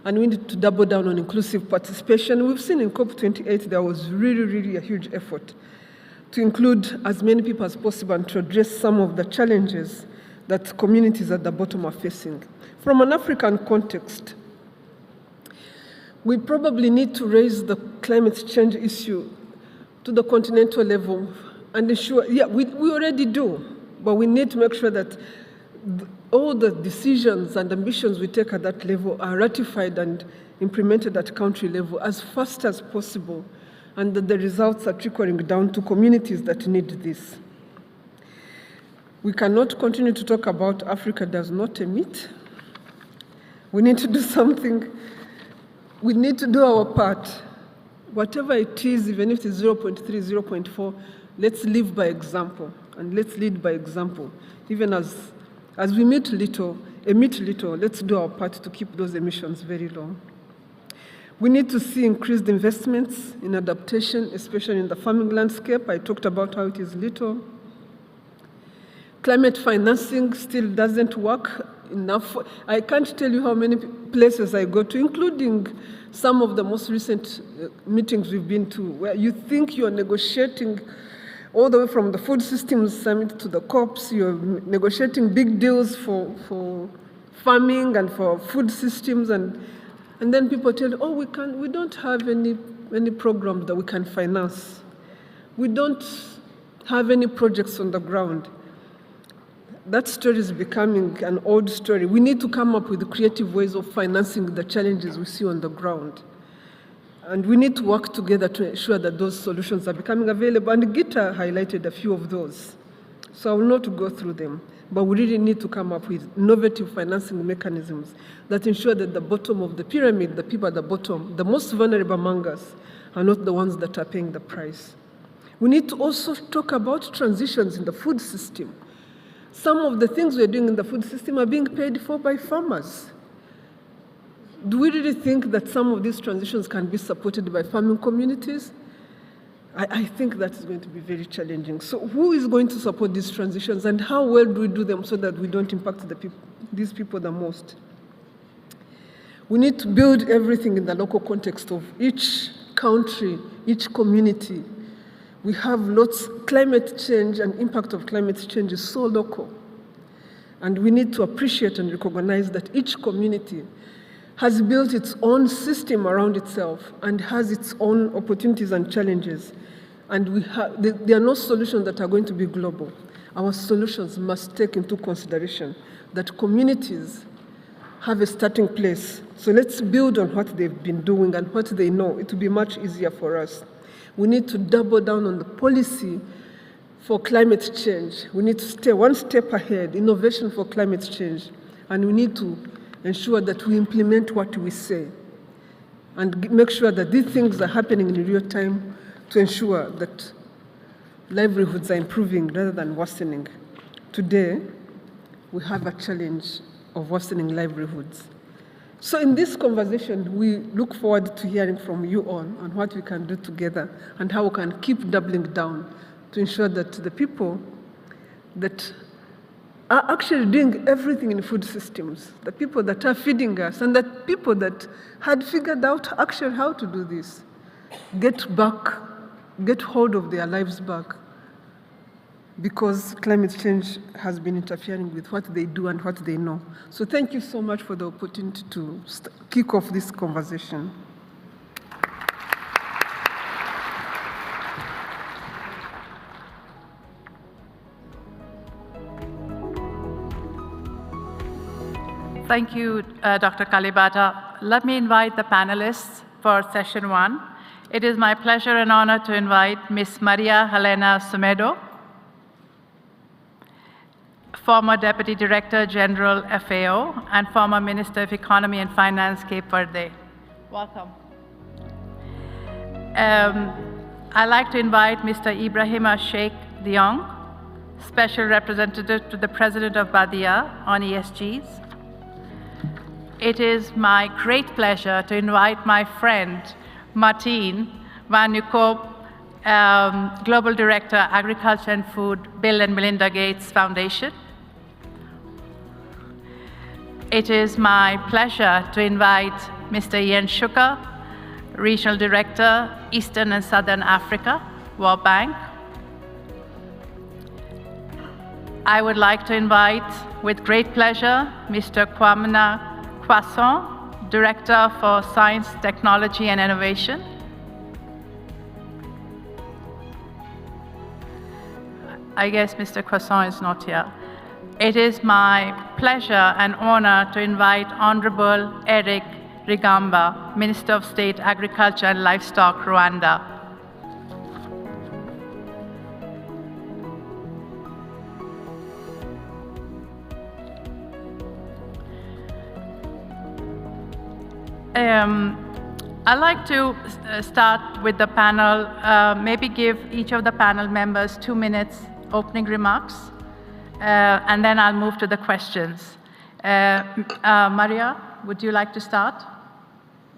And we need to double down on inclusive participation. We've seen in COP28 there was really a huge effort to include as many people as possible and to address some of the challenges that communities at the bottom are facing. From an African context, we probably need to raise the climate change issue to the continental level and ensure, we already do, but we need to make sure that all the decisions and ambitions we take at that level are ratified and implemented at country level as fast as possible, and that the results are trickling down to communities that need this. We cannot continue to talk about Africa does not emit. We need to do something. We need to do our part. Whatever it is, even if it's 0.3, 0.4, let's live by example, and let's lead by example. Even as we emit little, let's do our part to keep those emissions very low. We need to see increased investments in adaptation, especially in the farming landscape. I talked about how it is little. Climate financing still doesn't work enough. I can't tell you how many places I go to, including some of the most recent meetings we've been to, where you think you're negotiating all the way from the Food Systems Summit to the COPs, you're negotiating big deals for farming and for food systems, and then people tell you, oh, we don't have any programs that we can finance. We don't have any projects on the ground. That story is becoming an old story. We need to come up with creative ways of financing the challenges we see on the ground. And we need to work together to ensure that those solutions are becoming available. And Gita highlighted a few of those. So I will not go through them. But we really need to come up with innovative financing mechanisms that ensure that the bottom of the pyramid, the people at the bottom, the most vulnerable among us, are not the ones that are paying the price. We need to also talk about transitions in the food system. Some of the things we're doing in the food system are being paid for by farmers. Do we really think that some of these transitions can be supported by farming communities? I think that is going to be very challenging. So who is going to support these transitions, and how well do we do them so that we don't impact these people the most? We need to build everything in the local context of each country, each community. We have climate change and impact of climate change is so local. And we need to appreciate and recognize that each community has built its own system around itself and has its own opportunities and challenges. And there are no solutions that are going to be global. Our solutions must take into consideration that communities have a starting place. So let's build on what they've been doing and what they know. It will be much easier for us. We need to double down on the policy for climate change. We need to stay one step ahead, innovation for climate change. And we need to ensure that we implement what we say and make sure that these things are happening in real time to ensure that livelihoods are improving rather than worsening. Today, we have a challenge of worsening livelihoods. So in this conversation, we look forward to hearing from you all on what we can do together and how we can keep doubling down to ensure that the people that are actually doing everything in food systems, the people that are feeding us, and the people that had figured out actually how to do this, get hold of their lives back, because climate change has been interfering with what they do and what they know. So thank you so much for the opportunity to kick off this conversation.
Thank you, Dr. Kalibata. Let me invite the panelists for session one. It is my pleasure and honor to invite Ms. Maria Helena Semedo,
former Deputy Director General, FAO, and former Minister of Economy and Finance, Cape Verde. Welcome. I'd like to invite Mr. Ibrahima Sheikh Diong, Special Representative to the President of Badia on ESGs. It is my great pleasure to invite my friend, Martine van Nieuwkoop, Global Director, Agriculture and Food, Bill and Melinda Gates Foundation. It is my pleasure to invite Mr. Ian Shuker, Regional Director, Eastern and Southern Africa, World Bank. I would like to invite, with great pleasure, Mr. Kwamina Kwasson, Director for Science, Technology and Innovation. I guess Mr. Kwasson is not here. It is my pleasure and honor to invite Honorable Eric Rigamba, Minister of State, Agriculture and Livestock, Rwanda. I'd like to start with the panel, maybe give each of the panel members 2 minutes opening remarks, and then I'll move to the questions. Maria, would you like to start?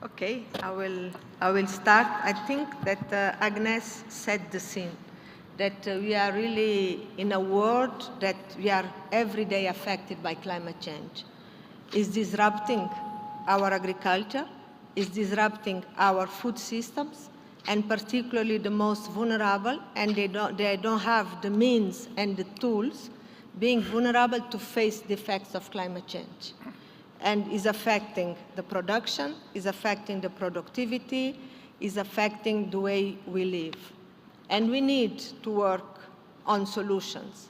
Okay, I will start. I think that Agnes set the scene, that we are really in a world that we are every day affected by climate change. It's disrupting our agriculture, is disrupting our food systems, and particularly the most vulnerable, and they don't have the means and the tools, being vulnerable to face the effects of climate change. And is affecting the production, is affecting the productivity, is affecting the way we live. And we need to work on solutions.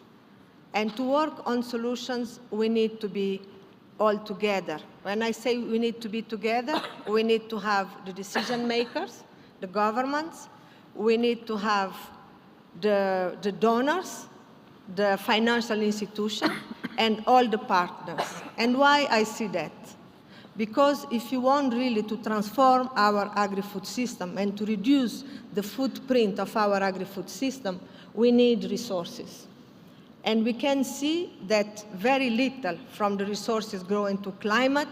And to work on solutions, we need to be all together. When I say we need to be together, we need to have the decision makers, the governments, we need to have the donors, the financial institutions, and all the partners. And why I see that? Because if you want really to transform our agri-food system and to reduce the footprint of our agri-food system, we need resources. And we can see that very little from the resources growing to climate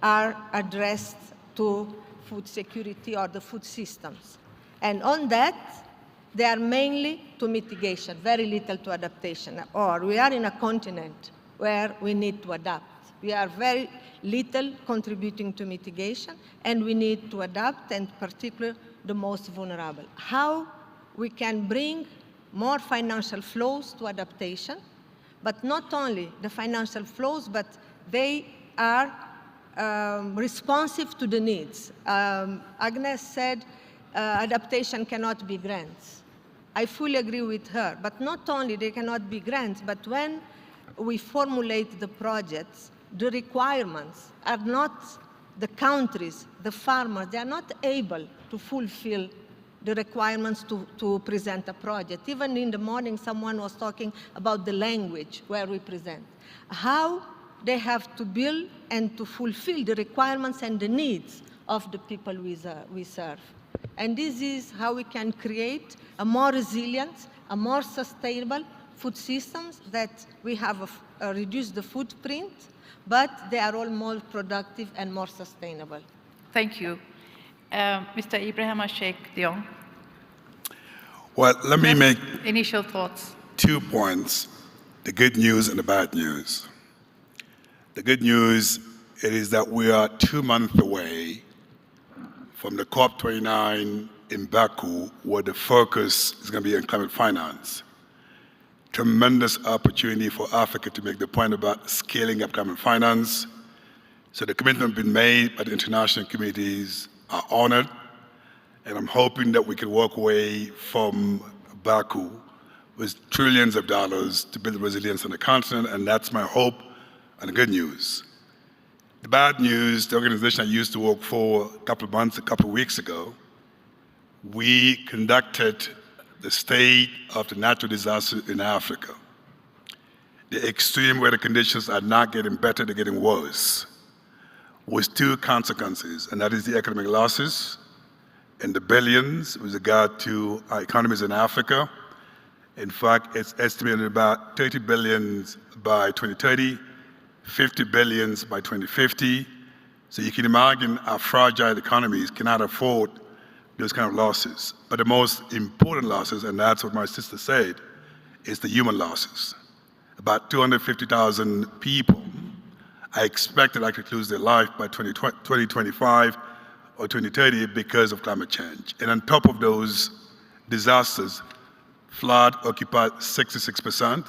are addressed to food security or the food systems. And on that, they are mainly to mitigation, very little to adaptation. Or we are in a continent where we need to adapt. We are very little contributing to mitigation, and we need to adapt, and particularly the most vulnerable. How we can bring more financial flows to adaptation, but not only the financial flows, but they are responsive to the needs. Agnes said adaptation cannot be grants. I fully agree with her, but not only they cannot be grants, but when we formulate the projects, the requirements are not the countries, the farmers, they are not able to fulfill the requirements to present a project. Even in the morning, someone was talking about the language where we present. How they have to build and to fulfill the requirements and the needs of the people we serve. And this is how we can create a more resilient, a more sustainable food systems that we have reduced the footprint, but they are all more productive and more sustainable.
Thank you. Mr. Ibrahima Sheikh Diong.
Well, let me make
initial thoughts.
2 points, the good news and the bad news. The good news is that we are 2 months away from the COP29 in Baku, where the focus is going to be on climate finance. Tremendous opportunity for Africa to make the point about scaling up climate finance. So the commitment been made by the international communities are honored, and I'm hoping that we can walk away from Baku with trillions of dollars to build resilience on the continent, and that's my hope and the good news. The bad news, the organization I used to work for a couple of weeks ago, we conducted the state of the natural disaster in Africa. The extreme weather conditions are not getting better, they're getting worse, with two consequences, and that is the economic losses in the billions with regard to our economies in Africa. In fact, it's estimated about 30 billion by 2030, 50 billion by 2050. So you can imagine our fragile economies cannot afford those kind of losses. But the most important losses, and that's what my sister said, is the human losses. About 250,000 people are expected to lose their life by 2025 or 2030 because of climate change. And on top of those disasters, flood occupies 66%,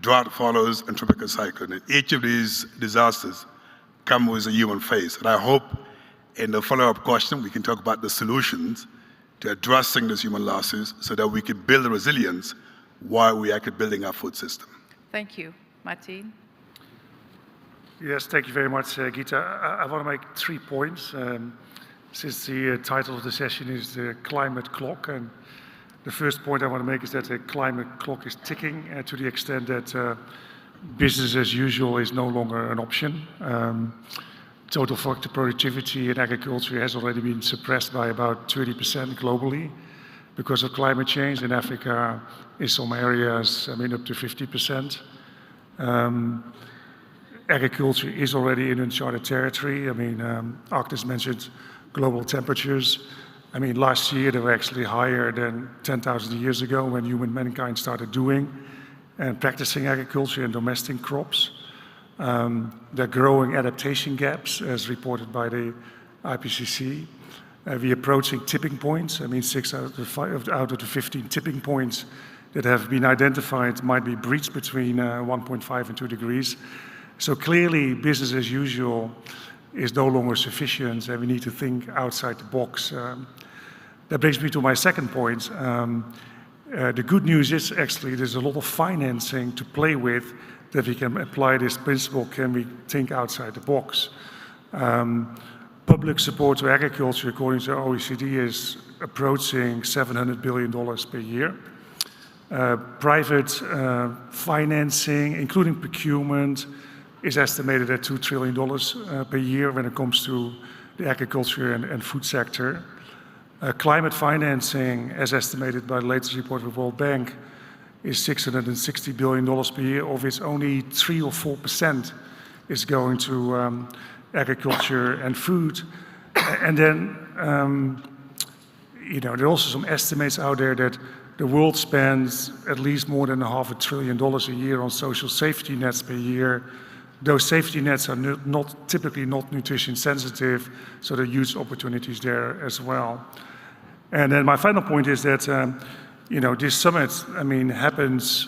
drought follows, and tropical cyclone. And each of these disasters come with a human face. And I hope in the follow-up question we can talk about the solutions to addressing those human losses so that we can build the resilience while we are building our food system.
Thank you. Martin?
Yes, thank you very much, Gita. I want to make 3 points. Since the title of the session is the climate clock, and the first point I want to make is that the climate clock is ticking to the extent that business as usual is no longer an option. Total factor productivity in agriculture has already been suppressed by about 30% globally because of climate change. In Africa, in some areas, up to 50%. Agriculture is already in uncharted territory. Agnes mentioned global temperatures. Last year they were actually higher than 10,000 years ago when mankind started doing and practicing agriculture and domestic crops. There are growing adaptation gaps, as reported by the IPCC. We're approaching tipping points. 6 out of the 15 tipping points that have been identified might be breached between 1.5 and 2 degrees. So clearly, business as usual is no longer sufficient, and we need to think outside the box. That brings me to my second point. The good news is actually there's a lot of financing to play with that we can apply this principle, can we think outside the box. Public support to agriculture, according to OECD, is approaching $700 billion per year. Private financing, including procurement, is estimated at $2 trillion per year when it comes to the agriculture and food sector. Climate financing, as estimated by the latest report of the World Bank, is $660 billion per year, of which only 3 or 4% is going to agriculture and food. And then, there are also some estimates out there that the world spends at least more than $500 billion a year on social safety nets per year. Those safety nets are typically not nutrition sensitive, so there are huge opportunities there as well. And then my final point is that this summit, happens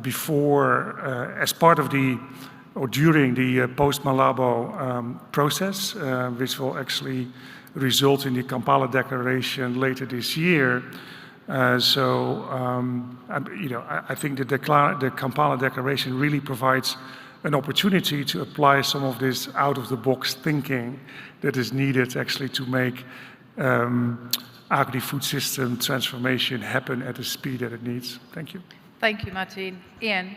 before, as part of during the post-Malabo process, which will actually result in the Kampala Declaration later this year. I think that the Kampala Declaration really provides an opportunity to apply some of this out-of-the-box thinking that is needed actually to make agri-food system transformation happen at the speed that it needs. Thank you.
Thank you, Martin. Ian?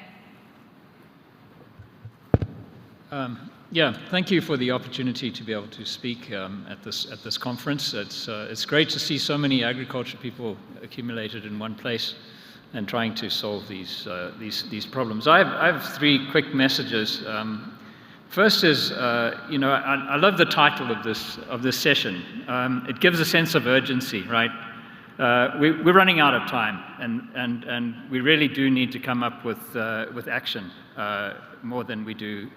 Thank you for the opportunity to be able to speak at this conference. It's great to see so many agriculture people accumulated in one place and trying to solve these problems. I have 3 quick messages. First is, I love the title of this session. It gives a sense of urgency, right? We're running out of time, and we really do need to come up with action more than we do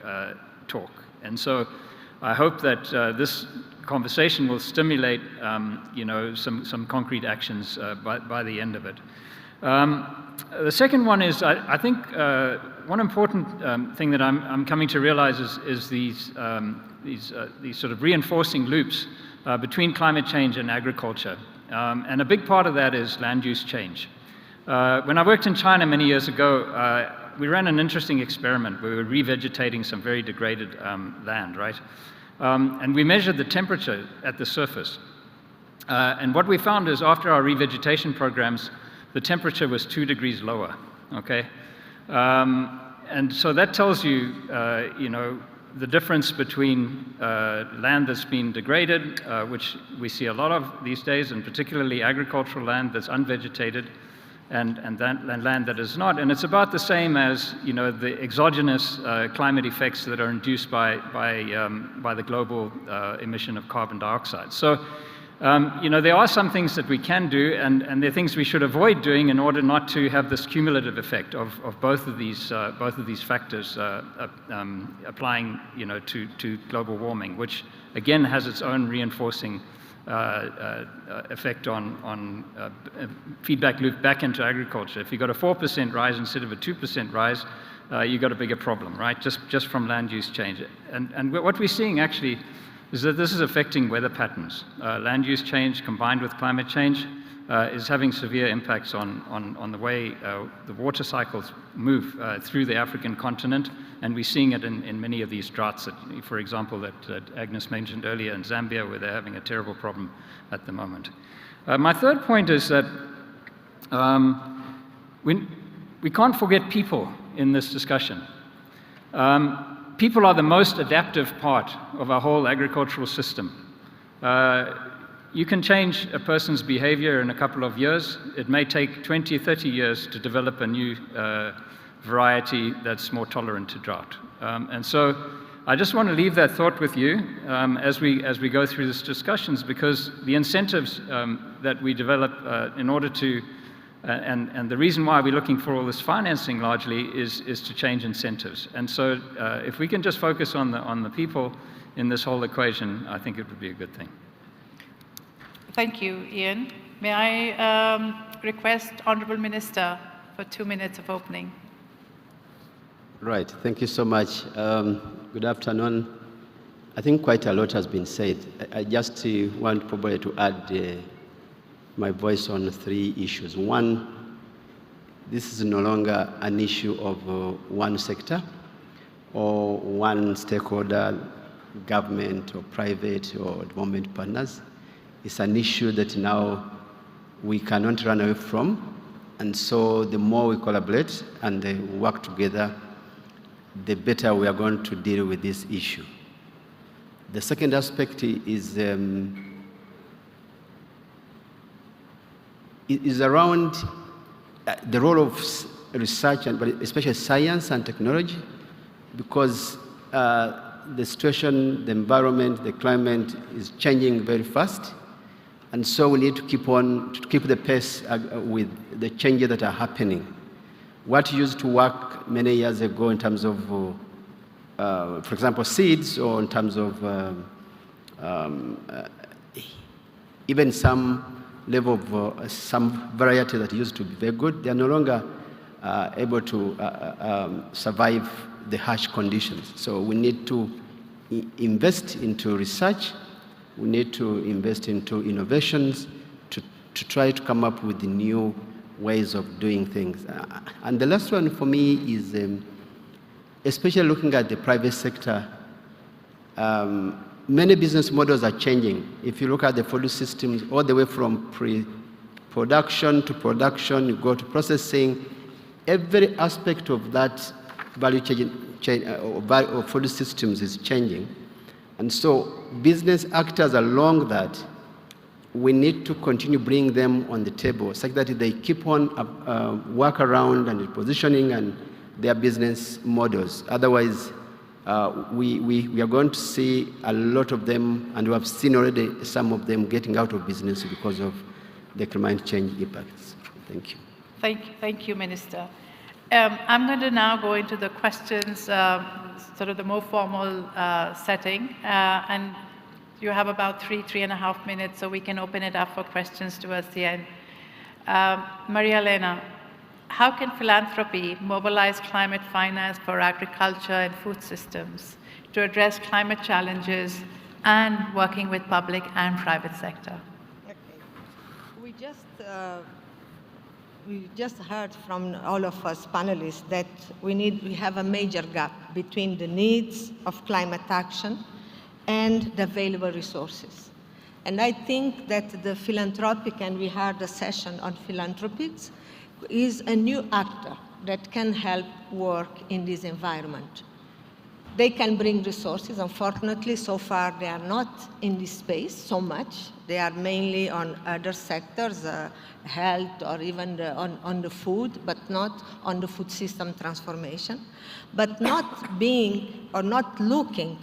talk. And so I hope that this conversation will stimulate, some concrete actions by the end of it. The second one is, I think one important thing that I'm coming to realize is these sort of reinforcing loops between climate change and agriculture. And a big part of that is land use change. When I worked in China many years ago, we ran an interesting experiment. We were revegetating some very degraded land, right? And we measured the temperature at the surface. And what we found is after our revegetation programs, the temperature was 2 degrees lower, okay? And so that tells you, you know, the difference between land that's been degraded, which we see a lot of these days, and particularly agricultural land that's unvegetated, and land that is not. And it's about the same as, you know, the exogenous climate effects that are induced by the global emission of carbon dioxide. So, you know, there are some things that we can do, and there are things we should avoid doing in order not to have this cumulative effect of both of these factors applying, you know, to global warming, which again has its own reinforcing effect on feedback loop back into agriculture. If you've got a 4% rise instead of a 2% rise, you've got a bigger problem, right? Just from land use change. And what we're seeing actually is that this is affecting weather patterns. Land use change combined with climate change is having severe impacts on the way the water cycles move through the African continent, and we're seeing it in many of these droughts, for example, that Agnes mentioned earlier in Zambia, where they're having a terrible problem at the moment. My third point is that we can't forget people in this discussion. People are the most adaptive part of our whole agricultural system. You can change a person's behavior in a couple of years. It may take 20, 30 years to develop a new variety that's more tolerant to drought. And so I just want to leave that thought with you as we go through these discussions, because the incentives that we develop in order to and the reason why we're looking for all this financing largely is to change incentives. And so if we can just focus on the people in this whole equation, I think it would be a good thing.
Thank you, Ian. May I request Honorable Minister for 2 minutes of opening?
Right, thank you so much. Good afternoon. I think quite a lot has been said. I just want probably to add my voice on 3 issues. One, this is no longer an issue of one sector or one stakeholder, government or private or development partners. It's an issue that now we cannot run away from. And so the more we collaborate and work together, the better we are going to deal with this issue. The second aspect is around the role of research, but especially science and technology, because the situation, the environment, the climate is changing very fast. And so we need to keep the pace with the changes that are happening. What used to work many years ago in terms of, for example, seeds, or in terms of even some level of some variety that used to be very good, they are no longer able to survive the harsh conditions. So we need to invest into research. We need to invest into innovations to try to come up with the new ways of doing things. And the last one for me is, especially looking at the private sector, many business models are changing. If you look at the food systems, all the way from pre-production to production, you go to processing, every aspect of that value chain of food systems is changing. And so business actors along that, we need to continue bringing them on the table such that they keep on work around and positioning and their business models. Otherwise, we are going to see a lot of them, and we have seen already some of them getting out of business because of the climate change impacts. Thank you.
Thank you, Minister. I'm going to now go into the questions, sort of the more formal setting, and you have about 3.5 minutes, so we can open it up for questions towards the end. Maria Elena, how can philanthropy mobilize climate finance for agriculture and food systems to address climate challenges and working with public and private sector?
Okay. We just heard from all of us panelists that we have a major gap between the needs of climate action and the available resources. And I think that the philanthropic, and we had a session on philanthropics, is a new actor that can help work in this environment. They can bring resources. Unfortunately, so far they are not in this space so much. They are mainly on other sectors, health or even on the food, but not on the food system transformation. But not being or not looking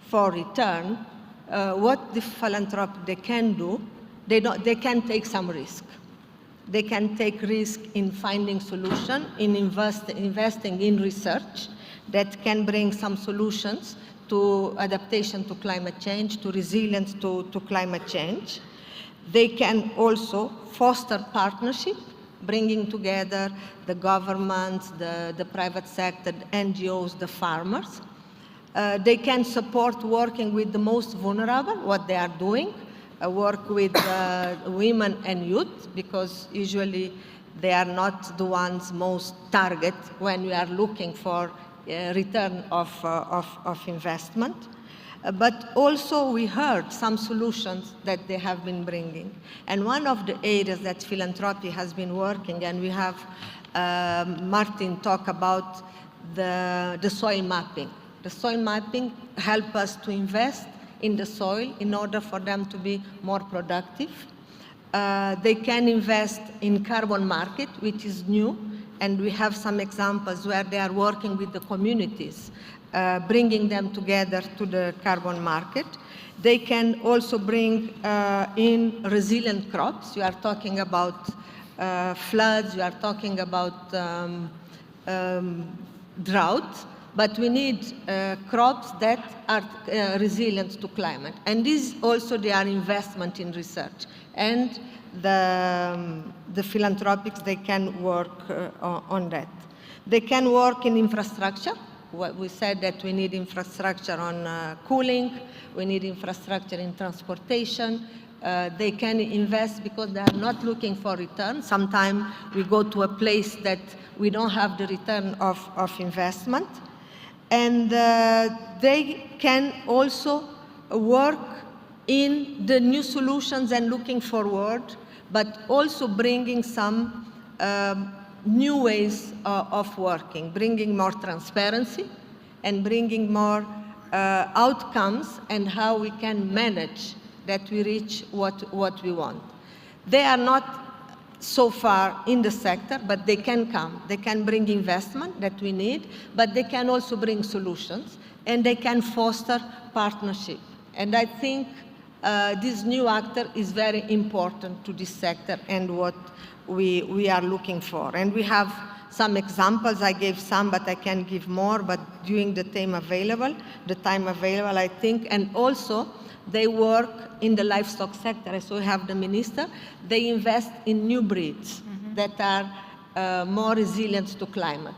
for return, what the philanthropy they can do, they can take some risk. They can take risk in finding solution, in investing in research that can bring some solutions to adaptation to climate change, to resilience to climate change. They can also foster partnership, bringing together the governments, the private sector, the NGOs, the farmers. They can support working with the most vulnerable, what they are doing, work with women and youth, because usually they are not the ones most target when we are looking for return of investment. But also we heard some solutions that they have been bringing. And one of the areas that philanthropy has been working, and we have Martin talk about the soil mapping. The soil mapping help us to invest in the soil in order for them to be more productive. They can invest in carbon market, which is new, and we have some examples where they are working with the communities, bringing them together to the carbon market. They can also bring in resilient crops. You are talking about floods, you are talking about drought, but we need crops that are resilient to climate. And this also they are investment in research. And the philanthropics, they can work on that. They can work in infrastructure. We said that we need infrastructure on cooling, we need infrastructure in transportation. They can invest because they are not looking for return. Sometimes we go to a place that we don't have the return of investment. And they can also work in the new solutions and looking forward, but also bringing some new ways of working, bringing more transparency and bringing more outcomes and how we can manage that we reach what we want. They are not so far in the sector, but they can come. They can bring investment that we need, but they can also bring solutions, and they can foster partnership. And I think this new actor is very important to this sector and what we are looking for. And we have some examples. I gave some, but I can give more, but during the time available, I think, and also they work in the livestock sector. So we have the minister. They invest in new breeds that are more resilient to climate.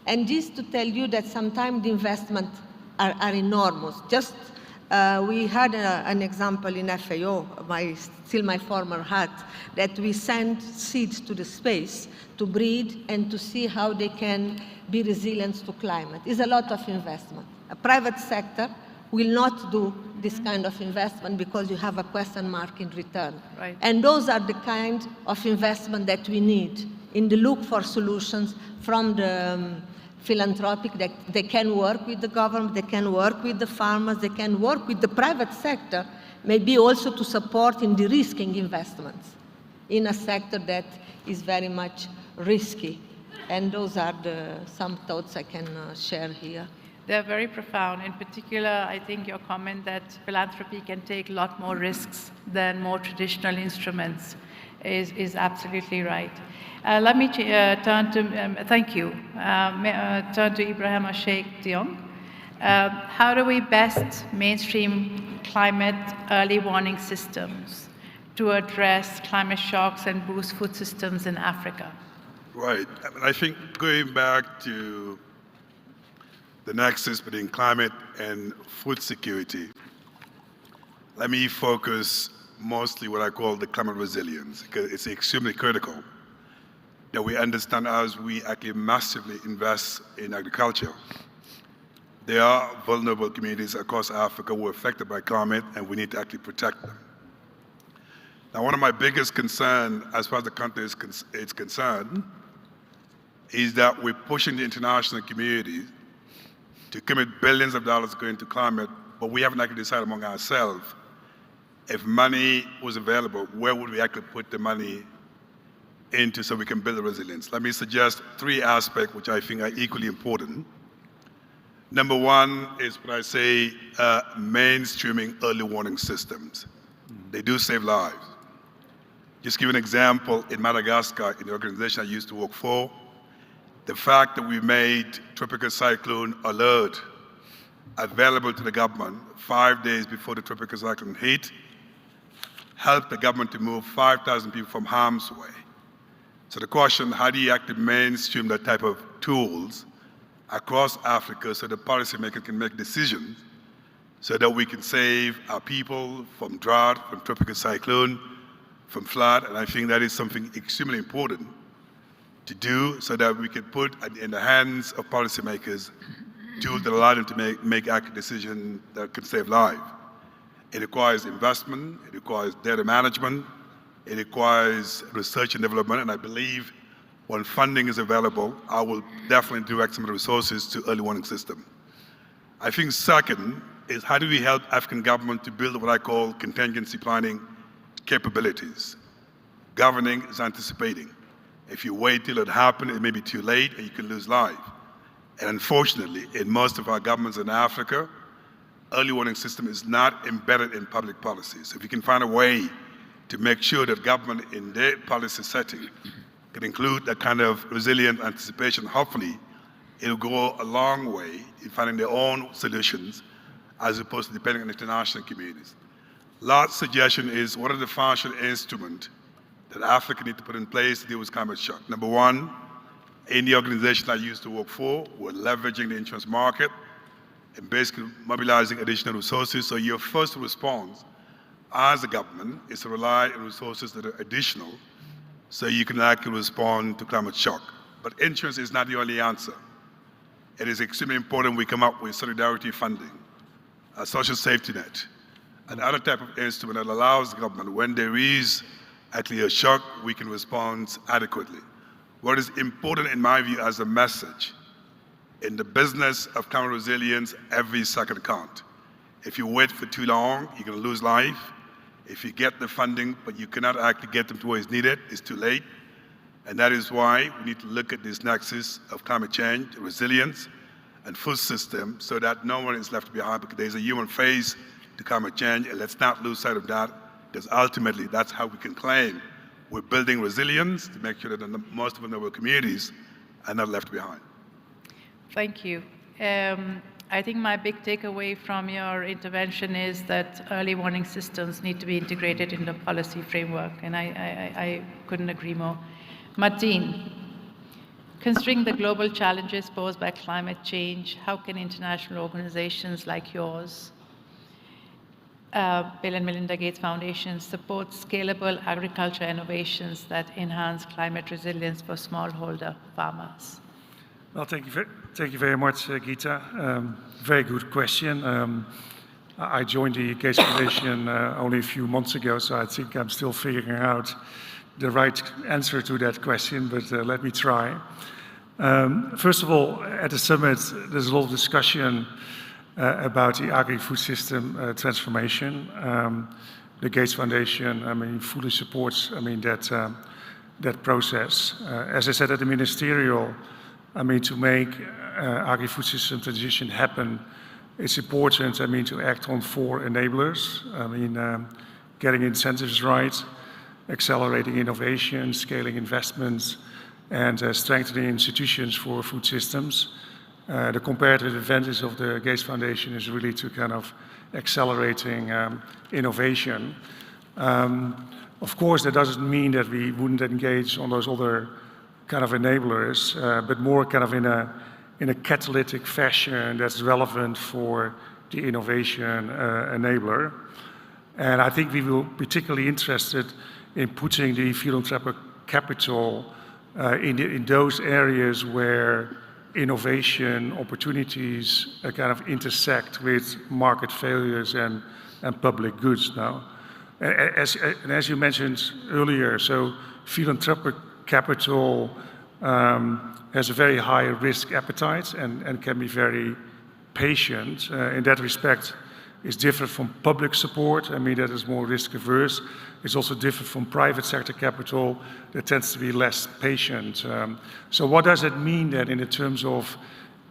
And just to tell you that sometimes the investments are enormous. Just we had an example in FAO, still my former hat, that we send seeds to the space to breed and to see how they can be resilient to climate. It's a lot of investment. A private sector will not do this kind of investment because you have a question mark in return.
Right.
And those are the kind of investment that we need in the look for solutions from the philanthropic, that they can work with the government, they can work with the farmers, they can work with the private sector, maybe also to support in de-risking investments in a sector that is very much risky. And those are some thoughts I can share here.
They're very profound. In particular, I think your comment that philanthropy can take a lot more risks than more traditional instruments is absolutely right. Let me turn to, thank you, turn to Ibrahima Sheikh Diong. How do we best mainstream climate early warning systems to address climate shocks and boost food systems in Africa?
Right. I think going back to the nexus between climate and food security, let me focus mostly what I call the climate resilience, because it's extremely critical that we understand as we actually massively invest in agriculture. There are vulnerable communities across Africa who are affected by climate, and we need to actually protect them. Now, one of my biggest concerns as far as the country is concerned is that we're pushing the international community to commit billions of dollars going to climate, but we haven't actually decided among ourselves if money was available, where would we actually put the money into so we can build the resilience. Let me suggest 3 aspects which I think are equally important. Number 1 is what I say mainstreaming early warning systems. They do save lives. Just give an example, in Madagascar, in the organization I used to work for, the fact that we made tropical cyclone alert available to the government 5 days before the tropical cyclone hit helped the government to move 5,000 people from harm's way. So the question, how do you actually mainstream that type of tools across Africa so the policymakers can make decisions so that we can save our people from drought, from tropical cyclone, from flood, and I think that is something extremely important to do so that we can put in the hands of policymakers tools that allow them to make accurate decisions that can save lives. It requires investment, it requires data management, it requires research and development, and I believe when funding is available, I will definitely direct some of the resources to early warning system. I think second is how do we help African government to build what I call contingency planning capabilities. Governing is anticipating. If you wait till it happens, it may be too late and you can lose life. And unfortunately, in most of our governments in Africa, early warning system is not embedded in public policies. If you can find a way to make sure that government in their policy setting can include that kind of resilient anticipation, hopefully it'll go a long way in finding their own solutions as opposed to depending on international communities. Last suggestion is what are the financial instruments that Africa needs to put in place to deal with climate shock? Number 1, in the organization I used to work for, we're leveraging the insurance market and basically mobilizing additional resources. So your first response as a government is to rely on resources that are additional so you can actually respond to climate shock. But insurance is not the only answer. It is extremely important we come up with solidarity funding, a social safety net, another type of instrument that allows the government, when there is actually a shock, we can respond adequately. What is important in my view as a message, in the business of climate resilience, every second counts. If you wait for too long, you're going to lose life. If you get the funding, but you cannot actually get them to where it's needed, it's too late. And that is why we need to look at this nexus of climate change, resilience, and food system so that no one is left behind, because there's a human face to climate change, and let's not lose sight of that, because ultimately that's how we can claim we're building resilience to make sure that most of the vulnerable communities are not left behind.
Thank you. I think my big takeaway from your intervention is that early warning systems need to be integrated in the policy framework, and I couldn't agree more. Martin, considering the global challenges posed by climate change, how can international organizations like yours, Bill and Melinda Gates Foundation, support scalable agriculture innovations that enhance climate resilience for smallholder farmers?
Well, thank you very much, Geeta. Very good question. I joined the Gates Foundation only a few months ago, so I think I'm still figuring out the right answer to that question, but let me try. First of all, at the summit, there's a lot of discussion about the agri-food system transformation. The Gates Foundation, fully supports, that process. As I said at the ministerial, to make agri-food system transition happen, it's important, to act on 4 enablers. Getting incentives right, accelerating innovation, scaling investments, and strengthening institutions for food systems. The comparative advantage of the Gates Foundation is really to kind of accelerating innovation. Of course, that doesn't mean that we wouldn't engage on those other kind of enablers, but more kind of in a catalytic fashion that's relevant for the innovation enabler. And I think we will be particularly interested in putting the philanthropic capital in those areas where innovation opportunities kind of intersect with market failures and public goods now. As you mentioned earlier, so philanthropic capital has a very high risk appetite and can be very patient. In that respect, is different from public support. I mean, that is more risk averse. It's also different from private sector capital that tends to be less patient. So what does it mean then in the terms of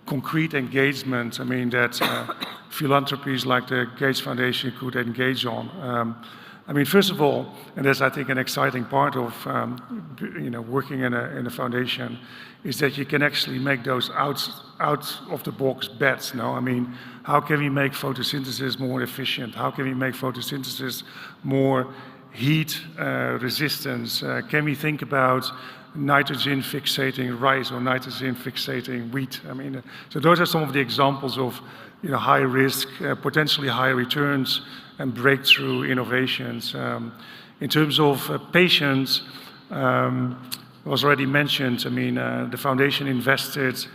concrete engagement? I mean, that philanthropies like the Gates Foundation could engage on. I mean, first of all, and that's I think an exciting part of working in a foundation, is that you can actually make those out of the box bets. No, I mean, how can we make photosynthesis more efficient? How can we make photosynthesis more heat resistance? Can we think about nitrogen fixating rice or nitrogen fixating wheat? I mean, so those are some of the examples of high risk, potentially high returns, and breakthrough innovations. In terms of patience, was already mentioned. I mean, the foundation invested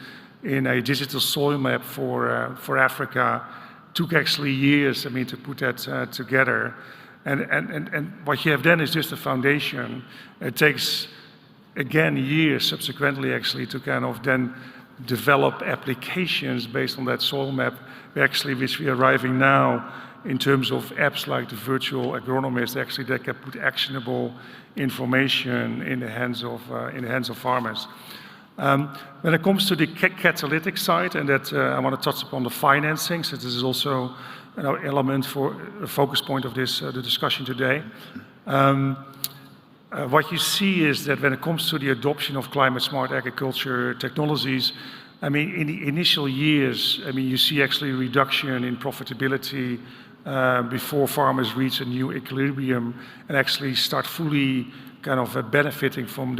in a digital soil map for Africa. Took actually years, I mean, to put that together. And what you have then is just a foundation. It takes, again, years subsequently actually to kind of then develop applications based on that soil map, which we are arriving now in terms of apps like the virtual agronomist, actually that can put actionable information in the hands of farmers. When it comes to the catalytic side, and that I want to touch upon the financing, since this is also an element for a focus point of this the discussion today. What you see is that when it comes to the adoption of climate-smart agriculture technologies, I mean, in the initial years, I mean, you see actually a reduction in profitability before farmers reach a new equilibrium and actually start fully kind of benefiting from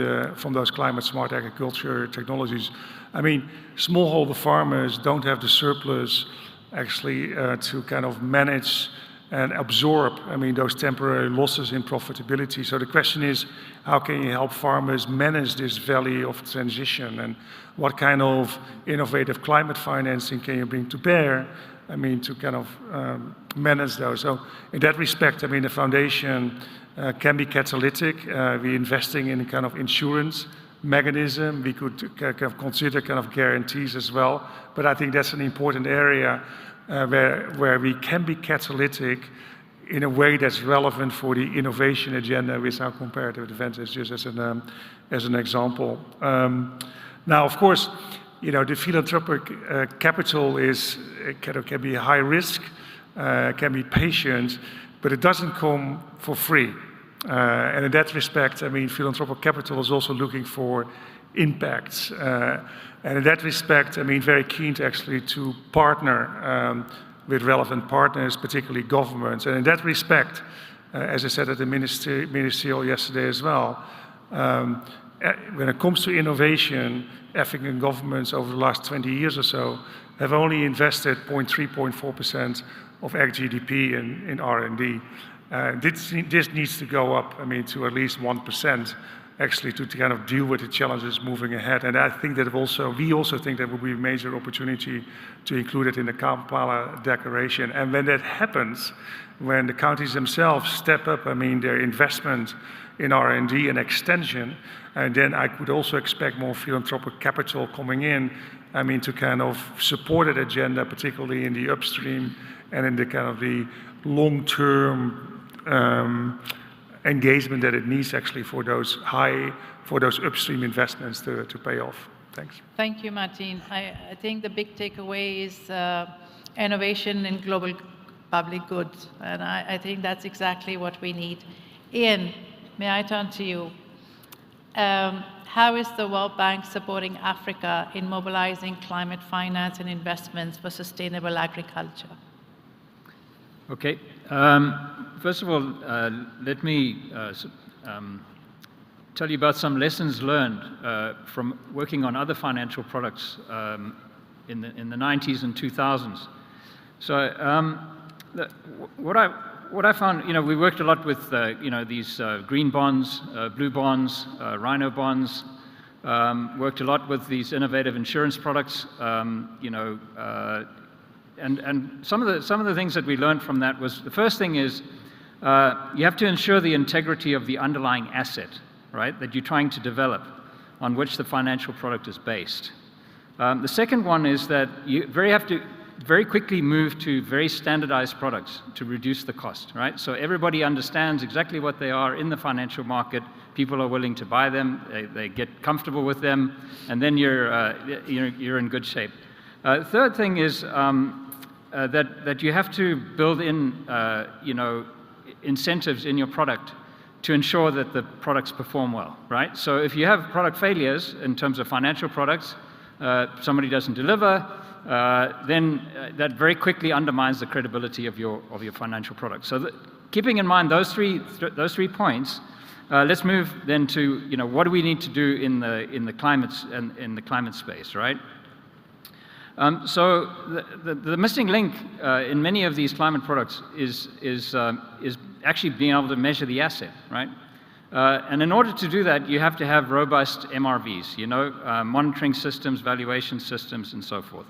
those climate-smart agriculture technologies. I mean, smallholder farmers don't have the surplus actually to kind of manage and absorb, I mean, those temporary losses in profitability. So the question is, how can you help farmers manage this valley of transition, and what kind of innovative climate financing can you bring to bear, I mean, to kind of manage those? So in that respect, I mean, the foundation can be catalytic. We're investing in a kind of insurance mechanism. We could kind of consider kind of guarantees as well. But I think that's an important area where we can be catalytic in a way that's relevant for the innovation agenda with our comparative advantage, just as an example. Now, of course, the philanthropic capital can be high risk, can be patient, but it doesn't come for free. And in that respect, I mean, philanthropic capital is also looking for impacts. And in that respect, I mean, very keen to partner with relevant partners, particularly governments. And in that respect, as I said at the ministerial yesterday as well, when it comes to innovation, African governments over the last 20 years or so have only invested 0.3–0.4% of ag GDP in R&D. This needs to go up, I mean, to at least 1%, actually, to kind of deal with the challenges moving ahead. And I think that we also think that would be a major opportunity to include it in the Kampala Declaration. And when that happens, when the countries themselves step up, I mean, their investment in R&D and extension, and then I could also expect more philanthropic capital coming in, I mean, to kind of support that agenda, particularly in the upstream and in the kind of the long-term engagement that it needs actually for those upstream investments to pay off. Thanks.
Thank you, Martin. I think the big takeaway is innovation in global public good, and I think that's exactly what we need. Ian, may I turn to you? How is the World Bank supporting Africa in mobilizing climate finance and investments for sustainable agriculture?
Okay. First of all, let me tell you about some lessons learned from working on other financial products in the 90s and 2000s. So what I found, we worked a lot with these green bonds, blue bonds, rhino bonds. Worked a lot with these innovative insurance products. And some of the things that we learned from that was, the first thing is you have to ensure the integrity of the underlying asset, right, that you're trying to develop. on which the financial product is based. The second one is that you have to very quickly move to very standardized products to reduce the cost, right? So everybody understands exactly what they are in the financial market. People are willing to buy them. They get comfortable with them, and then you're in good shape. Third thing is that you have to build in, incentives in your product to ensure that the products perform well, right? So if you have product failures in terms of financial products, somebody doesn't deliver, then that very quickly undermines the credibility of your financial product. So keeping in mind those three points, let's move then to what do we need to do in the climate space, right? So the missing link in many of these climate products is actually being able to measure the asset, right? And in order to do that, you have to have robust MRVs, monitoring systems, valuation systems, and so forth.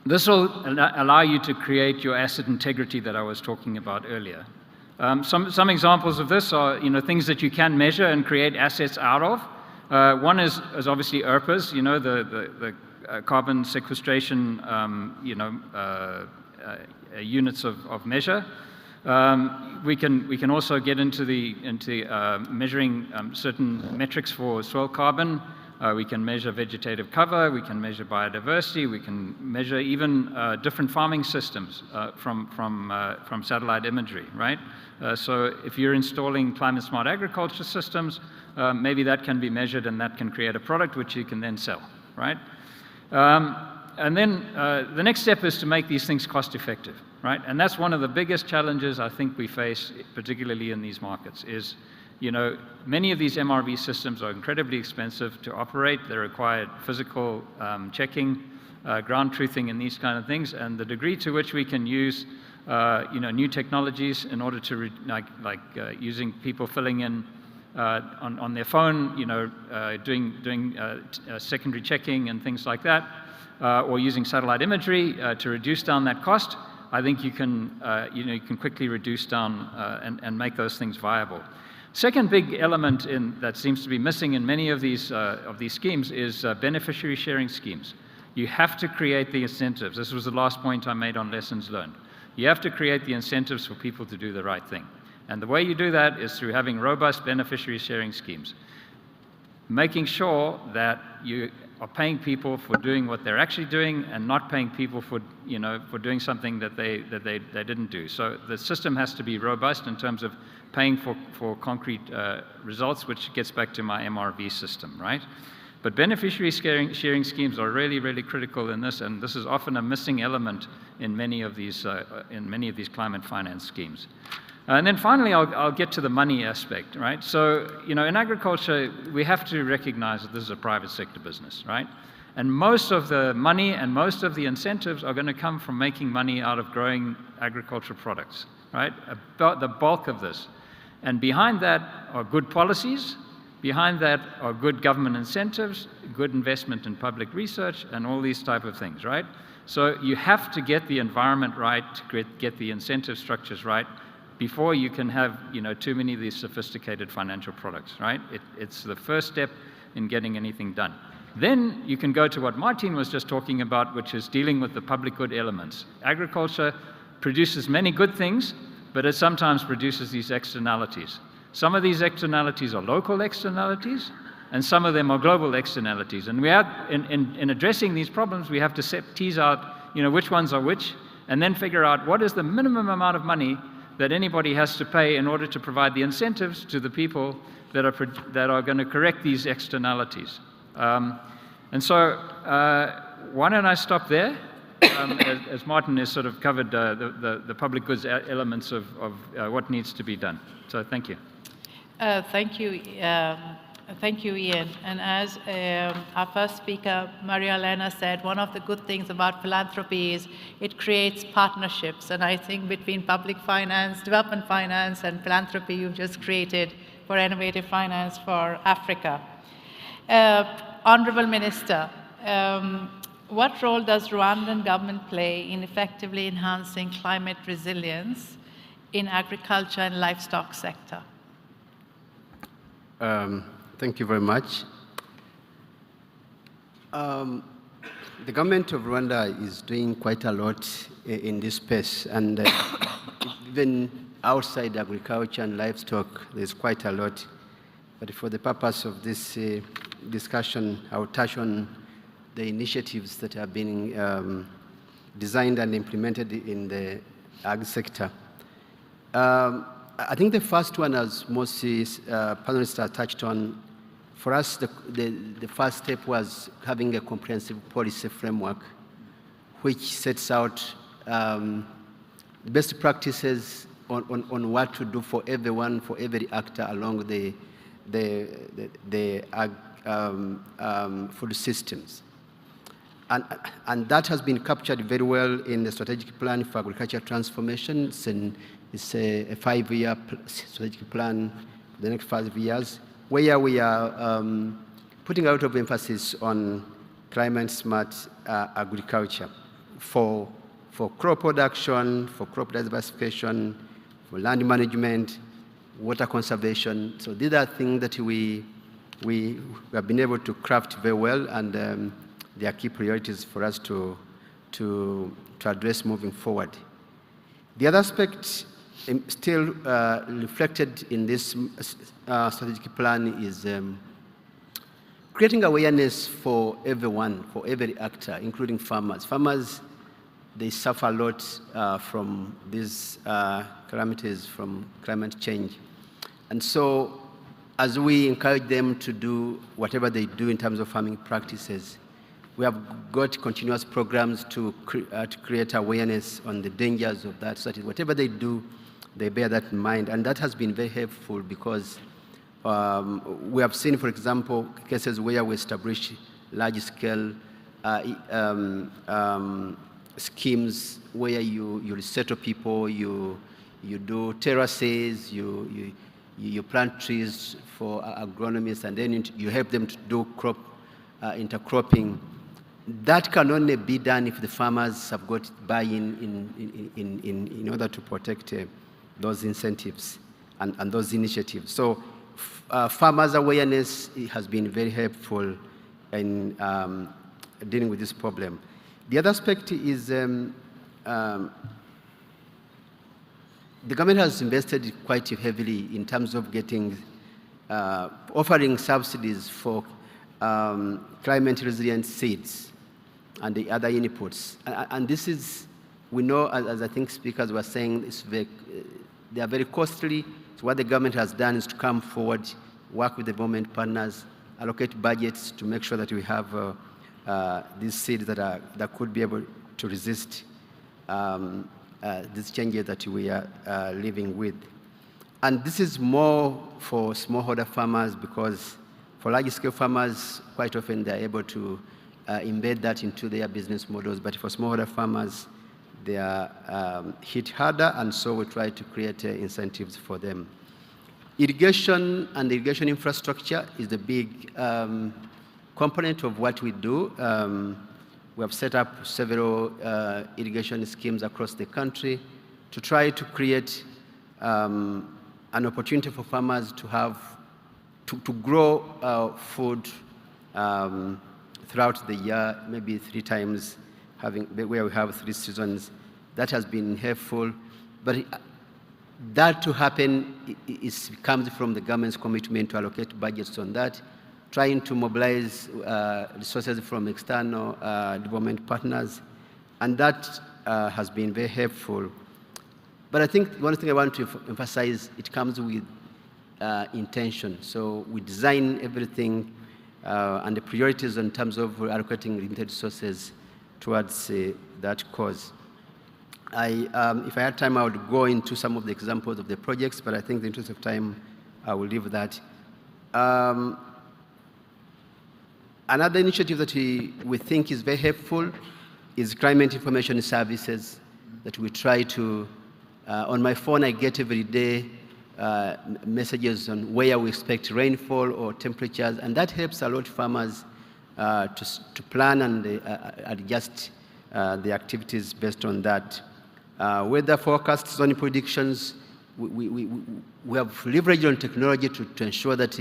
This will allow you to create your asset integrity that I was talking about earlier. Some examples of this are things that you can measure and create assets out of. One is obviously ERPAs, the carbon sequestration units of measure. We can also get into measuring certain metrics for soil carbon. We can measure vegetative cover. We can measure biodiversity. We can measure even different farming systems from satellite imagery, right? So if you're installing climate-smart agriculture systems, maybe that can be measured, and that can create a product which you can then sell, right? And then the next step is to make these things cost-effective, right? And that's one of the biggest challenges I think we face, particularly in these markets, is many of these MRV systems are incredibly expensive to operate. They require physical checking, ground truthing, and these kind of things. And the degree to which we can use new technologies in order to using people filling in on their phone, doing secondary checking and things like that, or using satellite imagery to reduce down that cost, I think you can quickly reduce down and make those things viable. Second big element that seems to be missing in many of these schemes is beneficiary sharing schemes. You have to create the incentives. This was the last point I made on lessons learned. You have to create the incentives for people to do the right thing. And the way you do that is through having robust beneficiary sharing schemes. Making sure that you are paying people for doing what they're actually doing and not paying people for doing something that they didn't do. So the system has to be robust in terms of paying for concrete results, which gets back to my MRV system, right? But beneficiary sharing schemes are really, really critical in this, and this is often a missing element in many of these climate finance schemes. And then finally, I'll get to the money aspect, right? So, in agriculture, we have to recognize that this is a private sector business, right? And most of the money and most of the incentives are going to come from making money out of growing agricultural products, right? About the bulk of this. And behind that are good policies. Behind that are good government incentives, good investment in public research, and all these type of things, right? So you have to get the environment right, to get the incentive structures right, before you can have too many of these sophisticated financial products, right? It's the first step in getting anything done. Then you can go to what Martin was just talking about, which is dealing with the public good elements. Agriculture produces many good things, but it sometimes produces these externalities. Some of these externalities are local externalities, and some of them are global externalities. And we have, in addressing these problems, we have to tease out which ones are which, and then figure out what is the minimum amount of money that anybody has to pay in order to provide the incentives to the people that are going to correct these externalities. And so why don't I stop there, as Martin has sort of covered the public goods elements of what needs to be done. So thank you.
Thank you, Ian. And as our first speaker, Maria Elena, said, one of the good things about philanthropy is it creates partnerships. And I think between public finance, development finance, and philanthropy, you've just created for innovative finance for Africa. Honorable Minister, what role does Rwandan government play in effectively enhancing climate resilience in agriculture and livestock sector?
Thank you very much. The government of Rwanda is doing quite a lot in this space, and even outside agriculture and livestock, there's quite a lot. But for the purpose of this discussion, I will touch on the initiatives that have been designed and implemented in the ag sector. I think the first one, as most panelists have touched on, for us, the first step was having a comprehensive policy framework which sets out best practices on what to do for everyone, for every actor along the food systems. And that has been captured very well in the strategic plan for agricultural transformation. It's a 5-year strategic plan for the next 5 years, where we are putting a lot of emphasis on climate-smart agriculture for crop production, for crop diversification, for land management, water conservation. So these are things that we have been able to craft very well, and they are key priorities for us to address moving forward. The other aspect still reflected in this strategic plan is creating awareness for everyone, for every actor, including farmers. Farmers, they suffer a lot from these calamities, from climate change. And so as we encourage them to do whatever they do in terms of farming practices, we have got continuous programs to create awareness on the dangers of that, so that whatever they do, they bear that in mind. And that has been very helpful because we have seen, for example, cases where we establish large-scale schemes where you resettle people, you do terraces, you plant trees for agronomists, and then you help them to do crop intercropping. That can only be done if the farmers have got buy-in in order to protect those incentives and those initiatives. So farmers' awareness has been very helpful in dealing with this problem. The other aspect is the government has invested quite heavily in terms of getting, offering subsidies for climate resilient seeds and the other inputs. And this is, we know, as I think speakers were saying, they are very costly. So what the government has done is to come forward, work with the government partners, allocate budgets to make sure that we have these seeds that could be able to resist these changes that we are living with. And this is more for smallholder farmers, because for large-scale farmers, quite often they're able to embed that into their business models. But for smallholder farmers, they are hit harder, and so we try to create incentives for them. Irrigation and irrigation infrastructure is the big component of what we do. We have set up several irrigation schemes across the country to try to create an opportunity for farmers to have to grow food throughout the year, maybe 3 times, where we have 3 seasons. That has been helpful, but that to happen comes from the government's commitment to allocate budgets on that, trying to mobilize resources from external development partners, and that has been very helpful. But I think one thing I want to emphasize, it comes with intention. So we design everything and the priorities in terms of allocating limited resources towards that cause. If I had time, I would go into some of the examples of the projects, but I think in the interest of time, I will leave that. Another initiative that we think is very helpful is climate information services that we try to, on my phone I get every day messages on where we expect rainfall or temperatures, and that helps a lot farmers to plan and adjust the activities based on that. Weather forecasts, zone predictions, we have leveraged on technology to ensure that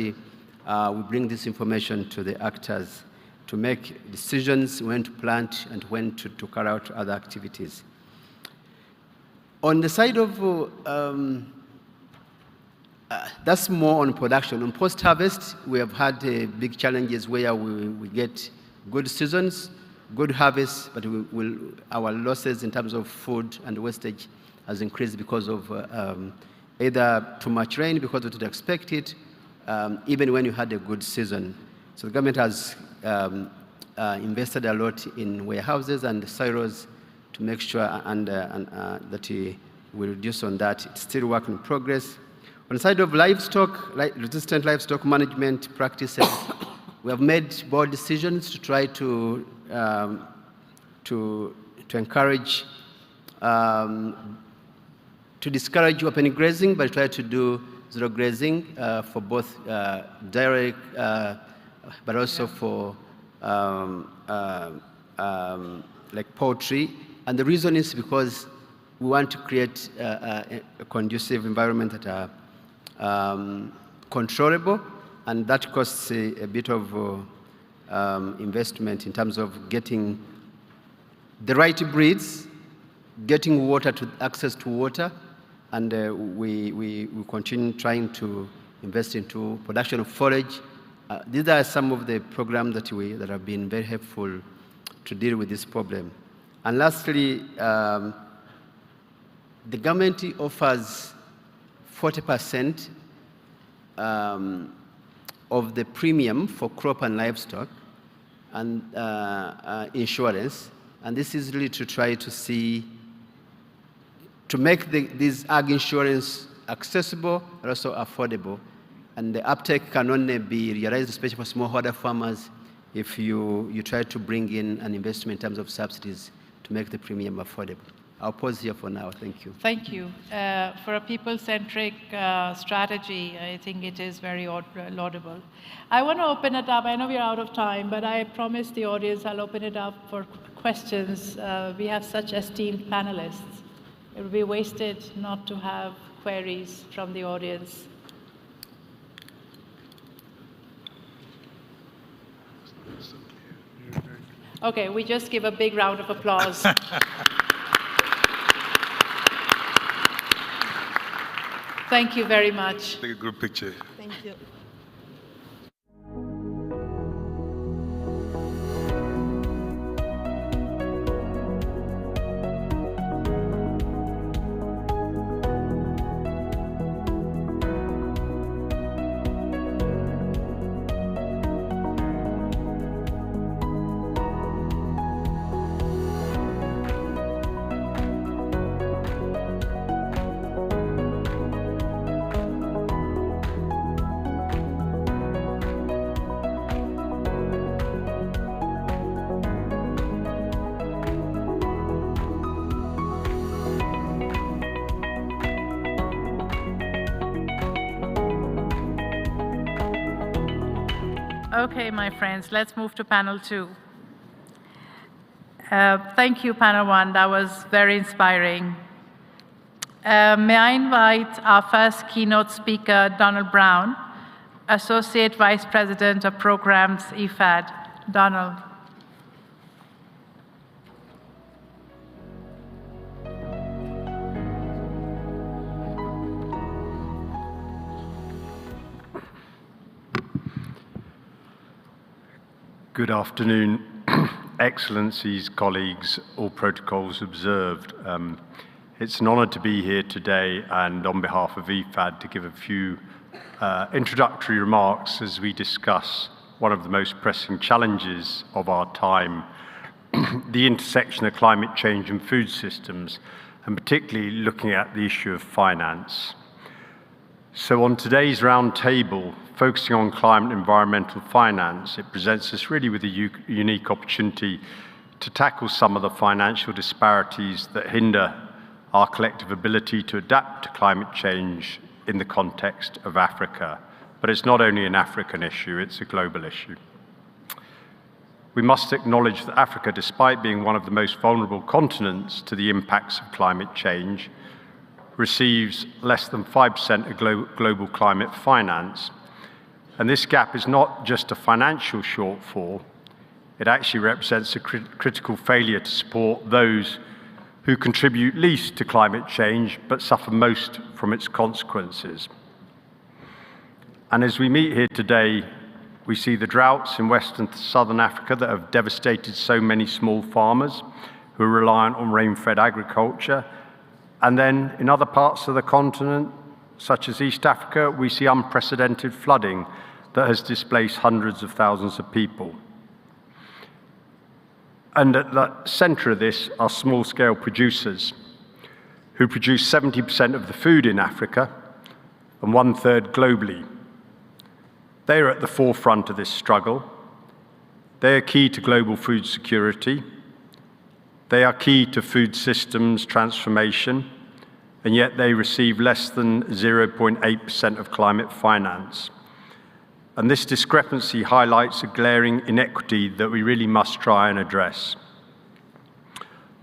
we bring this information to the actors to make decisions when to plant and when to carry out other activities. On the side of, that's more on production. On post-harvest, we have had big challenges where we get good seasons, good harvest, but our losses in terms of food and wastage has increased because of either too much rain, because we didn't expect it, even when you had a good season. So the government has invested a lot in warehouses and silos to make sure that we reduce on that. It's still work in progress. On the side of livestock, resistant livestock management practices, we have made bold decisions to try to encourage, to discourage open grazing, but try to do zero grazing for both direct, but also for like poultry. And the reason is because we want to create a conducive environment that are controllable, and that costs a bit of investment in terms of getting the right breeds, getting water access to water, and we continue trying to invest into production of forage. These are some of the programs that have been very helpful to deal with this problem. And lastly, the government offers 40% of the premium for crop and livestock and insurance. And this is really to try to see, to make these ag insurance accessible and also affordable. And the uptake can only be realized, especially for smallholder farmers, if you try to bring in an investment in terms of subsidies to make the premium affordable. I'll pause here for now. Thank you.
Thank you. For a people-centric strategy, I think it is very laudable. I want to open it up. I know we're out of time, but I promised the audience I'll open it up for questions. We have such esteemed panelists. It would be wasted not to have queries from the audience. Okay, we just give a big round of applause. Thank you very much.
Take a group picture.
Thank you.
Okay, my friends, let's move to panel 2. Thank you, panel 1. That was very inspiring. May I invite our first keynote speaker, Donald Brown, Associate Vice President of Programs, IFAD. Donald.
Good afternoon, Excellencies, colleagues, all protocols observed. It's an honor to be here today and on behalf of IFAD to give a few introductory remarks as we discuss one of the most pressing challenges of our time, the intersection of climate change and food systems, and particularly looking at the issue of finance. So on today's roundtable, focusing on climate and environmental finance, it presents us really with a unique opportunity to tackle some of the financial disparities that hinder our collective ability to adapt to climate change in the context of Africa. But it's not only an African issue, it's a global issue. We must acknowledge that Africa, despite being one of the most vulnerable continents to the impacts of climate change, receives less than 5% of global climate finance. And this gap is not just a financial shortfall, it actually represents a critical failure to support those who contribute least to climate change but suffer most from its consequences. And as we meet here today, we see the droughts in Western and Southern Africa that have devastated so many small farmers who are reliant on rain-fed agriculture. And then in other parts of the continent, such as East Africa, we see unprecedented flooding that has displaced hundreds of thousands of people. And at the center of this are small-scale producers who produce 70% of the food in Africa and 1/3 globally. They are at the forefront of this struggle. They are key to global food security. They are key to food systems transformation, and yet they receive less than 0.8% of climate finance. And this discrepancy highlights a glaring inequity that we really must try and address.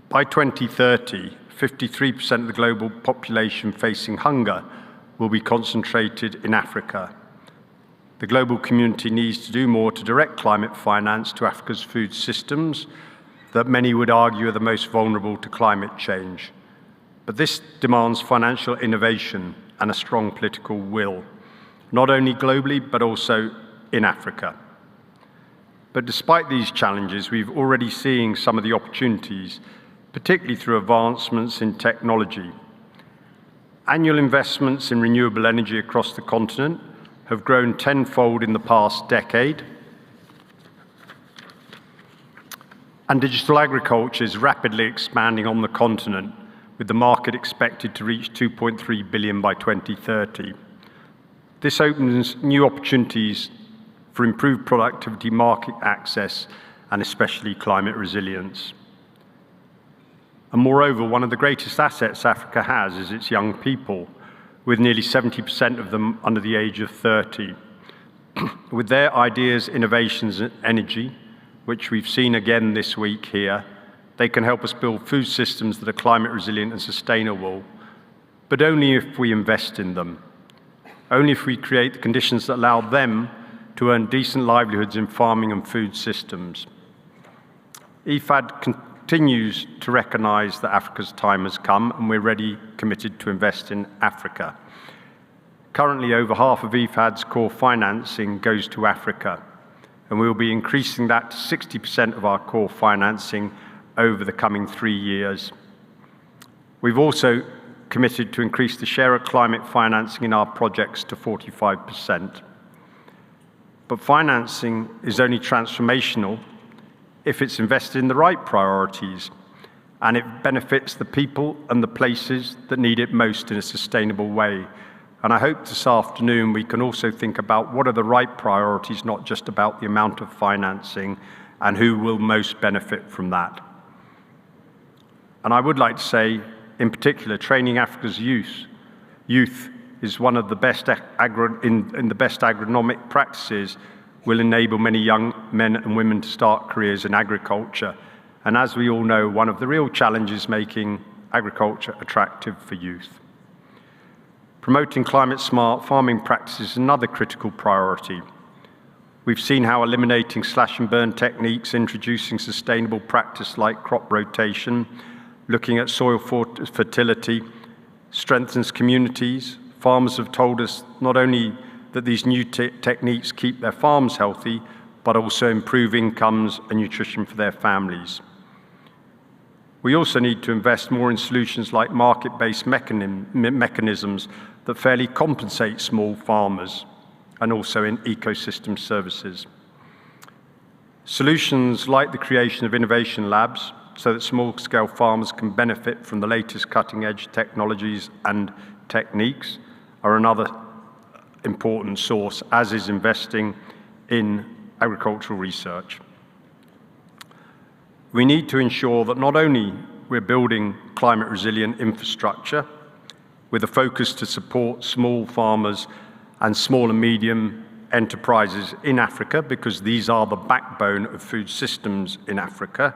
By 2030, 53% of the global population facing hunger will be concentrated in Africa. The global community needs to do more to direct climate finance to Africa's food systems that many would argue are the most vulnerable to climate change. But this demands financial innovation and a strong political will, not only globally, but also in Africa. But despite these challenges, we've already seen some of the opportunities, particularly through advancements in technology. Annual investments in renewable energy across the continent have grown tenfold in the past decade. And digital agriculture is rapidly expanding on the continent, with the market expected to reach 2.3 billion by 2030. This opens new opportunities for improved productivity, market access, and especially climate resilience. And moreover, one of the greatest assets Africa has is its young people, with nearly 70% of them under the age of 30. With their ideas, innovations, and energy, which we've seen again this week here, they can help us build food systems that are climate resilient and sustainable, but only if we invest in them. Only if we create the conditions that allow them to earn decent livelihoods in farming and food systems. IFAD continues to recognize that Africa's time has come, and we're ready, committed to invest in Africa. Currently, over half of IFAD's core financing goes to Africa, and we will be increasing that to 60% of our core financing over the coming 3 years. We've also committed to increase the share of climate financing in our projects to 45%. But financing is only transformational if it's invested in the right priorities and it benefits the people and the places that need it most in a sustainable way. And I hope this afternoon we can also think about what are the right priorities, not just about the amount of financing and who will most benefit from that. And I would like to say, in particular, training Africa's youth is one of the best in the best agronomic practices will enable many young men and women to start careers in agriculture. And as we all know, one of the real challenges making agriculture attractive for youth. Promoting climate-smart farming practices is another critical priority. We've seen how eliminating slash-and-burn techniques, introducing sustainable practice like crop rotation, looking at soil fertility, strengthens communities. Farmers have told us not only that these new techniques keep their farms healthy, but also improve incomes and nutrition for their families. We also need to invest more in solutions like market-based mechanisms that fairly compensate small farmers, and also in ecosystem services. Solutions like the creation of innovation labs so that small-scale farmers can benefit from the latest cutting-edge technologies and techniques are another important source, as is investing in agricultural research. We need to ensure that not only we're building climate-resilient infrastructure with a focus to support small farmers and small and medium enterprises in Africa, because these are the backbone of food systems in Africa,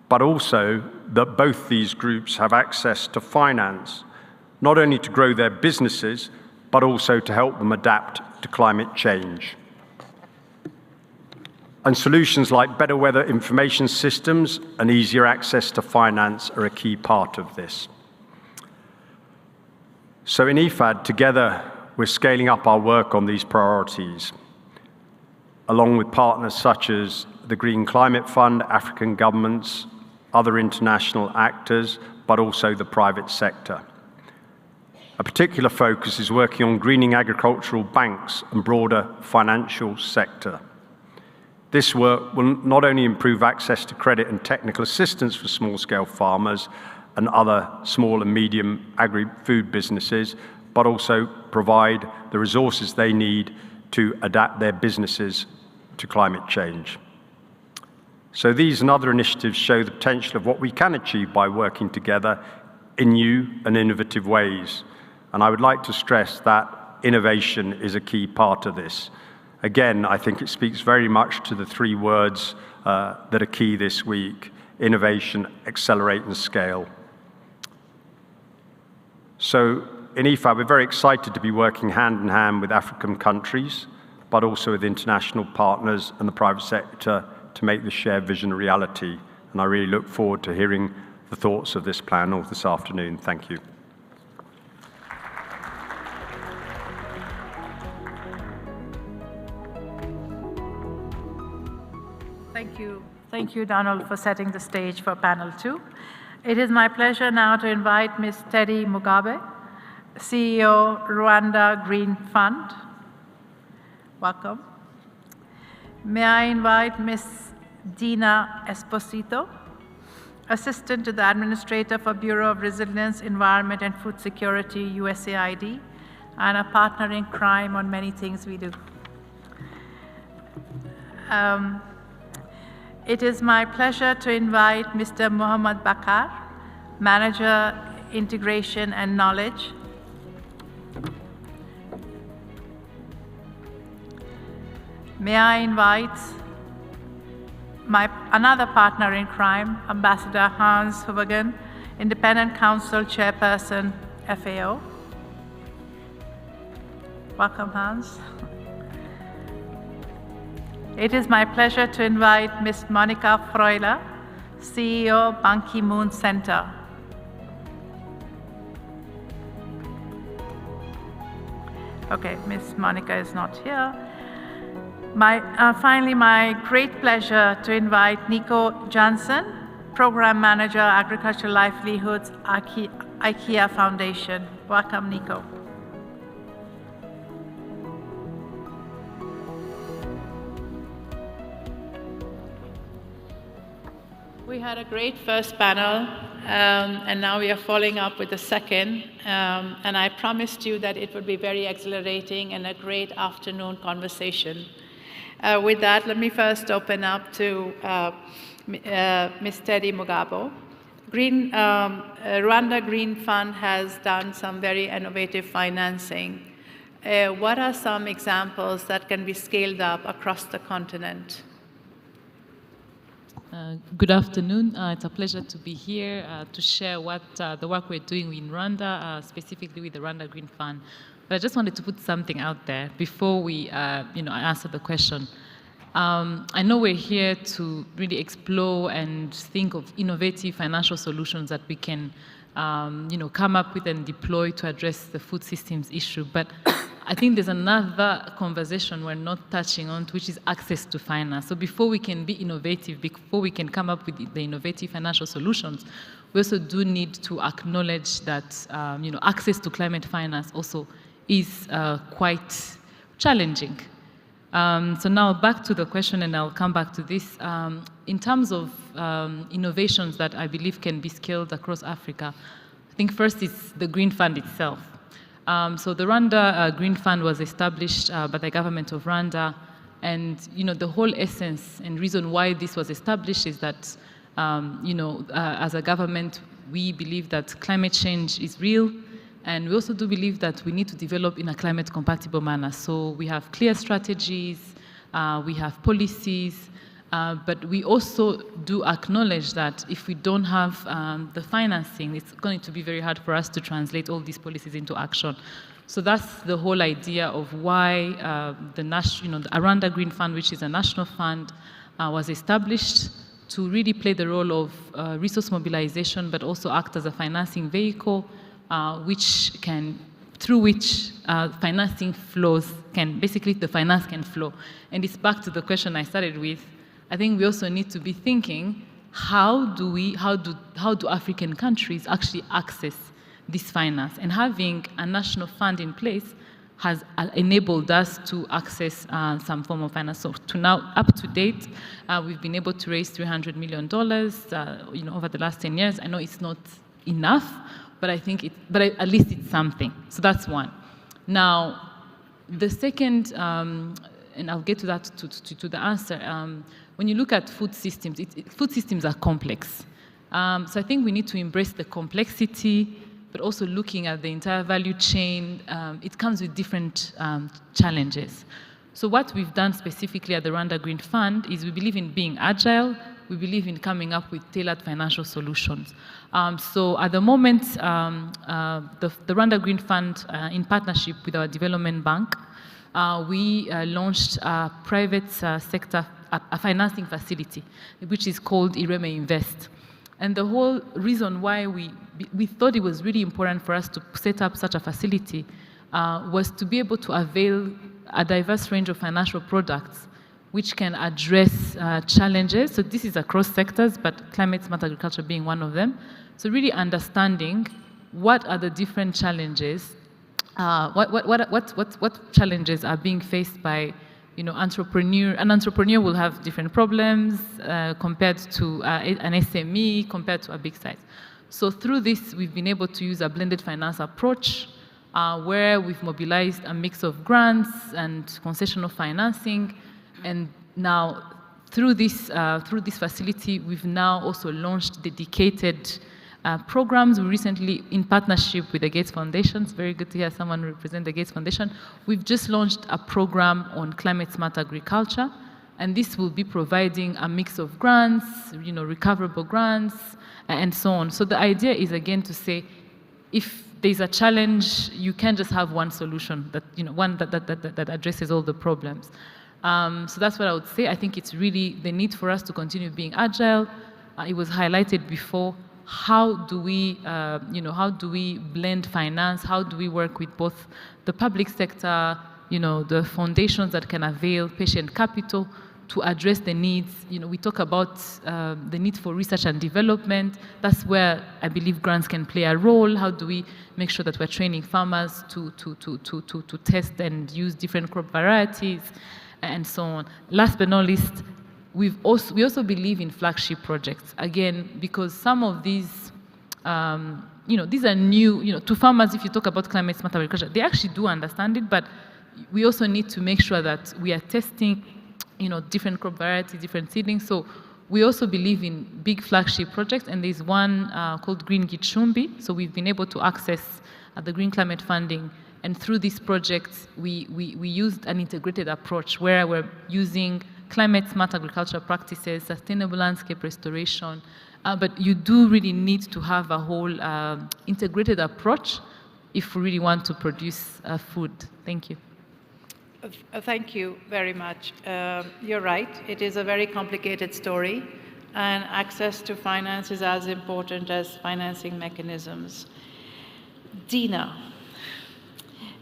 but also that both these groups have access to finance, not only to grow their businesses, but also to help them adapt to climate change. And solutions like better weather information systems and easier access to finance are a key part of this. So in IFAD, together, we're scaling up our work on these priorities, along with partners such as the Green Climate Fund, African governments, other international actors, but also the private sector. A particular focus is working on greening agricultural banks and broader financial sector. This work will not only improve access to credit and technical assistance for small-scale farmers and other small and medium agri-food businesses, but also provide the resources they need to adapt their businesses to climate change. So these and other initiatives show the potential of what we can achieve by working together in new and innovative ways. And I would like to stress that innovation is a key part of this. Again, I think it speaks very much to the three words that are key this week: innovation, accelerate, and scale. So in IFAD, we're very excited to be working hand in hand with African countries, but also with international partners and the private sector to make the shared vision a reality. And I really look forward to hearing the thoughts of this panel this afternoon. Thank you.
Thank you, Donald, for setting the stage for panel 2. It is my pleasure now to invite Ms. Teddy Mugabe, CEO, Rwanda Green Fund. Welcome. May I invite Ms. Dina Esposito, Assistant to the Administrator for Bureau of Resilience, Environment and Food Security, USAID, and a partner in crime on many things we do. It is my pleasure to invite Mr. Mohamed Bakar, Manager, Integration and Knowledge. May I invite another partner in crime, Ambassador Hans Huvegen, Independent Counsel Chairperson, FAO. Welcome, Hans. It is my pleasure to invite Ms. Monica Freuler, CEO, Ban Ki-moon Center. Okay, Ms. Monica is not here. Finally, my great pleasure to invite Nico Johnson, Program Manager, Agricultural Livelihoods, IKEA Foundation. Welcome, Nico. We had a great first panel, and now we are following up with the second. And I promised you that it would be very exhilarating and a great afternoon conversation. With that, let me first open up to Ms. Teddy Mugabe. Rwanda Green Fund has done some very innovative financing. What are some examples that can be scaled up across the continent?
Good afternoon. It's a pleasure to be here to share what the work we're doing in Rwanda, specifically with the Rwanda Green Fund. But I just wanted to put something out there before we answer the question. I know we're here to really explore and think of innovative financial solutions that we can come up with and deploy to address the food systems issue. But I think there's another conversation we're not touching on, which is access to finance. So before we can be innovative, before we can come up with the innovative financial solutions, we also do need to acknowledge that access to climate finance also is quite challenging. So now back to the question, and I'll come back to this. In terms of innovations that I believe can be scaled across Africa, I think first is the Green Fund itself. So the Rwanda Green Fund was established by the government of Rwanda, and the whole essence and reason why this was established is that as a government we believe that climate change is real, and we also do believe that we need to develop in a climate compatible manner. So we have clear strategies, we have policies, But we also do acknowledge that if we don't have the financing, it's going to be very hard for us to translate all these policies into action. So that's the whole idea of why the Rwanda Green Fund, which is a national fund, was established to really play the role of resource mobilization, but also act as a financing vehicle, through which financing flows the finance can flow. And it's back to the question I started with. I think we also need to be thinking, how do African countries actually access this finance? And having a national fund in place has enabled us to access some form of finance. So up to date, we've been able to raise $300 million over the last 10 years. I know it's not enough, but at least it's something. So that's one. Now, the second, and I'll get to that to the answer. When you look at food systems, food systems are complex. So I think we need to embrace the complexity, but also looking at the entire value chain. It comes with different challenges. So what we've done specifically at the Rwanda Green Fund is we believe in being agile. We believe in coming up with tailored financial solutions. So at the moment, the Rwanda Green Fund, in partnership with our development bank, we launched a private sector a financing facility, which is called Ireme Invest. And the whole reason why we thought it was really important for us to set up such a facility was to be able to avail a diverse range of financial products which can address challenges. So this is across sectors, but climate-smart agriculture being one of them. So really understanding what are the different challenges, what challenges are being faced by entrepreneur. An entrepreneur will have different problems compared to an SME, compared to a big size. So through this, we've been able to use a blended finance approach where we've mobilized a mix of grants and concessional financing. And now through this facility, we've now also launched dedicated programs. We recently, in partnership with the Gates Foundation, it's very good to hear someone represent the Gates Foundation, we've just launched a program on climate-smart agriculture, and this will be providing a mix of grants, recoverable grants, and so on. So the idea is, again, to say, if there's a challenge, you can't just have one solution, that addresses all the problems. So that's what I would say. I think it's really the need for us to continue being agile. It was highlighted before. How do we blend finance? How do we work with both the public sector, the foundations that can avail patient capital to address the needs? We talk about the need for research and development. That's where I believe grants can play a role. How do we make sure that we're training farmers to test and use different crop varieties, and so on? Last but not least, we also believe in flagship projects, again, because some of these, these are new, to farmers. If you talk about climate-smart agriculture, they actually do understand it, but we also need to make sure that we are testing, different crop varieties, different seedlings. So we also believe in big flagship projects, and there's one called Green Gicumbi. So we've been able to access the Green Climate Funding, and through this project, we used an integrated approach where we're using climate-smart agriculture practices, sustainable landscape restoration, but you do really need to have a whole integrated approach if we really want to produce food. Thank you.
Thank you very much. You're right, it is a very complicated story, and access to finance is as important as financing mechanisms. Dina,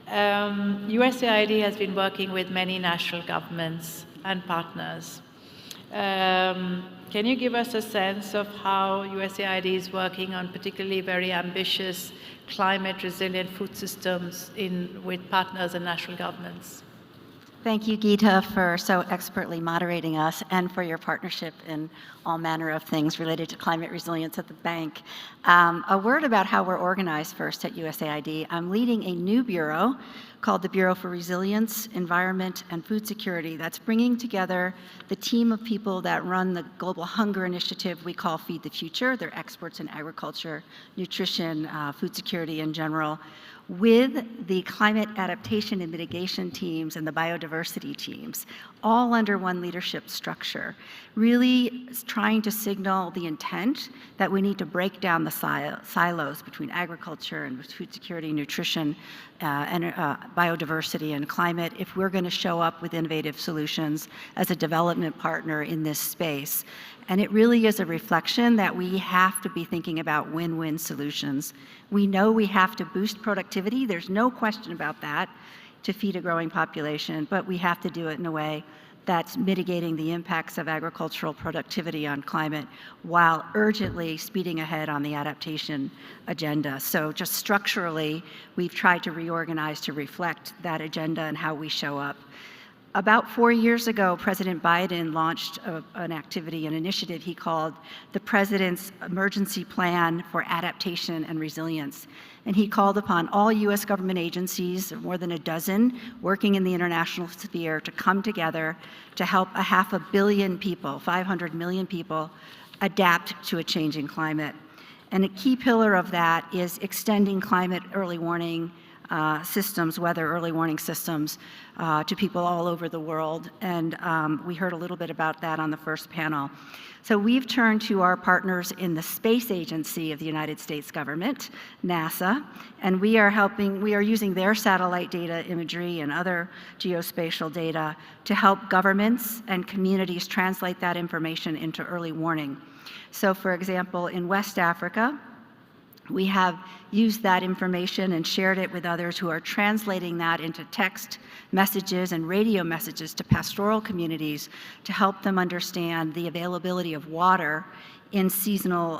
USAID has been working with many national governments and partners. Can you give us a sense of how USAID is working on particularly very ambitious climate-resilient food systems with partners and national governments?
Thank you, Geeta, for so expertly moderating us and for your partnership in all manner of things related to climate resilience at the bank. A word about how we're organized first at USAID. I'm leading a new bureau called the Bureau for Resilience, Environment, and Food Security that's bringing together the team of people that run the global hunger initiative we call Feed the Future. They're experts in agriculture, nutrition, food security in general, with the climate adaptation and mitigation teams and the biodiversity teams, all under one leadership structure, really trying to signal the intent that we need to break down the silos between agriculture and food security, nutrition, and biodiversity and climate if we're going to show up with innovative solutions as a development partner in this space. And it really is a reflection that we have to be thinking about win-win solutions. We know we have to boost productivity, there's no question about that, to feed a growing population, but we have to do it in a way that's mitigating the impacts of agricultural productivity on climate while urgently speeding ahead on the adaptation agenda. So just structurally, we've tried to reorganize to reflect that agenda and how we show up. About 4 years ago, President Biden launched an initiative he called the President's Emergency Plan for Adaptation and Resilience. And he called upon all U.S. government agencies, more than a dozen, working in the international sphere to come together to help 500 million people, 500 million people, adapt to a changing climate. And a key pillar of that is extending climate early warning systems, weather early warning systems, to people all over the world. And we heard a little bit about that on the first panel. So we've turned to our partners in the Space Agency of the United States government, NASA, and we are using their satellite data imagery and other geospatial data to help governments and communities translate that information into early warning. So for example, in West Africa, we have used that information and shared it with others who are translating that into text messages and radio messages to pastoral communities to help them understand the availability of water in seasonal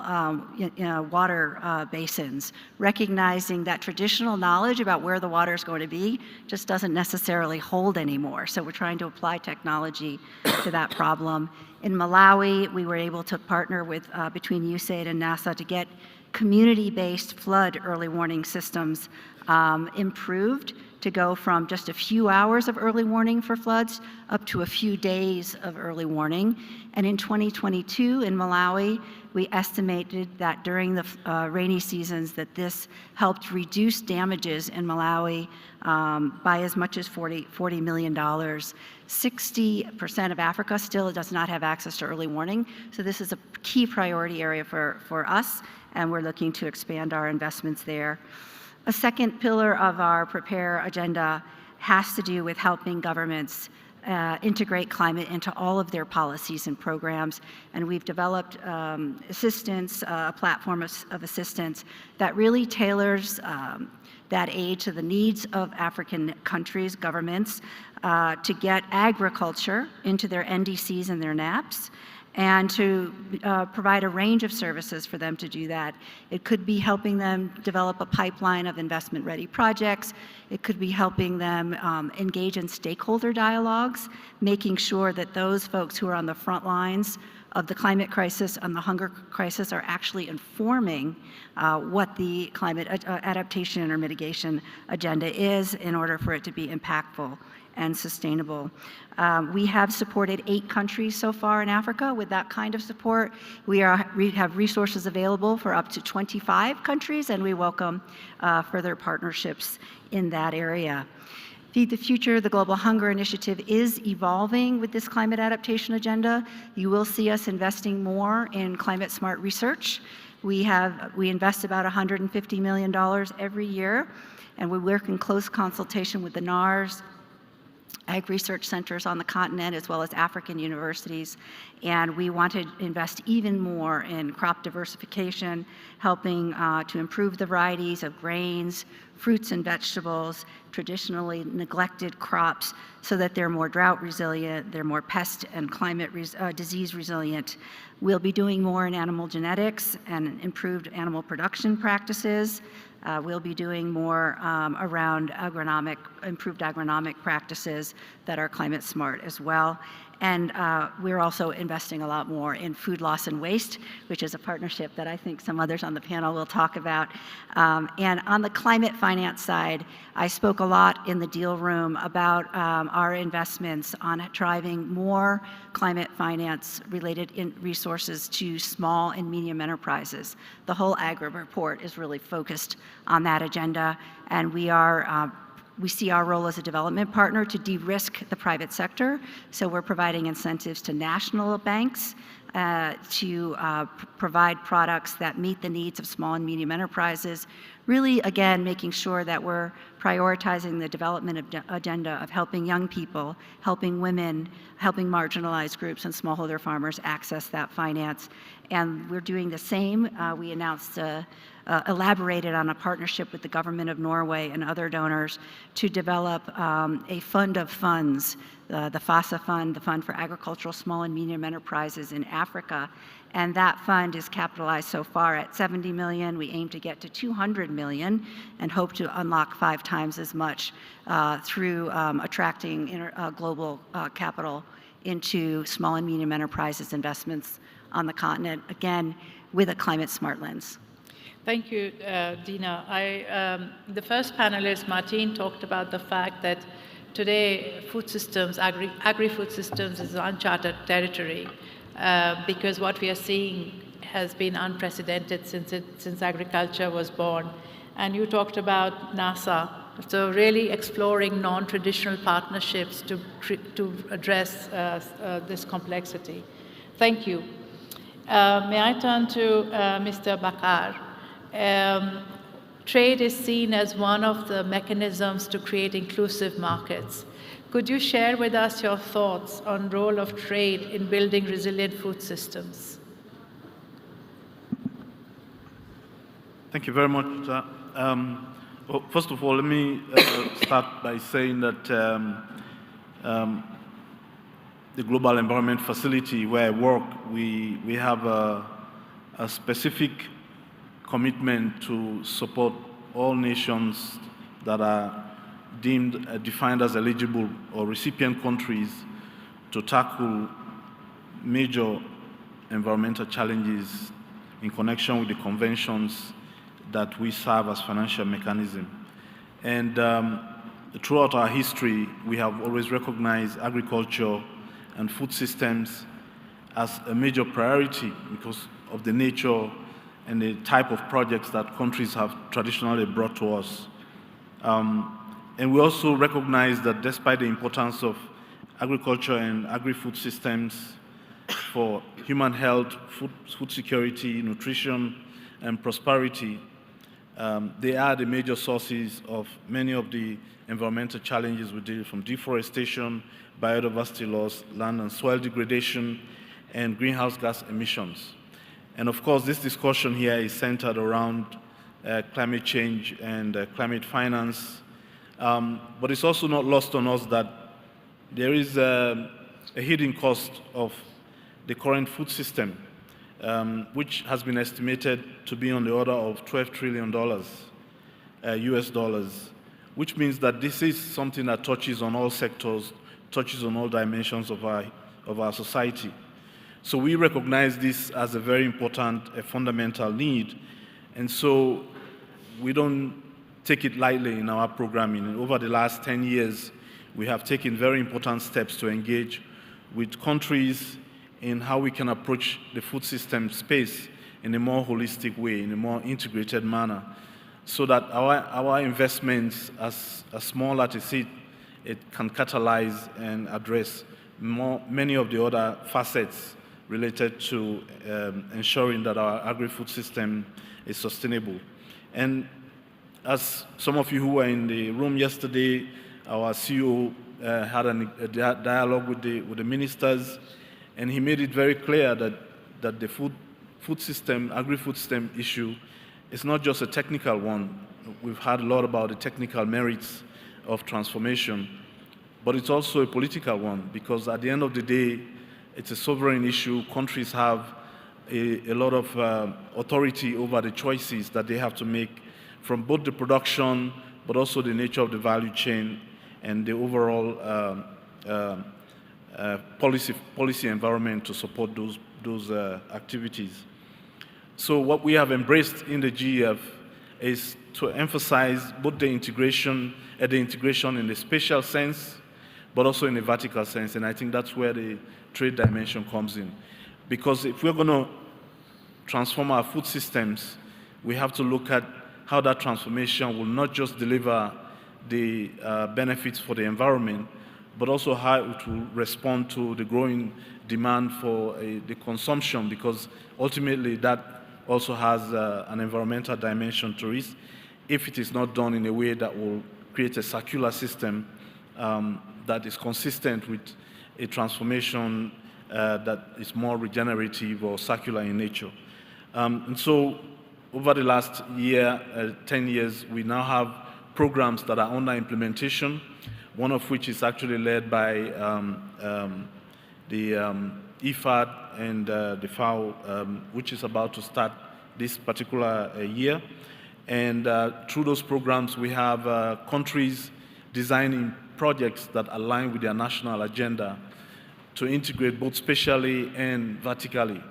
water basins, recognizing that traditional knowledge about where the water is going to be just doesn't necessarily hold anymore. So we're trying to apply technology to that problem. In Malawi, we were able to partner with between USAID and NASA to get community-based flood early warning systems improved to go from just a few hours of early warning for floods up to a few days of early warning. And in 2022 in Malawi, we estimated that during the rainy seasons that this helped reduce damages in Malawi by as much as $40 million. 60% of Africa still does not have access to early warning, so this is a key priority area for us, and we're looking to expand our investments there. A second pillar of our Prepare agenda has to do with helping governments integrate climate into all of their policies and programs, and we've developed assistance, a platform of assistance that really tailors that aid to the needs of African countries, governments, to get agriculture into their NDCs and their NAPs, and to provide a range of services for them to do that. It could be helping them develop a pipeline of investment-ready projects. It could be helping them engage in stakeholder dialogues, making sure that those folks who are on the front lines of the climate crisis and the hunger crisis are actually informing what the climate adaptation or mitigation agenda is in order for it to be impactful and sustainable. We have supported 8 countries so far in Africa with that kind of support. We have resources available for up to 25 countries, and we welcome further partnerships in that area. Feed the Future, the Global Hunger Initiative, is evolving with this climate adaptation agenda. You will see us investing more in climate smart research. We invest about $150 million every year, and we work in close consultation with the NARS, ag research centers on the continent, as well as African universities. And we want to invest even more in crop diversification, helping to improve the varieties of grains, fruits and vegetables, traditionally neglected crops, so that they're more drought resilient, they're more pest and climate disease resilient. We'll be doing more in animal genetics and improved animal production practices. We'll be doing more around improved agronomic practices that are climate smart as well. And we're also investing a lot more in food loss and waste, which is a partnership that I think some others on the panel will talk about. And on the climate finance side, I spoke a lot in the deal room about our investments on driving more climate finance related resources to small and medium enterprises. The whole AGRA report is really focused on that agenda, and we see our role as a development partner to de-risk the private sector. So we're providing incentives to national banks to provide products that meet the needs of small and medium enterprises. Really, again, making sure that we're prioritizing the development agenda of helping young people, helping women, helping marginalized groups and smallholder farmers access that finance. And we're doing the same. We announced elaborated on a partnership with the government of Norway and other donors to develop a fund of funds, the FASA Fund, the Fund for Agricultural Small and Medium Enterprises in Africa. And that fund is capitalized so far at 70 million. We aim to get to 200 million and hope to unlock 5 times as much through attracting global capital into small and medium enterprises investments on the continent, again, with a climate smart lens.
Thank you, Dina. The first panelist, Martin, talked about the fact that today food systems, agri-food systems is uncharted territory because what we are seeing has been unprecedented since agriculture was born. And you talked about NASA, so really exploring non-traditional partnerships to address this complexity. Thank you. May I turn to Mr. Bakar? Trade is seen as one of the mechanisms to create inclusive markets. Could you share with us your thoughts on the role of trade in building resilient food systems?
Thank you very much. Well, first of all, let me start by saying that the Global Environment Facility where I work, we have a specific commitment to support all nations that are defined as eligible or recipient countries to tackle major environmental challenges in connection with the conventions that we serve as financial mechanism. And throughout our history, we have always recognized agriculture and food systems as a major priority because of the nature and the type of projects that countries have traditionally brought to us. And we also recognize that despite the importance of agriculture and agri-food systems for human health, food security, nutrition, and prosperity, they are the major sources of many of the environmental challenges we deal with, from deforestation, biodiversity loss, land and soil degradation, and greenhouse gas emissions. And of course, this discussion here is centered around climate change and climate finance. But it's also not lost on us that there is a hidden cost of the current food system, which has been estimated to be on the order of $12 trillion US dollars, which means that this is something that touches on all sectors, touches on all dimensions of our society. So we recognize this as a very important, a fundamental need, and so we don't take it lightly in our programming. And over the last 10 years, we have taken very important steps to engage with countries in how we can approach the food system space in a more holistic way, in a more integrated manner, so that our investments, as small as it can catalyze and address many of the other facets related to ensuring that our agri-food system is sustainable. And as some of you who were in the room yesterday, our CEO had a dialogue with the ministers, and he made it very clear that the food system, agri-food system issue is not just a technical one. We've heard a lot about the technical merits of transformation, but it's also a political one, because at the end of the day, it's a sovereign issue. Countries have a lot of authority over the choices that they have to make from both the production, but also the nature of the value chain and the overall policy environment to support those activities. So what we have embraced in the GEF is to emphasize both the integration in the spatial sense, but also in the vertical sense. And I think that's where the trade dimension comes in. Because if we're going to transform our food systems, we have to look at how that transformation will not just deliver the benefits for the environment, but also how it will respond to the growing demand for the consumption, because ultimately that also has an environmental dimension to it, if it is not done in a way that will create a circular system that is consistent with a transformation that is more regenerative or circular in nature. And so over the last year, 10 years, we now have programs that are under implementation, one of which is actually led by the IFAD and the FAO, which is about to start this particular year. And through those programs, we have countries designing projects that align with their national agenda to integrate both spatially and vertically.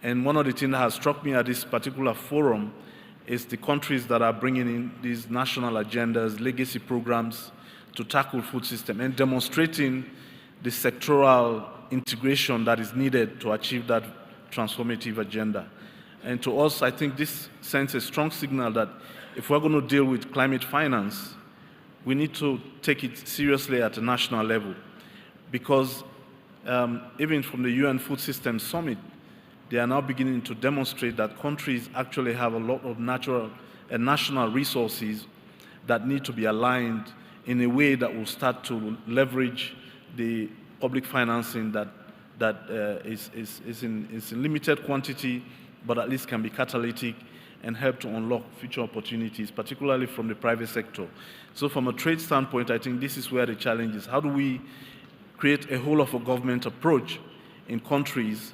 And one of the things that has struck me at this particular forum is the countries that are bringing in these national agendas, legacy programs to tackle food system and demonstrating the sectoral integration that is needed to achieve that transformative agenda. And to us, I think this sends a strong signal that if we're going to deal with climate finance, we need to take it seriously at a national level. Because even from the UN Food Systems Summit, they are now beginning to demonstrate that countries actually have a lot of natural and national resources that need to be aligned in a way that will start to leverage the public financing that is in limited quantity, but at least can be catalytic and help to unlock future opportunities, particularly from the private sector. So from a trade standpoint, I think this is where the challenge is. How do we create a whole of a government approach in countries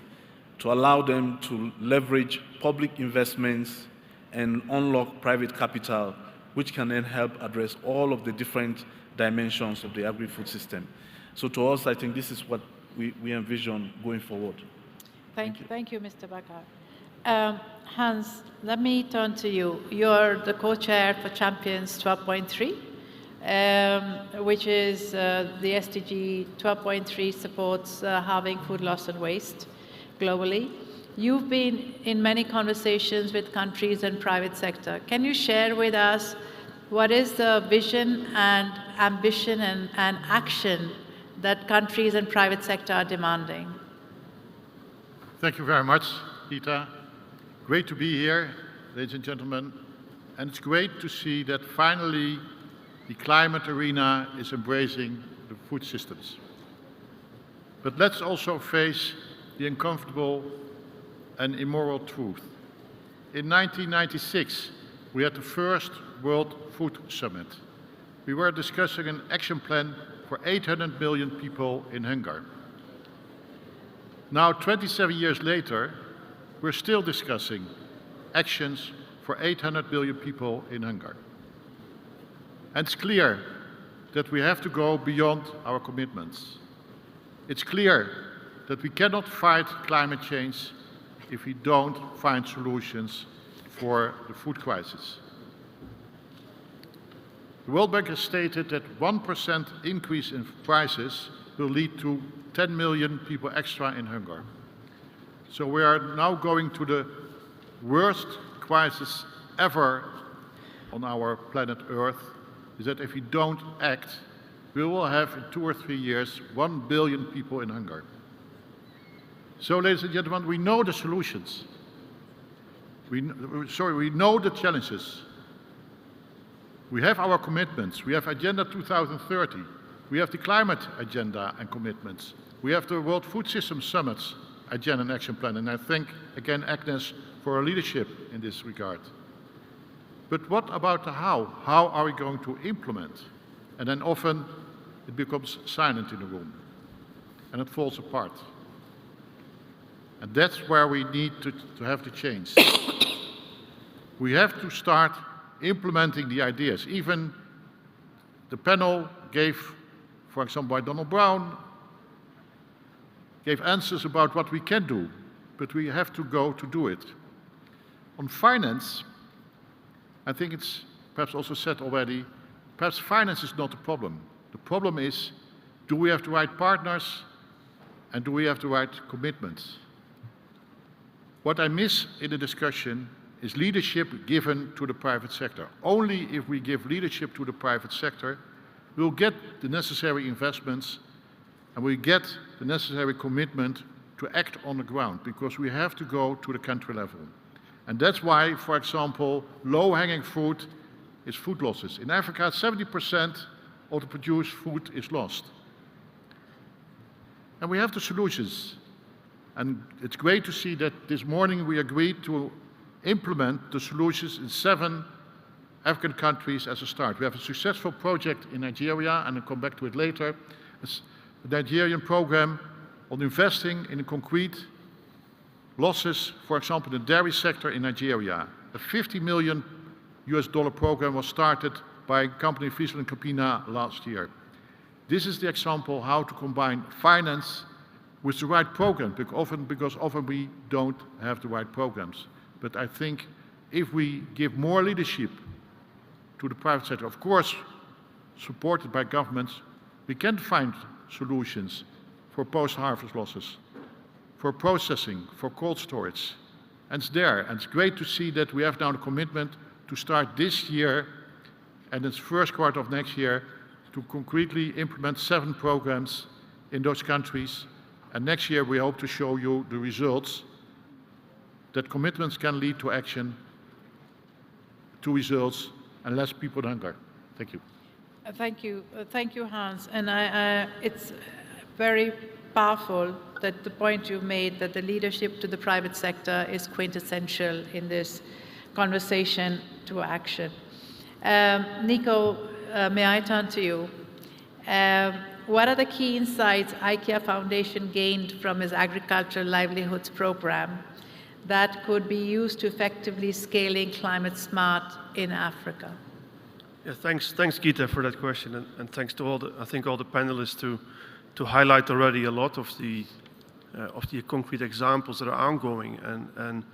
to allow them to leverage public investments and unlock private capital, which can then help address all of the different dimensions of the agri-food system. So to us, I think this is what we envision going forward.
Thank you, Mr. Bakar. Hans, let me turn to you. You're the co-chair for Champions 12.3, which is the SDG 12.3 supports halving food loss and waste globally. You've been in many conversations with countries and private sector. Can you share with us what is the vision and ambition and action that countries and private sector are demanding?
Thank you very much, Rita. Great to be here, ladies and gentlemen. And it's great to see that finally the climate arena is embracing the food systems. But let's also face the uncomfortable and immoral truth. In 1996, we had the first World Food Summit. We were discussing an action plan for 800 million people in hunger. Now, 27 years later, we're still discussing actions for 800 million people in hunger. And it's clear that we have to go beyond our commitments. It's clear that we cannot fight climate change if we don't find solutions for the food crisis. The World Bank has stated that 1% increase in prices will lead to 10 million people extra in hunger. So we are now going to the worst crisis ever on our planet Earth, is that if we don't act, we will have in 2 or 3 years 1 billion people in hunger. So, ladies and gentlemen, we know the solutions. We know the challenges. We have our commitments. We have Agenda 2030. We have the climate agenda and commitments. We have the World Food System Summit's agenda and action plan. And I thank again Agnes for her leadership in this regard. But what about the how? How are we going to implement? And then often it becomes silent in the room and it falls apart. And that's where we need to have the change. We have to start implementing the ideas. Even the panel gave, for example, by Donald Brown, gave answers about what we can do, but we have to go to do it. On finance, I think it's perhaps also said already, perhaps finance is not the problem. The problem is, do we have the right partners and do we have the right commitments? What I miss in the discussion is leadership given to the private sector. Only if we give leadership to the private sector, we'll get the necessary investments and we get the necessary commitment to act on the ground, because we have to go to the country level. And that's why, for example, low-hanging fruit is food losses. In Africa, 70% of the produced food is lost. And we have the solutions. And it's great to see that this morning we agreed to implement the solutions in 7 African countries as a start. We have a successful project in Nigeria, and I'll come back to it later. It's a Nigerian program on investing in concrete losses, for example, in the dairy sector in Nigeria. A $50 million program was started by a company, Friesland Campina, last year. This is the example how to combine finance with the right program, because often we don't have the right programs. But I think if we give more leadership to the private sector, of course, supported by governments, we can find solutions for post-harvest losses, for processing, for cold storage. And it's there. And it's great to see that we have now the commitment to start this year and in the first quarter of next year to concretely implement 7 programs in those countries. And next year we hope to show you the results, that commitments can lead to action, to results, and less people hunger. Thank you.
Thank you, Hans. And it's very powerful that the point you made that the leadership to the private sector is quintessential in this conversation to action. Nico, may I turn to you? What are the key insights IKEA Foundation gained from its Agricultural Livelihoods Program that could be used to effectively scaling climate smart in Africa?
Yeah, thanks, Gita, for that question, and thanks to all the panelists to highlight already a lot of the concrete examples that are ongoing. And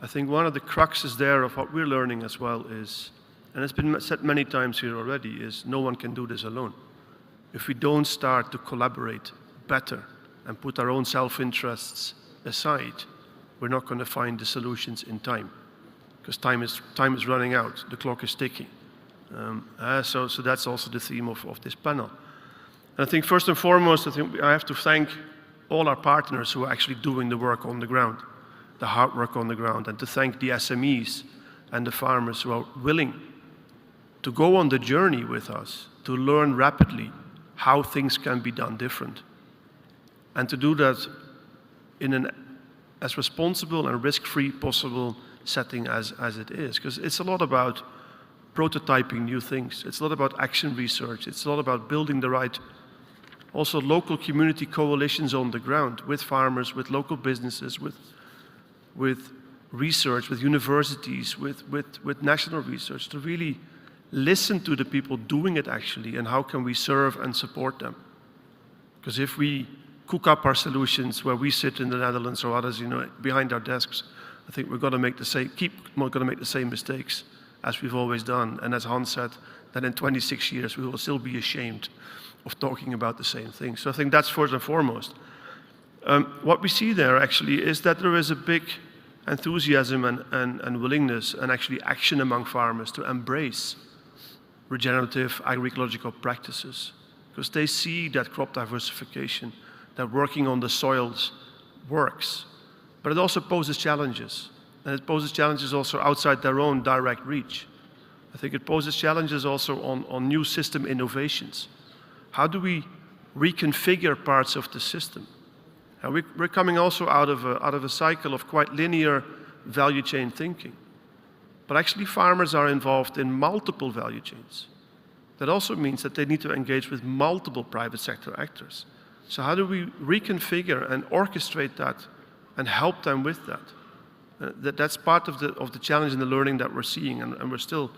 I think one of the cruxes there of what we're learning as well is, and it's been said many times here already, is no one can do this alone. If we don't start to collaborate better and put our own self-interests aside, we're not going to find the solutions in time, because time is running out, the clock is ticking. So that's also the theme of this panel. And I think first and foremost, I have to thank all our partners who are actually doing the work on the ground, the hard work on the ground, and to thank the SMEs and the farmers who are willing to go on the journey with us, to learn rapidly how things can be done different, and to do that in an as responsible and risk-free possible setting as it is. Because it's a lot about prototyping new things. It's a lot about action research. It's a lot about building the right, also local community coalitions on the ground with farmers, with local businesses, with research, with universities, with national research, to really listen to the people doing it actually, and how can we serve and support them. Because if we cook up our solutions where we sit in the Netherlands or others, behind our desks, I think we're going to make the same mistakes as we've always done. And as Hans said, that in 26 years we will still be ashamed of talking about the same thing. So I think that's first and foremost. What we see there actually is that there is a big enthusiasm and willingness and actually action among farmers to embrace regenerative agroecological practices, because they see that crop diversification, that working on the soils works. But it also poses challenges. And it poses challenges also outside their own direct reach. I think it poses challenges also on new system innovations. How do we reconfigure parts of the system? And we're coming also out of a cycle of quite linear value chain thinking. But actually farmers are involved in multiple value chains. That also means that they need to engage with multiple private sector actors. So how do we reconfigure and orchestrate that and help them with that? That's part of the challenge and the learning that we're seeing, and we're still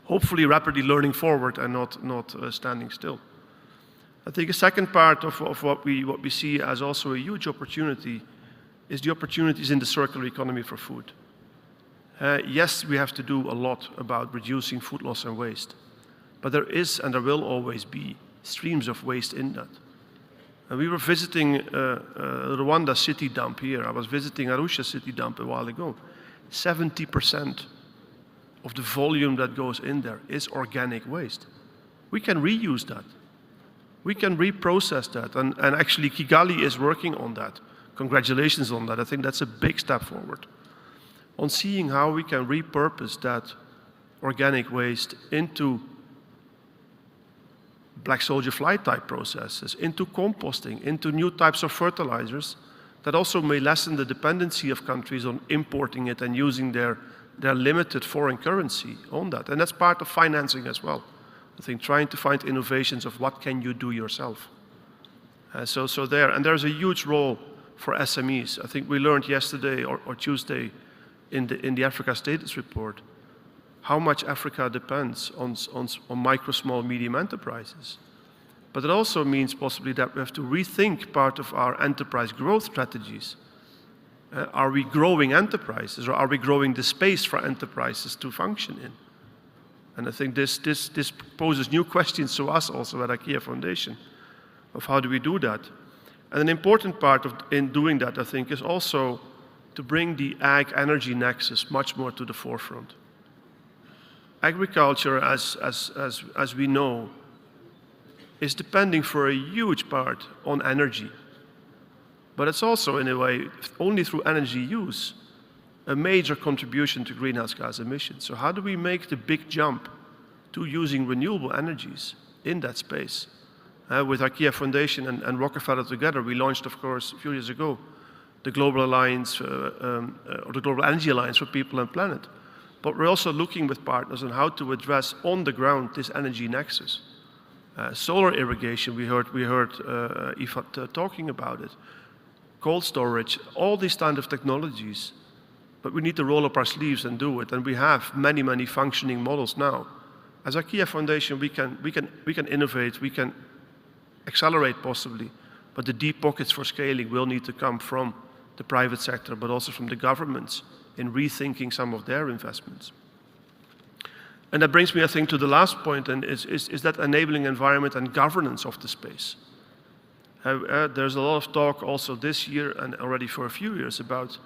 hopefully rapidly learning forward and not standing still. I think a second part of what we see as also a huge opportunity is the opportunities in the circular economy for food. Yes, we have to do a lot about reducing food loss and waste, but there is and there will always be streams of waste in that. And we were visiting Rwanda city dump here. I was visiting Arusha city dump a while ago. 70% of the volume that goes in there is organic waste. We can reuse that. We can reprocess that. And actually Kigali is working on that. Congratulations on that. I think that's a big step forward on seeing how we can repurpose that organic waste into black soldier fly type processes, into composting, into new types of fertilizers that also may lessen the dependency of countries on importing it and using their limited foreign currency on that. And that's part of financing as well. I think trying to find innovations of what can you do yourself. And there's a huge role for SMEs. I think we learned yesterday or Tuesday in the Africa Status Report how much Africa depends on micro, small, medium enterprises. But it also means possibly that we have to rethink part of our enterprise growth strategies. Are we growing enterprises, or are we growing the space for enterprises to function in? And I think this poses new questions to us also at IKEA Foundation of how do we do that. And an important part in doing that, I think, is also to bring the ag-energy nexus much more to the forefront. Agriculture, as we know, is depending for a huge part on energy. But it's also, in a way, only through energy use, a major contribution to greenhouse gas emissions. So how do we make the big jump to using renewable energies in that space? With IKEA Foundation and Rockefeller together, we launched, of course, a few years ago, the Global Alliance, or the Global Energy Alliance for People and Planet. But we're also looking with partners on how to address on the ground this energy nexus. Solar irrigation, we heard Ifat talking about it. Cold storage, all these kind of technologies. But we need to roll up our sleeves and do it. And we have many, many functioning models now. As IKEA Foundation, we can innovate, we can accelerate possibly, but the deep pockets for scaling will need to come from the private sector, but also from the governments in rethinking some of their investments. And that brings me, I think, to the last point, and is that enabling environment and governance of the space. There's a lot of talk also this year and already for a few years about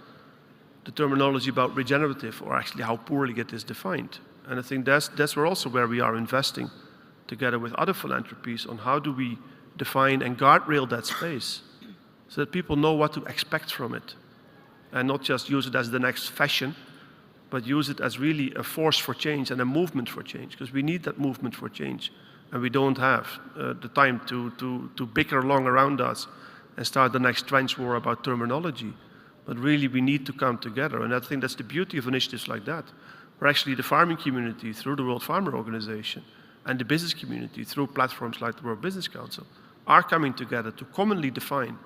the terminology about regenerative, or actually how poorly it is defined. And I think that's where we are investing together with other philanthropies on how do we define and guardrail that space so that people know what to expect from it and not just use it as the next fashion, but use it as really a force for change and a movement for change, because we need that movement for change. And we don't have the time to bicker along around us and start the next trench war about terminology. But really we need to come together. And I think that's the beauty of initiatives like that, where actually the farming community through the World Farmer Organization and the business community through platforms like the World Business Council are coming together to commonly define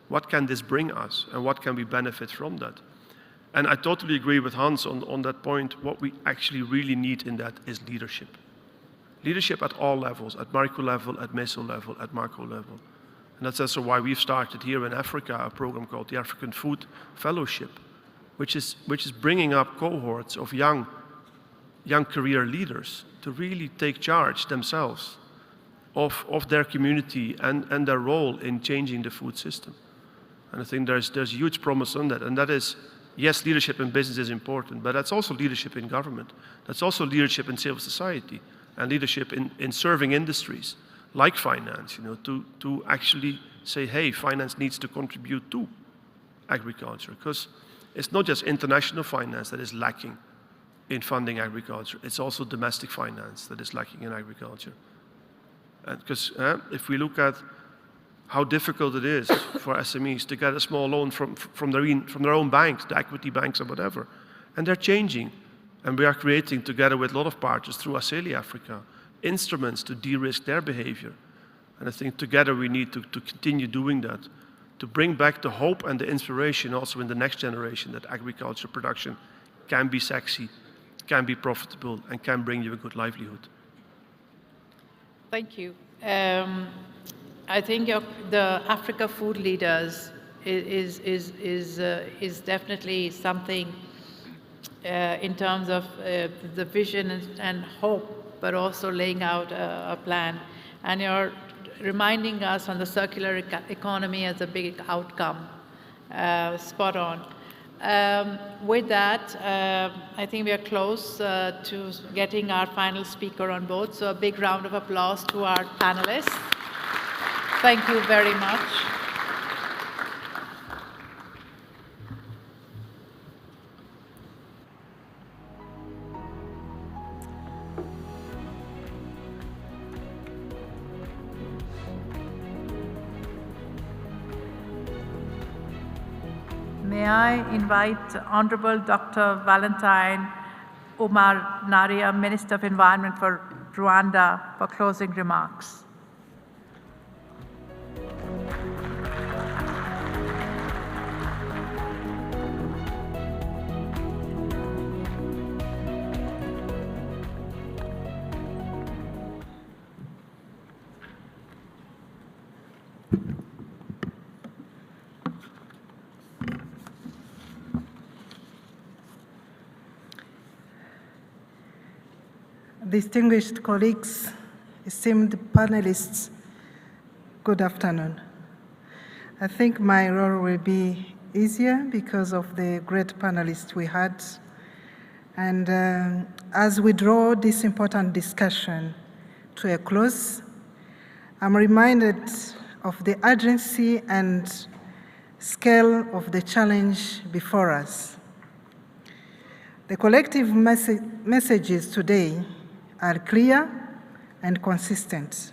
what can this bring us and what can we benefit from that. And I totally agree with Hans on that point. What we actually really need in that is leadership. Leadership at all levels, at micro level, at meso level, at macro level. And that's also why we've started here in Africa a program called the African Food Fellowship, which is bringing up cohorts of young career leaders to really take charge themselves of their community and their role in changing the food system. And I think there's huge promise on that. And that is, yes, leadership in business is important, but that's also leadership in government. That's also leadership in civil society and leadership in serving industries like finance, to actually say, hey, finance needs to contribute to agriculture, because it's not just international finance that is lacking in funding agriculture, it's also domestic finance that is lacking in agriculture. Because if we look at how difficult it is for SMEs to get a small loan from their own banks, the equity banks or whatever, and they're changing. And we are creating, together with a lot of partners through Aceli Africa, instruments to de-risk their behavior. And I think together we need to continue doing that, to bring back the hope and the inspiration also in the next generation that agriculture production can be sexy, can be profitable, and can bring you a good livelihood.
Thank you.
I think the Africa Food Leaders is definitely something in terms of the vision and hope, but also laying out a plan. And you're reminding us on the circular economy as a big outcome. Spot on. With that, I think we are close to getting our final speaker on board. So a big round of applause to our panelists. Thank you very much. May I invite Honorable Dr. Valentine Umar Naria, Minister of Environment for Rwanda, for closing remarks.
Distinguished colleagues, esteemed panelists, good afternoon. I think my role will be easier because of the great panelists we had. And as we draw this important discussion to a close, I'm reminded of the urgency and scale of the challenge before us. The collective messages today are clear and consistent.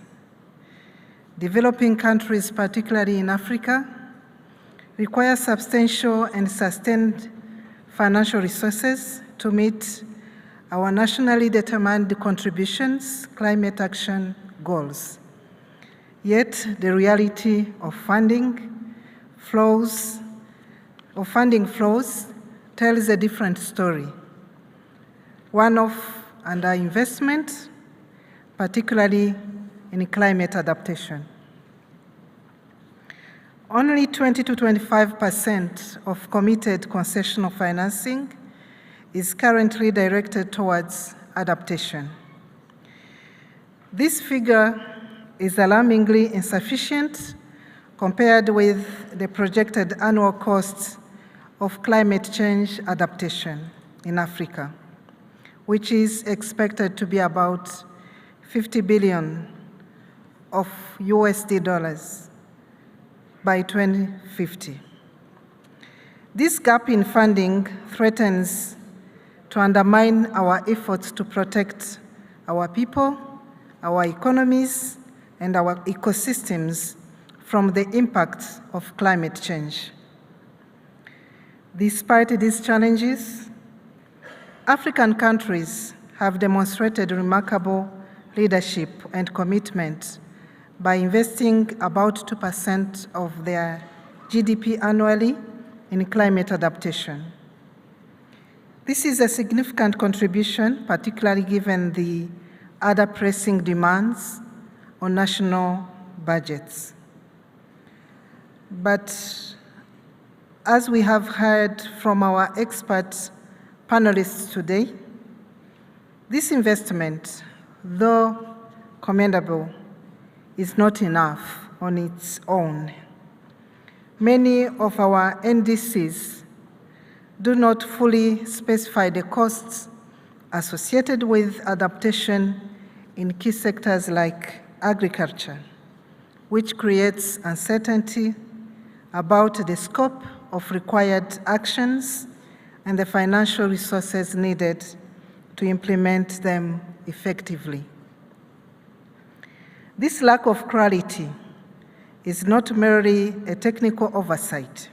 Developing countries, particularly in Africa, require substantial and sustained financial resources to meet our nationally determined contributions, climate action goals. Yet the reality of funding flows tells a different story. One of underinvestment, particularly in climate adaptation. Only 20 to 25% of committed concessional financing is currently directed towards adaptation. This figure is alarmingly insufficient compared with the projected annual costs of climate change adaptation in Africa, which is expected to be about 50 billion of USD dollars by 2050. This gap in funding threatens to undermine our efforts to protect our people, our economies, and our ecosystems from the impacts of climate change. Despite these challenges, African countries have demonstrated remarkable leadership and commitment by investing about 2% of their GDP annually in climate adaptation. This is a significant contribution, particularly given the other pressing demands on national budgets. But as we have heard from our expert panelists today, this investment, though commendable, is not enough on its own. Many of our NDCs do not fully specify the costs associated with adaptation in key sectors like agriculture, which creates uncertainty about the scope of required actions and the financial resources needed to implement them effectively. This lack of clarity is not merely a technical oversight.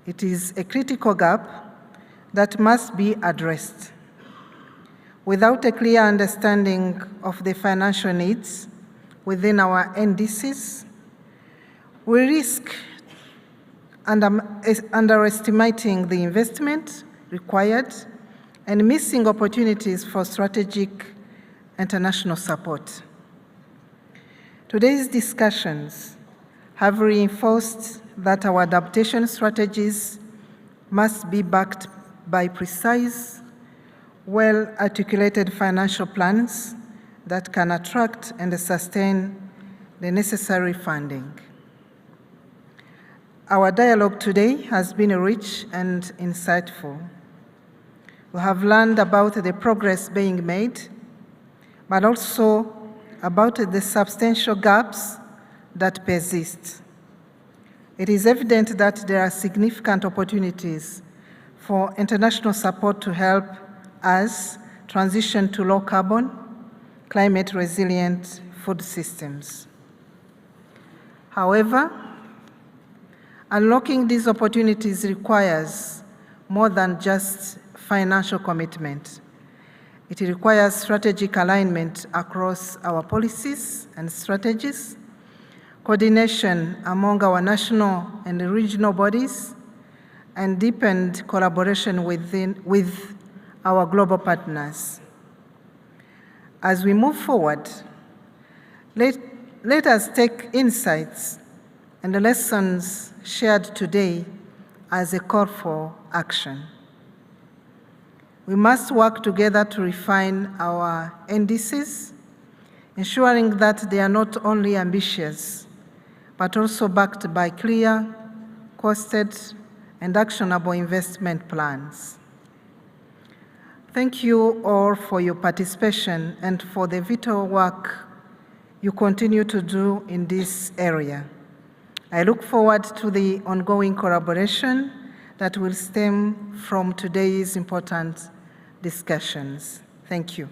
It is a critical gap that must be addressed. Without a clear understanding of the financial needs within our NDCs, we risk underestimating the investment required and missing opportunities for strategic international support. Today's discussions have reinforced that our adaptation strategies must be backed by precise, well-articulated financial plans that can attract and sustain the necessary funding. Our dialogue today has been rich and insightful. We have learned about the progress being made, but also about the substantial gaps that persist. It is evident that there are significant opportunities for international support to help us transition to low carbon, climate resilient food systems. However, unlocking these opportunities requires more than just financial commitment. It requires strategic alignment across our policies and strategies, coordination among our national and regional bodies, and deepened collaboration with our global partners. As we move forward, let us take insights and the lessons shared today as a call for action. We must work together to refine our NDCs, ensuring that they are not only ambitious, but also backed by clear, costed, and actionable investment plans. Thank you all for your participation and for the vital work you continue to do in this area. I look forward to the ongoing collaboration that will stem from today's important discussions. Thank you.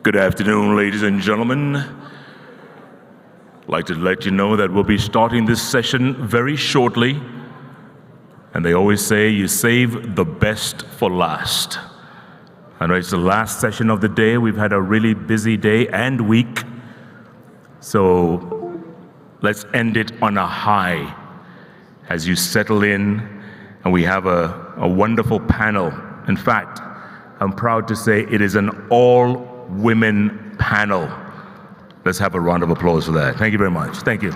Good afternoon, ladies and gentlemen. I'd like to let you know that we'll be starting this session very shortly. And they always say you save the best for last. I know it's the last session of the day. We've had a really busy day and week. So let's end it on a high as you settle in. And we have a wonderful panel. In fact, I'm proud to say it is an all-women panel. Let's have a round of applause for that. Thank you very much. Thank you.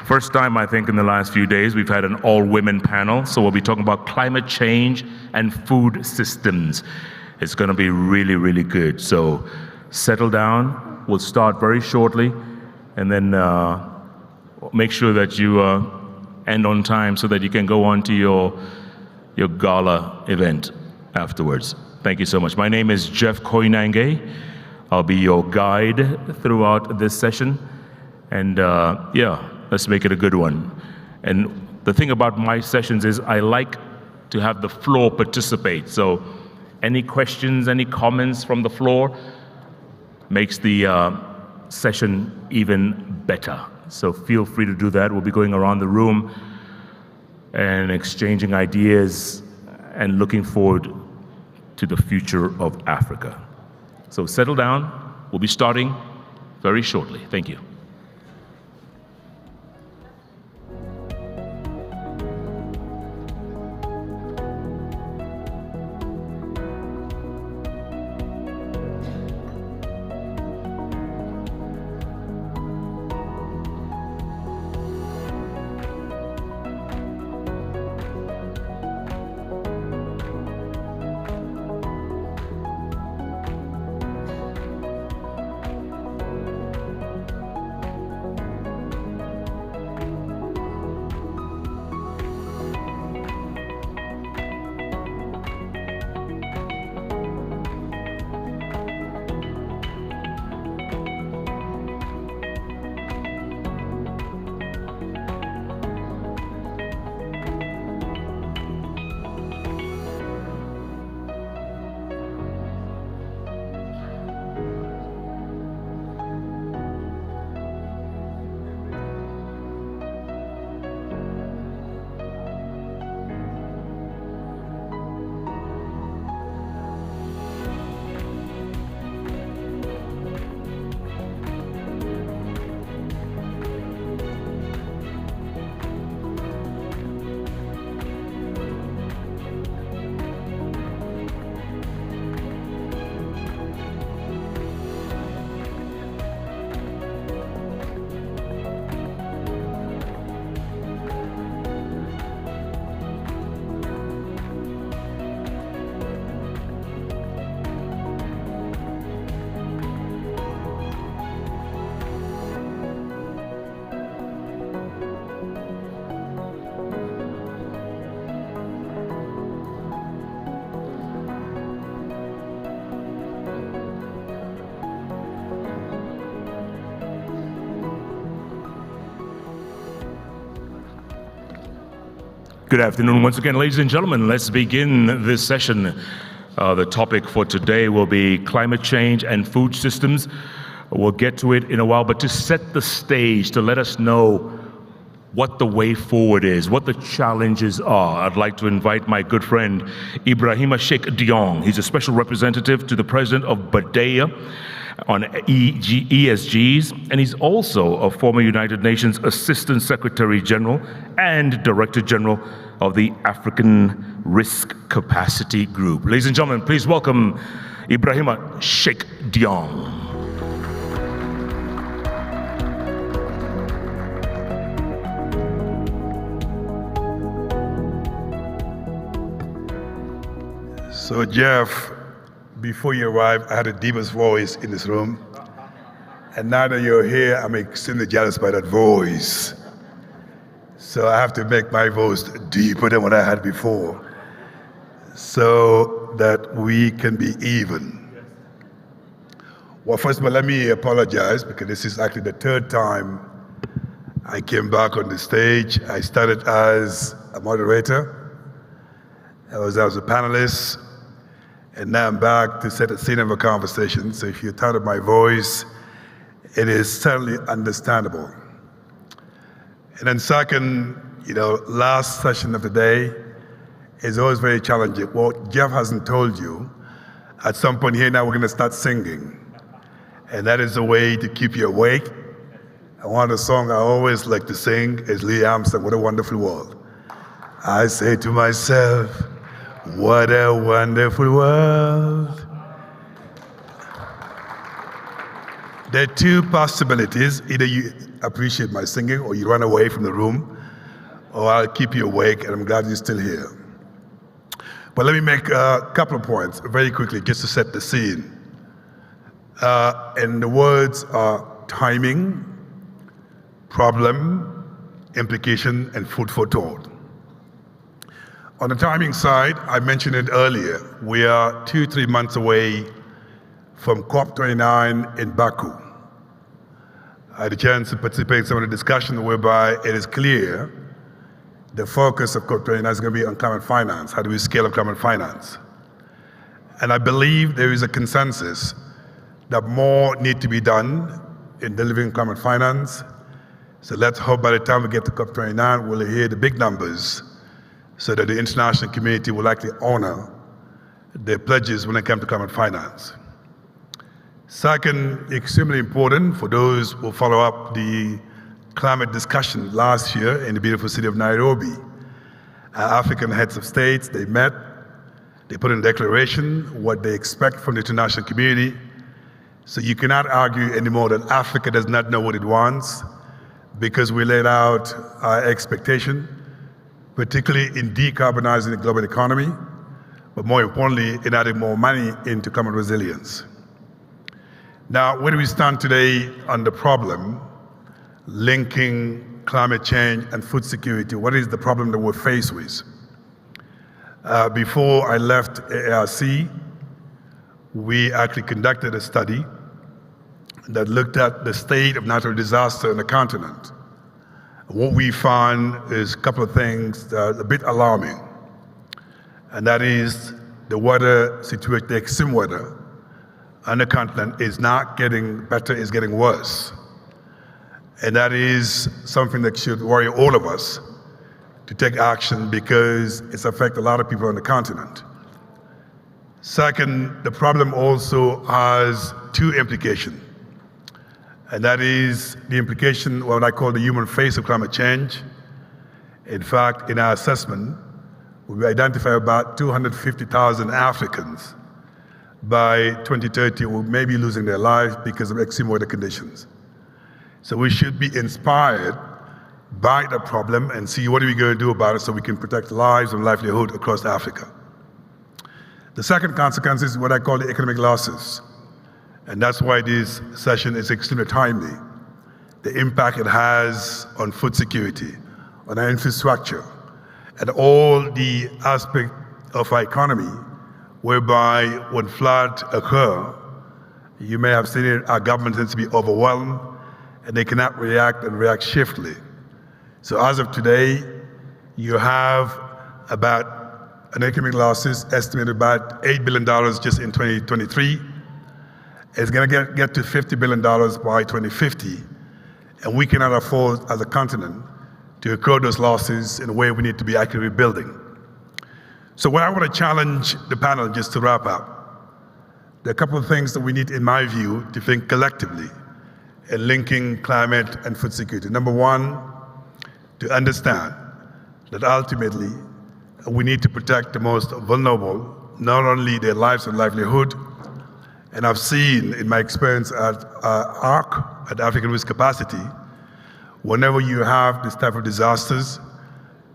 First time, I think, in the last few days, we've had an all-women panel. So we'll be talking about climate change and food systems. It's going to be really, really good. So settle down. We'll start very shortly. And then make sure that you end on time so that you can go on to your gala event afterwards. Thank you so much. My name is Jeff Koinange. I'll be your guide throughout this session. And yeah, let's make it a good one. And the thing about my sessions is I like to have the floor participate. So any questions, any comments from the floor makes the session even better. So feel free to do that. We'll be going around the room and exchanging ideas and looking forward to the future of Africa. So settle down. We'll be starting very shortly. Thank you. Good afternoon once again, ladies and gentlemen. Let's begin this session. The topic for today will be climate change and food systems. We'll get to it in a while, but to set the stage, to let us know what the way forward is, what the challenges are, I'd like to invite my good friend Ibrahima Sheikh Diong. He's a special representative to the president of Badea on ESGs, and he's also a former United Nations Assistant Secretary General and Director General of the African Risk Capacity Group. Ladies and gentlemen, please welcome Ibrahima Sheikh Diong.
So Jeff, before you arrived, I had the deepest voice in this room. And now that you're here, I'm extremely jealous by that voice. So I have to make my voice deeper than what I had before, so that we can be even. Well, first of all, let me apologize, because this is actually the third time I came back on the stage. I started as a moderator, I was a panelist, And now I'm back to set the scene of a conversation. So if you're tired of my voice, it is certainly understandable. And then second, last session of the day is always very challenging. What Jeff hasn't told you, at some point here now we're going to start singing. And that is a way to keep you awake. And one of the songs I always like to sing is Louis Armstrong, What a Wonderful World. I say to myself, what a wonderful world. There are two possibilities. Either you appreciate my singing or you run away from the room, or I'll keep you awake, and I'm glad you're still here. But let me make a couple of points very quickly just to set the scene. And the words are timing, problem, implication, and food for thought. On the timing side, I mentioned it earlier, we are 2-3 months away from COP29 in Baku. I had a chance to participate in some of the discussion whereby it is clear the focus of COP29 is going to be on climate finance. How do we scale up climate finance? And I believe there is a consensus that more need to be done in delivering climate finance. So let's hope by the time we get to COP29, we'll hear the big numbers so that the international community will likely honor their pledges when it comes to climate finance. Second, extremely important for those who follow up the climate discussion last year in the beautiful city of Nairobi. African heads of states, they met, they put in a declaration what they expect from the international community. So you cannot argue anymore that Africa does not know what it wants, because we laid out our expectation, particularly in decarbonizing the global economy, but more importantly, in adding more money into climate resilience. Now, where do we stand today on the problem linking climate change and food security? What is the problem that we're faced with? Before I left ARC, we actually conducted a study that looked at the state of natural disaster on the continent. What we found is a couple of things that are a bit alarming, and that is the weather situation, the extreme weather on the continent is not getting better, it's getting worse. And that is something that should worry all of us to take action, because it's affected a lot of people on the continent. Second, the problem also has two implications. And that is the implication, what I call the human face of climate change. In fact, in our assessment, we identified about 250,000 Africans by 2030 who may be losing their lives because of extreme weather conditions. So we should be inspired by the problem and see what are we going to do about it so we can protect lives and livelihood across Africa. The second consequence is what I call the economic losses. And that's why this session is extremely timely. The impact it has on food security, on our infrastructure, and all the aspects of our economy, whereby when floods occur, you may have seen it, our government tends to be overwhelmed, and they cannot react and react swiftly. So as of today, you have about an economic losses estimated about $8 billion just in 2023. It's going to get to $50 billion by 2050, and we cannot afford as a continent to incur those losses in a way we need to be actively rebuilding. So what I want to challenge the panel, just to wrap up, there are a couple of things that we need, in my view, to think collectively in linking climate and food security. Number one, to understand that ultimately we need to protect the most vulnerable, not only their lives and livelihood. And I've seen in my experience at ARC, at African Risk Capacity, whenever you have this type of disasters,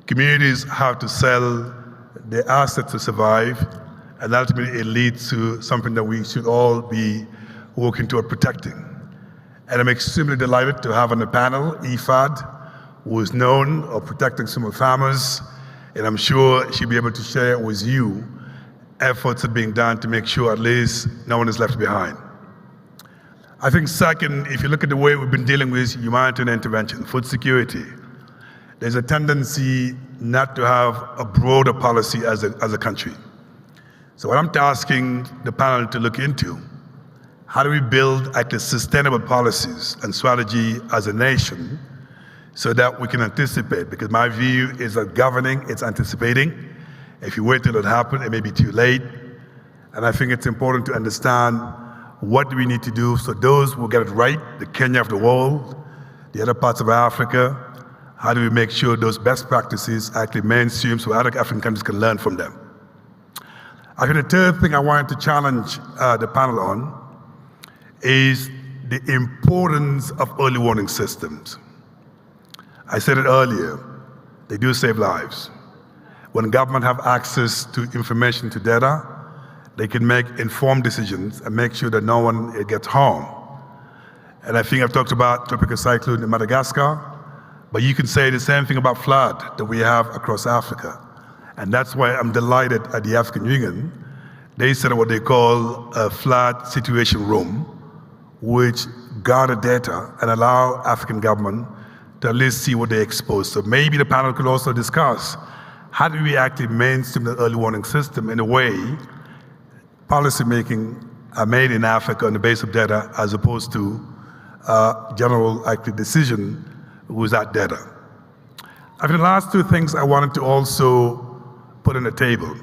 communities have to sell their assets to survive, and ultimately it leads to something that we should all be working toward protecting. And I'm extremely delighted to have on the panel IFAD, who is known for protecting small farmers, and I'm sure she'll be able to share with you efforts that are being done to make sure at least no one is left behind. I think second, if you look at the way we've been dealing with humanitarian intervention, food security, there's a tendency not to have a broader policy as a country. So what I'm asking the panel to look into, how do we build actually sustainable policies and strategy as a nation so that we can anticipate? Because my view is that governing, it's anticipating. If you wait till it happens, it may be too late. And I think it's important to understand what do we need to do so those who get it right, the Kenya of the world, the other parts of Africa, how do we make sure those best practices actually mainstream so other African countries can learn from them? I think the third thing I wanted to challenge the panel on is the importance of early warning systems. I said it earlier, they do save lives. When government have access to information, to data, they can make informed decisions and make sure that no one gets harmed. And I think I've talked about tropical cyclone in Madagascar, but you can say the same thing about flood that we have across Africa. And that's why I'm delighted at the African Union. They set up what they call a flood situation room, which gather data and allow African government to at least see what they expose. So maybe the panel could also discuss how do we actually mainstream the early warning system in a way policy making are made in Africa on the basis of data as opposed to general actually decision without data. I think the last two things I wanted to also put on the table.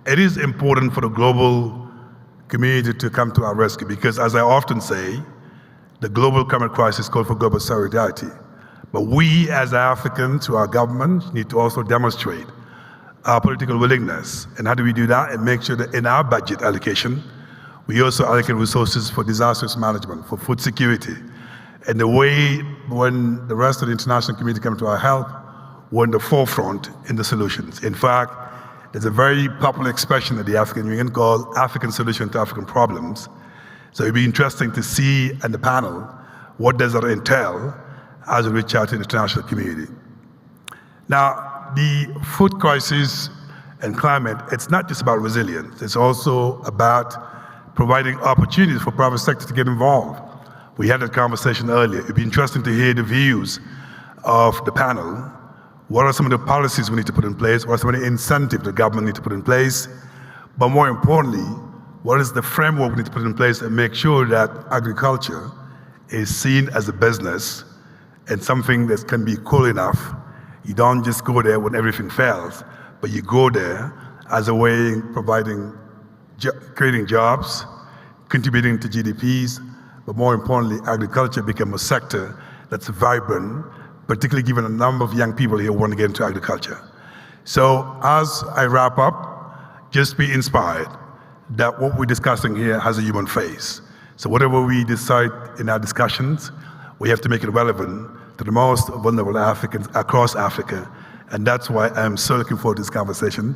It is important for the global community to come to our rescue because, as I often say, the global climate crisis calls for global solidarity. But we as Africans, through our government, need to also demonstrate our political willingness. And how do we do that? And make sure that in our budget allocation, we also allocate resources for disaster management, for food security. And the way when the rest of the international community come to our help, we're in the forefront in the solutions. In fact, there's a very popular expression at the African Union called African solution to African problems. So it'd be interesting to see in the panel what does that entail as we reach out to the international community. Now, the food crisis and climate, it's not just about resilience. It's also about providing opportunities for private sector to get involved. We had that conversation earlier. It'd be interesting to hear the views of the panel. What are some of the policies we need to put in place? What are some of the incentives the government need to put in place? But more importantly, what is the framework we need to put in place and make sure that agriculture is seen as a business and something that can be cool enough. You don't just go there when everything fails, but you go there as a way of creating jobs, contributing to GDPs, but more importantly, agriculture become a sector that's vibrant, particularly given a number of young people here who want to get into agriculture. So as I wrap up, just be inspired that what we're discussing here has a human face. So whatever we decide in our discussions, we have to make it relevant to the most vulnerable Africans across Africa. And that's why I'm so looking forward to this conversation.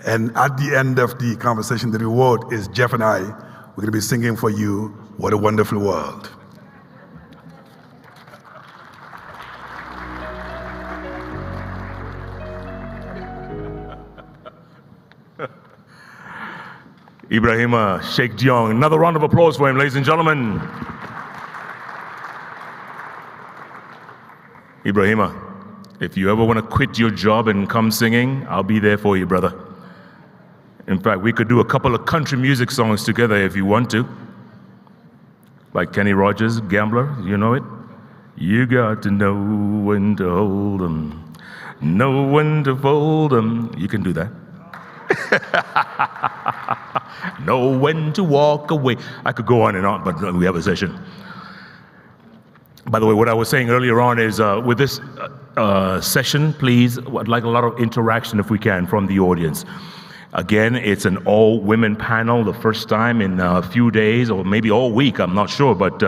And at the end of the conversation, the reward is Jeff and I, we're gonna be singing for you, What a Wonderful World.
Ibrahima Sheikh Diong. Another round of applause for him, ladies and gentlemen. Ibrahima, if you ever want to quit your job and come singing, I'll be there for you, brother. In fact, we could do a couple of country music songs together if you want to. Like Kenny Rogers, Gambler, you know it? You got to know when to hold 'em, know when to fold 'em. You can do that. Know when to walk away. I could go on and on, but we have a session. By the way, what I was saying earlier on is with this session, please, I'd like a lot of interaction if we can from the audience. Again, it's an all-women panel, the first time in a few days, or maybe all week, I'm not sure, but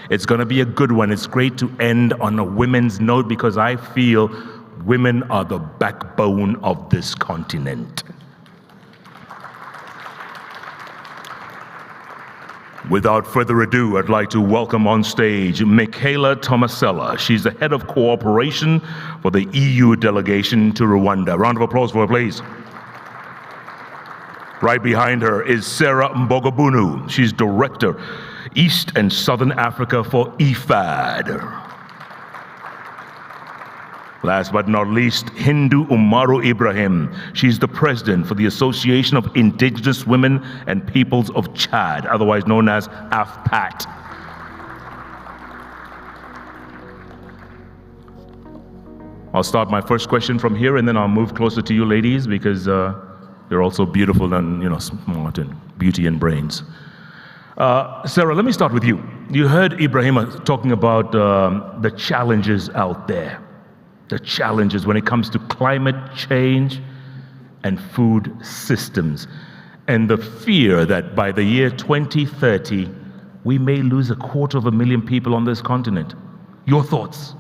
it's going to be a good one. It's great to end on a women's note because I feel women are the backbone of this continent. Without further ado, I'd like to welcome on stage Michaela Tomasella. She's the head of cooperation for the EU delegation to Rwanda. Round of applause for her, please. Right behind her is Sarah Mbogobunu. She's Director, East and Southern Africa for IFAD. Last but not least, Hindu Umaru Ibrahim. She's the president for the Association of Indigenous Women and Peoples of Chad, otherwise known as AFPAT. I'll start my first question from here, and then I'll move closer to you ladies, because you're also beautiful and smart and beauty and brains. Sarah, let me start with you. You heard Ibrahima talking about the challenges out there. The challenges when it comes to climate change and food systems, and the fear that by the year 2030, we may lose 250,000 people on this continent. Your thoughts?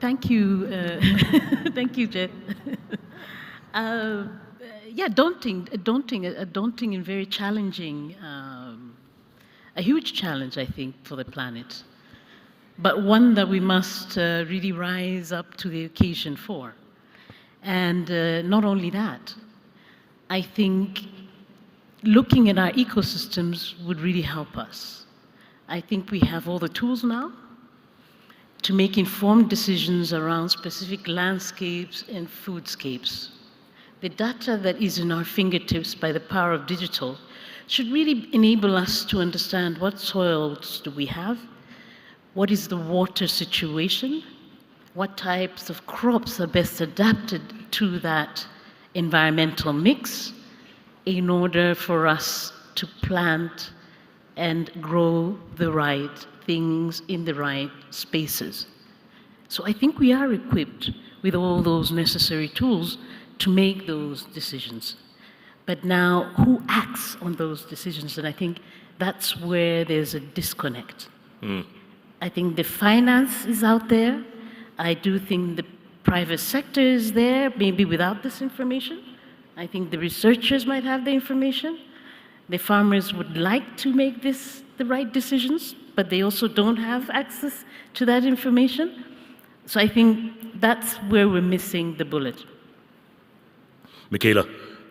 Thank you. Thank you, Jeff. Yeah, daunting and very challenging, a huge challenge, I think, for the planet, but one that we must really rise up to the occasion for. And not only that, I think looking at our ecosystems would really help us. I think we have all the tools now to make informed decisions around specific landscapes and foodscapes. The data that is in our fingertips by the power of digital should really enable us to understand what soils do we have, what is the water situation, what types of crops are best adapted to that environmental mix in order for us to plant and grow the right things in the right spaces. So I think we are equipped with all those necessary tools to make those decisions. But now, who acts on those decisions? And I think that's where there's a disconnect. I think the finance is out there. I do think the private sector is there, maybe without this information. I think the researchers might have the information. The farmers would like to make the right decisions, but they also don't have access to that information. So I think that's where we're missing the bullet.
Michaela,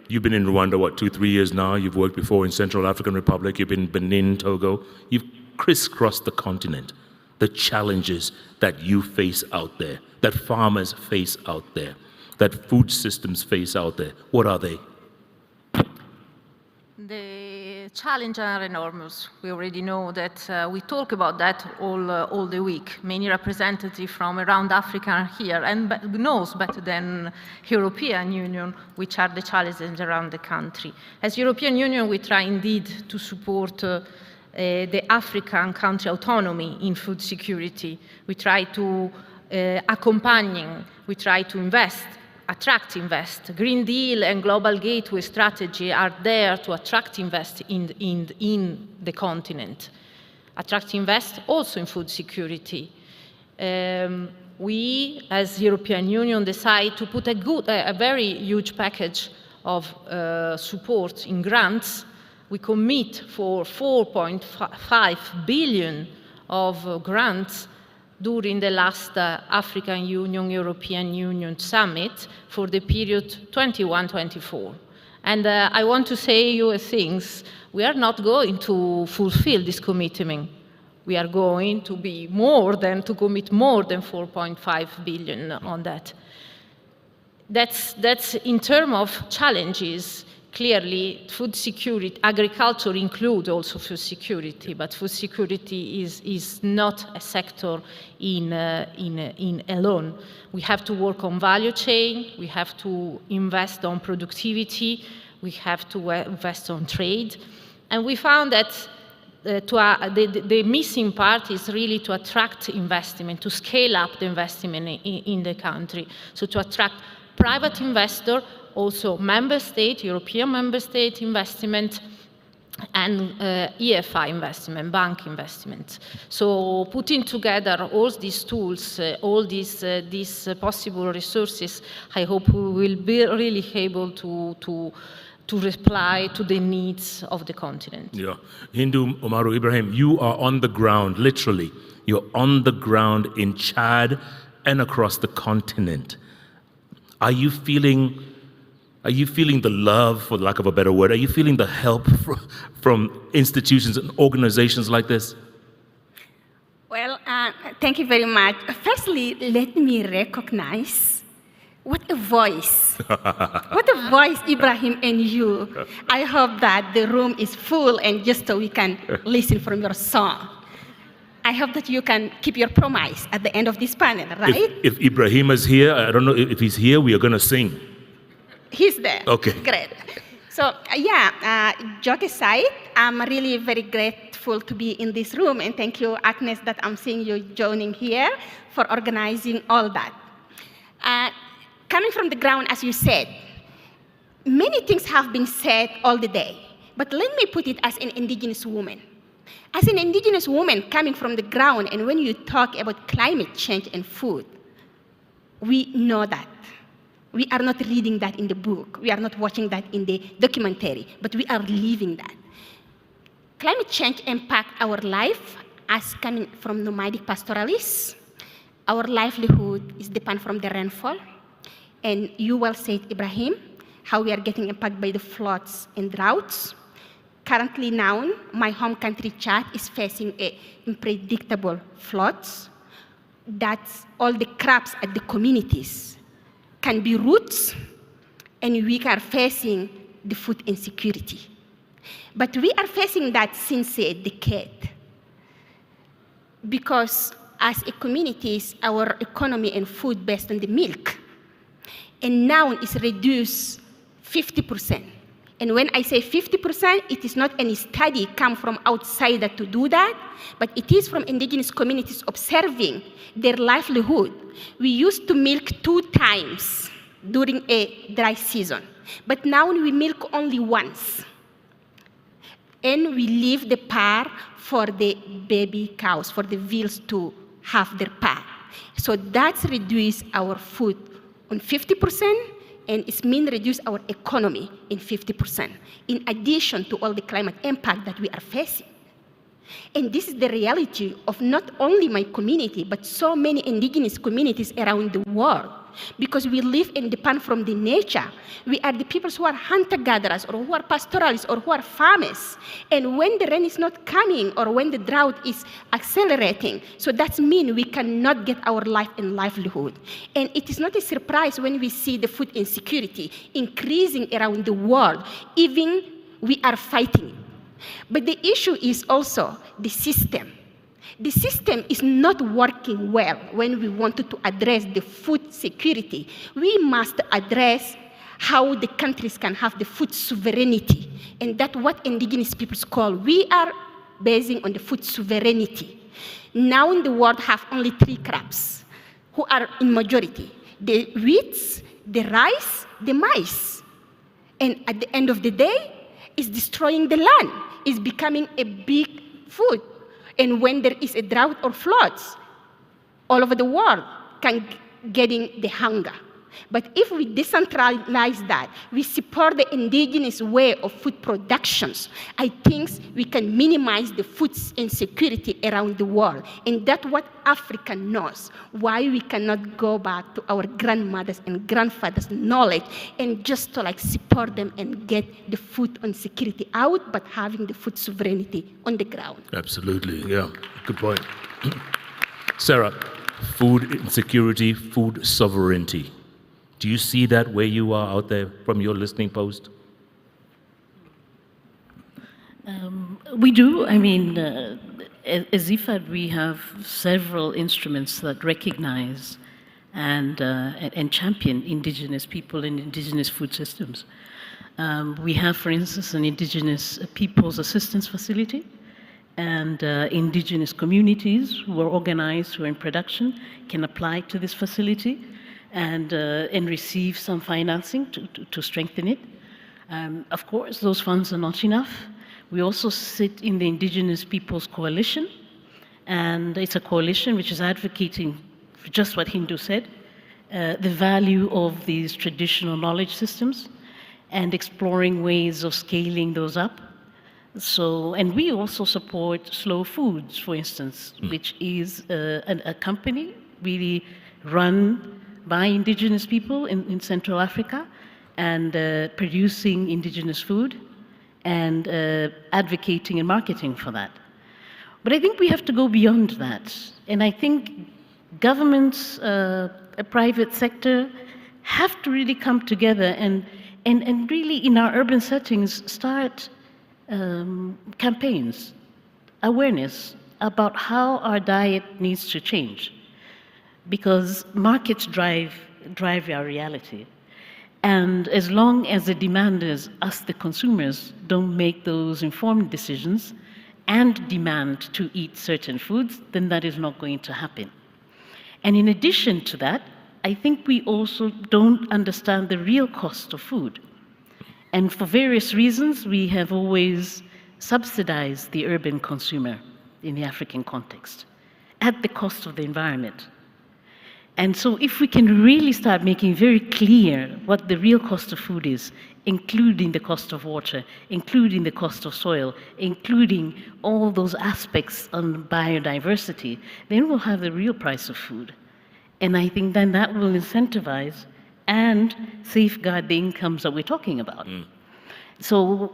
you've been in Rwanda, 2-3 years now? You've worked before in Central African Republic, you've been in Benin, Togo. You've crisscrossed the continent. The challenges that you face out there, that farmers face out there, that food systems face out there, what are they?
The challenges are enormous. We already know that. We talk about that all the week. Many representatives from around Africa are here and knows better than European Union which are the challenges around the country. As European Union, we try indeed to support the African country autonomy in food security. We try to accompany, we try to invest, attract invest. Green Deal and Global Gateway strategy are there to attract invest in the continent. Attract invest also in food security. We, as European Union, decide to put a very huge package of support in grants. We commit for 4.5 billion of grants during the last African Union, European Union summit for the period 21-24. And I want to say you things. We are not going to fulfill this commitment. We are going to be to commit more than 4.5 billion on that. That's in terms of challenges. Clearly, food security, agriculture includes also food security, but food security is not a sector in alone. We have to work on value chain, we have to invest on productivity, we have to invest on trade, and we found that the missing part is really to attract investment, to scale up the investment in the country, so to attract private investor, also member state, European member state investment, and EFI investment, bank investment. So putting together all these tools, all these possible resources, I hope we will be really able to reply to the needs of the continent.
Yeah. Hindu Umaru Ibrahim, you are on the ground, literally. You're on the ground in Chad and across the continent. Are you feeling the love, for lack of a better word? Are you feeling the help from institutions and organizations like this?
Well, thank you very much. Firstly, let me recognize what a voice. What a voice, Ibrahim and you. I hope that the room is full and just so we can listen from your song. I hope that you can keep your promise at the end of this panel, right?
If Ibrahim is here, I don't know if he's here, we are going to sing.
He's there.
Okay.
Great. So, joke aside, I'm really very grateful to be in this room, and thank you, Agnes, that I'm seeing you joining here for organizing all that. Coming from the ground, as you said, many things have been said all the day, but let me put it as an Indigenous woman. As an Indigenous woman coming from the ground, and when you talk about climate change and food, we know that. We are not reading that in the book. We are not watching that in the documentary, but we are living that. Climate change impacts our life as coming from nomadic pastoralists. Our livelihood is dependent from the rainfall. And you well said, Ibrahim, how we are getting impacted by the floods and droughts. Currently now, my home country, Chad, is facing unpredictable floods. That's all the crops at the communities can be roots, and we are facing the food insecurity. But we are facing that since a decade. Because as a communities, our economy and food based on the milk, and now is reduced 50%. And when I say 50%, it is not any study come from outside to do that, but it is from Indigenous communities observing their livelihood. We used to milk 2 times during a dry season, but now we milk only once. And we leave the par for the baby cows, for the veals to have their par. So that's reduced our food on 50%, and it's mean reduce our economy in 50%, in addition to all the climate impact that we are facing. And this is the reality of not only my community, but so many Indigenous communities around the world, because we live and depend from the nature. We are the people who are hunter-gatherers, or who are pastoralists, or who are farmers. And when the rain is not coming, or when the drought is accelerating, so that means we cannot get our life and livelihood. And it is not a surprise when we see the food insecurity increasing around the world, even we are fighting it. But the issue is also the system. The system is not working well when we wanted to address the food security. We must address how the countries can have the food sovereignty. And that's what Indigenous peoples call. We are basing on the food sovereignty. Now in the world have only 3 crops who are in majority: the wheat, the rice, the maize. And at the end of the day, it's destroying the land. It's becoming a big food. And when there is a drought or floods, all over the world can getting the hunger. But if we decentralize that, we support the Indigenous way of food productions, I think we can minimize the food insecurity around the world. And that's what Africa knows, why we cannot go back to our grandmothers and grandfathers' knowledge and just to support them and get the food insecurity out, but having the food sovereignty on the ground.
Absolutely, yeah, good point. Sarah, food insecurity, food sovereignty. Do you see that where you are out there from your listening post?
We do. I mean, as IFAD, we have several instruments that recognize and champion Indigenous people and Indigenous food systems. We have, for instance, an Indigenous Peoples Assistance Facility, and Indigenous communities who are organized, who are in production, can apply to this facility and receive some financing to strengthen it. Of course, those funds are not enough. We also sit in the Indigenous Peoples Coalition, and it's a coalition which is advocating for just what Hindu said, the value of these traditional knowledge systems and exploring ways of scaling those up. So, and we also support Slow Foods, for instance, which is a company really run by Indigenous people in Central Africa, and producing Indigenous food and advocating and marketing for that. But I think we have to go beyond that. And I think governments, private sector, have to really come together and really in our urban settings start campaigns, awareness about how our diet needs to change. Because markets drive our reality. And as long as the demanders, us the consumers, don't make those informed decisions and demand to eat certain foods, then that is not going to happen. And in addition to that, I think we also don't understand the real cost of food. And for various reasons, we have always subsidized the urban consumer in the African context at the cost of the environment. And so if we can really start making very clear what the real cost of food is, including the cost of water, including the cost of soil, including all those aspects on biodiversity, then we'll have the real price of food. And I think then that will incentivize and safeguard the incomes that we're talking about. So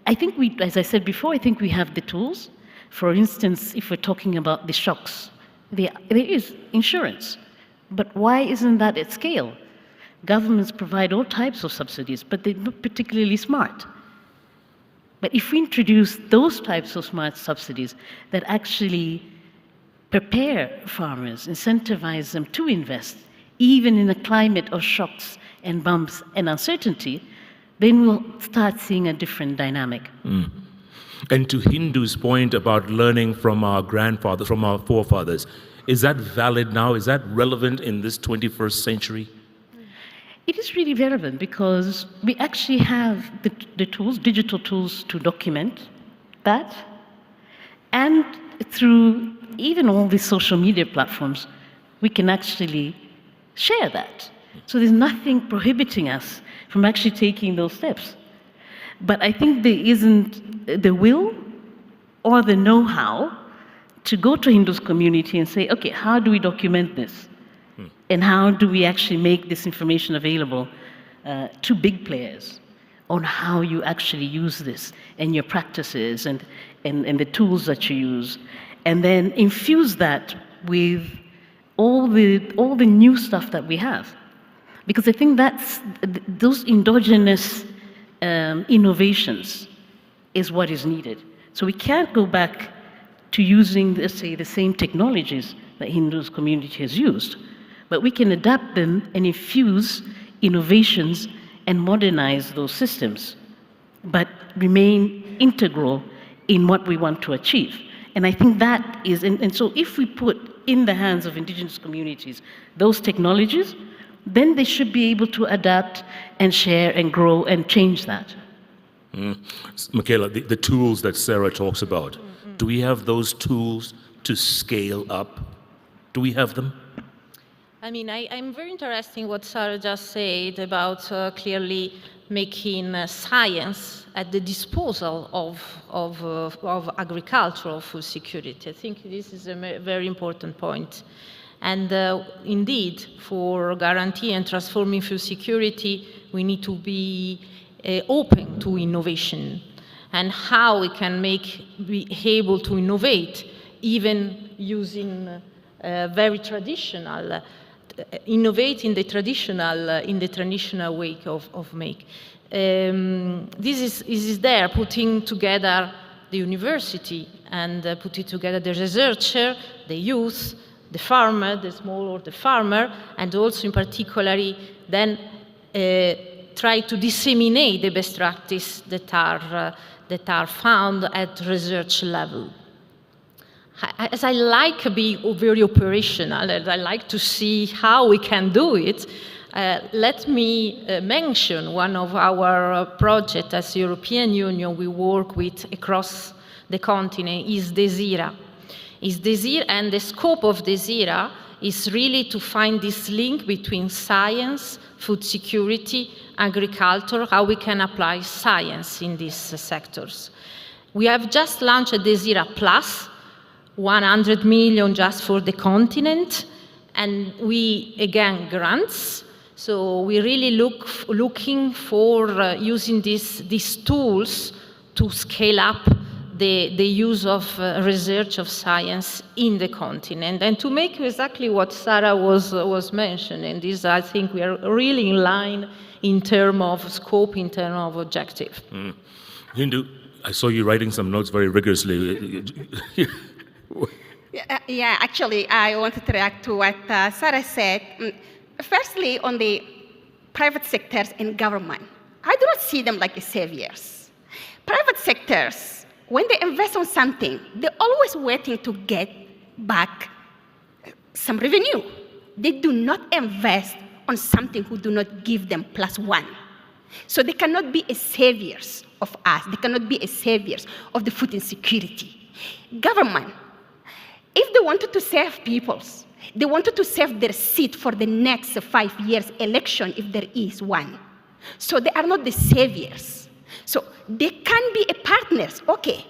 I think we, as I said before, I think we have the tools. For instance, if we're talking about the shocks, there is insurance. But why isn't that at scale? Governments provide all types of subsidies, but they're not particularly smart. But if we introduce those types of smart subsidies that actually prepare farmers, incentivize them to invest, even in a climate of shocks and bumps and uncertainty, then we'll start seeing a different dynamic.
And to Hindu's point about learning from our grandfathers, from our forefathers, is that valid now? Is that relevant in this 21st century?
It is really relevant because we actually have the tools, digital tools to document that. And through even all these social media platforms, we can actually share that. So there's nothing prohibiting us from actually taking those steps. But I think there isn't the will or the know-how to go to Hindu's community and say, okay, how do we document this? And how do we actually make this information available to big players on how you actually use this and your practices and the tools that you use, and then infuse that with all the new stuff that we have. Because I think that's those endogenous innovations is what is needed. So we can't go back to using, let's say, the same technologies that Hindu's community has used, but we can adapt them and infuse innovations and modernize those systems, but remain integral in what we want to achieve. And I think that is, and so if we put in the hands of indigenous communities those technologies, then they should be able to adapt and share and grow and change that.
Michaela, the tools that Sarah talks about, do we have those tools to scale up? Do we have them?
I mean, I'm very interested in what Sarah just said about clearly making science at the disposal of agricultural food security. I think this is a very important point. And indeed, for guaranteeing and transforming food security, we need to be open to innovation and how we can be able to innovate, even using very traditional, innovate in the traditional way of make. This is there, putting together the university and putting together the researcher, the youth, the farmer, the small or the farmer, and also in particularly then try to disseminate the best practices that are found at research level. As I like being very operational, and I like to see how we can do it, let me mention one of our projects as European Union we work with across the continent is DESIRA. And the scope of DESIRA is really to find this link between science, food security, agriculture, how we can apply science in these sectors. We have just launched a DESIRA Plus, 100 million just for the continent, and we, again, grants. So we really looking for using these tools to scale up the use of research of science in the continent. And to make exactly what Sarah was mentioning, this I think we are really in line in terms of scope, in terms of objective.
Hindu, I saw you writing some notes very rigorously.
Yeah, actually, I wanted to react to what Sarah said. Firstly, on the private sectors and government, I do not see them like saviors. Private sectors, when they invest on something, they're always waiting to get back some revenue. They do not invest on something who do not give them +1. So they cannot be saviors of us. They cannot be saviors of the food insecurity. Government, if they wanted to serve peoples, they wanted to save their seat for the next 5 years election, if there is one. So they are not the saviors. So they can be partners, okay,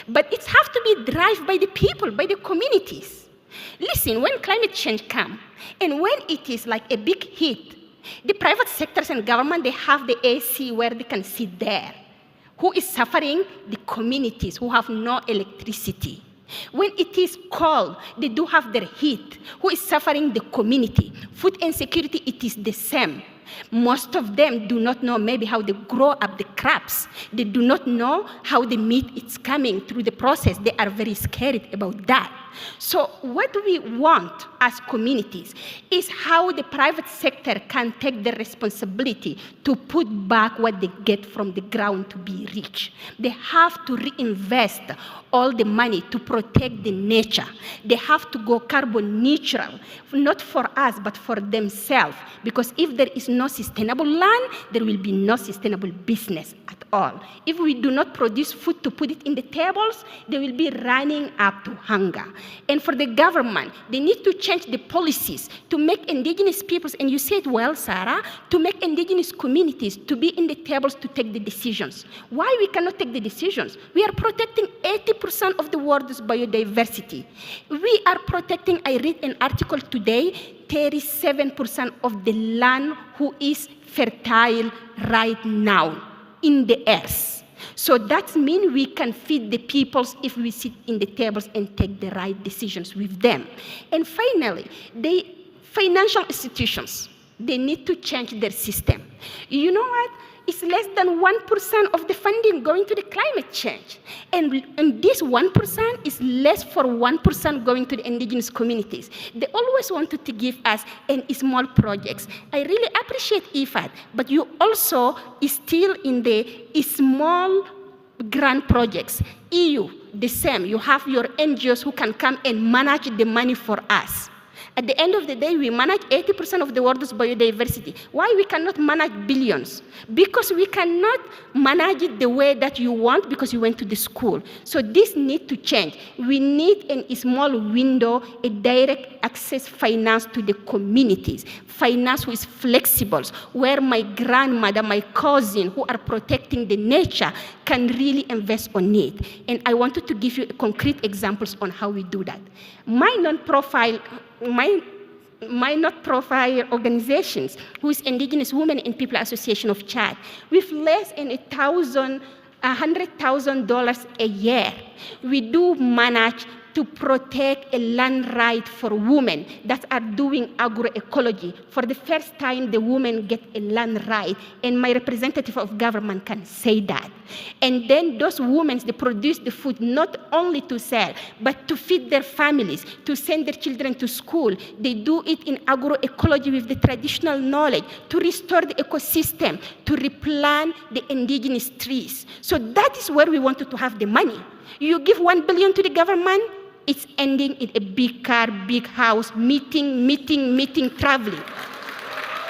but it has to be driven by the people, by the communities. Listen, when climate change comes, and when it is like a big hit, the private sectors and government, they have the AC where they can sit there. Who is suffering? The communities who have no electricity. When it is cold, they do have their heat. Who is suffering? The community. Food insecurity, it is the same. Most of them do not know maybe how they grow up the crops. They do not know how the meat is coming through the process. They are very scared about that. So what we want as communities is how the private sector can take the responsibility to put back what they get from the ground to be rich. They have to reinvest all the money to protect the nature. They have to go carbon neutral, not for us, but for themselves. Because if there is no sustainable land, there will be no sustainable business at all. If we do not produce food to put it in the tables, they will be running up to hunger. And for the government, they need to change the policies to make indigenous peoples, and you said well, Sarah, to make indigenous communities to be in the tables to take the decisions. Why we cannot take the decisions? We are protecting 80% of the world's biodiversity. We are protecting, I read an article today, 37% of the land who is fertile right now in the earth. So that means we can feed the peoples if we sit in the tables and take the right decisions with them. And finally, the financial institutions, they need to change their system. You know what? It's less than 1% of the funding going to the climate change. And this 1% is less for 1% going to the indigenous communities. They always wanted to give us small projects. I really appreciate IFAD, but you also is still in the small grand projects. EU, the same. You have your NGOs who can come and manage the money for us. At the end of the day, we manage 80% of the world's biodiversity. Why we cannot manage billions? Because we cannot manage it the way that you want because you went to the school. So this needs to change. We need a small window, a direct access finance to the communities. Finance who is flexible, where my grandmother, my cousin who are protecting the nature can really invest on it. And I wanted to give you concrete examples on how we do that. My non-profit organizations, who is Indigenous Women and People Association of Chad, with less than $100,000 a year, we do manage to protect a land right for women that are doing agroecology. For the first time, the women get a land right, and my representative of government can say that. And then those women, they produce the food not only to sell, but to feed their families, to send their children to school. They do it in agroecology with the traditional knowledge, to restore the ecosystem, to replant the indigenous trees. So that is where we wanted to have the money. You give $1 billion to the government, it's ending in a big car, big house, meeting, traveling.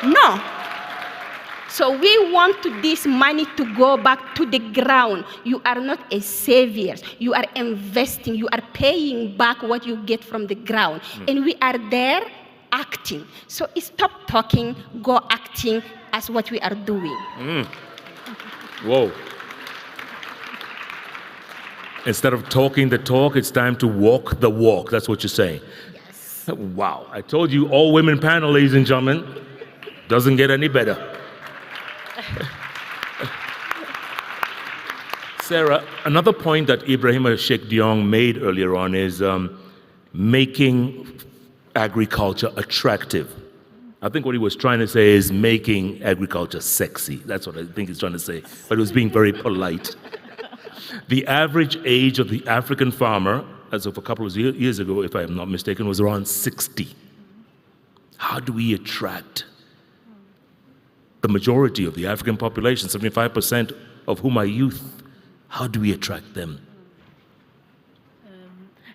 No. So we want this money to go back to the ground. You are not a savior. You are investing. You are paying back what you get from the ground. And we are there acting. So stop talking, go acting as what we are doing.
Whoa. Instead of talking the talk, it's time to walk the walk. That's what you're saying. Yes. Wow. I told you, all women panel, ladies and gentlemen. Doesn't get any better. Sarah, another point that Ibrahima Sheikh Diong made earlier on is making agriculture attractive. I think what he was trying to say is making agriculture sexy. That's what I think he's trying to say, but he was being very polite. The average age of the African farmer, as of a couple of years ago, if I am not mistaken, was around 60. How do we attract the majority of the African population, 75% of whom are youth? How do we attract them?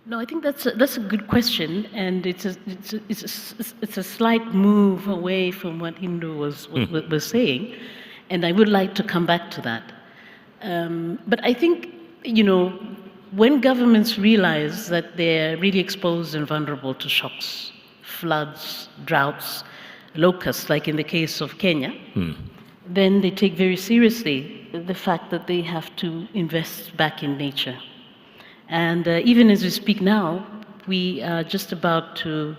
No, I think that's a good question, and it's a slight move away from what Hindu was saying, and I would like to come back to that. But I think, when governments realize that they're really exposed and vulnerable to shocks, floods, droughts, locusts, like in the case of Kenya, then they take very seriously the fact that they have to invest back in nature. And even as we speak now, we are just about to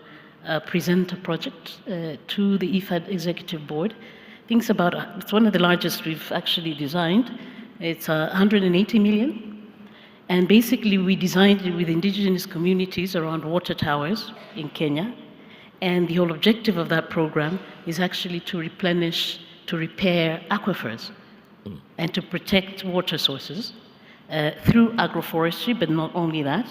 present a project to the IFAD Executive Board. It's one of the largest we've actually designed. It's 180 million. And basically, we designed it with indigenous communities around water towers in Kenya. And the whole objective of that program is actually to repair aquifers and to protect water sources through agroforestry, but not only that,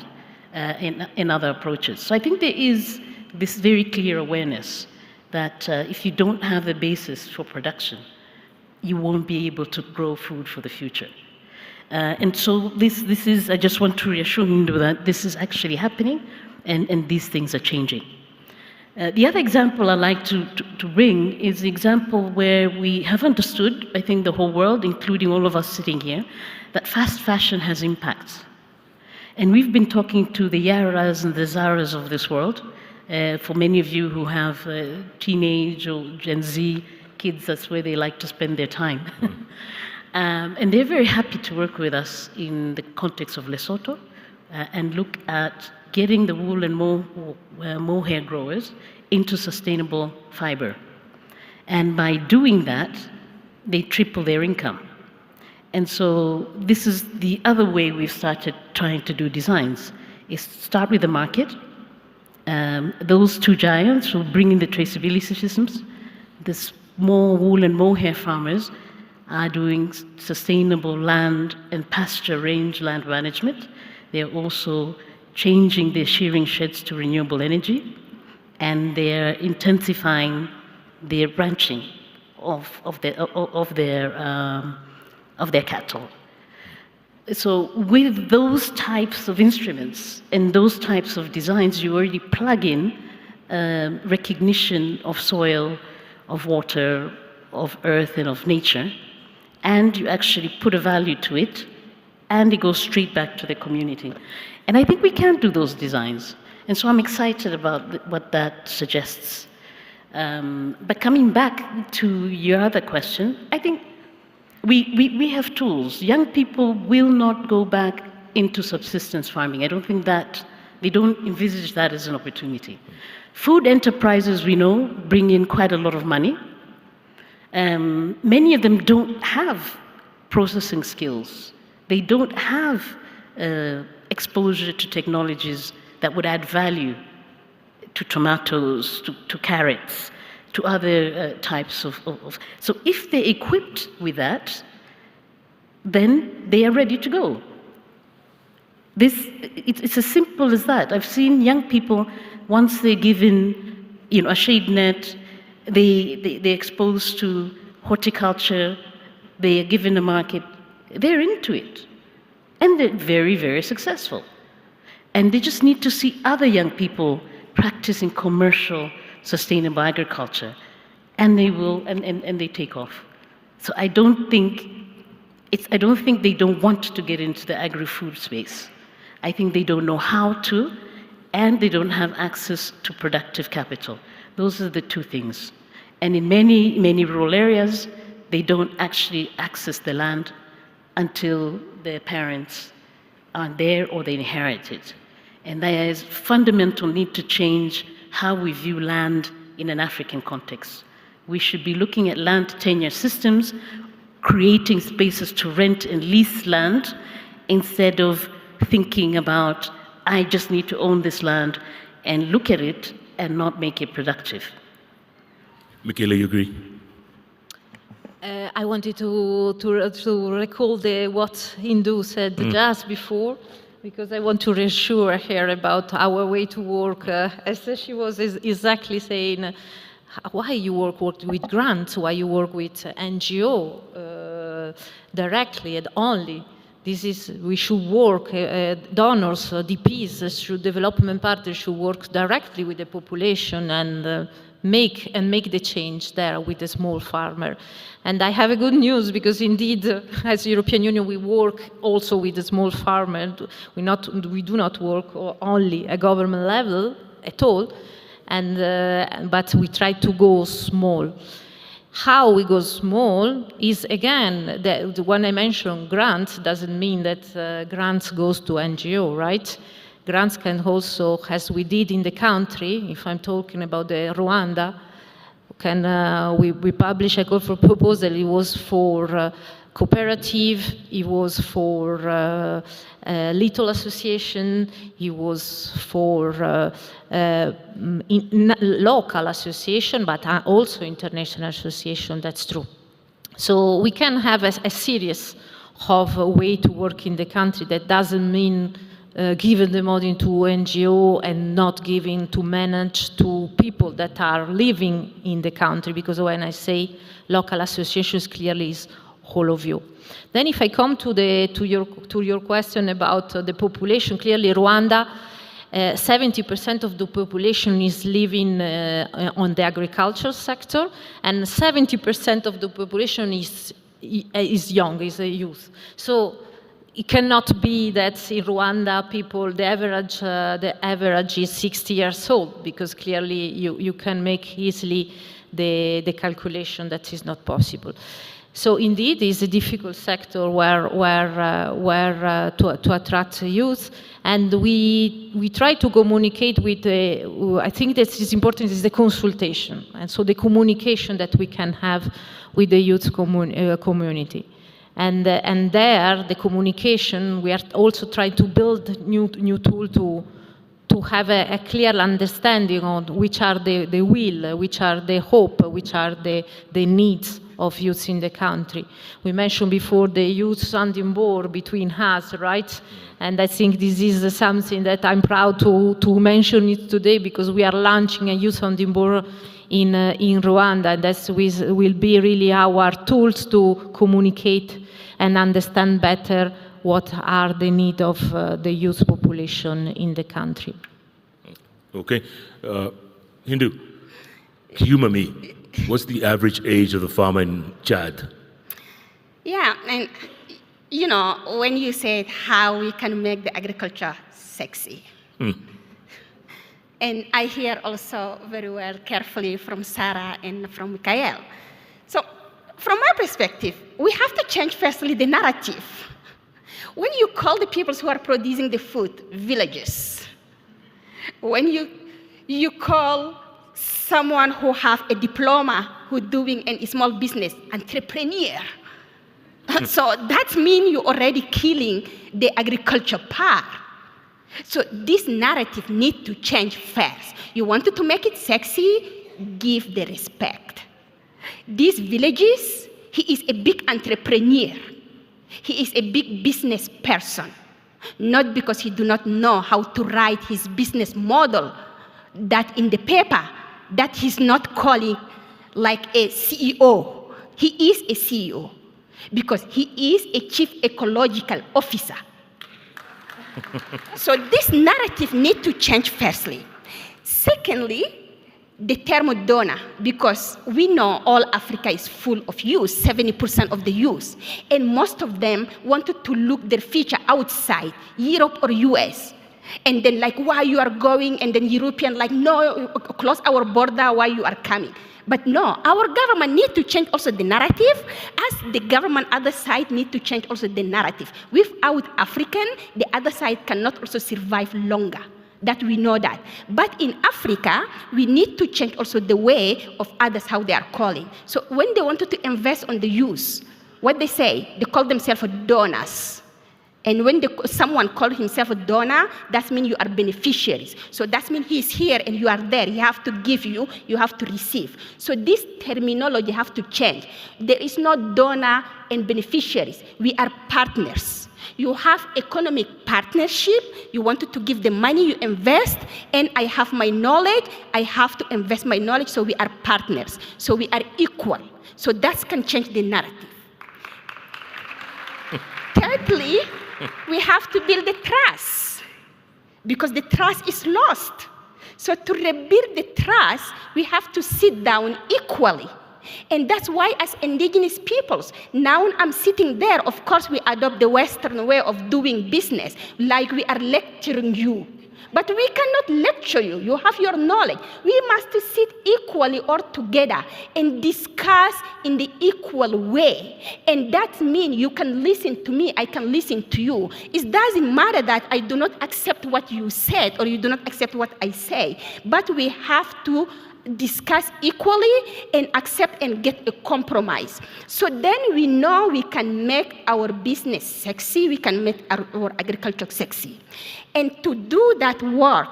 in other approaches. So I think there is this very clear awareness that if you don't have the basis for production, you won't be able to grow food for the future. And so this is, I just want to reassure Hindu that this is actually happening, and these things are changing. The other example I like to bring is the example where we have understood, I think the whole world, including all of us sitting here, that fast fashion has impacts. And we've been talking to the Yaras and the Zaras of this world. For many of you who have teenage or Gen Z kids, that's where they like to spend their time. And they're very happy to work with us in the context of Lesotho and look at getting the wool and mohair growers into sustainable fiber. And by doing that, they triple their income. And so this is the other way we've started trying to do designs, is start with the market. Those two giants will bring in the traceability systems. The small wool and mohair farmers are doing sustainable land and pasture range land management. They're also changing their shearing sheds to renewable energy, and they're intensifying their ranching of their cattle. So with those types of instruments and those types of designs, you already plug in recognition of soil, of water, of earth, and of nature, and you actually put a value to it, and it goes straight back to the community. And I think we can do those designs. And so I'm excited about what that suggests. But coming back to your other question, I think we have tools. Young people will not go back into subsistence farming. I don't think that, they don't envisage that as an opportunity. Food enterprises, we know, bring in quite a lot of money. Many of them don't have processing skills. They don't have exposure to technologies that would add value to tomatoes, to carrots, to other types of. So if they're equipped with that, then they are ready to go. It's as simple as that. I've seen young people, once they're given a shade net, they're exposed to horticulture, they are given a market, they're into it. And they're very, very successful. And they just need to see other young people practicing commercial, sustainable agriculture, and they will, and they take off. So I don't think they don't want to get into the agri-food space. I think they don't know how to, and they don't have access to productive capital. Those are the two things. And in many, many rural areas, they don't actually access the land until their parents are there or they inherit it. And there is fundamental need to change how we view land in an African context. We should be looking at land tenure systems creating spaces to rent and lease land instead of thinking about, I just need to own this land and look at it and not make it productive.
Michaela, you agree?
I wanted to recall what Hindu said just before, because I want to reassure her about our way to work. As she was exactly saying, why you work with grants, why you work with NGO directly and only. We should work, donors, DPs, through development partners should work directly with the population and make the change there with the small farmer. And I have a good news, because indeed, as the European Union, we work also with the small farmer. We do not work only at government level at all, but we try to go small. How we go small is, again, when I mention grants, doesn't mean that grants goes to NGO, right? Grants can also, as we did in the country, if I'm talking about the Rwanda, we publish a call for proposal. It was for cooperative, it was for little association, it was for local association, but also international association, that's true. So we can have a series of a way to work in the country. That doesn't mean giving the money to NGO and not giving to manage to people that are living in the country, because when I say local associations, clearly is all of you. Then if I come to your question about the population, clearly Rwanda, 70% of the population is living on the agricultural sector, and 70% of the population is young, is a youth. So it cannot be that in Rwanda people, the average is 60 years old, because clearly you can make easily the calculation that is not possible. So indeed, it's a difficult sector where to attract youth, and we try to communicate with. I think that is important is the consultation, and so the communication that we can have with the youth community. And there, the communication, we are also trying to build new tool to have a clear understanding on which are the will, which are the hope, which are the needs of youth in the country. We mentioned before the youth sounding board between us, right? And I think this is something that I'm proud to mention it today, because we are launching a youth sounding board in Rwanda, and that will be really our tools to communicate and understand better what are the needs of the youth population in the country.
Okay. Hindu, humor me. What's the average age of the farmer in Chad?
Yeah, and you know, when you said how we can make the agriculture sexy, and I hear also very well carefully from Sarah and from Michael. So from my perspective, we have to change firstly the narrative. When you call the people who are producing the food villages, when you call someone who have a diploma who doing a small business entrepreneur, so that means you're already killing the agriculture part. So this narrative needs to change first. You wanted to make it sexy, give the respect. These villages, he is a big entrepreneur. He is a big business person, not because he do not know how to write his business model that in the paper, that he's not calling like a CEO. He is a CEO because he is a chief ecological officer. So this narrative needs to change firstly. Secondly, the term donor, because we know all Africa is full of youth, 70% of the youth, and most of them wanted to look their future outside, Europe or US. And then like, why you are going? And then European like, no, close our border, why you are coming? But no, our government need to change also the narrative, as the government other side need to change also the narrative. Without African, the other side cannot also survive longer. That we know that. But in Africa, we need to change also the way of others, how they are calling. So when they wanted to invest on the youth, what they say, they call themselves donors. And when someone calls himself a donor, that means you are beneficiaries. So that means he's here and you are there. He have to give you, you have to receive. So this terminology have to change. There is no donor and beneficiaries. We are partners. You have economic partnership. You wanted to give the money, you invest, and I have my knowledge. I have to invest my knowledge, so we are partners. So we are equal. So that can change the narrative. Thirdly, we have to build the trust, because the trust is lost. So to rebuild the trust, we have to sit down equally. And that's why as indigenous peoples, now I'm sitting there, of course we adopt the Western way of doing business, like we are lecturing you. But we cannot lecture you. You have your knowledge. We must sit equally or together and discuss in the equal way. And that means you can listen to me, I can listen to you. It doesn't matter that I do not accept what you said or you do not accept what I say. But we have to discuss equally and accept and get a compromise. So then we know we can make our business sexy, we can make our agriculture sexy. And to do that work,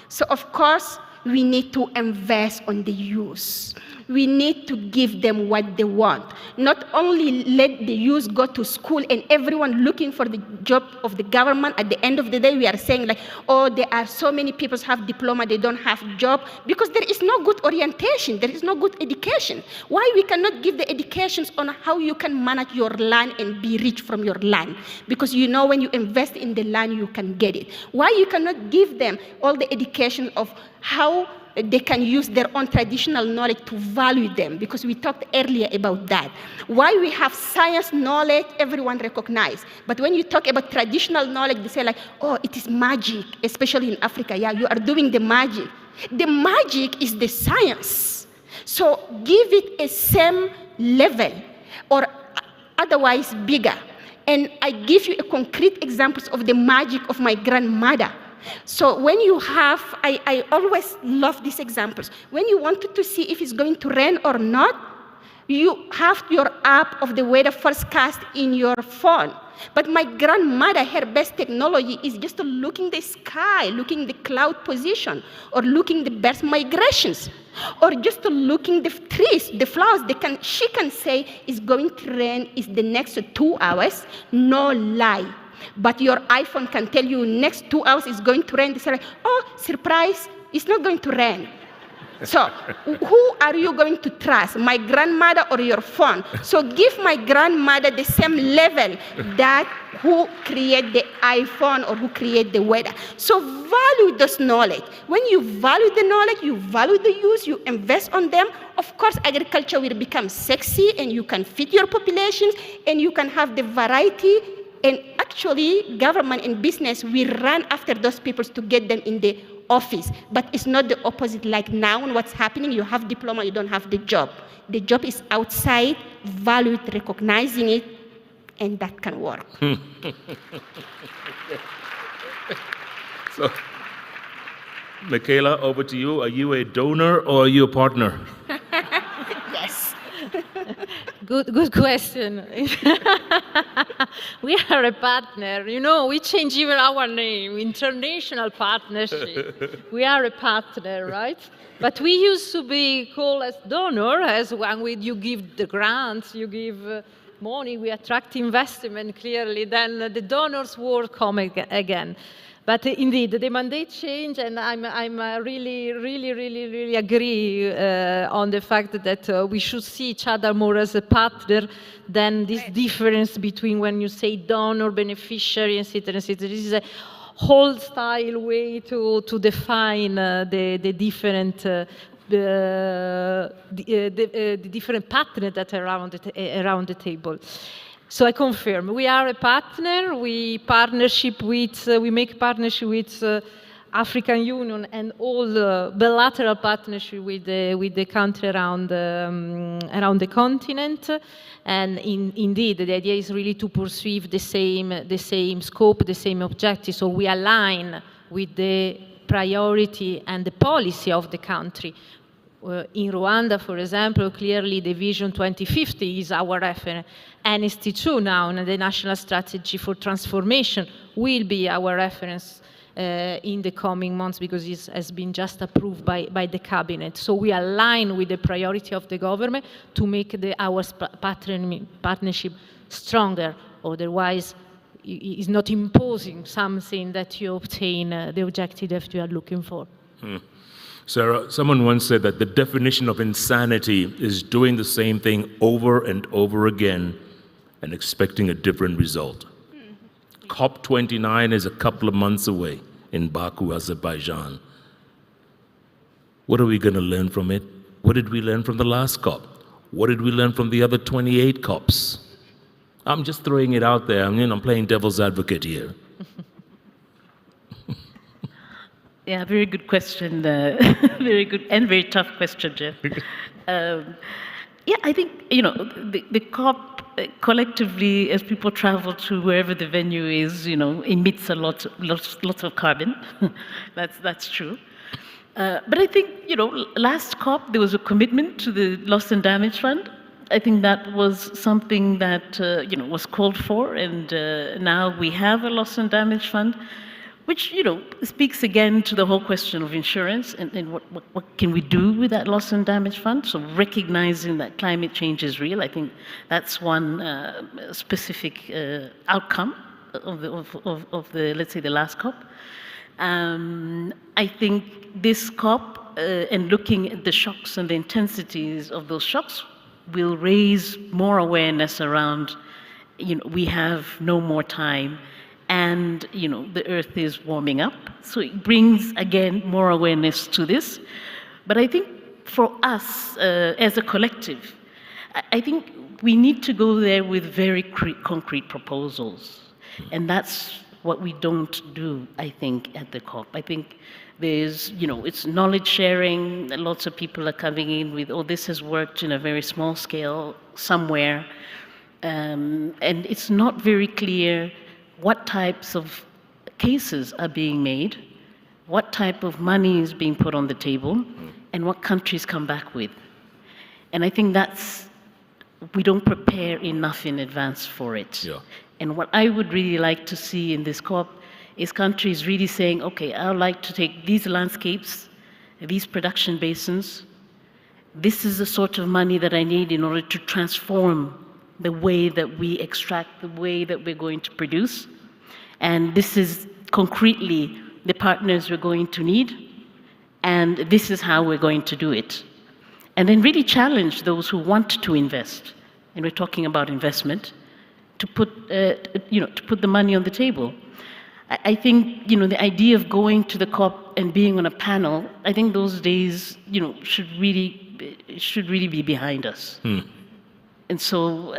so of course, we need to invest on the youth. We need to give them what they want. Not only let the youth go to school and everyone looking for the job of the government. At the end of the day, we are saying like, oh, there are so many people who have diploma, they don't have job, because there is no good orientation, there is no good education. Why we cannot give the educations on how you can manage your land and be rich from your land? Because you know when you invest in the land, you can get it. Why you cannot give them all the education of how they can use their own traditional knowledge to value them, because we talked earlier about that. Why we have science knowledge, everyone recognizes. But when you talk about traditional knowledge, they say like, oh, it is magic, especially in Africa. Yeah, you are doing the magic. The magic is the science. So give it a same level or otherwise bigger. And I give you a concrete examples of the magic of my grandmother. So when you have, I always love these examples. When you wanted to see if it's going to rain or not, you have your app of the weather forecast in your phone. But my grandmother, her best technology is just looking the sky, looking the cloud position, or looking the birds migrations, or just looking the trees, the flowers. She can say it's going to rain is the next 2 hours, no lie. But your iPhone can tell you next 2 hours it's going to rain. They say, oh, surprise, it's not going to rain. So who are you going to trust, my grandmother or your phone? So give my grandmother the same level that who create the iPhone or who create the weather. So value this knowledge. When you value the knowledge, you value the youth, you invest on them, of course agriculture will become sexy and you can feed your populations and you can have the variety. And actually, government and business will run after those people to get them in the office. But it's not the opposite. Like now, what's happening, you have diploma, you don't have the job. The job is outside, valued, recognizing it, and that can work.
So, Michaela, over to you. Are you a donor or are you a partner?
Yes.
Good question. We are a partner. You know, we change even our name, International Partnership. We are a partner, right? But we used to be called as donor, as when you give the grants, you give money, we attract investment clearly, then the donors work come again. But indeed, the mandate change, and I'm really agree on the fact that we should see each other more as a partner than this difference between when you say donor, beneficiary, etc. This is a whole style way to define the different the different partners that are around the table. So I confirm, we are a partner. We make partnership with African Union and all bilateral partnership with the country around the continent. And indeed, the idea is really to pursue the same scope, the same objective. So we align with the priority and the policy of the country. in Rwanda, for example, clearly the Vision 2050 is our reference. NST2 now, and the National Strategy for Transformation, will be our reference in the coming months because it has been just approved by the cabinet. So we align with the priority of the government to make our partnership stronger. Otherwise, it's not imposing something that you obtain the objective that you are looking for.
Sarah, someone once said that the definition of insanity is doing the same thing over and over again and expecting a different result. COP29 is a couple of months away in Baku, Azerbaijan. What are we going to learn from it? What did we learn from the last COP? What did we learn from the other 28 COPs? I'm just throwing it out there. I'm playing devil's advocate here.
Yeah, very good question. Very good and very tough question, Jeff. Yeah, I think, the COP collectively, as people travel to wherever the venue is, emits lots of carbon. That's true. But I think, last COP, there was a commitment to the Loss and Damage Fund. I think that was something that, was called for, and now we have a Loss and Damage Fund, which, speaks again to the whole question of insurance and what can we do with that loss and damage fund. So recognizing that climate change is real, I think that's one specific outcome of the, let's say, the last COP. I think this COP and looking at the shocks and the intensities of those shocks will raise more awareness around, we have no more time. And, the earth is warming up. So it brings, again, more awareness to this. But I think for us, as a collective, I think we need to go there with very concrete proposals. And that's what we don't do, I think, at the COP. I think there's, it's knowledge sharing. Lots of people are coming in with, this has worked in a very small scale somewhere. And it's not very clear what types of cases are being made, what type of money is being put on the table, and what countries come back with. And I think we don't prepare enough in advance for it. Yeah. And what I would really like to see in this COP is countries really saying, okay, I would like to take these landscapes, these production basins, this is the sort of money that I need in order to transform the way that we extract, the way that we're going to produce. And this is concretely the partners we're going to need, and this is how we're going to do it. And then really challenge those who want to invest, and we're talking about investment, to put the money on the table. I think, the idea of going to the COP and being on a panel, I think those days, should really be behind us. And so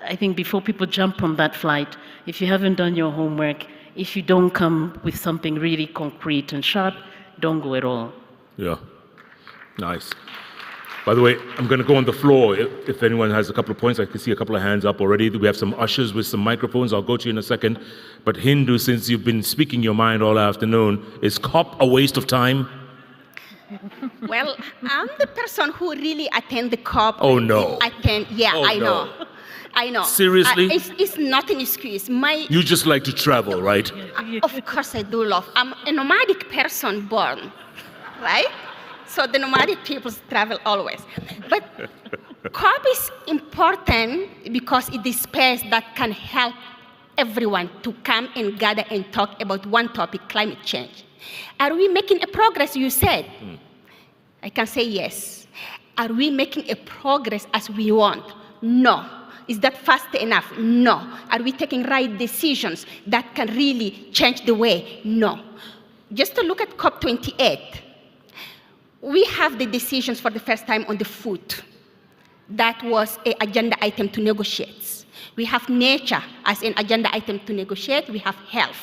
I think before people jump on that flight, if you haven't done your homework, if you don't come with something really concrete and sharp, don't go at all.
Yeah, nice. By the way, I'm going to go on the floor. If anyone has a couple of points, I can see a couple of hands up already. We have some ushers with some microphones. I'll go to you in a second. But Hindu, since you've been speaking your mind all afternoon, is COP a waste of time?
Well, I'm the person who really attend the COP.
Oh, no.
I know.
Seriously?
It's not an excuse.
You just like to travel, right?
Of course I do love. I'm a nomadic person born, right? So the nomadic people travel always. But COP is important because it is space that can help everyone to come and gather and talk about one topic, climate change. Are we making a progress, you said? I can say yes. Are we making a progress as we want? No. Is that fast enough? No. Are we taking right decisions that can really change the way? No. Just to look at COP28, we have the decisions for the first time on the food. That was an agenda item to negotiate. We have nature as an agenda item to negotiate. We have health.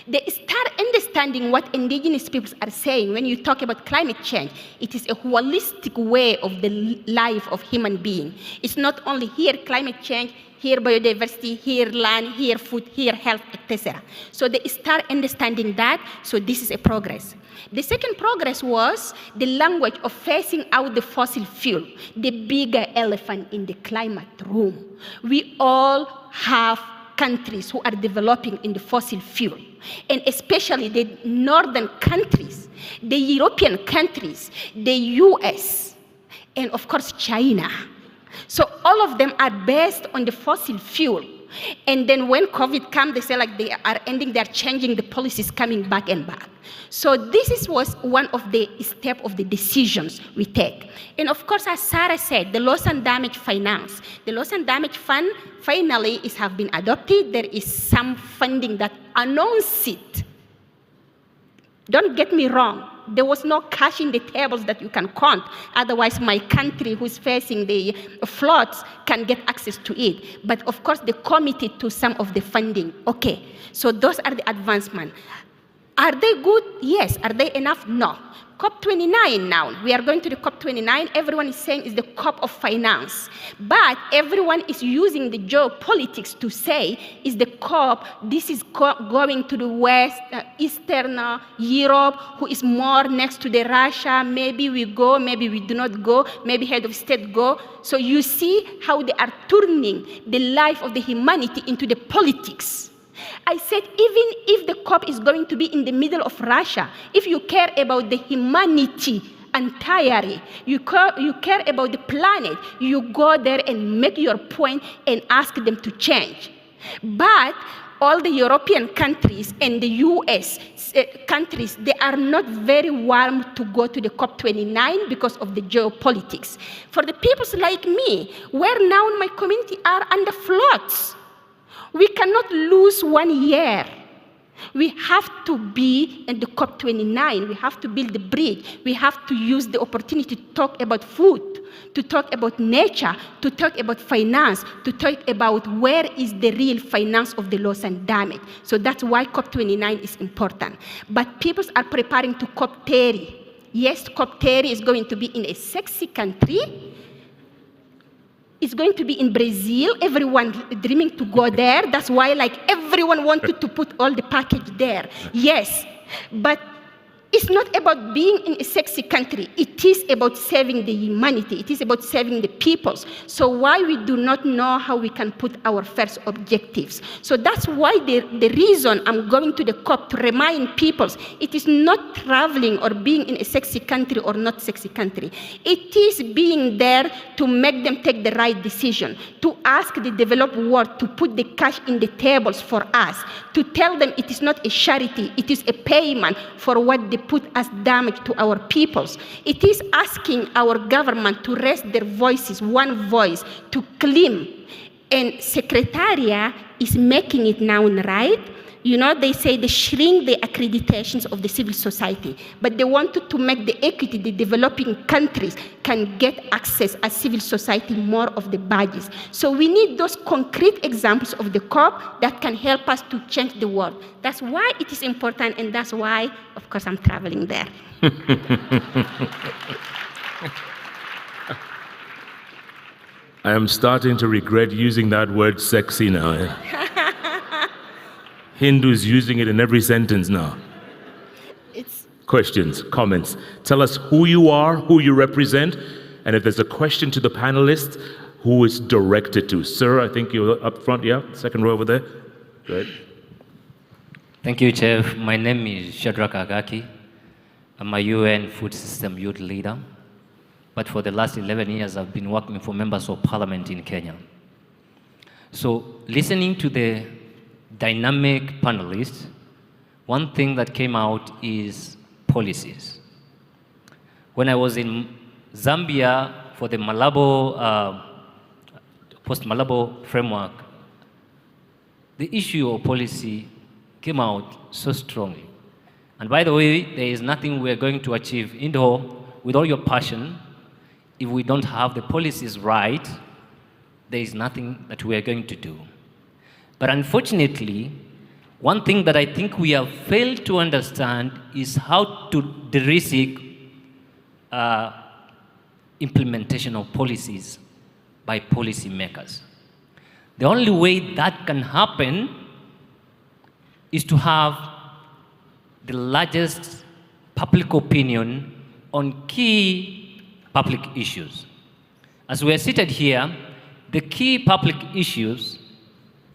They start understanding what indigenous peoples are saying when you talk about climate change. It is a holistic way of the life of human being. It's not only here climate change, here biodiversity, here land, here food, here health, etc. So they start understanding that, so this is a progress. The second progress was the language of phasing out the fossil fuel, the bigger elephant in the climate room. We all have countries who are developing in the fossil fuel, and especially the northern countries, the European countries, the US, and of course China. So all of them are based on the fossil fuel. And then when COVID comes, they say like they are ending, they're changing the policies, coming back and back. So this was one of the steps of the decisions we take. And of course, as Sarah said, the loss and damage finance. The loss and damage fund finally have been adopted. There is some funding that announced it. Don't get me wrong. There was no cash in the tables that you can count. Otherwise, my country who's facing the floods can get access to it. But of course, they committed to some of the funding. Okay, so those are the advancements. Are they good? Yes. Are they enough? No. COP29 now. We are going to the COP29. Everyone is saying it's the COP of finance. But everyone is using the geopolitics to say is the COP, this is going to the West, Eastern Europe, who is more next to the Russia. Maybe we go, maybe we do not go, maybe head of state go. So you see how they are turning the life of the humanity into the politics. I said, even if the COP is going to be in the middle of Russia, if you care about the humanity entirely, you care about the planet, you go there and make your point and ask them to change. But all the European countries and the US countries, they are not very warm to go to the COP29 because of the geopolitics. For the peoples like me, where now my community are under floods, we cannot lose 1 year. We have to be in the COP29. We have to build the bridge. We have to use the opportunity to talk about food, to talk about nature, to talk about finance, to talk about where is the real finance of the loss and damage. So that's why COP29 is important. But people are preparing to COP30. Yes, COP30 is going to be in a sexy country. It's going to be in Brazil. Everyone dreaming to go there. That's why like everyone wanted to put all the package there. Yes, but it's not about being in a sexy country. It is about saving the humanity. It is about saving the peoples. So why we do not know how we can put our first objectives. So that's why the reason I'm going to the COP to remind peoples, it is not traveling or being in a sexy country or not sexy country. It is being there to make them take the right decision, to ask the developed world to put the cash in the tables for us, to tell them it is not a charity, it is a payment for what they put as damage to our peoples. It is asking our government to raise their voices, one voice, to claim. And Secretariat is making it now, right? You know, they say they shrink the accreditations of the civil society, but they wanted to make the equity, the developing countries can get access as civil society, more of the badges. So we need those concrete examples of the COP that can help us to change the world. That's why it is important, and that's why, of course, I'm traveling there.
I am starting to regret using that word sexy now. Hindus using it in every sentence now. Questions, comments. Tell us who you are, who you represent, and if there's a question to the panelists, who it's directed to. Sir, I think you're up front, yeah? Second row over there. Great.
Thank you, Chair. My name is Shadrach Agaki. I'm a UN Food System Youth Leader. But for the last 11 years, I've been working for members of parliament in Kenya. So listening to the dynamic panelists, one thing that came out is policies. When I was in Zambia for the Malabo, post-Malabo framework, the issue of policy came out so strongly. And by the way, there is nothing we're going to achieve in the whole, with all your passion, if we don't have the policies right, there is nothing that we are going to do. But unfortunately, One thing that I think we have failed to understand is how to de-risk implementation of policies by policymakers. The only way that can happen is to have the largest public opinion on key public issues. As we are seated here, the key public issues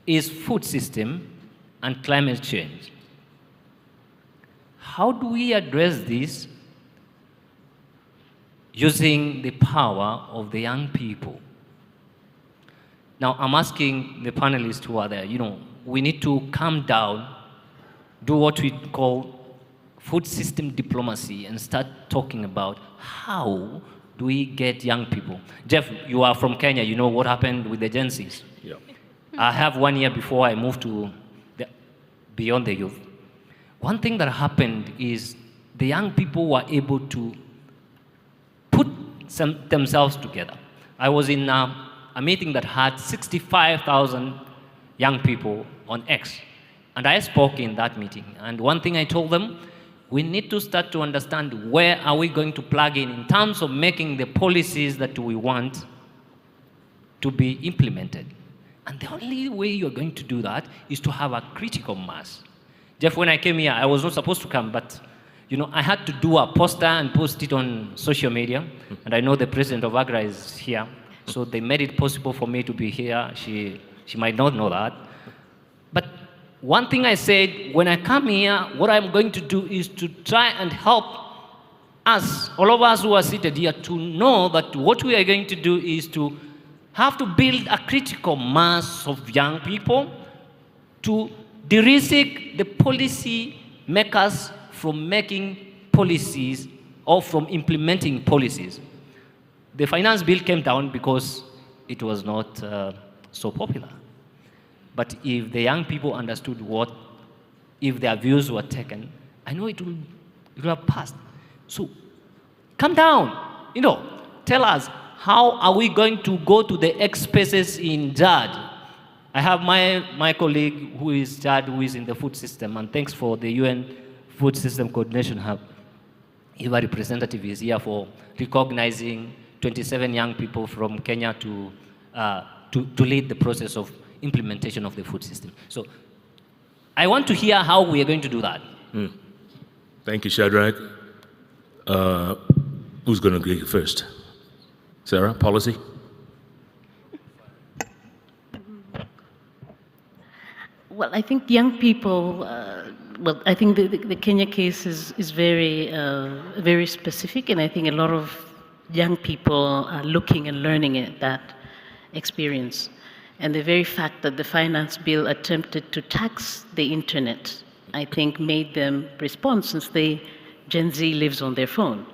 is food system and climate change. How do we address this using the power of the young people? Now, I'm asking the panelists who are there, we need to calm down, do what we call food system diplomacy, and start talking about how do we get young people. Jeff, you are from Kenya, you know what happened with the Gen Zs. Yeah. I have 1 year before I moved to Beyond the Youth. One thing that happened is the young people were able to put themselves together. I was in a meeting that had 65,000 young people on X. And I spoke in that meeting. And one thing I told them, we need to start to understand where are we going to plug in terms of making the policies that we want to be implemented. And the only way you're going to do that is to have a critical mass. Jeff, when I came here, I was not supposed to come, but I had to do a poster and post it on social media. And I know the president of AGRA is here, so they made it possible for me to be here. She might not know that. But one thing I said, when I come here, what I'm going to do is to try and help us, all of us who are seated here, to know that what we are going to do is to have to build a critical mass of young people to de-risk the policy makers from making policies or from implementing policies. The finance bill came down because it was not so popular. But if the young people understood if their views were taken, I know it will have passed. So come down, tell us, how are we going to go to the X spaces in JAD? I have my colleague who is JAD, who is in the food system, and thanks for the UN Food System Coordination Hub. Your representative is here for recognizing 27 young people from Kenya to lead the process of implementation of the food system. So I want to hear how we are going to do that.
Thank you, Shadrach. Who's going to go first? Sarah, policy?
Well, I think young people, I think the Kenya case is very, very specific, and I think a lot of young people are looking and learning at that experience. And the very fact that the finance bill attempted to tax the internet, I think, made them respond, since Gen Z lives on their phone.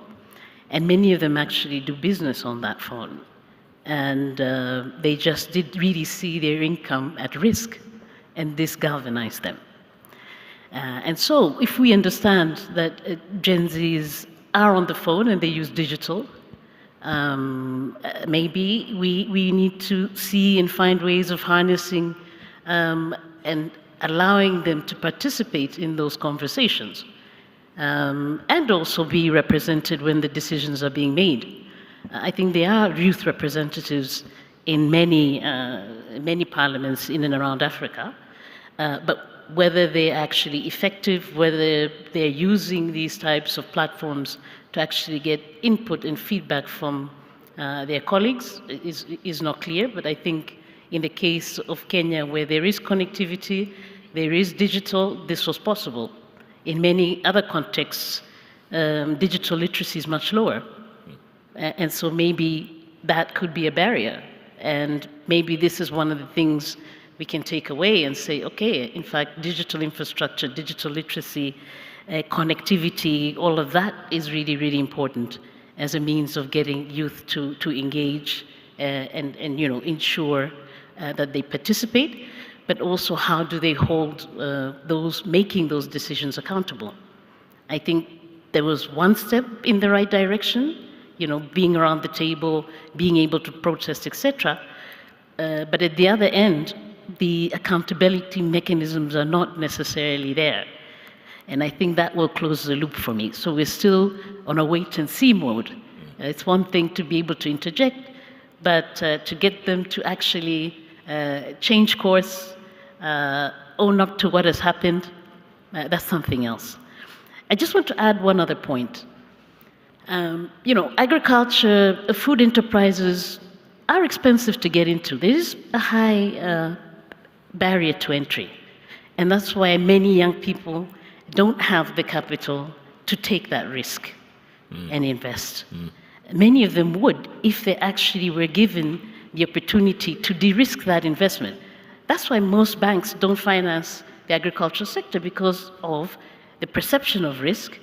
And many of them actually do business on that phone. And they just did really see their income at risk, and this galvanized them. And so if we understand that Gen Zs are on the phone and they use digital, maybe we need to see and find ways of harnessing and allowing them to participate in those conversations, and also be represented when the decisions are being made. I think there are youth representatives in many parliaments in and around Africa, but whether they're actually effective, whether they're using these types of platforms to actually get input and feedback from their colleagues is not clear. But I think in the case of Kenya, where there is connectivity, there is digital, this was possible. In many other contexts, digital literacy is much lower. And so maybe that could be a barrier. And maybe this is one of the things we can take away and say, okay, in fact, digital infrastructure, digital literacy, connectivity, all of that is really, really important as a means of getting youth to engage and ensure that they participate, but also how do they hold those making those decisions accountable. I think there was one step in the right direction, being around the table, being able to protest, etc. But at the other end, the accountability mechanisms are not necessarily there. And I think that will close the loop for me. So we're still on a wait-and-see mode. It's one thing to be able to interject, but to get them to actually change course, own up to what has happened, that's something else. I just want to add one other point. Agriculture, food enterprises are expensive to get into. There is a high barrier to entry. And that's why many young people don't have the capital to take that risk and invest. Many of them would if they actually were given the opportunity to de-risk that investment. That's why most banks don't finance the agricultural sector, because of the perception of risk,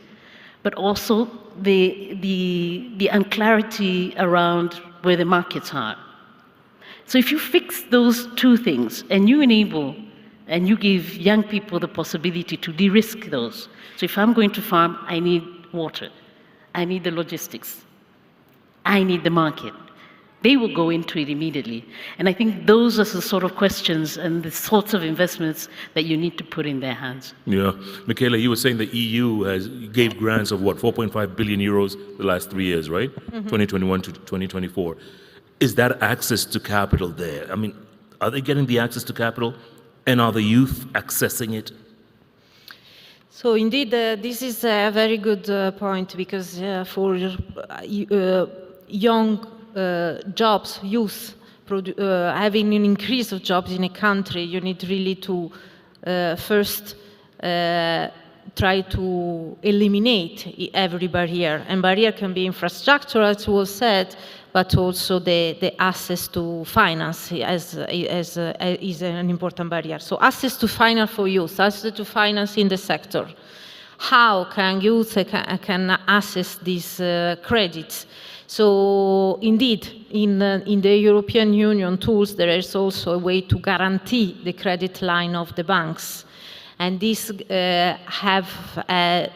but also the unclarity around where the markets are. So if you fix those two things and you enable and you give young people the possibility to de-risk those. So if I'm going to farm, I need water, I need the logistics, I need the market. They will go into it immediately. And I think those are the sort of questions and the sorts of investments that you need to put in their hands.
Yeah. Michaela, you were saying the EU gave grants of what, 4.5 billion euros the last 3 years, right? 2021 to 2024. Is that access to capital there? I mean, are they getting the access to capital? And are the youth accessing it?
So indeed, this is a very good point, because for young jobs, youth, having an increase of jobs in a country, you need really to first try to eliminate every barrier. And barrier can be infrastructure, as was said, but also the access to finance is an important barrier. So access to finance for youth, access to finance in the sector. How can youth can access these credits? So indeed, in the European Union tools, there is also a way to guarantee the credit line of the banks. And this have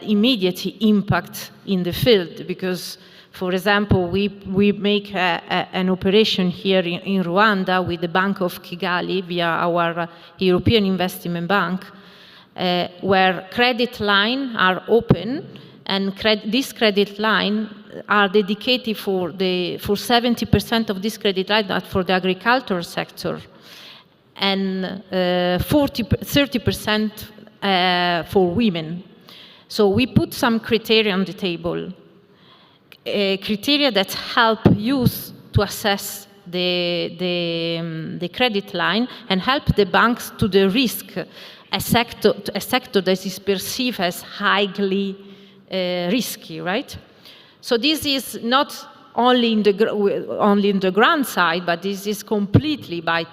immediate impact in the field, because, for example, we make an operation here in Rwanda with the Bank of Kigali via our European Investment Bank, where credit lines are open, and this credit line are dedicated for 70% of this credit line that for the agricultural sector, and 30% for women. So we put some criteria on the table, criteria that help youth to assess the credit line and help the banks to the-risk a sector that is perceived as highly risky, right? So this is not only in the grant side, but this is completely by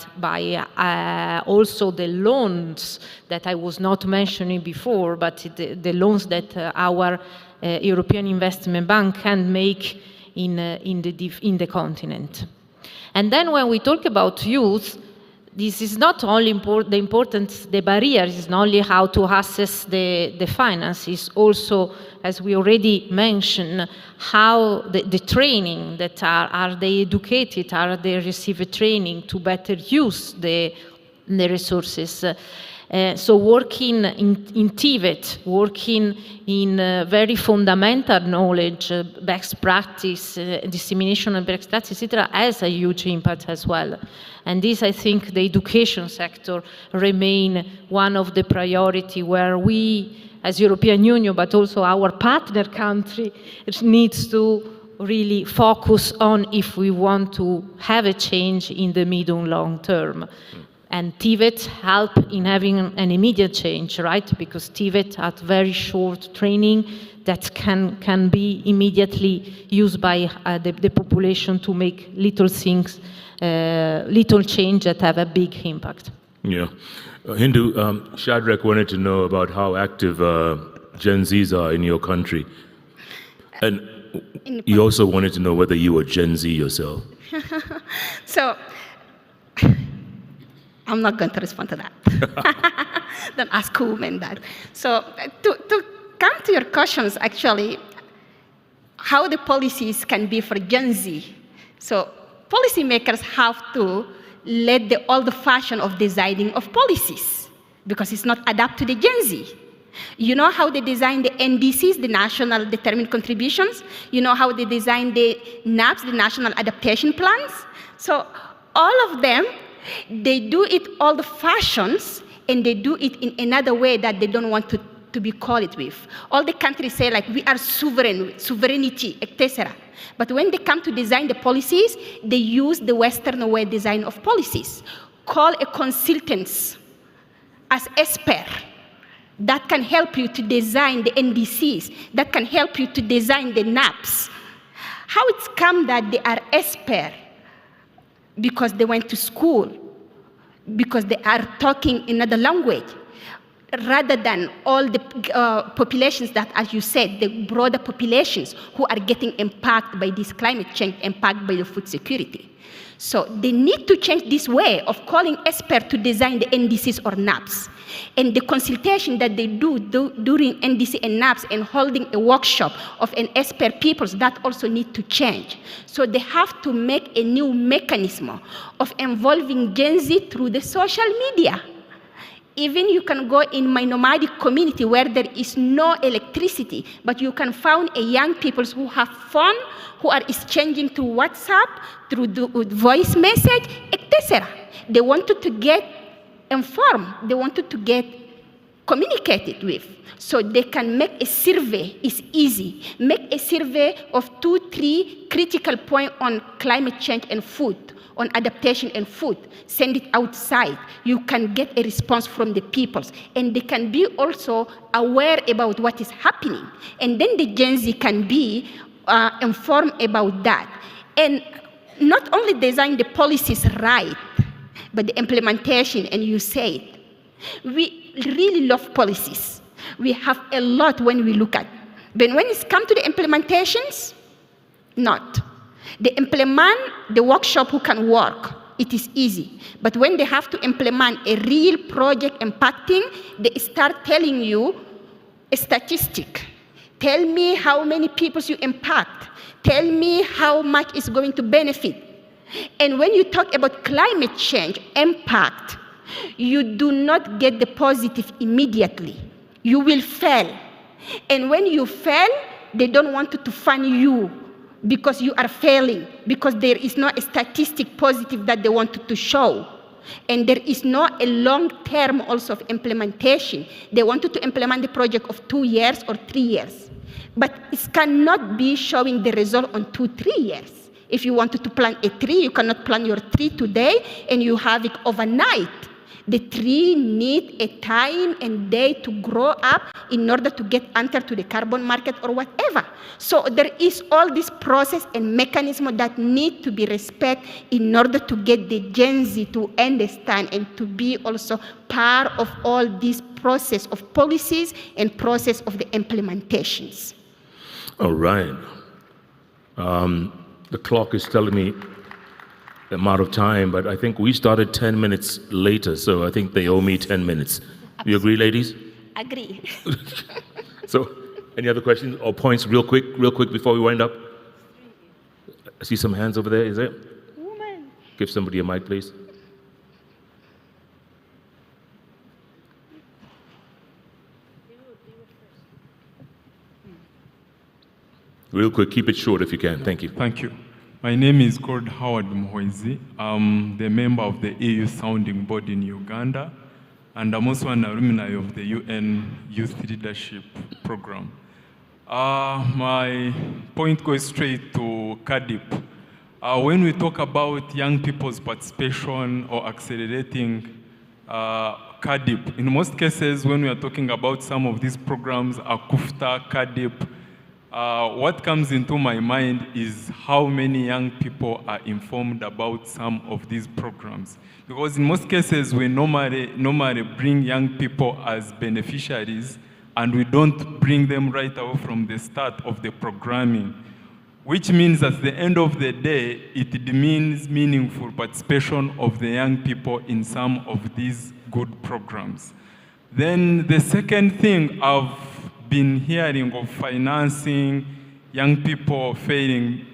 also the loans that I was not mentioning before, but the loans that our European Investment Bank can make in the continent. And then when we talk about youth, this is not only the barrier is not only how to access the finance, it's also, as we already mentioned, how the training, that are they educated, are they receive a training to better use the resources. So working in TVET, working in very fundamental knowledge, best practice, dissemination of best practice, etc., has a huge impact as well. And this, I think, the education sector remain one of the priority where we, as European Union, but also our partner country, needs to really focus on if we want to have a change in the medium long term. And TVET help in having an immediate change, right? Because TVET had very short training that can be immediately used by the population to make little things, little change that have a big impact.
Yeah. Hindu, Shadrach wanted to know about how active Gen Zs are in your country. And you also wanted to know whether you were Gen Z yourself.
So, I'm not going to respond to that. Don't ask women that. So to come to your questions, actually, how the policies can be for Gen Z. So policymakers have to led the old fashion of designing of policies because it's not adapted to the Gen Z. You know how they design the NDCs, the National Determined Contributions? You know how they design the NAPs, the National Adaptation Plans? So all of them, they do it all the fashions, and they do it in another way that they don't want to be called with. All the countries say, like, we are sovereign, sovereignty, etc. But when they come to design the policies, they use the Western way design of policies. Call a consultants as expert that can help you to design the NDCs, that can help you to design the NAPs. How it's come that they are expert? Because they went to school, because they are talking another language, rather than all the populations that, as you said, the broader populations who are getting impacted by this climate change, impacted by the food security. So they need to change this way of calling experts to design the NDCs or NAPs. And the consultation that they do during NDC and NAPs and holding a workshop of an expert peoples, that also need to change. So they have to make a new mechanism of involving Gen Z through the social media. Even you can go in my nomadic community where there is no electricity, but you can find a young people who have fun, who are exchanging through WhatsApp, through the voice message, etc. They wanted to get informed. They wanted to get communicated with. So they can make a survey. It's easy. Make a survey of 2-3 critical points on climate change and food, on adaptation and food. Send it outside. You can get a response from the peoples. And they can be also aware about what is happening. And then the Gen Z can be informed about that. And not only design the policies right, but the implementation, and you said, we really love policies. We have a lot when we look at. But when it's come to the implementations, not. They implement the workshop who can work. It is easy. But when they have to implement a real project impacting, they start telling you a statistic. Tell me how many people you impact. Tell me how much is going to benefit. And when you talk about climate change impact, you do not get the positive immediately. You will fail. And when you fail, they don't want to fund you because you are failing, because there is no statistic positive that they wanted to show. And there is no a long term also of implementation. They wanted to implement the project of 2 years or 3 years. But it cannot be showing the result on 2-3 years. If you wanted to plant a tree, you cannot plant your tree today and you have it overnight. The tree needs a time and day to grow up in order to get entered to the carbon market or whatever. So there is all this process and mechanism that need to be respected in order to get the Gen Z to understand and to be also part of all this process of policies and process of the implementations.
All right. The clock is telling me the amount of time, but I think we started 10 minutes later, so I think they owe me 10 minutes. You agree, ladies?
Agree.
So, any other questions or points real quick before we wind up? I see some hands over there, is it?
Woman.
Give somebody a mic, please. Real quick, keep it short if you can. Thank you.
Thank you. My name is called Howard Muhwezi. I'm the member of the EU Sounding Board in Uganda, and I'm also an alumni of the UN Youth Leadership Program. My point goes straight to CADIP. When we talk about young people's participation or accelerating CADIP, in most cases when we are talking about some of these programs, AKUFTA, CADIP, what comes into my mind is how many young people are informed about some of these programs. Because in most cases, we normally bring young people as beneficiaries, and we don't bring them right away from the start of the programming, which means at the end of the day, it means meaningful participation of the young people in some of these good programs. Then the second thing I've been hearing of financing young people failing,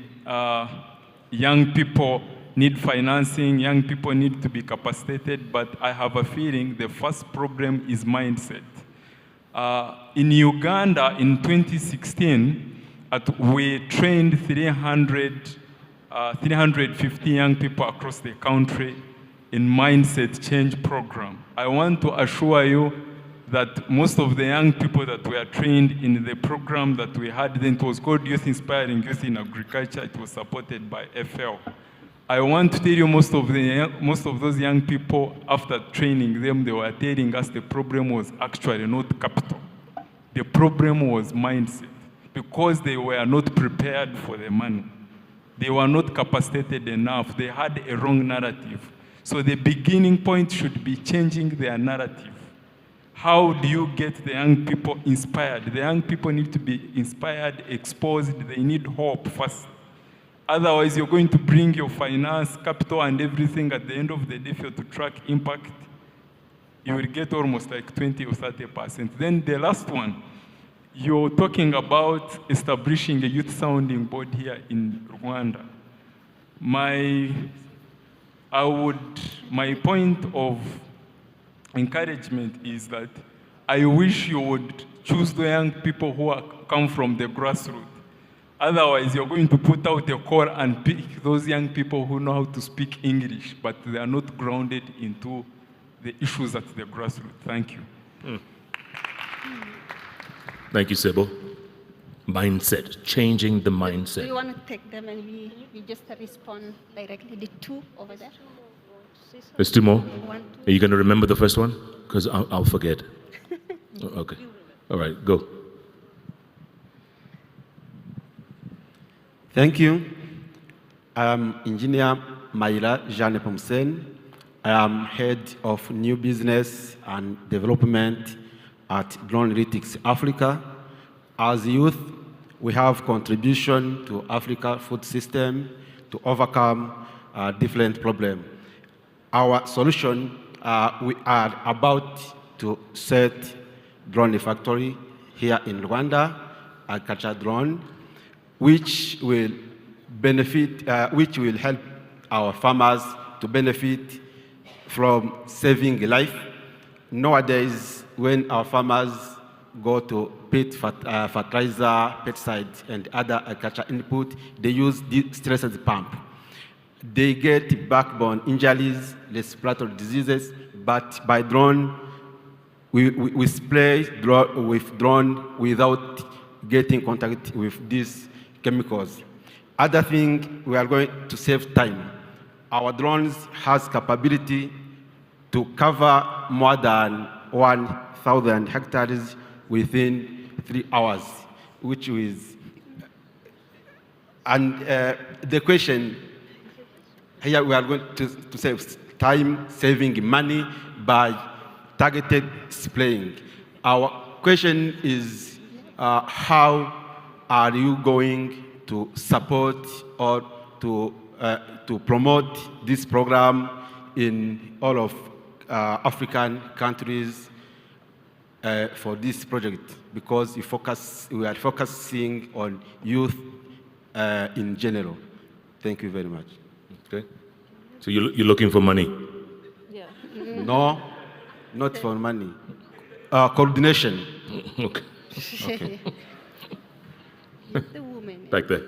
young people need financing, young people need to be capacitated, but I have a feeling the first problem is mindset. In Uganda in 2016, we trained 350 young people across the country in mindset change program. I want to assure you that most of the young people that were trained in the program that we had then, it was called Youth Inspiring Youth in Agriculture. It was supported by FL. I want to tell you most of those young people, after training them, they were telling us the problem was actually not capital. The problem was mindset, because they were not prepared for the money. They were not capacitated enough. They had a wrong narrative. So the beginning point should be changing their narrative. How do you get the young people inspired? The young people need to be inspired, exposed. They need hope first. Otherwise, you're going to bring your finance, capital, and everything at the end of the day for you to track impact. You will get almost like 20 or 30%. Then the last one, you're talking about establishing a youth sounding board here in Rwanda. My point of encouragement is that I wish you would choose the young people who come from the grassroots. Otherwise, you're going to put out a call and pick those young people who know how to speak English, but they are not grounded into the issues at the grassroots. Thank you.
Thank you, Sebo. Mindset, changing the mindset.
Do you want to take them and we just respond directly? The two over there?
There's two more. Are you going to remember the first one? Because I'll forget. Okay. All right, go.
Thank you. I am Engineer Maila Jeanne Pomsen. I am Head of New Business and Development at Drone Analytics Africa. As youth, we have contribution to Africa food system to overcome different problems. Our solution, we are about to set drone factory here in Rwanda, agriculture drone, which will benefit, which will help our farmers to benefit from saving life. Nowadays, when our farmers go to pit fertilizer, pesticides, and other agriculture input, they use the stressed pump. They get backbone injuries, respiratory diseases, but by drone, we spray with drone without getting contact with these chemicals. Other thing, we are going to save time. Our drones has capability to cover more than 1,000 hectares within 3 hours, which is, and the question, here we are going to save time, saving money by targeted spraying. Our question is, how are you going to support or to promote this program in all of African countries for this project? Because we are focusing on youth in general. Thank you very much.
Okay. So you're looking for money?
Yeah.
No, not for money. Coordination.
Okay.
Okay.
The woman.
Back there.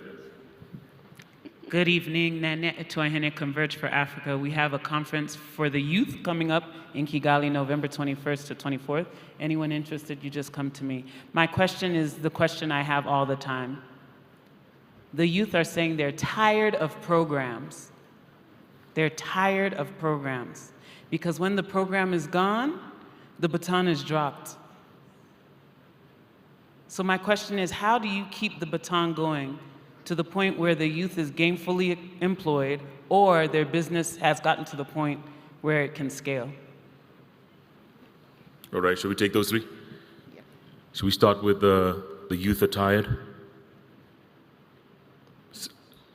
Good evening, Nanette Etoyehene, Converge for Africa. We have a conference for the youth coming up in Kigali, November 21st to 24th. Anyone interested, you just come to me. My question is the question I have all the time. The youth are saying they're tired of programs. They're tired of programs. Because when the program is gone, the baton is dropped. So my question is, how do you keep the baton going to the point where the youth is gainfully employed or their business has gotten to the point where it can scale?
All right, should we take those three? Yeah. Should we start with the youth are tired?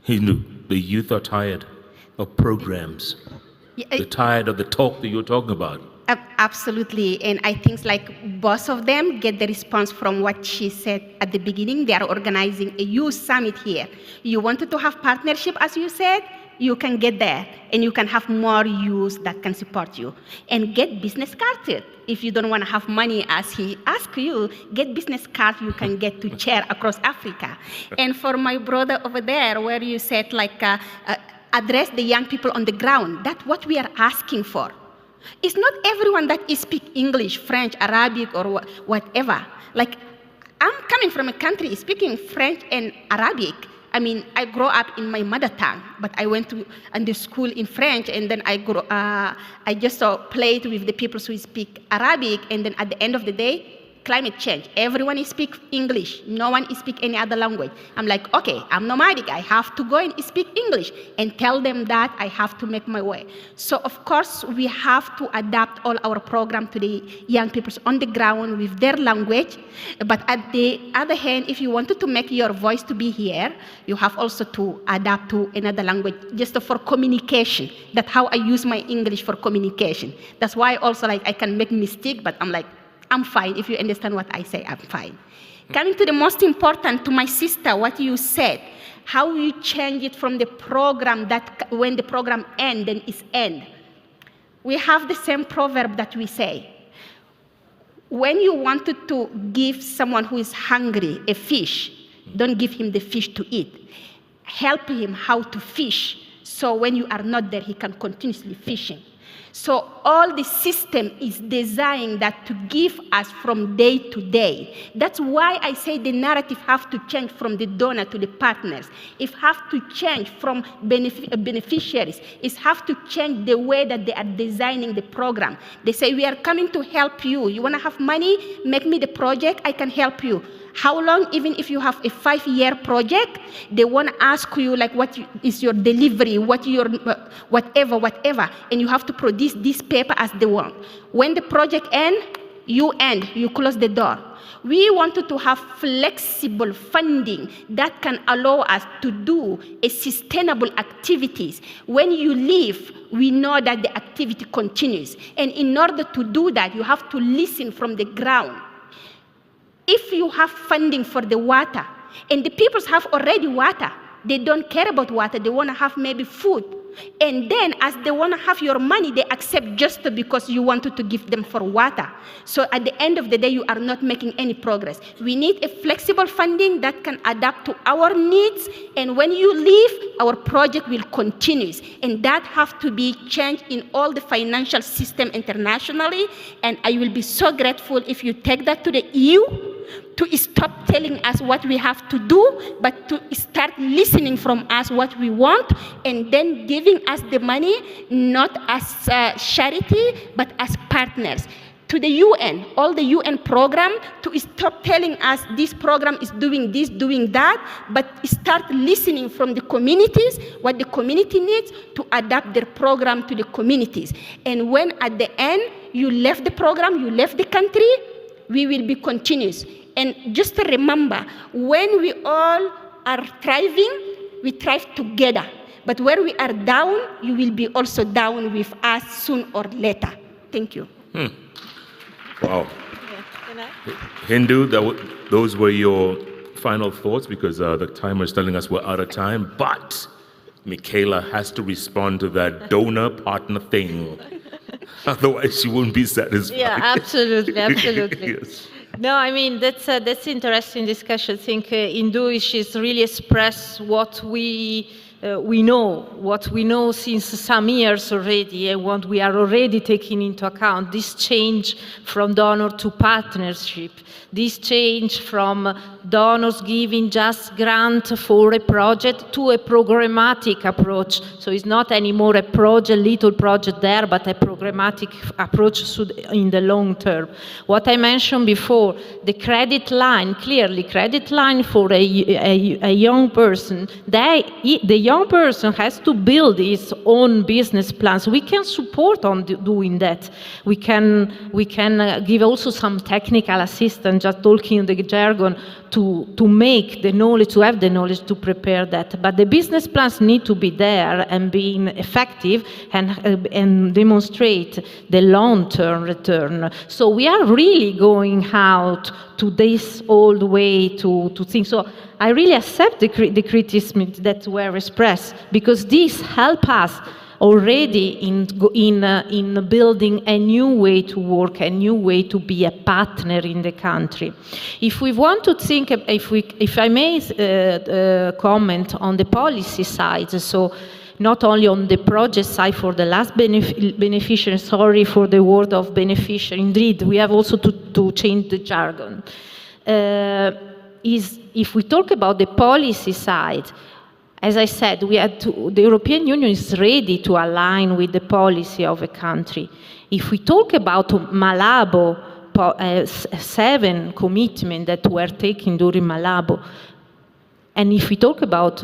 He knew the youth are tired of programs.
Yeah,
they're tired of the talk that you're talking about.
Absolutely, and I think like both of them get the response from what she said at the beginning. They are organizing a youth summit here. You wanted to have partnership, as you said, you can get there, and you can have more youth that can support you. And get business cards. If you don't want to have money, as he asked you, get business cards you can get to share across Africa. And for my brother over there, where you said, like, address the young people on the ground, that's what we are asking for. It's not everyone that speaks English, French, Arabic, or whatever. Like, I'm coming from a country speaking French and Arabic. I mean, I grew up in my mother tongue, but I went to the school in French, and then I just played with the people who speak Arabic, and then at the end of the day, climate change. Everyone speaks English. No one speaks any other language. I'm like, okay, I'm nomadic. I have to go and speak English and tell them that I have to make my way. So, of course, we have to adapt all our program to the young people on the ground with their language. But at the other hand, if you wanted to make your voice to be here, you have also to adapt to another language just for communication. That's how I use my English for communication. That's why also, like, I can make mistake, but I'm like, I'm fine. If you understand what I say, I'm fine. Coming to the most important, to my sister, what you said, how you change it from the program that when the program ends, then it's end. We have the same proverb that we say. When you wanted to give someone who is hungry a fish, don't give him the fish to eat. Help him how to fish, so when you are not there, he can continuously fishing. So all the system is designed that to give us from day to day. That's why I say the narrative have to change from the donor to the partners. It have to change from beneficiaries. It have to change the way that they are designing the program. They say, we are coming to help you. You want to have money? Make me the project. I can help you. How long, even if you have a 5-year project, they want to ask you, like, what is your delivery, what your whatever, and you have to produce this paper as they want. When the project ends, you close the door. We wanted to have flexible funding that can allow us to do a sustainable activities. When you leave, we know that the activity continues. And in order to do that, you have to listen from the ground. If you have funding for the water, and the people have already water, they don't care about water, they want to have maybe food. And then as they want to have your money, they accept just because you wanted to give them for water. So at the end of the day, you are not making any progress. We need a flexible funding that can adapt to our needs. And when you leave, our project will continue. And that has to be changed in all the financial system internationally. And I will be so grateful if you take that to the EU, to stop telling us what we have to do, but to start listening from us what we want, and then giving us the money, not as charity, but as partners. To the UN, all the UN program, to stop telling us this program is doing this, doing that, but start listening from the communities, what the community needs, to adapt their program to the communities. And when at the end, you left the program, you left the country, we will be continuous. And just to remember, when we all are thriving, we thrive together. But where we are down, you will be also down with us soon or later. Thank you.
Wow. Hindu, those were your final thoughts, because the timer is telling us we're out of time. But Michaela has to respond to that donor partner thing. Otherwise, she won't be satisfied.
Yeah, absolutely, absolutely.
Yes.
No, I mean, that's interesting discussion. I think Hindu, she's really expressed what we know since some years already, and what we are already taking into account, this change from donor to partnership, this change from donors giving just grant for a project to a programmatic approach. So it's not anymore a project, little project there, but a programmatic approach in the long term. What I mentioned before, the credit line, clearly credit line for a young person, the young person has to build his own business plans. We can support on doing that. We can give also some technical assistance, just talking the jargon, to make the knowledge, to have the knowledge to prepare that. But the business plans need to be there and being effective and demonstrate the long-term return. So we are really going out to this old way to think. So I really accept the criticism that were expressed expressed, because this helps us already in building a new way to work, a new way to be a partner in the country. If we want to think, if I may comment on the policy side, so not only on the project side for the last beneficiary, sorry for the word of beneficiary, indeed, we have also to change the jargon. If we talk about the policy side, as I said, the European Union is ready to align with the policy of a country. If we talk about Malabo, 7 commitments that were taken during Malabo, and if we talk about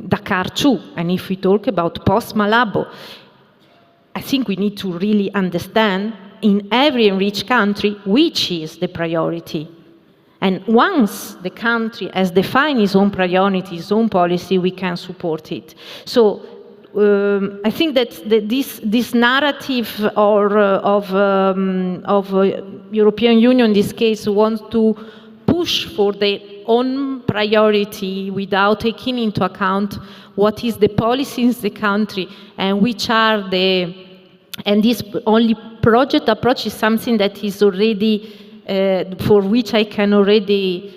Dakar 2, and if we talk about post-Malabo, I think we need to really understand in every enriched country which is the priority. And once the country has defined its own priority, its own policy, we can support it. So I think that this narrative of European Union, in this case, wants to push for their own priority without taking into account what is the policy in the country and which are and this only project approach is something that is already for which I can already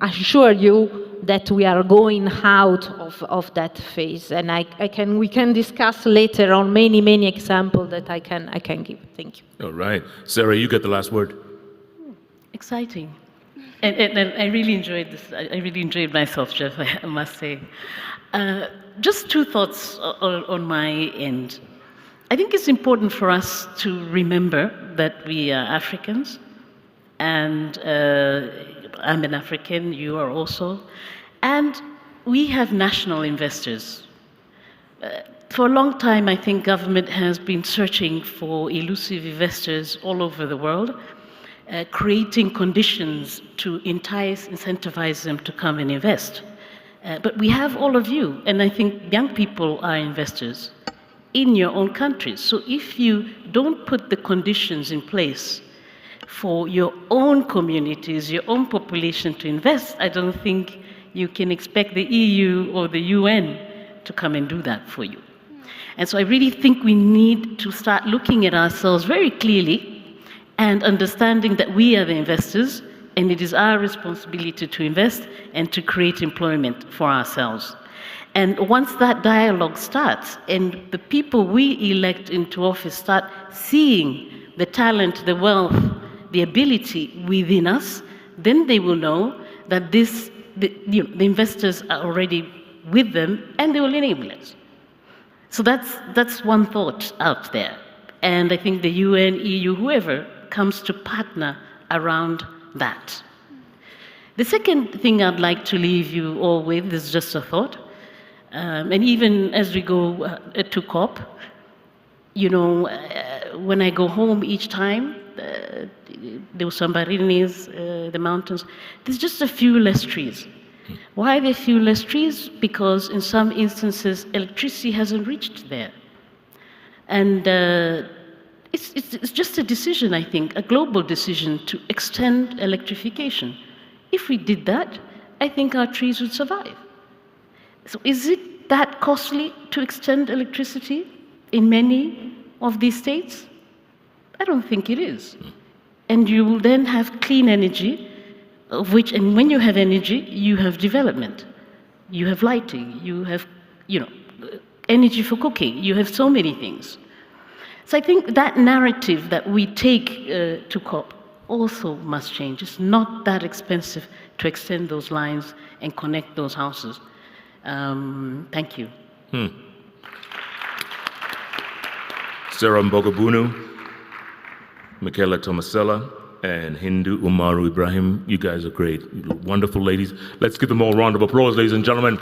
assure you that we are going out of that phase, and we can discuss later on many examples that I can give. Thank you.
All right, Sarah, you get the last word.
Exciting, and I really enjoyed this. I really enjoyed myself, Jeff. I must say. Just 2 thoughts on my end. I think it's important for us to remember that we are Africans, and I'm an African, you are also, and we have national investors. For a long time, I think government has been searching for elusive investors all over the world, creating conditions to incentivize them to come and invest. But we have all of you, and I think young people are investors in your own countries. So if you don't put the conditions in place for your own communities, your own population to invest, I don't think you can expect the EU or the UN to come and do that for you. And so I really think we need to start looking at ourselves very clearly and understanding that we are the investors, and it is our responsibility to invest and to create employment for ourselves. And once that dialogue starts and the people we elect into office start seeing the talent, the wealth, the ability within us, then they will know that the investors are already with them and they will enable us. So that's one thought out there. And I think the UN, EU, whoever comes to partner around that. The second thing I'd like to leave you all with is just a thought. And even as we go to COP, when I go home each time, the Usambarines, the mountains, there's just a few less trees. Why are there few less trees? Because in some instances, electricity hasn't reached there. And it's just a decision, I think, a global decision to extend electrification. If we did that, I think our trees would survive. So is it that costly to extend electricity in many of these states? I don't think it is. And you will then have clean energy, and when you have energy, you have development. You have lighting, you have, energy for cooking, you have so many things. So I think that narrative that we take to COP also must change. It's not that expensive to extend those lines and connect those houses. Thank you.
Sarah Mbogabunu, Michaela Tomasela, and Hindu Umaru Ibrahim. You guys are great. Wonderful ladies. Let's give them all a round of applause, ladies and gentlemen.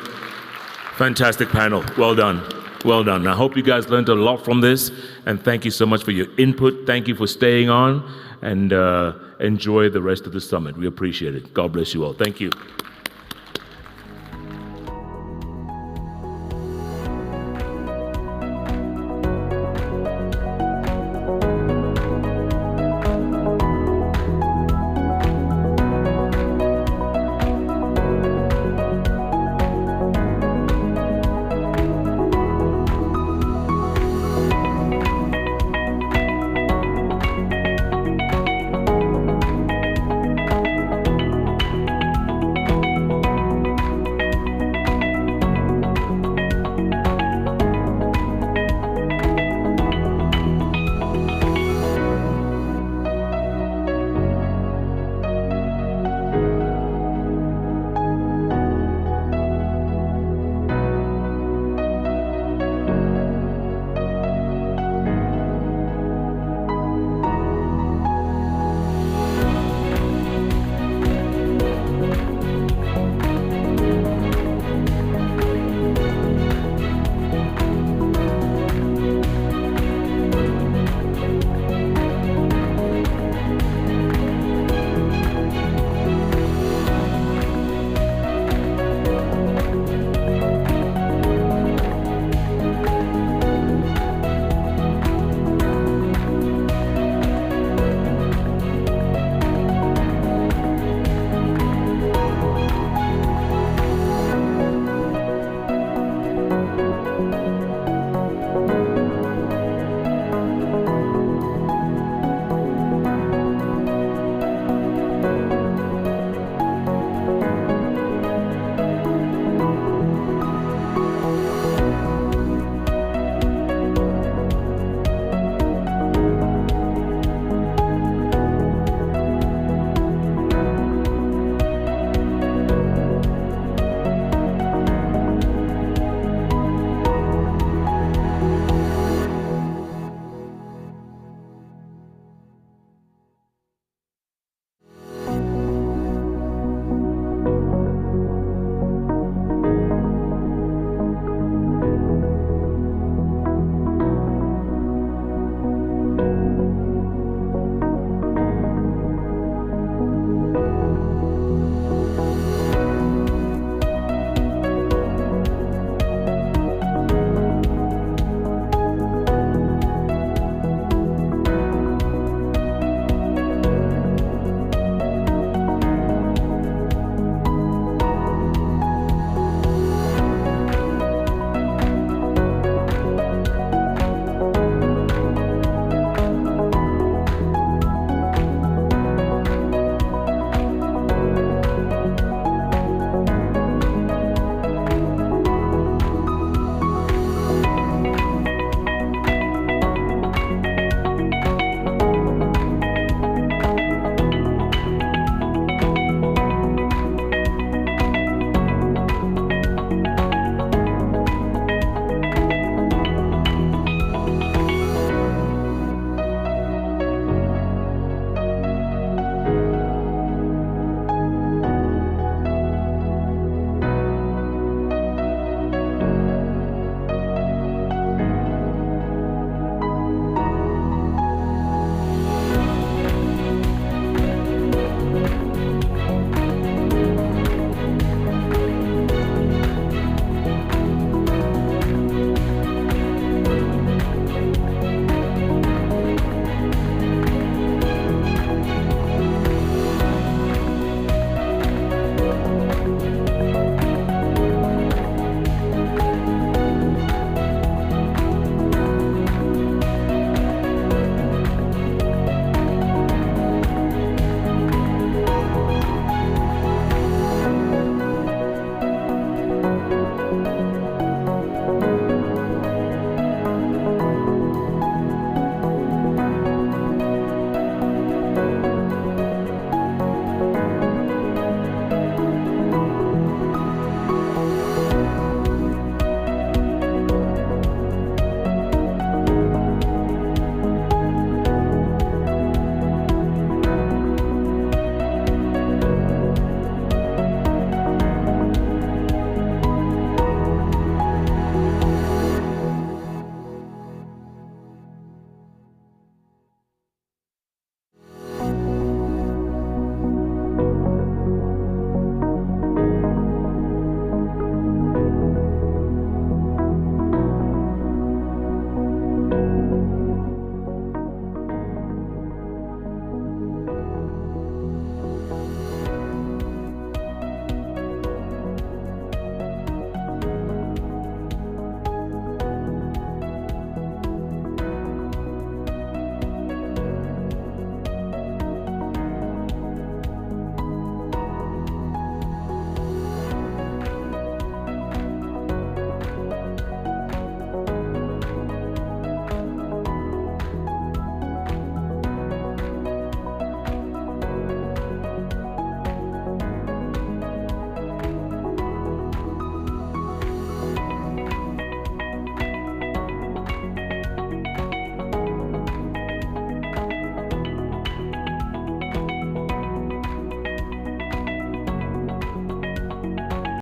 Fantastic panel. Well done. Well done. I hope you guys learned a lot from this, and thank you so much for your input. Thank you for staying on, and enjoy the rest of the summit. We appreciate it. God bless you all. Thank you.